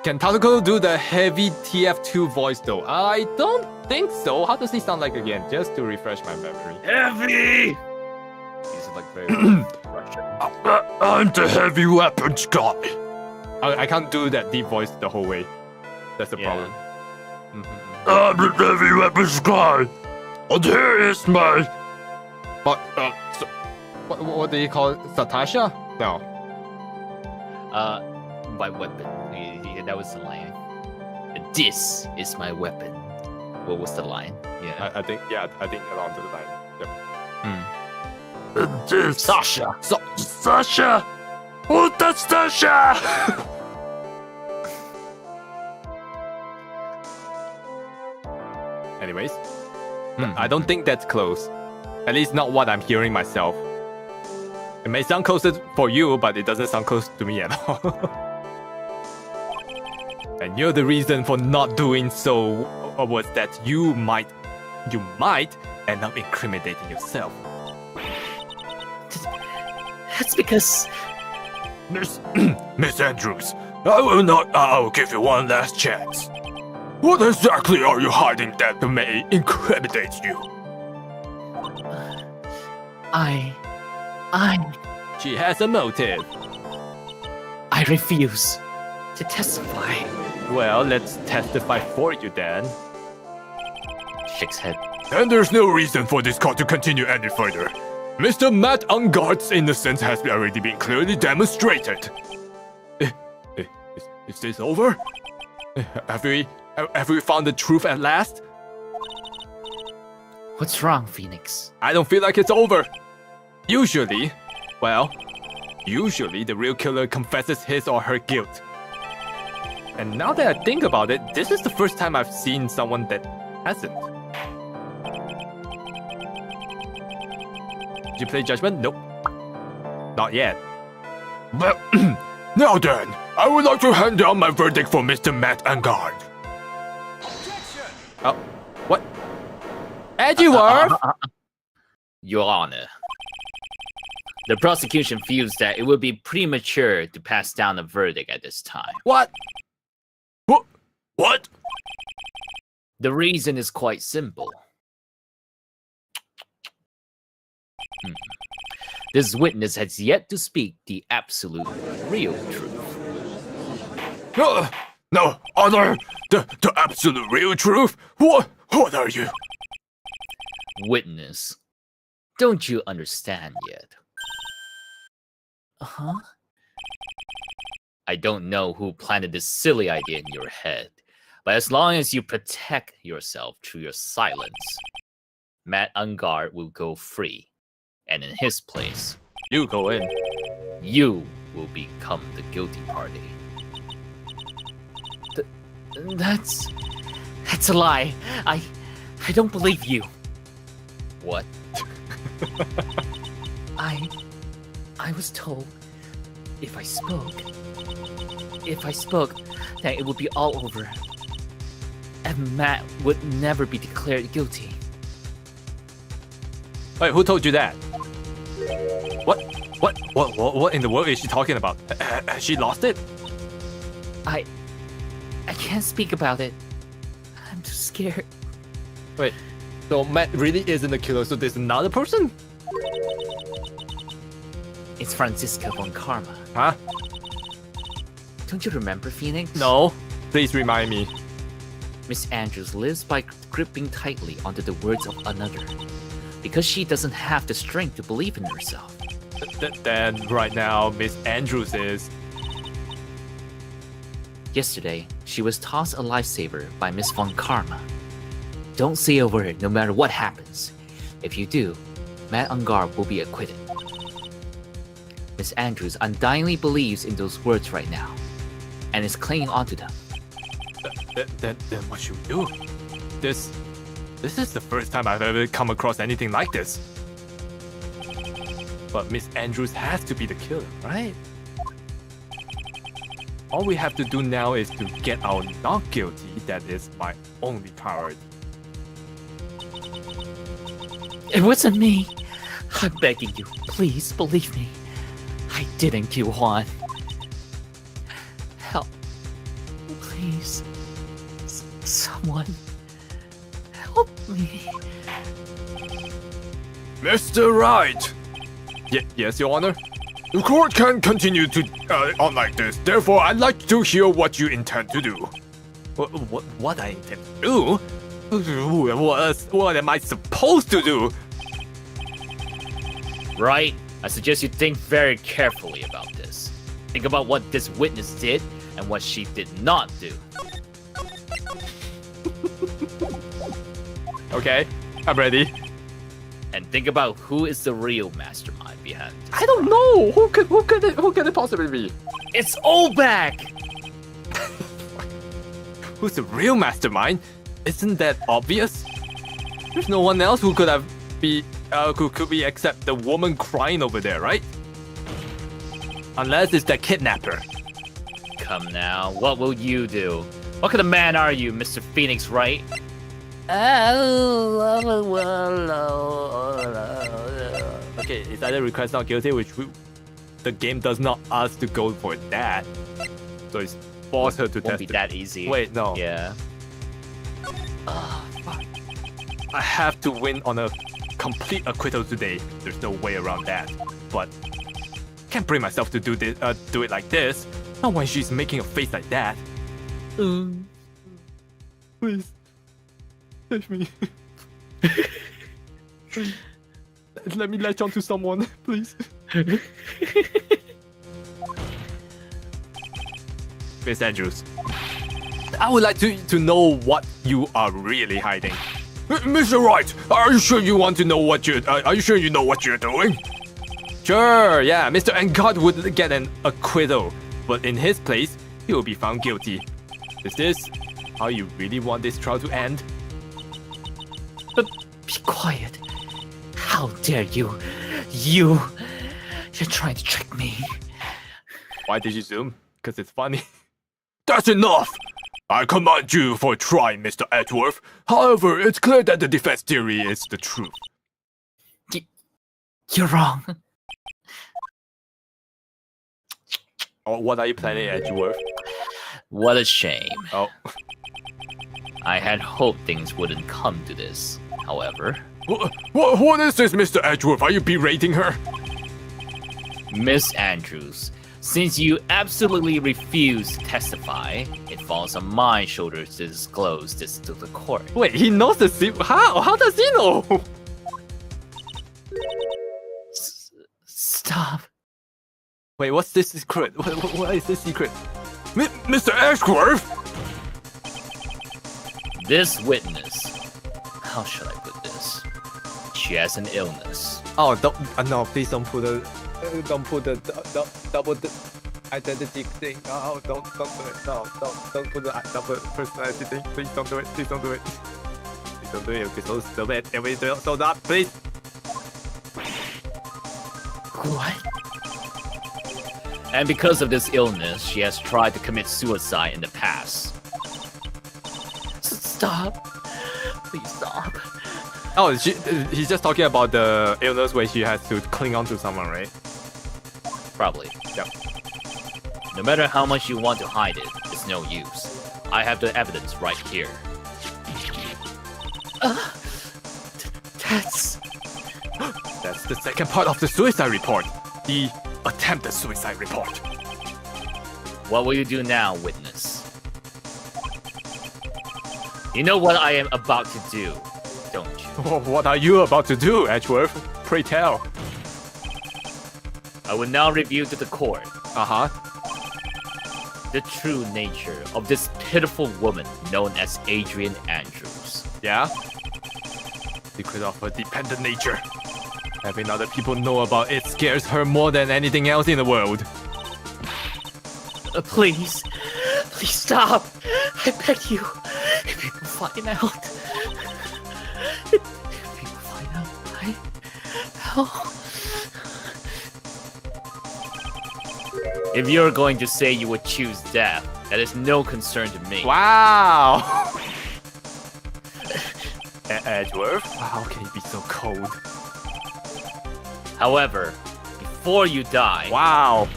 D: Can Takukou do the heavy TF2 voice though? I don't think so. How does he sound like again? Just to refresh my memory.
A: Heavy!
D: He's like very I'm the heavy weapons guy.
A: I can't do that deep voice the whole way. That's the
B: Yeah.
A: problem.
D: I'm the heavy weapons guy. And here is my...
A: But so, what do you call it? Satasha? No.
B: My weapon. Yeah, that was the line. This is my weapon. What was the line? Yeah.
A: I think along to the line. Yep.
D: This...
B: Sasha.
D: Sasha! Oh, that's Sasha!
A: Anyways, I don't think that's close. At least not what I'm hearing myself. It may sound closer for you, but it doesn't sound close to me at all. And you're the reason for not doing so was that you might end up incriminating yourself.
B: That's because
D: Miss Andrews, I'll give you one last chance. What exactly are you hiding that may incriminate you?
A: She has a motive.
B: I refuse to testify.
A: Well, let's testify for you then.
B: Shakes head.
D: And there's no reason for this call to continue any further. Mr. Matt Ungard's innocence has already been clearly demonstrated. Is this over?
A: Have we found the truth at last?
G: What's wrong, Phoenix?
A: I don't feel like it's over. Usually the real killer confesses his or her guilt. And now that I think about it, this is the first time I've seen someone that hasn't. Did you play Judgment? Nope. Not yet.
D: Well, now then, I would like to hand down my verdict for Mr. Matt Ungard.
A: Oh, what? Edgeworth?
B: Your Honor. The prosecution feels that it would be premature to pass down a verdict at this time.
A: What?
D: What?
B: The reason is quite simple. This witness has yet to speak the absolute real truth.
D: No, Honor! The absolute real truth? What are you?
B: Witness, don't you understand yet?
G: Huh?
B: I don't know who planted this silly idea in your head, but as long as you protect yourself through your silence, Matt Ungard will go free, and in his place,
A: You go in.
B: you will become the guilty party.
G: That's a lie. I don't believe you.
B: What?
G: I was told if I spoke, that it would be all over. And Matt would never be declared guilty.
A: Wait, who told you that? What in the world is she talking about? Has she lost it?
G: I can't speak about it. I'm too scared.
A: Wait, so Matt really isn't the killer, so there's another person?
G: It's Franziska von Karma.
A: Huh?
G: Don't you remember, Phoenix?
A: No. Please remind me.
G: Miss Andrews lives by gripping tightly onto the words of another, because she doesn't have the strength to believe in herself.
A: Then right now, Miss Andrews is...
G: Yesterday, she was tossed a lifesaver by Miss von Karma. Don't say a word no matter what happens. If you do, Matt Ungard will be acquitted. Miss Andrews undyingly believes in those words right now, and is clinging onto them.
A: Then what should we do? This is the first time I've ever come across anything like this. But Miss Andrews has to be the killer, right? All we have to do now is to get our not guilty. That is my only priority.
G: It wasn't me. I'm begging you, please believe me. I didn't kill Juan. Help. Please. Someone. Help me.
D: Mr. Wright!
A: Yes, Your Honor?
D: The court can't continue to on like this. Therefore, I'd like to hear what you intend to do.
A: What I intend to do? What am I supposed to do?
B: Right? I suggest you think very carefully about this. Think about what this witness did and what she did not do.
A: Okay, I'm ready.
B: And think about who is the real mastermind behind this.
A: I don't know. Who could it possibly be?
B: It's Obak!
A: Who's the real mastermind? Isn't that obvious? There's no one else who could be except the woman crying over there, right? Unless it's the kidnapper.
B: Come now, what will you do? What kind of man are you, Mr. Phoenix Wright?
A: Okay, it's either request not guilty, which the game does not ask to go for that. So it's force her to
B: Won't
A: test
B: be
A: it.
B: that easy.
A: Wait, no.
B: Yeah.
A: Fuck. I have to win on a complete acquittal today. There's no way around that. But can't bring myself to do it like this. Not when she's making a face like that. Please, touch me. Please. Let me latch onto someone, please. Miss Andrews, I would like to know what you are really hiding.
D: Mr. Wright, are you sure you want to know what you're? Are you sure you know what you're doing?
A: Sure, yeah, Mr. Engard would get an acquittal, but in his place, he will be found guilty. Is this how you really want this trial to end?
G: Be quiet. How dare you? You're trying to trick me.
A: Why did you zoom? Because it's funny.
D: That's enough. I commend you for trying, Mr. Edgeworth. However, it's clear that the defense theory is the truth.
G: You're wrong.
A: Oh, what are you planning, Edgeworth?
B: What a shame.
A: Oh,
B: I had hoped things wouldn't come to this. However,
D: What is this, Mr. Edgeworth? Are you berating her?
B: Miss Andrews, since you absolutely refuse to testify, it falls on my shoulders to disclose this to the court.
A: wait, he knows the secret. How? How does he know?
G: Stop.
A: Wait, what's this secret? What is this secret?
D: Mr. Edgeworth?
B: This witness, how should I put this? She has an illness.
A: Oh, don't, no, please don't put the double identity thing. Oh, don't do it. No, don't put the double personality thing. Please don't do it. Please don't do it. Please don't do it. Okay, so bad. Everybody so that, please.
G: What?
B: And because of this illness, she has tried to commit suicide in the past.
G: Stop. Please stop.
A: Oh, he's just talking about the illness where she has to cling on to someone, right?
B: Probably.
A: Yep.
B: No matter how much you want to hide it, it's no use. I have the evidence right here.
A: That's the second part of the suicide report. The attempted suicide report.
B: What will you do now, witness? You know what I am about to do, don't you?
A: What are you about to do, Edgeworth? Pray tell.
B: I will now reveal to the court
A: Uh-huh.
B: the true nature of this pitiful woman known as Adrian Andrews.
A: Yeah? Secret of her dependent nature. Having other people know about it scares her more than anything else in the world.
G: Please. Please stop. I beg you. If people find out. If people find out, hell.
B: If you're going to say you would choose death, that is no concern to me.
A: Wow! Edgeworth? How can you be so cold?
B: However, before you die,
A: Wow!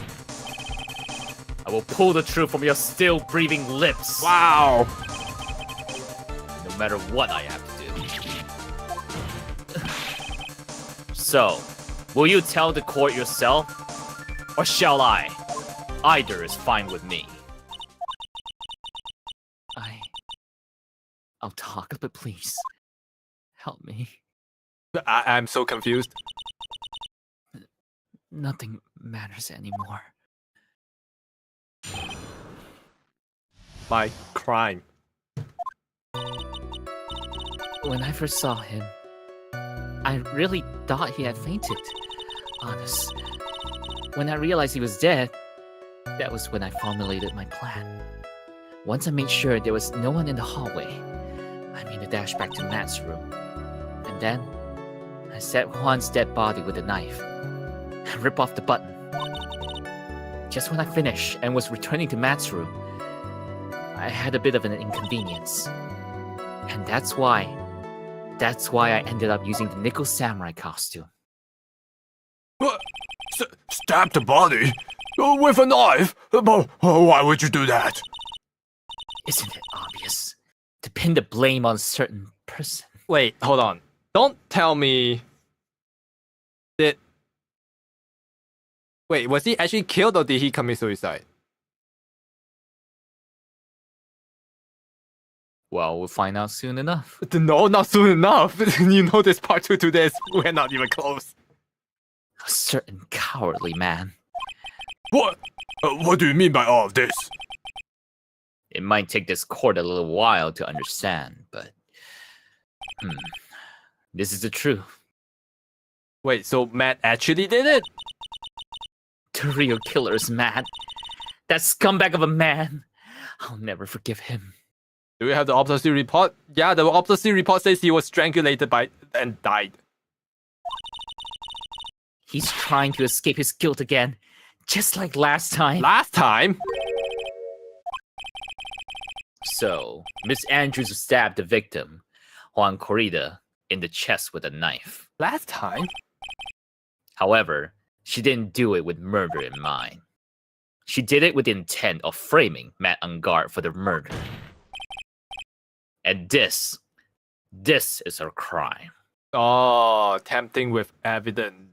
B: I will pull the truth from your still breathing lips.
A: Wow!
B: No matter what I have to do. So, will you tell the court yourself? Or shall I? Either is fine with me.
G: I'll talk, but please help me.
A: I'm so confused.
G: Nothing matters anymore.
A: My crime.
G: When I first saw him, I really thought he had fainted. Honest. When I realized he was dead, that was when I formulated my plan. Once I made sure there was no one in the hallway, I made a dash back to Matt's room. And then, I set Juan's dead body with a knife and ripped off the button. Just when I finished and was returning to Matt's room, I had a bit of an inconvenience. And that's why I ended up using the nickel samurai costume.
D: What? Stab the body? With a knife? Why would you do that?
G: Isn't it obvious? To pin the blame on a certain person.
A: Wait, hold on. Don't tell me. Wait, was he actually killed or did he commit suicide?
G: Well, we'll find out soon enough.
A: No, not soon enough. You know there's part 2 to this. We're not even close.
G: A certain cowardly man.
D: What? What do you mean by all of this?
G: It might take this court a little while to understand, but... This is the truth.
A: Wait, so Matt actually did it?
G: The real killer is Matt. That scumbag of a man. I'll never forgive him.
A: Do we have the autopsy report? Yeah, the autopsy report says he was strangulated and died.
G: He's trying to escape his guilt again, just like last time.
A: Last time?
G: So, Miss Andrews stabbed the victim, Juan Corrida, in the chest with a knife.
A: Last time?
G: However, she didn't do it with murder in mind. She did it with the intent of framing Matt on guard for the murder. And this is her crime.
A: Oh, tempting with evidence.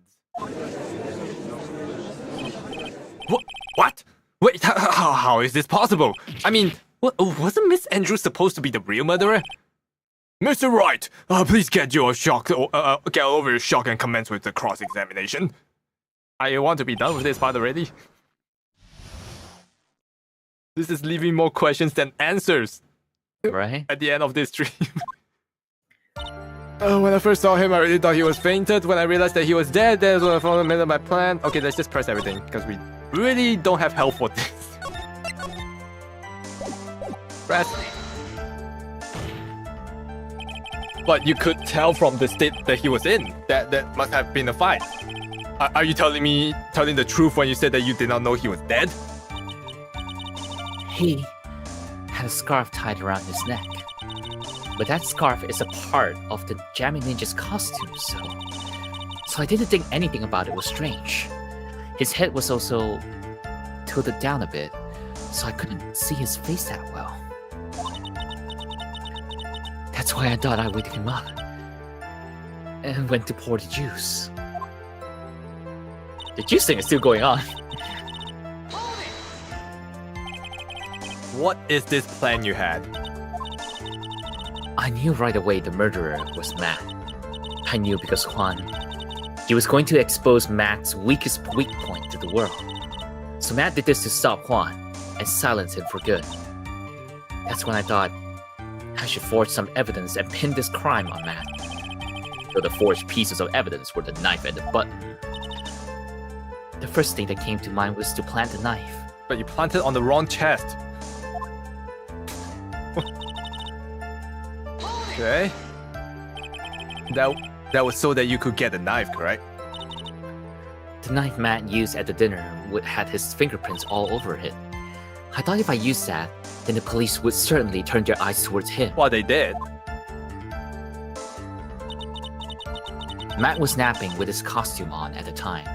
A: What? Wait, how is this possible? I mean, wasn't Miss Andrews supposed to be the real murderer?
D: Mr. Wright, please get over your shock and commence with the cross-examination.
A: I want to be done with this part already. This is leaving more questions than answers.
G: Right?
A: At the end of this stream. When I first saw him, I really thought he was fainted. When I realized that he was dead, that's when I formulated my plan. Okay, let's just press everything, because we really don't have help for this. Press. But you could tell from the state that he was in, that must have been a fight. Are you telling the truth when you said that you did not know he was dead?
G: He had a scarf tied around his neck. But that scarf is a part of the Jamming Ninja's costume, so I didn't think anything about it was strange. His head was also tilted down a bit, so I couldn't see his face that well. That's why I thought I wake him up and went to pour the juice. The juice thing is still going on.
A: What is this plan you had?
G: I knew right away the murderer was Matt. I knew because Juan, he was going to expose Matt's weakest weak point to the world. So Matt did this to stop Juan and silence him for good. That's when I thought I should forge some evidence and pin this crime on Matt. So the forged pieces of evidence were the knife and the button. The first thing that came to mind was to plant the knife.
A: But you planted on the wrong chest. Okay. That was so that you could get the knife, correct?
G: The knife Matt used at the dinner had his fingerprints all over it. I thought if I used that, then the police would certainly turn their eyes towards him.
A: Well, they did.
G: Matt was napping with his costume on at the time.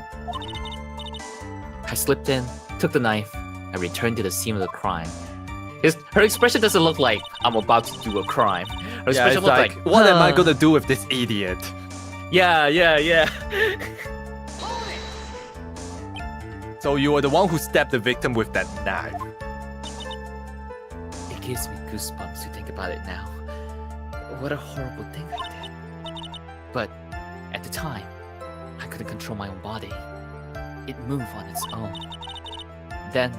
G: I slipped in, took the knife, and returned to the scene of the crime. Her expression doesn't look like I'm about to do a crime. Her expression looked like,
A: what am I gonna do with this idiot? So you were the one who stabbed the victim with that knife.
G: It gives me goosebumps to think about it now. What a horrible thing I did. But at the time, I couldn't control my own body. It moved on its own. Then,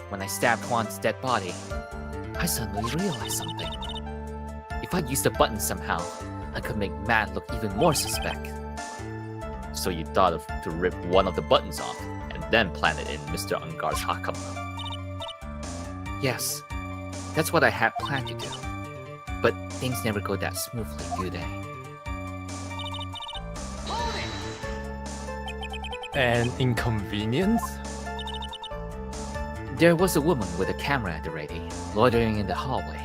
G: when I stabbed Juan's dead body, I suddenly realized something. If I used the button somehow, I could make Matt look even more suspect. So you thought of to rip one of the buttons off and then plant it in Mr. Ungar's hakama. Yes, that's what I had planned to do. But things never go that smoothly, do they?
A: An inconvenience?
G: There was a woman with a camera at the ready, loitering in the hallway.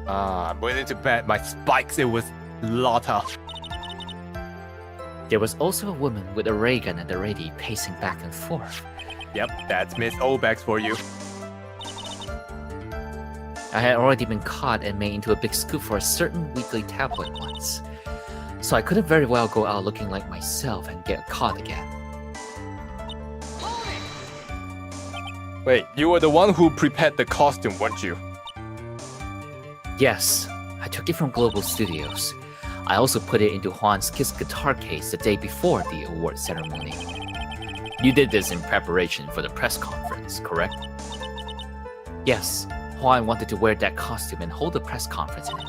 A: I'm willing to bet my spikes it was Lotta.
G: There was also a woman with a ray gun at the ready, pacing back and forth.
A: Yep, that's Miss Obex for you.
G: I had already been caught and made into a big scoop for a certain weekly tabloid once. So I couldn't very well go out looking like myself and get caught again.
A: Wait, you were the one who prepared the costume, weren't you?
G: Yes, I took it from Global Studios. I also put it into Juan's Kiss guitar case the day before the award ceremony. You did this in preparation for the press conference, correct? Yes, Juan wanted to wear that costume and hold a press conference in it.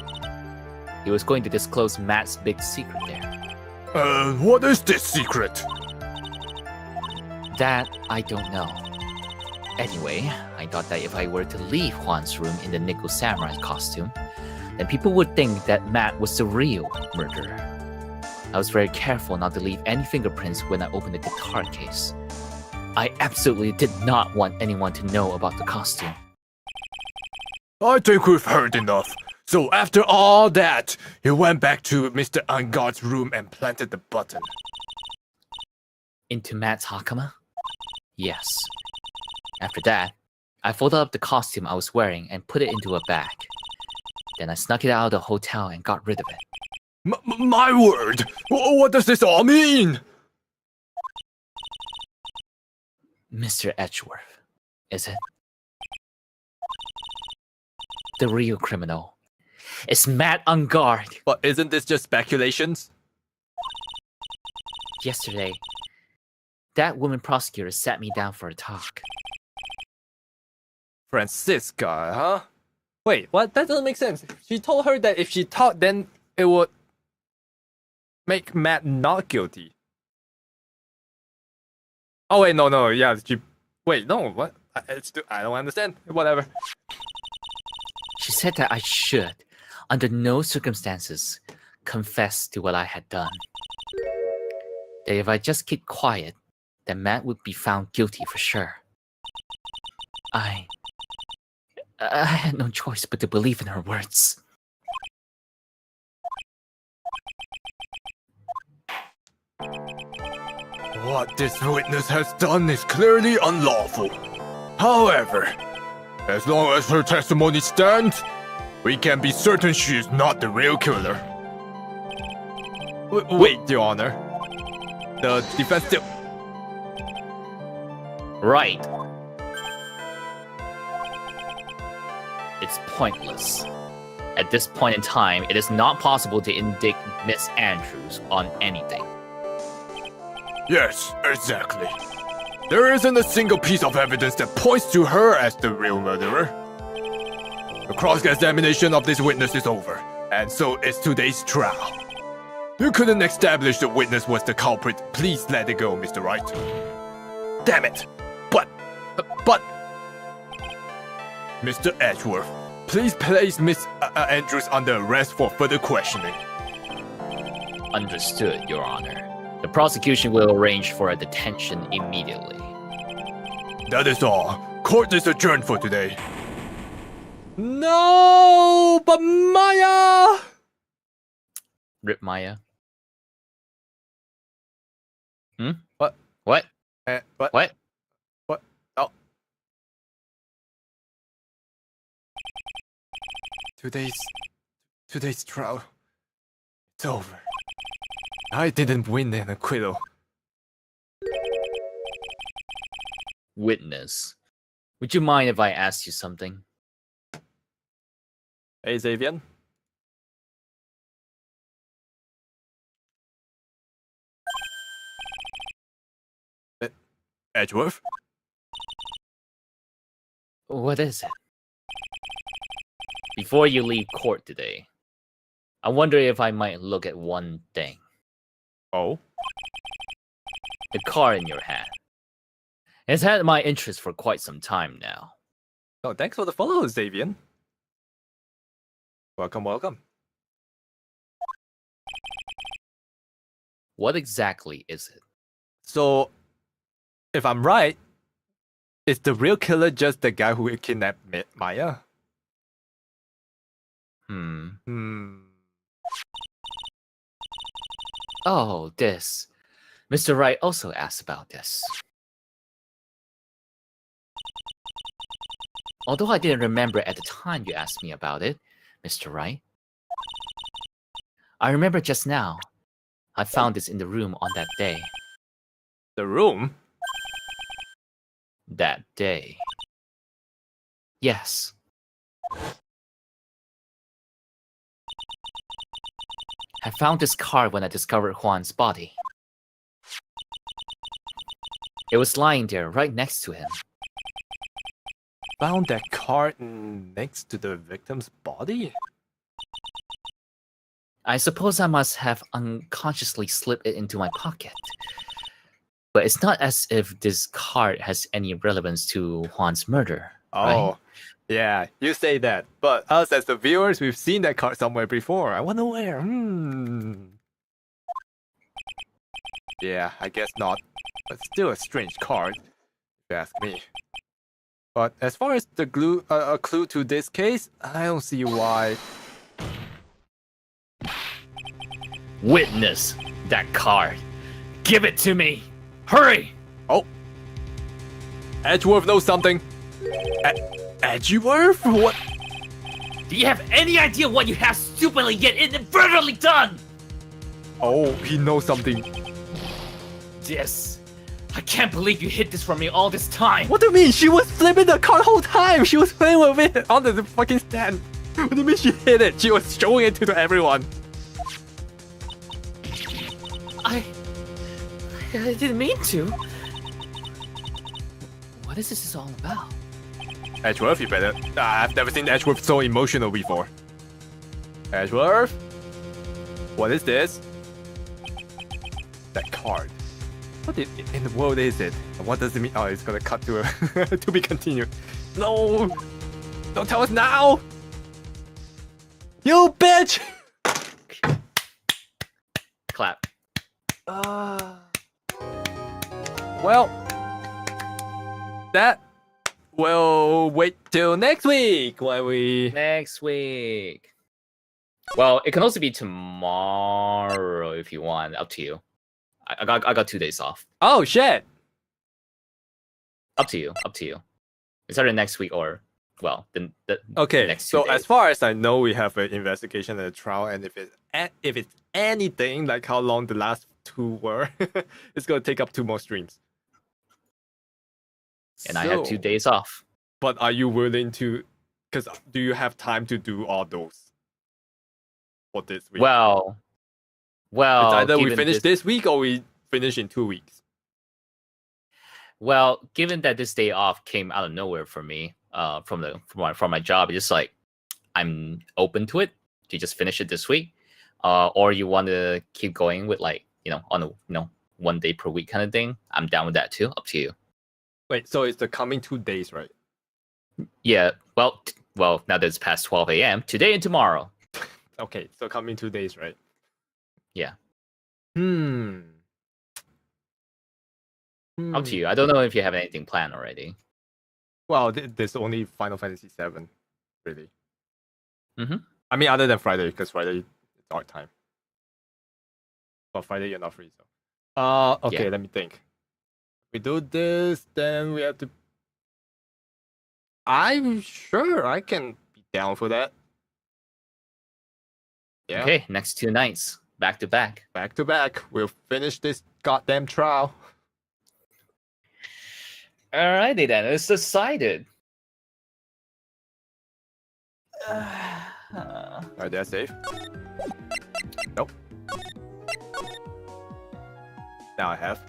G: He was going to disclose Matt's big secret there.
D: What is this secret?
G: That I don't know. Anyway, I thought that if I were to leave Juan's room in the Nickel Samurai costume, then people would think that Matt was the real murderer. I was very careful not to leave any fingerprints when I opened the guitar case. I absolutely did not want anyone to know about the costume.
D: I think we've heard enough. So after all that, you went back to Mr. Ungar's room and planted the button.
G: Into Matt's hakama? Yes. After that, I folded up the costume I was wearing and put it into a bag. Then I snuck it out of the hotel and got rid of it.
D: My word! What does this all mean?
G: Mr. Edgeworth, is it? The real criminal is Matt Ungar.
A: But isn't this just speculations?
G: Yesterday, that woman prosecutor sat me down for a talk.
A: Francisca, huh? Wait, what? That doesn't make sense. She told her that if she talked, then it would make Matt not guilty. Oh wait, no, yeah, wait, no, what? I don't understand. Whatever.
G: She said that I should, under no circumstances, confess to what I had done. That if I just keep quiet, then Matt would be found guilty for sure. I had no choice but to believe in her words.
D: What this witness has done is clearly unlawful. However, as long as her testimony stands, we can be certain she is not the real killer.
A: Wait, Your Honor. The defense still...
G: Right. It's pointless. At this point in time, it is not possible to indict Miss Andrews on anything.
D: Yes, exactly. There isn't a single piece of evidence that points to her as the real murderer. The cross-examination of this witness is over, and so is today's trial. You couldn't establish the witness was the culprit. Please let it go, Mr. Wright. Damn it! But... Mr. Edgeworth, please place Miss Andrews under arrest for further questioning.
G: Understood, Your Honor. The prosecution will arrange for a detention immediately.
D: That is all. Court is adjourned for today.
A: No, but Maya!
G: Rip Maya.
A: What?
G: What?
A: What?
G: What?
A: What? Oh. Today's trial. It's over. I didn't win an acquittal.
B: Witness, would you mind if I asked you something?
A: Hey, Xavier.
D: Edgeworth?
B: What is it? Before you leave court today, I wonder if I might look at one thing.
A: Oh?
B: The card in your hand. It's had my interest for quite some time now.
A: Oh, thanks for the follow, Xavier. Welcome, welcome.
B: What exactly is it?
A: So, if I'm right, is the real killer just the guy who kidnapped Maya?
B: Hmm. Oh, this. Mr. Wright also asked about this. Although I didn't remember at the time you asked me about it, Mr. Wright. I remember just now. I found this in the room on that day.
A: The room?
B: That day. Yes. I found this card when I discovered Juan's body. It was lying there right next to him.
A: Found that card next to the victim's body?
B: I suppose I must have unconsciously slipped it into my pocket. But it's not as if this card has any relevance to Juan's murder.
A: Oh,
B: right?
A: yeah, you say that. But us as the viewers, we've seen that card somewhere before. I wonder where. Yeah, I guess not. But still a strange card, if you ask me. But as far as the a clue to this case, I don't see why.
B: Witness that card. Give it to me. Hurry!
A: Oh, Edgeworth knows something. Edgeworth? What?
B: Do you have any idea what you have stupidly yet inadvertently done?
A: Oh, he knows something.
B: This. I can't believe you hid this from me all this time.
A: What do you mean? She was flipping the card whole time. She was playing with it on the fucking stand. What do you mean she hid it? She was showing it to everyone.
B: I didn't mean to. What is this all about?
A: Edgeworth, you better. I've never seen Edgeworth so emotional before. Edgeworth? What is this? That card. What in the world is it? And what does it mean? Oh, it's gonna cut to a to be continued. No! Don't tell us now! You bitch!
B: Clap.
A: Well, that will wait till next week when we.
B: Next week. Well, it can also be tomorrow if you want. Up to you. I got 2 days off.
A: Oh shit!
B: Up to you. Up to you. It's either next week or the
A: Okay,
B: next 2
A: so
B: days.
A: as far as I know, we have an investigation and a trial, and if it's anything like how long the last 2 were, it's gonna take up 2 more streams.
B: And I have 2 days off.
A: But are you willing to? Because do you have time to do all those for this week?
B: Well,
A: it's either we
B: given
A: finish this week or we finish in 2 weeks.
B: Well, given that this day off came out of nowhere for me, from my job, it's just like I'm open to it to just finish it this week, or you want to keep going with on a 1 day per week kind of thing. I'm down with that too. Up to you.
A: Wait, so it's the coming 2 days, right?
B: Yeah. Well, now that it's past 12 a.m. today and tomorrow.
A: Okay, so coming 2 days, right?
B: Yeah. Up to you. I don't know if you have anything planned already.
A: Well, there's only Final Fantasy VII, really.
B: Mm-hmm.
A: I mean, other than Friday, because Friday it's our time. But Friday you're not free, so. Okay,
B: Yeah.
A: let me think. We do this, then we have to. I'm sure I can be down for that. Yeah.
B: Okay, next 2 nights, back to back.
A: Back to back. We'll finish this goddamn trial.
B: Alrighty then, it's decided.
A: Alright, that's safe. Nope. Now I have.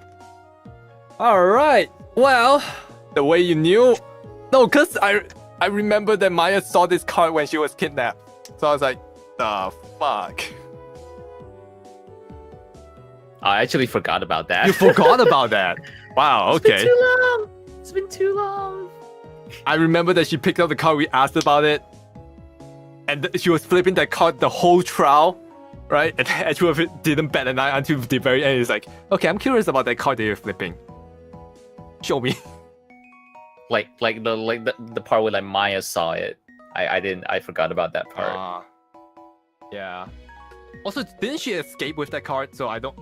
A: Alright. Well, the way you knew. No, cause I remember that Maya saw this card when she was kidnapped. So I was like, the fuck.
B: I actually forgot about that.
A: You forgot about that. Wow, okay.
B: It's been too long. It's been too long.
A: I remember that she picked up the card, we asked about it. And she was flipping that card the whole trial, right? And Edgeworth didn't bat an eye until the very end. He's like, okay, I'm curious about that card that you're flipping. Show me.
B: Like the part where like Maya saw it. I forgot about that part.
A: Yeah. Also, didn't she escape with that card? So I don't.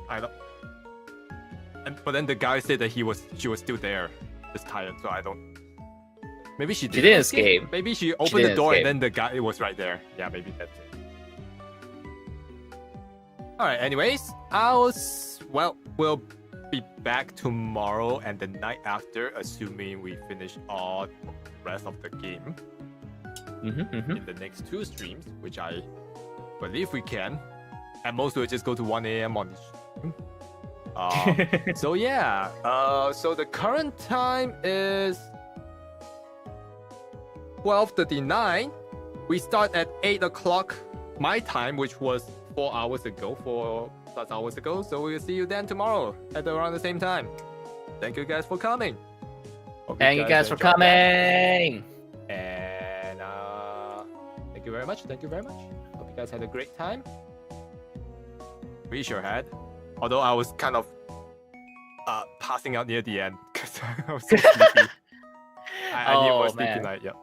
A: But then the guy said that she was still there, just tired. So I don't. Maybe she
B: didn't escape.
A: Maybe she opened the door
B: escape.
A: and then the guy was right there. Yeah, maybe that's it. All right. Anyways, we'll be back tomorrow and the night after, assuming we finish all the rest of the game in the next 2 streams, which I believe we can. At most, we'll just go to 1 a.m. on this stream. So yeah. So the current time is 12:39. We start at 8 o'clock my time, which was 4 hours ago, 4+ hours ago. So we'll see you then tomorrow at around the same time. Thank you guys for coming.
B: Thank you guys for
A: enjoyed
B: coming.
A: that. And thank you very much. Thank you very much. Hope you guys had a great time. We sure had. Although I was kind of passing out near the end because I was so sleepy. I need more sleep tonight. Yep.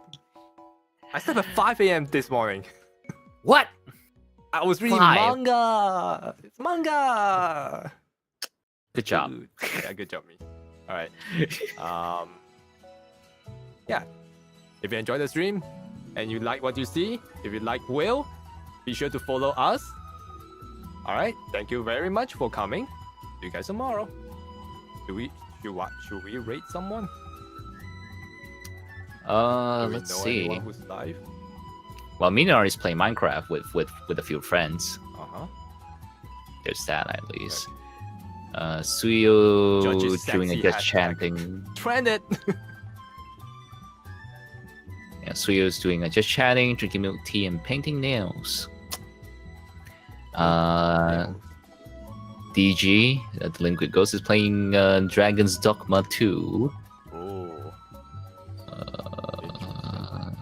A: I slept at 5 a.m. this morning.
B: What?
A: I was reading
B: 5?
A: manga. It's manga.
B: Good job.
A: Dude. Yeah, good job, me. All right. Yeah. If you enjoyed the stream and you like what you see, if you like Will, be sure to follow us. All right. Thank you very much for coming. See you guys tomorrow. Should we rate someone? Do we
B: Let's
A: know
B: see.
A: anyone who's live?
B: Well, Minar is playing Minecraft with a few friends. There's that at least. Suyo
A: Judge's
B: doing a
A: sexy
B: just
A: hashtag.
B: chanting.
A: Trend it.
B: Yeah, Suyo's doing a just chatting, drinking milk tea, and painting nails. DG, the Delinquent Ghost, is playing Dragon's Dogma 2.
A: Oh.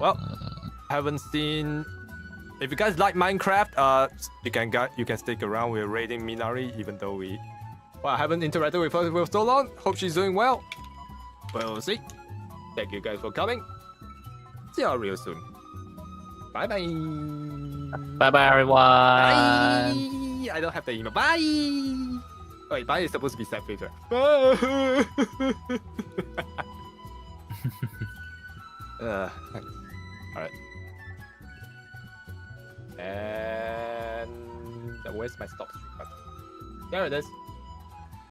A: Well, haven't seen. If you guys like Minecraft, you can stick around. We're raiding Minari, even though I haven't interacted with her for so long. Hope she's doing well. We'll see. Thank you guys for coming. See you all real soon. Bye bye.
B: Bye bye, everyone.
A: Bye. I don't have the email. Bye. Wait, bye is supposed to be sad filter. Bye. Thanks. Alright. And where's my stop stream button? There it is.